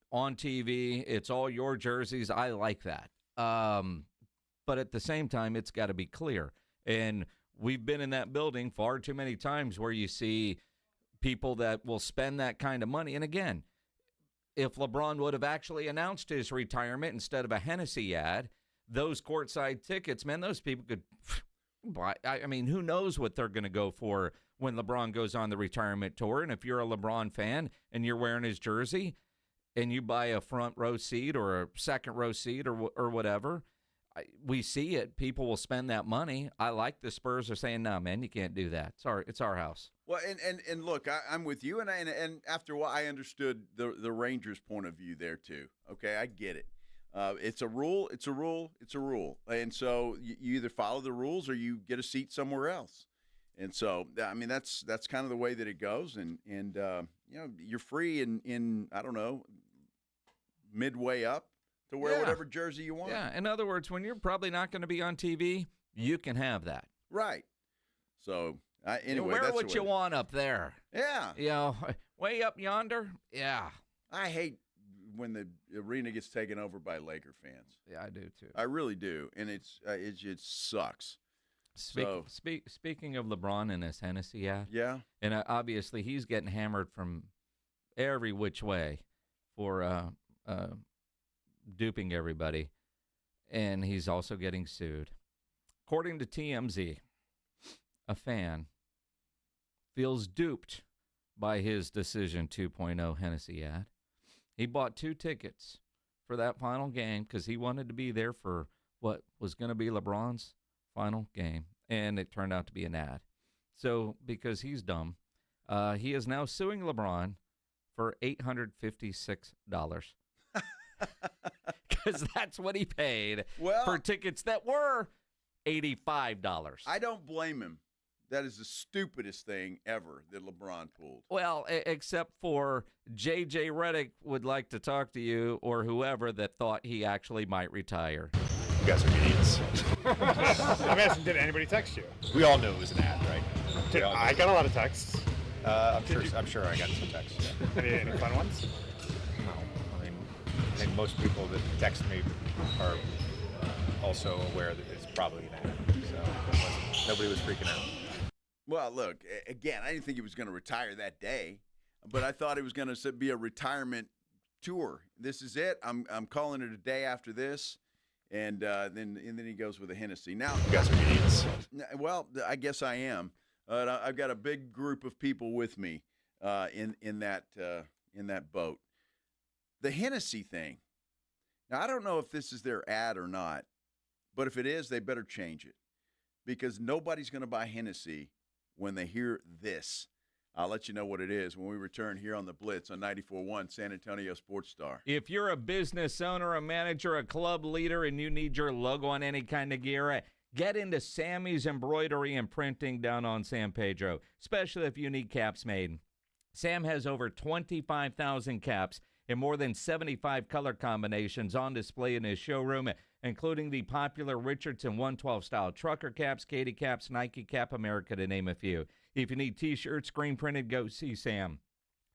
on TV, it's all your jerseys. I like that. But at the same time, it's got to be clear. And we've been in that building far too many times where you see people that will spend that kind of money. And again, if LeBron would have actually announced his retirement instead of a Hennessy ad, those courtside tickets, man, those people could buy. I mean, who knows what they're going to go for when LeBron goes on the retirement tour. And if you're a LeBron fan and you're wearing his jersey and you buy a front row seat or a second row seat or whatever, we see it. People will spend that money. I like the Spurs are saying, "No, man, you can't do that. It's our house." Well, and look, I'm with you, and after a while, I understood the Rangers' point of view there too. Okay, I get it. It's a rule. It's a rule. It's a rule. And so you either follow the rules or you get a seat somewhere else. And so, I mean, that's kind of the way that it goes. And you're free in I don't know, midway up to wear whatever jersey you want. Yeah. In other words, when you're probably not going to be on TV, you can have that. Right. So anyway, wear that's what you want up there. Yeah. Way up yonder. Yeah. I hate when the arena gets taken over by Laker fans. Yeah, I do too. I really do, and it just sucks. Speaking of LeBron and his Hennessy ad, yeah, and obviously he's getting hammered from every which way for duping everybody, and he's also getting sued. According to TMZ, a fan feels duped by his Decision 2.0 Hennessy ad. He bought 2 tickets for that final game because he wanted to be there for what was going to be LeBron's final game, and it turned out to be an ad. So because he's dumb, he is now suing LeBron for $856 because that's what he paid for tickets that were $85. I don't blame him. That is the stupidest thing ever that LeBron pulled. Well, except for J.J. Redick would like to talk to you or whoever that thought he actually might retire. You guys are idiots. I'm asking, did anybody text you? We all knew it was an ad, right? I got a lot of texts. I'm sure I got some texts. Yeah. Any fun ones? No. I mean, I think most people that text me are also aware that it's probably an ad. So nobody was freaking out. Well, look, again, I didn't think he was going to retire that day, but I thought it was going to be a retirement tour. This is it. I'm calling it a day after this, and then he goes with a Hennessy. Now, you guys are idiots. Well, I guess I am. I've got a big group of people with me in that boat. The Hennessy thing. Now, I don't know if this is their ad or not, but if it is, they better change it because nobody's going to buy Hennessy when they hear this. I'll let you know what it is when we return here on the Blitz on 94.1 San Antonio Sports Star. If you're a business owner, a manager, a club leader, and you need your logo on any kind of gear, get into Sammy's Embroidery and Printing down on San Pedro, especially if you need caps made. Sam has over 25,000 caps in more than 75 color combinations on display in his showroom, including the popular Richardson 112 style trucker caps, Katie caps, Nike Cap America, to name a few. If you need t-shirts, screen printed, go see Sam.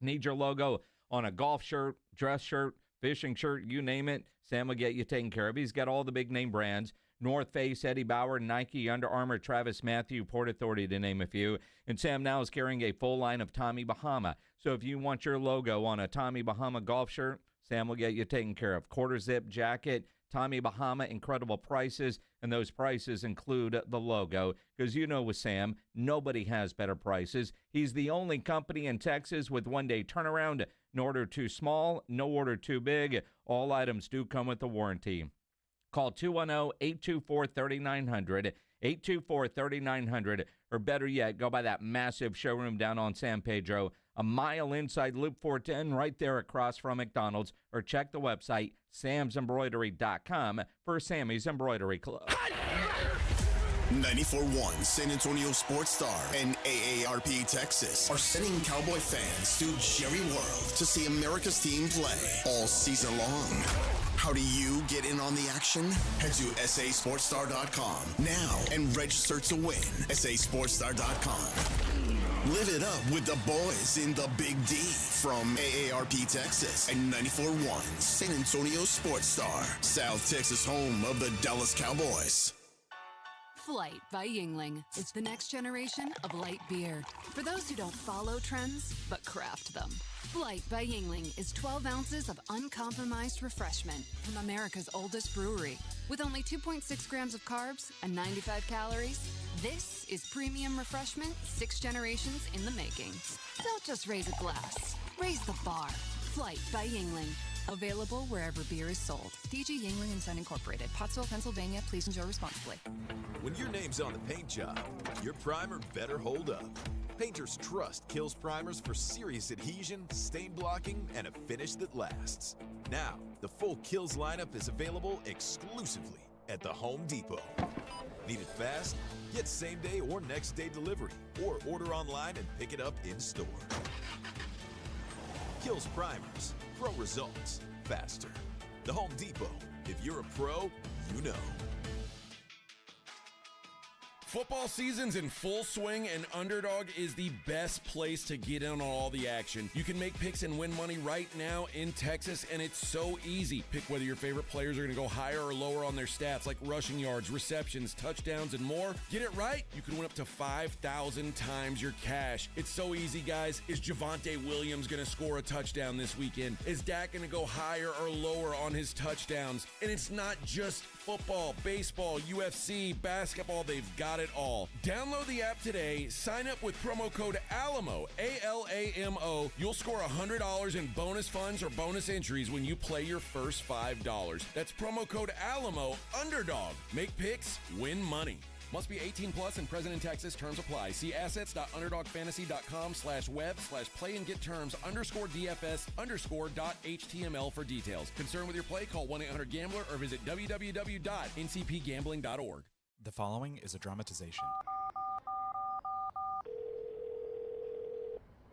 Need your logo on a golf shirt, dress shirt, fishing shirt, you name it, Sam will get you taken care of. He's got all the big name brands: North Face, Eddie Bauer, Nike, Under Armour, Travis Matthew, Port Authority, to name a few. And Sam now is carrying a full line of Tommy Bahama. So if you want your logo on a Tommy Bahama golf shirt, Sam will get you taken care of. Quarter zip jacket, Tommy Bahama, incredible prices, and those prices include the logo. Because you know with Sam, nobody has better prices. He's the only company in Texas with one-day turnaround. No order too small, no order too big. All items do come with a warranty. Call 210-824-3900, 824-3900, or better yet, go by that massive showroom down on San Pedro, a mile inside Loop 410, right there across from McDonald's, or check the website, samsembroidery.com, for Sammy's Embroidery Club. 94.1 San Antonio Sports Star and AARP Texas are sending Cowboy fans to Jerry World to see America's team play all season long. How do you get in on the action? Head to sasportstar.com now and register to win. sasportstar.com. Live it up with the boys in the Big D from AARP Texas and 94.1 San Antonio Sports Star, South Texas home of the Dallas Cowboys. Flight by Yuengling is the next generation of light beer. For those who don't follow trends, but craft them. Flight by Yuengling is 12 ounces of uncompromised refreshment from America's oldest brewery. With only 2.6 grams of carbs and 95 calories, this is premium refreshment 6 generations in the making. Don't just raise a glass, raise the bar. Flight by Yuengling. Available wherever beer is sold. DG Yingling & Son Incorporated, Pottsville, Pennsylvania. Please enjoy responsibly. When your name's on the paint job, your primer better hold up. Painters trust Kills primers for serious adhesion, stain blocking, and a finish that lasts. Now, the full Kills lineup is available exclusively at the Home Depot. Need it fast? Get same-day or next-day delivery, or order online and pick it up in-store. Kills primers. Pro results. Faster. The Home Depot. If you're a pro, you know. Football season's in full swing, and Underdog is the best place to get in on all the action. You can make picks and win money right now in Texas, and it's so easy. Pick whether your favorite players are going to go higher or lower on their stats, like rushing yards, receptions, touchdowns, and more. Get it right, you can win up to 5,000 times your cash. It's so easy, guys. Is Javonte Williams going to score a touchdown this weekend? Is Dak going to go higher or lower on his touchdowns? And it's not just football, baseball, UFC, basketball. They've got it all. Download the app today. Sign up with promo code ALAMO, ALAMO. You'll score $100 in bonus funds or bonus entries when you play your first $5. That's promo code ALAMO. Underdog. Make picks, win money. Must be 18 plus and present in Texas. Terms apply. See assets.underdogfantasy.com/web/play and get terms _DFS_.html for details. Concerned with your play? Call 1-800-GAMBLER or visit www.ncpgambling.org. The following is a dramatization.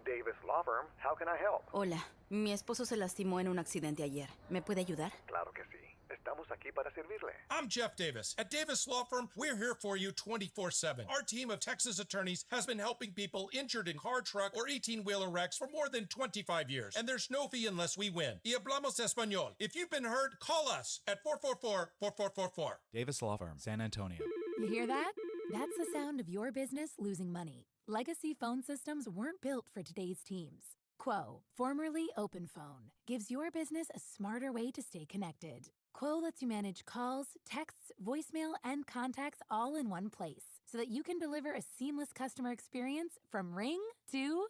Davis Law Firm, how can I help? Hola, mi esposo se lastimó en un accidente ayer. ¿Me puede ayudar? Claro que sí. Estamos aquí para servirle. I'm Jeff Davis. At Davis Law Firm, we're here for you 24/7. Our team of Texas attorneys has been helping people injured in car, truck, or 18-wheeler wrecks for more than 25 years. And there's no fee unless we win. Y hablamos español. If you've been hurt, call us at 444-4444. Davis Law Firm, San Antonio. You hear that? That's the sound of your business losing money. Legacy phone systems weren't built for today's teams. Quo, formerly OpenPhone, gives your business a smarter way to stay connected. Quo lets you manage calls, texts, voicemail, and contacts all in one place so that you can deliver a seamless customer experience from ring to...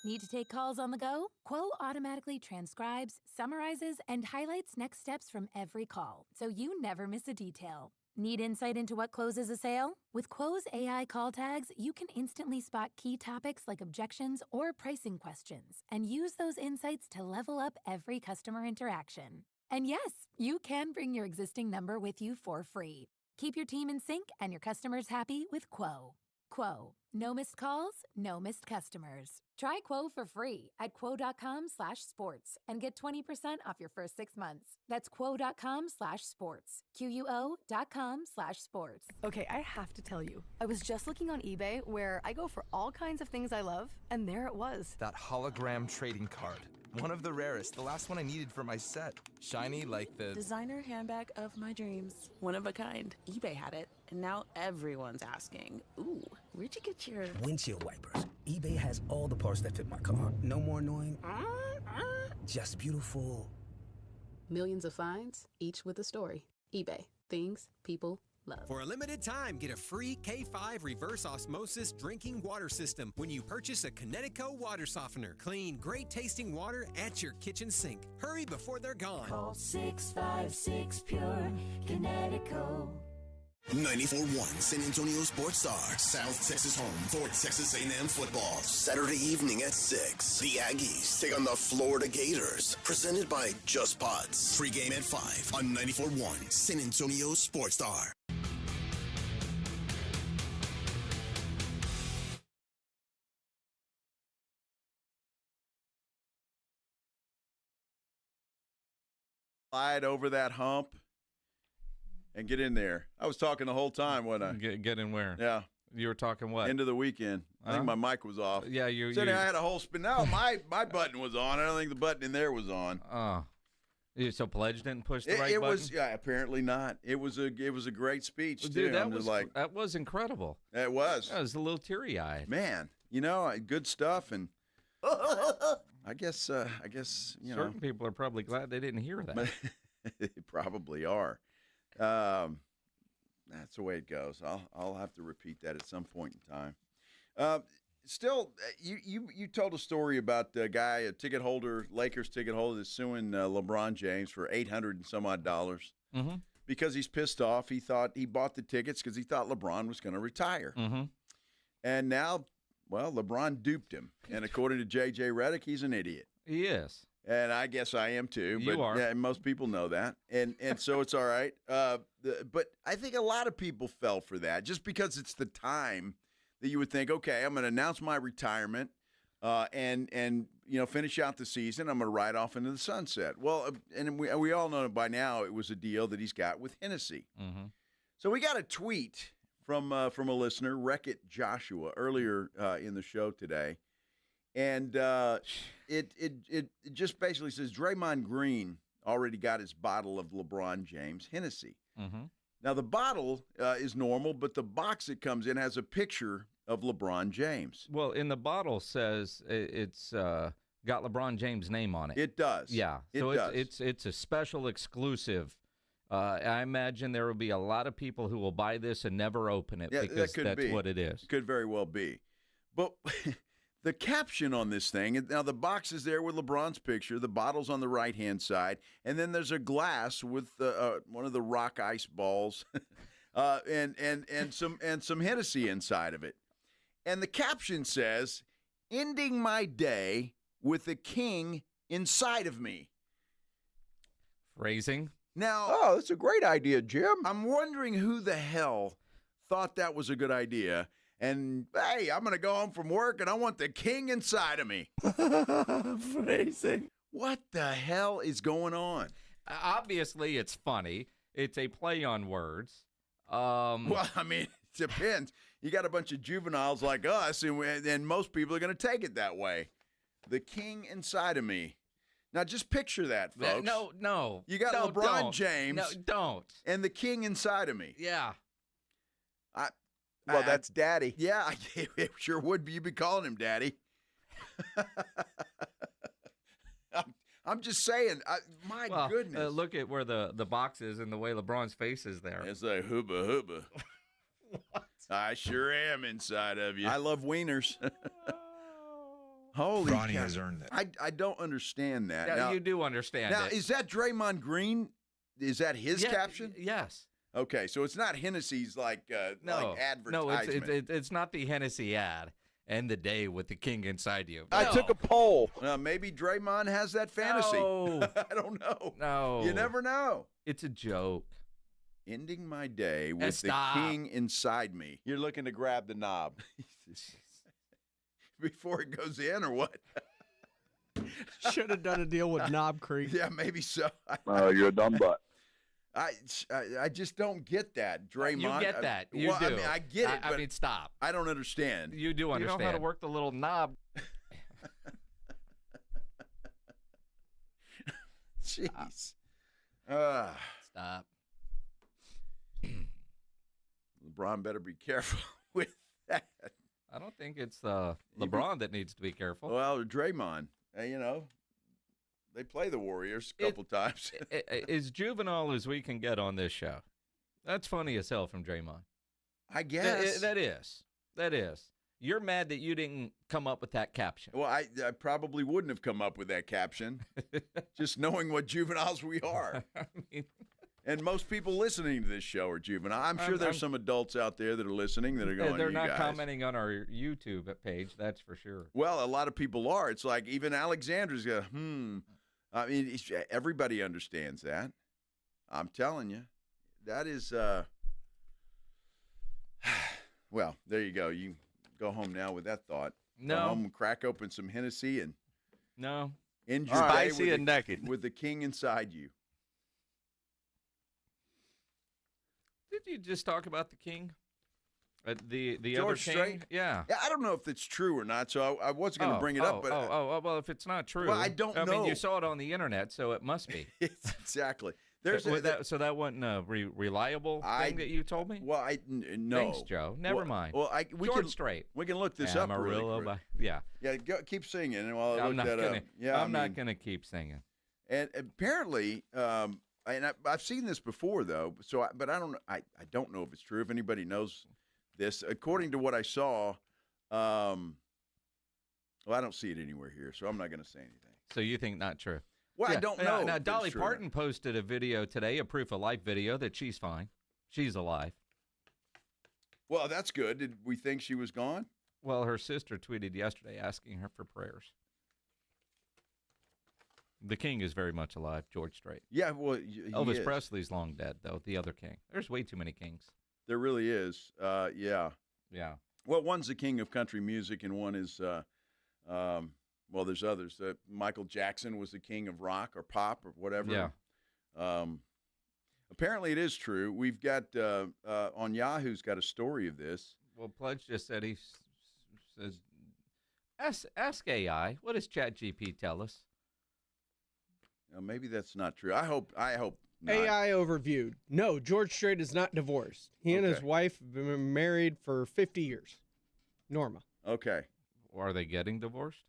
Need to take calls on the go? Quo automatically transcribes, summarizes, and highlights next steps from every call, so you never miss a detail. Need insight into what closes a sale? With Quo's AI call tags, you can instantly spot key topics like objections or pricing questions and use those insights to level up every customer interaction. And yes, you can bring your existing number with you for free. Keep your team in sync and your customers happy with Quo. Quo. No missed calls, no missed customers. Try Quo for free at quo.com/sports and get 20% off your first 6 months. That's quo.com/sports. QUO.com/sports. Okay, I have to tell you, I was just looking on eBay where I go for all kinds of things I love, and there it was. That hologram trading card. One of the rarest, the last one I needed for my set. Shiny like the... Designer handbag of my dreams. One of a kind. eBay had it, and now everyone's asking, ooh, where'd you get your... Windshield wipers. eBay has all the parts that fit my car. No more annoying. Just beautiful. Millions of finds, each with a story. eBay. Things people love. For a limited time, get a free K5 reverse osmosis drinking water system when you purchase a Connecticut water softener. Clean, great tasting water at your kitchen sink. Hurry before they're gone. Call 656 Pure Connecticut. 94.1 San Antonio Sports Star, South Texas home for Texas A&M football. Saturday evening at 6. The Aggies take on the Florida Gators. Presented by Just Pots. Free game at 5 on 94.1 San Antonio Sports Star. Slide over that hump and get in there. I was talking the whole time, wasn't I? Get in where? Yeah. You were talking what? Into the weekend. I think my mic was off. Yeah, you. So I had a whole spin. No, my button was on. I don't think the button in there was on. Oh. So Pledge didn't push the right button? It was, yeah, apparently not. It was a great speach, too. Dude, that was incredible. It was. I was a little teary-eyed. Man, good stuff, and I guess certain people are probably glad they didn't hear that. They probably are. That's the way it goes. I'll have to repeat that at some point in time. still, you told a story about the guy, a ticket holder, Lakers ticket holder, that's suing LeBron James for $800 and some odd dollars because he's pissed off. He thought he bought the tickets because he thought LeBron was going to retire, and now, well, LeBron duped him. And according to J.J. Redick, he's an idiot. He is. And I guess I am too. You are. Yeah, most people know that. And so it's all right. But I think a lot of people fell for that just because it's the time that you would think, okay, I'm going to announce my retirement and finish out the season. I'm going to ride off into the sunset. Well, and we all know by now it was a deal that he's got with Hennessy. So we got a tweet from a listener, Wreck-It Joshua, earlier in the show today. And it just basically says Draymond Green already got his bottle of LeBron James Hennessy. Now, the bottle is normal, but the box it comes in has a picture of LeBron James. Well, in the bottle says it's got LeBron James' name on it. It does. Yeah. So it's a special exclusive. I imagine there will be a lot of people who will buy this and never open it because that's what it is. Could very well be. But the caption on this thing, now the box is there with LeBron's picture, the bottle's on the right-hand side, and then there's a glass with one of the rock ice balls and some Hennessy inside of it. And the caption says, "Ending my day with the king inside of me." Phrasing. Now, that's a great idea, Jim. I'm wondering who the hell thought that was a good idea. And, hey, I'm going to go home from work, and I want the king inside of me. Phrasing. What the hell is going on? Obviously, it's funny. It's a play on words. Well, I mean, it depends. You got a bunch of juveniles like us, and most people are going to take it that way. The king inside of me. Now, just picture that, folks. No. You got LeBron James. No, don't. And the king inside of me. Yeah. Well, that's Daddy. Yeah, it sure would be. You'd be calling him Daddy. I'm just saying. My goodness. Look at where the box is and the way LeBron's face is there. It's like hubba. What? I sure am inside of you. I love wieners. Holy Ronnie has earned it. I don't understand that. Yeah, now, you do understand now, it. Is that Draymond Green? Is that his caption? Yes. Okay, so it's not Hennessy's like advertisement. No, it's not the Hennessy ad. End the day with the king inside you. I took a poll. Maybe Draymond has that fantasy. No. I don't know. No. You never know. It's a joke. Ending my day with the king inside me. You're looking to grab the knob. Before it goes in or what? Should have done a deal with Knob Creek. Yeah, maybe so. You're a dumb butt. I just don't get that, Draymond. You get that. You do. I mean, I get it. I mean, stop. I don't understand. You do understand. You know how to work the little knob. Jeez. Stop. LeBron better be careful with that. I don't think it's LeBron that needs to be careful. Well, Draymond, they play the Warriors a couple times. As juvenile as we can get on this show. That's funny as hell from Draymond. I guess. That is. You're mad that you didn't come up with that caption. Well, I probably wouldn't have come up with that caption, just knowing what juveniles we are. And most people listening to this show are juvenile. I'm sure there's some adults out there that are listening that are going, they're not commenting on our YouTube page, that's for sure. Well, a lot of people are. It's like even Alexandra's going, I mean, everybody understands that. I'm telling you. That is, well, there you go. You go home now with that thought. No. Go home and crack open some Hennessy and end your day with and naked with the king inside you. Did you just talk about the king? The George other king? Strait? Yeah. I don't know if it's true or not, so I was going to bring it up. But well, if it's not true. Well, I don't know. I mean, you saw it on the internet, so it must be. Exactly. So that wasn't a reliable thing that you told me? Well, no. Thanks, Joe. Never mind. Well, George Strait. We can look this up really quick. Yeah. Yeah, keep singing while I I'm look that up. Yeah, I'm not going to keep singing. And apparently, and I've seen this before though. But I don't know if it's true. If anybody knows this, according to what I saw, Well, I don't see it anywhere here, so I'm not going to say anything. So you think not true? Well, I don't know. Now, if Dolly it's true or Parton posted a video today, a proof of life video, that she's fine. She's alive. not. Well, that's good. Did we think she was gone? Well, her sister tweeted yesterday asking her for prayers. The king is very much alive, George Strait. Yeah, well, Elvis Presley's long dead, though, the other king. There's way too many kings. There really is. Yeah. Yeah. Well, one's the king of country music, and one is, well, there's others. Michael Jackson was the king of rock or pop or whatever. Yeah. Apparently, it is true. We've got on Yahoo's got a story of this. Well, Pledge just said he says, ask AI. What does ChatGPT tell us? Maybe that's not true. I hope not. AI overviewed. No, George Strait is not divorced. He and his wife have been married for 50 years. Norma. Okay. Or are they getting divorced?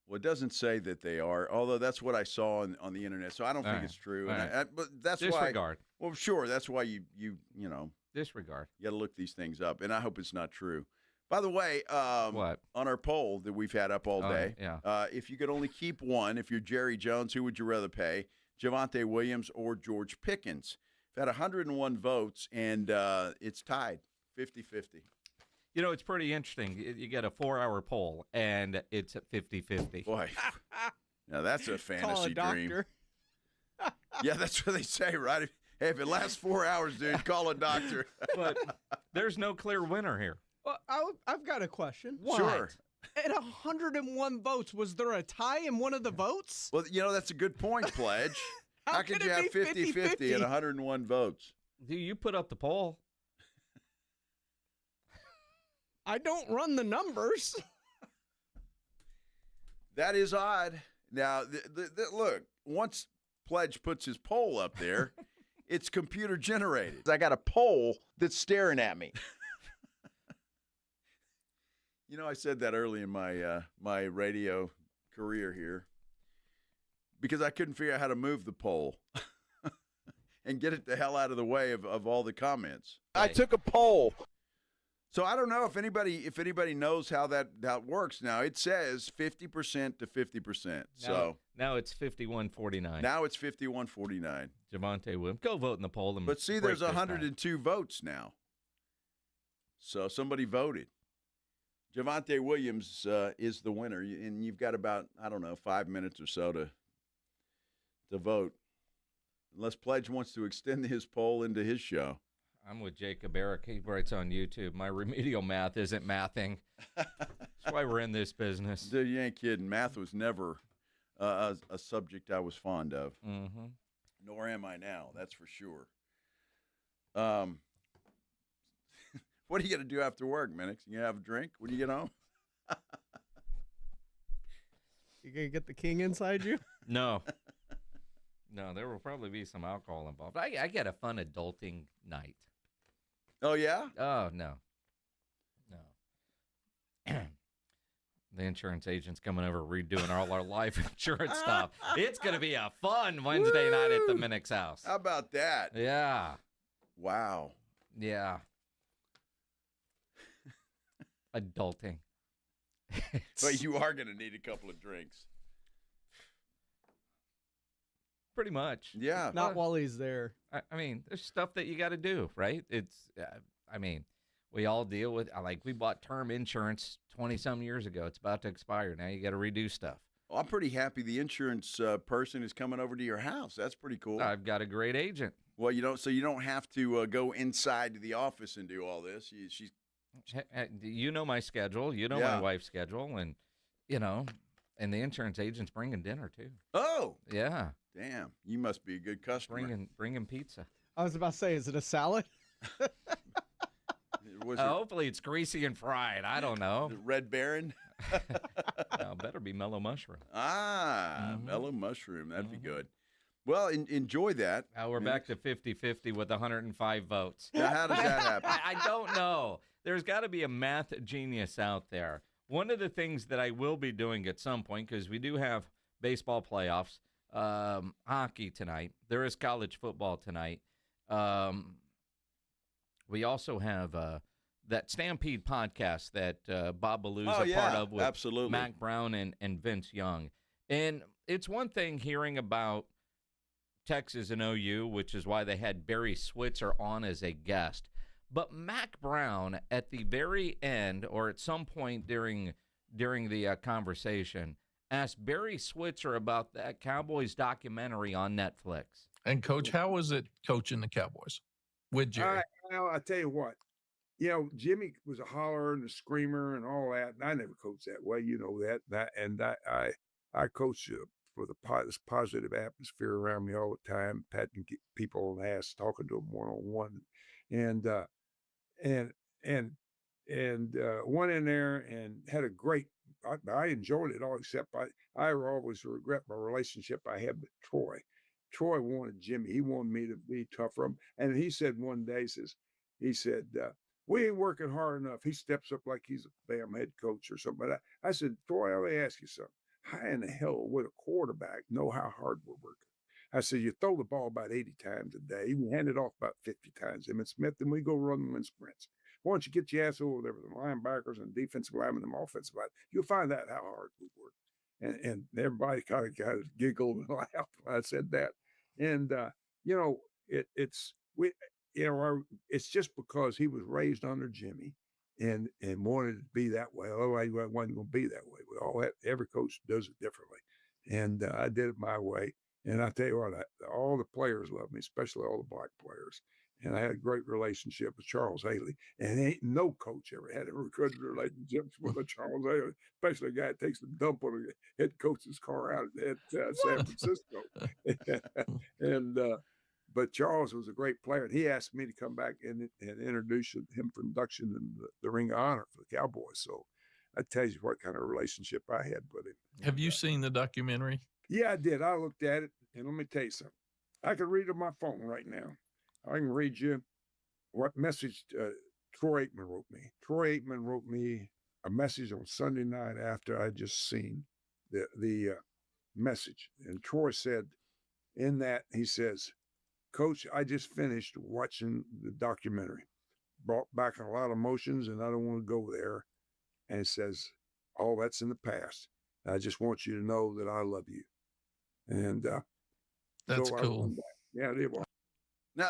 Well, it doesn't say that they are, although that's what I saw on the internet, so I don't think it's true. And but that's Disregard. Why. Well, sure, that's why you know. Disregard. You got to look these things up, and I hope it's not true. By the way, what? On our poll that we've had up all day, if you could only keep one, if you're Jerry Jones, who would you rather pay, Javonte Williams or George Pickens? We've had 101 votes, and it's tied 50-50. You know, it's pretty interesting. You get a 4-hour poll, and it's at 50-50. Boy, now that's a fantasy Call a dream. doctor. Yeah, that's what they say, right? Hey, if it lasts 4 hours, dude, call a doctor. But there's no clear winner here. Well, I've got a question. Sure. At 101 votes, was there a tie in one of the votes? Well, you know, that's a good point, Pledge. How could you have 50-50 at 101 votes? Do you put up the poll? I don't run the numbers. That is odd. Now, look, once Pledge puts his poll up there, it's computer generated. I got a poll that's staring at me. You know, I said that early in my my radio career here because I couldn't figure out how to move the poll and get it the hell out of the way of all the comments. I took a poll. So I don't know if anybody knows how that works now. It says 50% to 50%. Now it's 51-49. Now it's 51-49. Javonte Williams. Go vote in the poll. But see, there's 102 votes now. So somebody voted. Javonte Williams is the winner, and you've got about, 5 minutes or so to vote. Unless Pledge wants to extend his poll into his show. I'm with Jacob Eric. He writes on YouTube, my remedial math isn't mathing. That's why we're in this business. Dude, you ain't kidding. Math was never a subject I was fond of. Mm-hmm. Nor am I now, that's for sure. What are you going to do after work, Minix? You going to have a drink when you get home? You going to get the king inside you? No. No, there will probably be some alcohol involved. I get a fun adulting night. Oh, yeah? Oh, no. The insurance agent's coming over redoing all our life insurance stuff. It's going to be a fun Wednesday night at the Minix house. How about that? Yeah. Wow. Yeah. Adulting. But you are going to need a couple of drinks. Pretty much. Yeah. Not while he's there. I mean, there's stuff that you got to do, right? It's, we all deal with, we bought term insurance 20-some years ago. It's about to expire. Now you got to redo stuff. Well, I'm pretty happy the insurance person is coming over to your house. That's pretty cool. I've got a great agent. Well, you don't have to go inside to the office and do all this. You know my schedule. You know my wife's schedule. And, and the insurance agent's bringing dinner, too. Oh. Yeah. Damn. You must be a good customer. Bringing pizza. I was about to say, is it a salad? Hopefully it's greasy and fried. I don't know. Red Baron? No, better be mellow mushroom. Mellow mushroom. That'd be good. Well, enjoy that. Now we're back to 50-50 with 105 votes. Now, how does that happen? I don't know. There's got to be a math genius out there. One of the things that I will be doing at some point, because we do have baseball playoffs, hockey tonight. There is college football tonight. We also have that Stampede podcast that Bob Ballou is Oh, part of with absolutely. Mac Brown and Vince Young. And it's one thing hearing about Texas and OU, which is why they had Barry Switzer on as a guest. But Mac Brown, at the very end, or at some point during the conversation, asked Barry Switzer about that Cowboys documentary on Netflix. And, Coach, how was it coaching the Cowboys with Jerry? I tell you what, Jimmy was a holler and a screamer and all that, and I never coached that way. You know that. I coached for this positive atmosphere around me all the time, patting people on the ass, talking to them one-on-one, and went in there and had a great. I enjoyed it all, except I always regret my relationship I had with Troy. Troy wanted Jimmy. He wanted me to be tougher. And he said one day, he said, we ain't working hard enough. He steps up like he's a damn head coach or something. But I said, Troy, let me ask you something. How in the hell would a quarterback know how hard we're working? I said, you throw the ball about 80 times a day. We hand it off about 50 times. Emmitt Smith, and we go run them in sprints. Why don't you get your ass over there with the linebackers and defensive linemen and offensive line? You'll find out how hard we work. And everybody kind of giggled and laughed when I said that. And it's just because he was raised under Jimmy and wanted to be that way. Otherwise, he wasn't going to be that way. With all that, every coach does it differently. And I did it my way. And I tell you what, all the players loved me, especially all the black players. And I had a great relationship with Charles Haley. And ain't no coach ever had a good relationship with a Charles Haley, especially a guy that takes the dump on a head coach's car out at San Francisco. But Charles was a great player. And he asked me to come back and introduce him for induction in the Ring of Honor for the Cowboys. So that tells you what kind of relationship I had with him. Have you seen the documentary? Yeah, I did. I looked at it, and let me tell you something. I can read it on my phone right now. I can read you what message Troy Aikman wrote me. Troy Aikman wrote me a message on Sunday night after I just seen the message. And Troy said in that, he says, Coach, I just finished watching the documentary. Brought back a lot of emotions, and I don't want to go there. And it says, oh, that's in the past. I just want you to know that I love you. And that's so cool. Yeah, it was. Now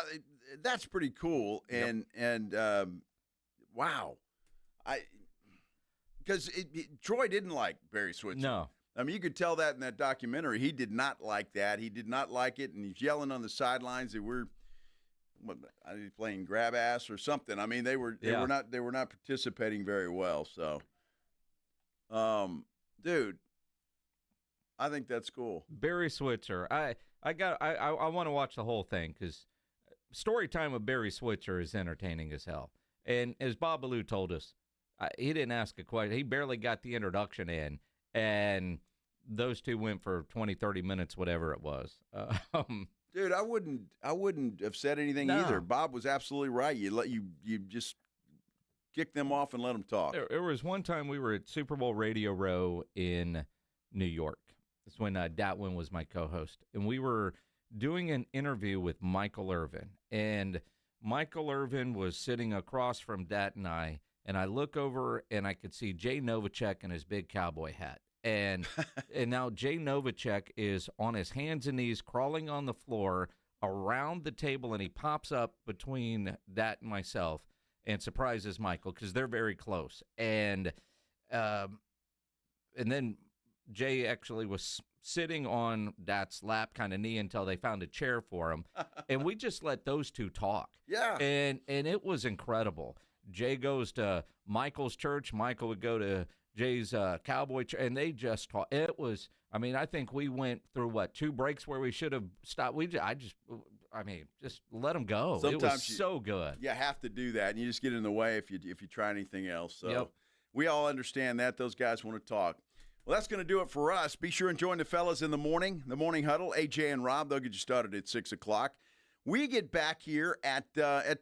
that's pretty cool, and wow, because Troy didn't like Barry Switzer. No, I mean you could tell that in that documentary. He did not like that. He did not like it, and he's yelling on the sidelines that we're playing grab ass or something. I mean they were not participating very well. So, dude. I think that's cool. Barry Switzer. I want to watch the whole thing because story time with Barry Switzer is entertaining as hell. And as Bob Ballou told us, he didn't ask a question. He barely got the introduction in, and those two went for 20, 30 minutes, whatever it was. Dude, I wouldn't have said anything either. Bob was absolutely right. You just kick them off and let them talk. There was one time we were at Super Bowl Radio Row in New York. That's when Datwin was my co-host. And we were doing an interview with Michael Irvin. And Michael Irvin was sitting across from Dat and I look over and I could see Jay Novacek in his big cowboy hat. And now Jay Novacek is on his hands and knees crawling on the floor around the table, and he pops up between Dat and myself and surprises Michael because they're very close. And then Jay actually was sitting on Dat's lap, kind of knee, until they found a chair for him. And we just let those two talk. Yeah. And it was incredible. Jay goes to Michael's church. Michael would go to Jay's cowboy church. And they just talk. It was, I think we went through, 2 breaks where we should have stopped. Just let them go. Sometimes it was so good. You have to do that, and you just get in the way if you try anything else. So we all understand that. Those guys want to talk. Well, that's going to do it for us. Be sure and join the fellas in the morning huddle. AJ and Rob, they'll get you started at 6 o'clock. We get back here at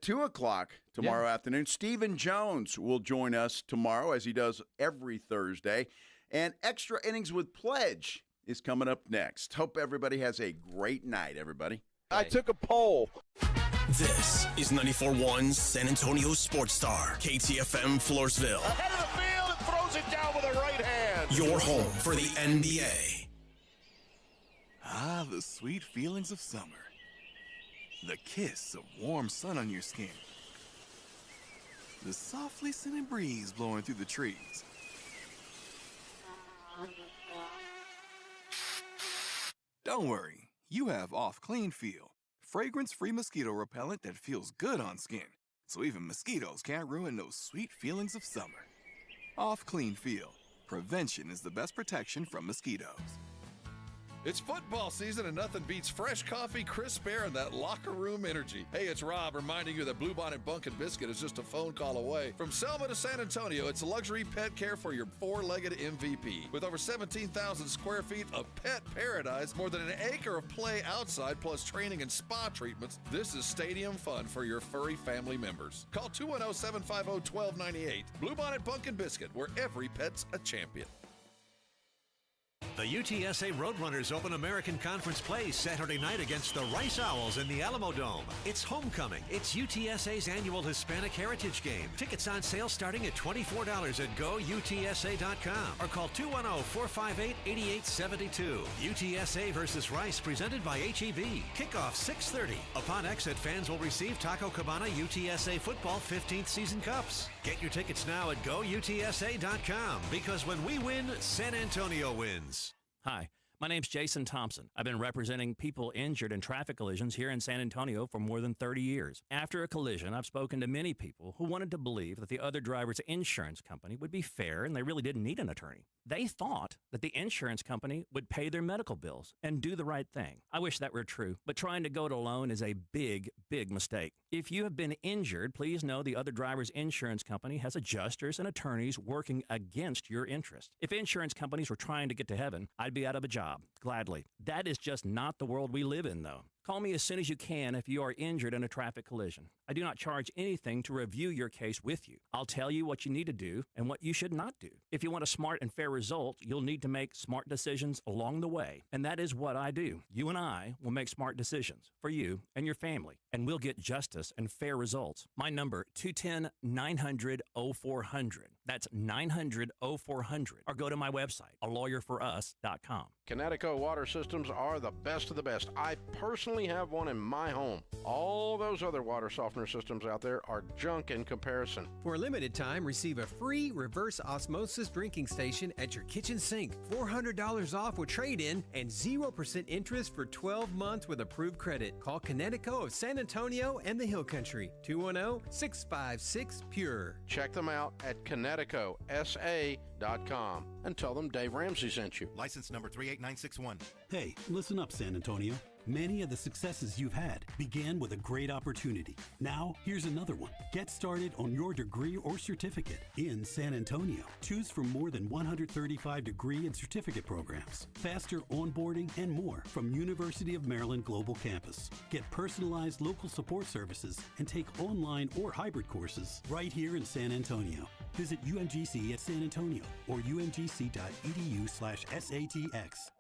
2 o'clock tomorrow afternoon. Stephen Jones will join us tomorrow, as he does every Thursday. And Extra Innings with Pledge is coming up next. Hope everybody has a great night, everybody. I took a poll. This is 94.1 San Antonio Sports Star, KTFM Floresville. Ahead of the field and throws it down with a right hand. Your home for the NBA. Ah, the sweet feelings of summer. The kiss of warm sun on your skin. The softly scented breeze blowing through the trees. Don't worry, you have Off Clean Feel, fragrance-free mosquito repellent that feels good on skin, so even mosquitoes can't ruin those sweet feelings of summer. Off Clean Feel. Prevention is the best protection from mosquitoes. It's football season and nothing beats fresh coffee, crisp air, and that locker room energy. Hey, it's Rob reminding you that Bluebonnet Bunk and Biscuit is just a phone call away. From Selma to San Antonio, it's luxury pet care for your four-legged MVP. With over 17,000 square feet of pet paradise, more than an acre of play outside, plus training and spa treatments, this is stadium fun for your furry family members. Call 210-750-1298. Bluebonnet Bunk and Biscuit, where every pet's a champion. The UTSA Roadrunners open American Conference play Saturday night against the Rice Owls in the Alamo Dome. It's homecoming. It's UTSA's annual Hispanic Heritage Game. Tickets on sale starting at $24 at GoUTSA.com or call 210-458-8872. UTSA versus Rice presented by HEB. Kickoff 6:30. Upon exit, fans will receive Taco Cabana UTSA Football 15th Season Cups. Get your tickets now at GoUTSA.com because when we win, San Antonio wins. Hi, my name's Jason Thompson. I've been representing people injured in traffic collisions here in San Antonio for more than 30 years. After a collision, I've spoken to many people who wanted to believe that the other driver's insurance company would be fair and they really didn't need an attorney. They thought that the insurance company would pay their medical bills and do the right thing. I wish that were true, but trying to go it alone is a big, big mistake. If you have been injured, please know the other driver's insurance company has adjusters and attorneys working against your interest. If insurance companies were trying to get to heaven, I'd be out of a job, gladly. That is just not the world we live in, though. Call me as soon as you can if you are injured in a traffic collision. I do not charge anything to review your case with you. I'll tell you what you need to do and what you should not do. If you want a smart and fair result, you'll need to make smart decisions along the way. And that is what I do. You and I will make smart decisions for you and your family, and we'll get justice and fair results. My number, 210-900-0400. That's 900-0400. Or go to my website, alawyerforus.com. Connecticut water systems are the best of the best. I personally have one in my home. All those other water softener systems out there are junk in comparison. For a limited time, receive a free reverse osmosis drinking station at your kitchen sink. $400 off with trade-in and 0% interest for 12 months with approved credit. Call Connecticut of San Antonio and the Hill Country. 210-656-PURE. Check them out at ConnecticutSA.com and tell them Dave Ramsey sent you. License number 38961. Hey, listen up, San Antonio. Many of the successes you've had began with a great opportunity. Now, here's another one. Get started on your degree or certificate in San Antonio. Choose from more than 135 degree and certificate programs, faster onboarding, and more from University of Maryland Global Campus. Get personalized local support services and take online or hybrid courses right here in San Antonio. Visit UMGC at San Antonio or umgc.edu/SATX.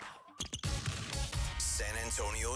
San Antonio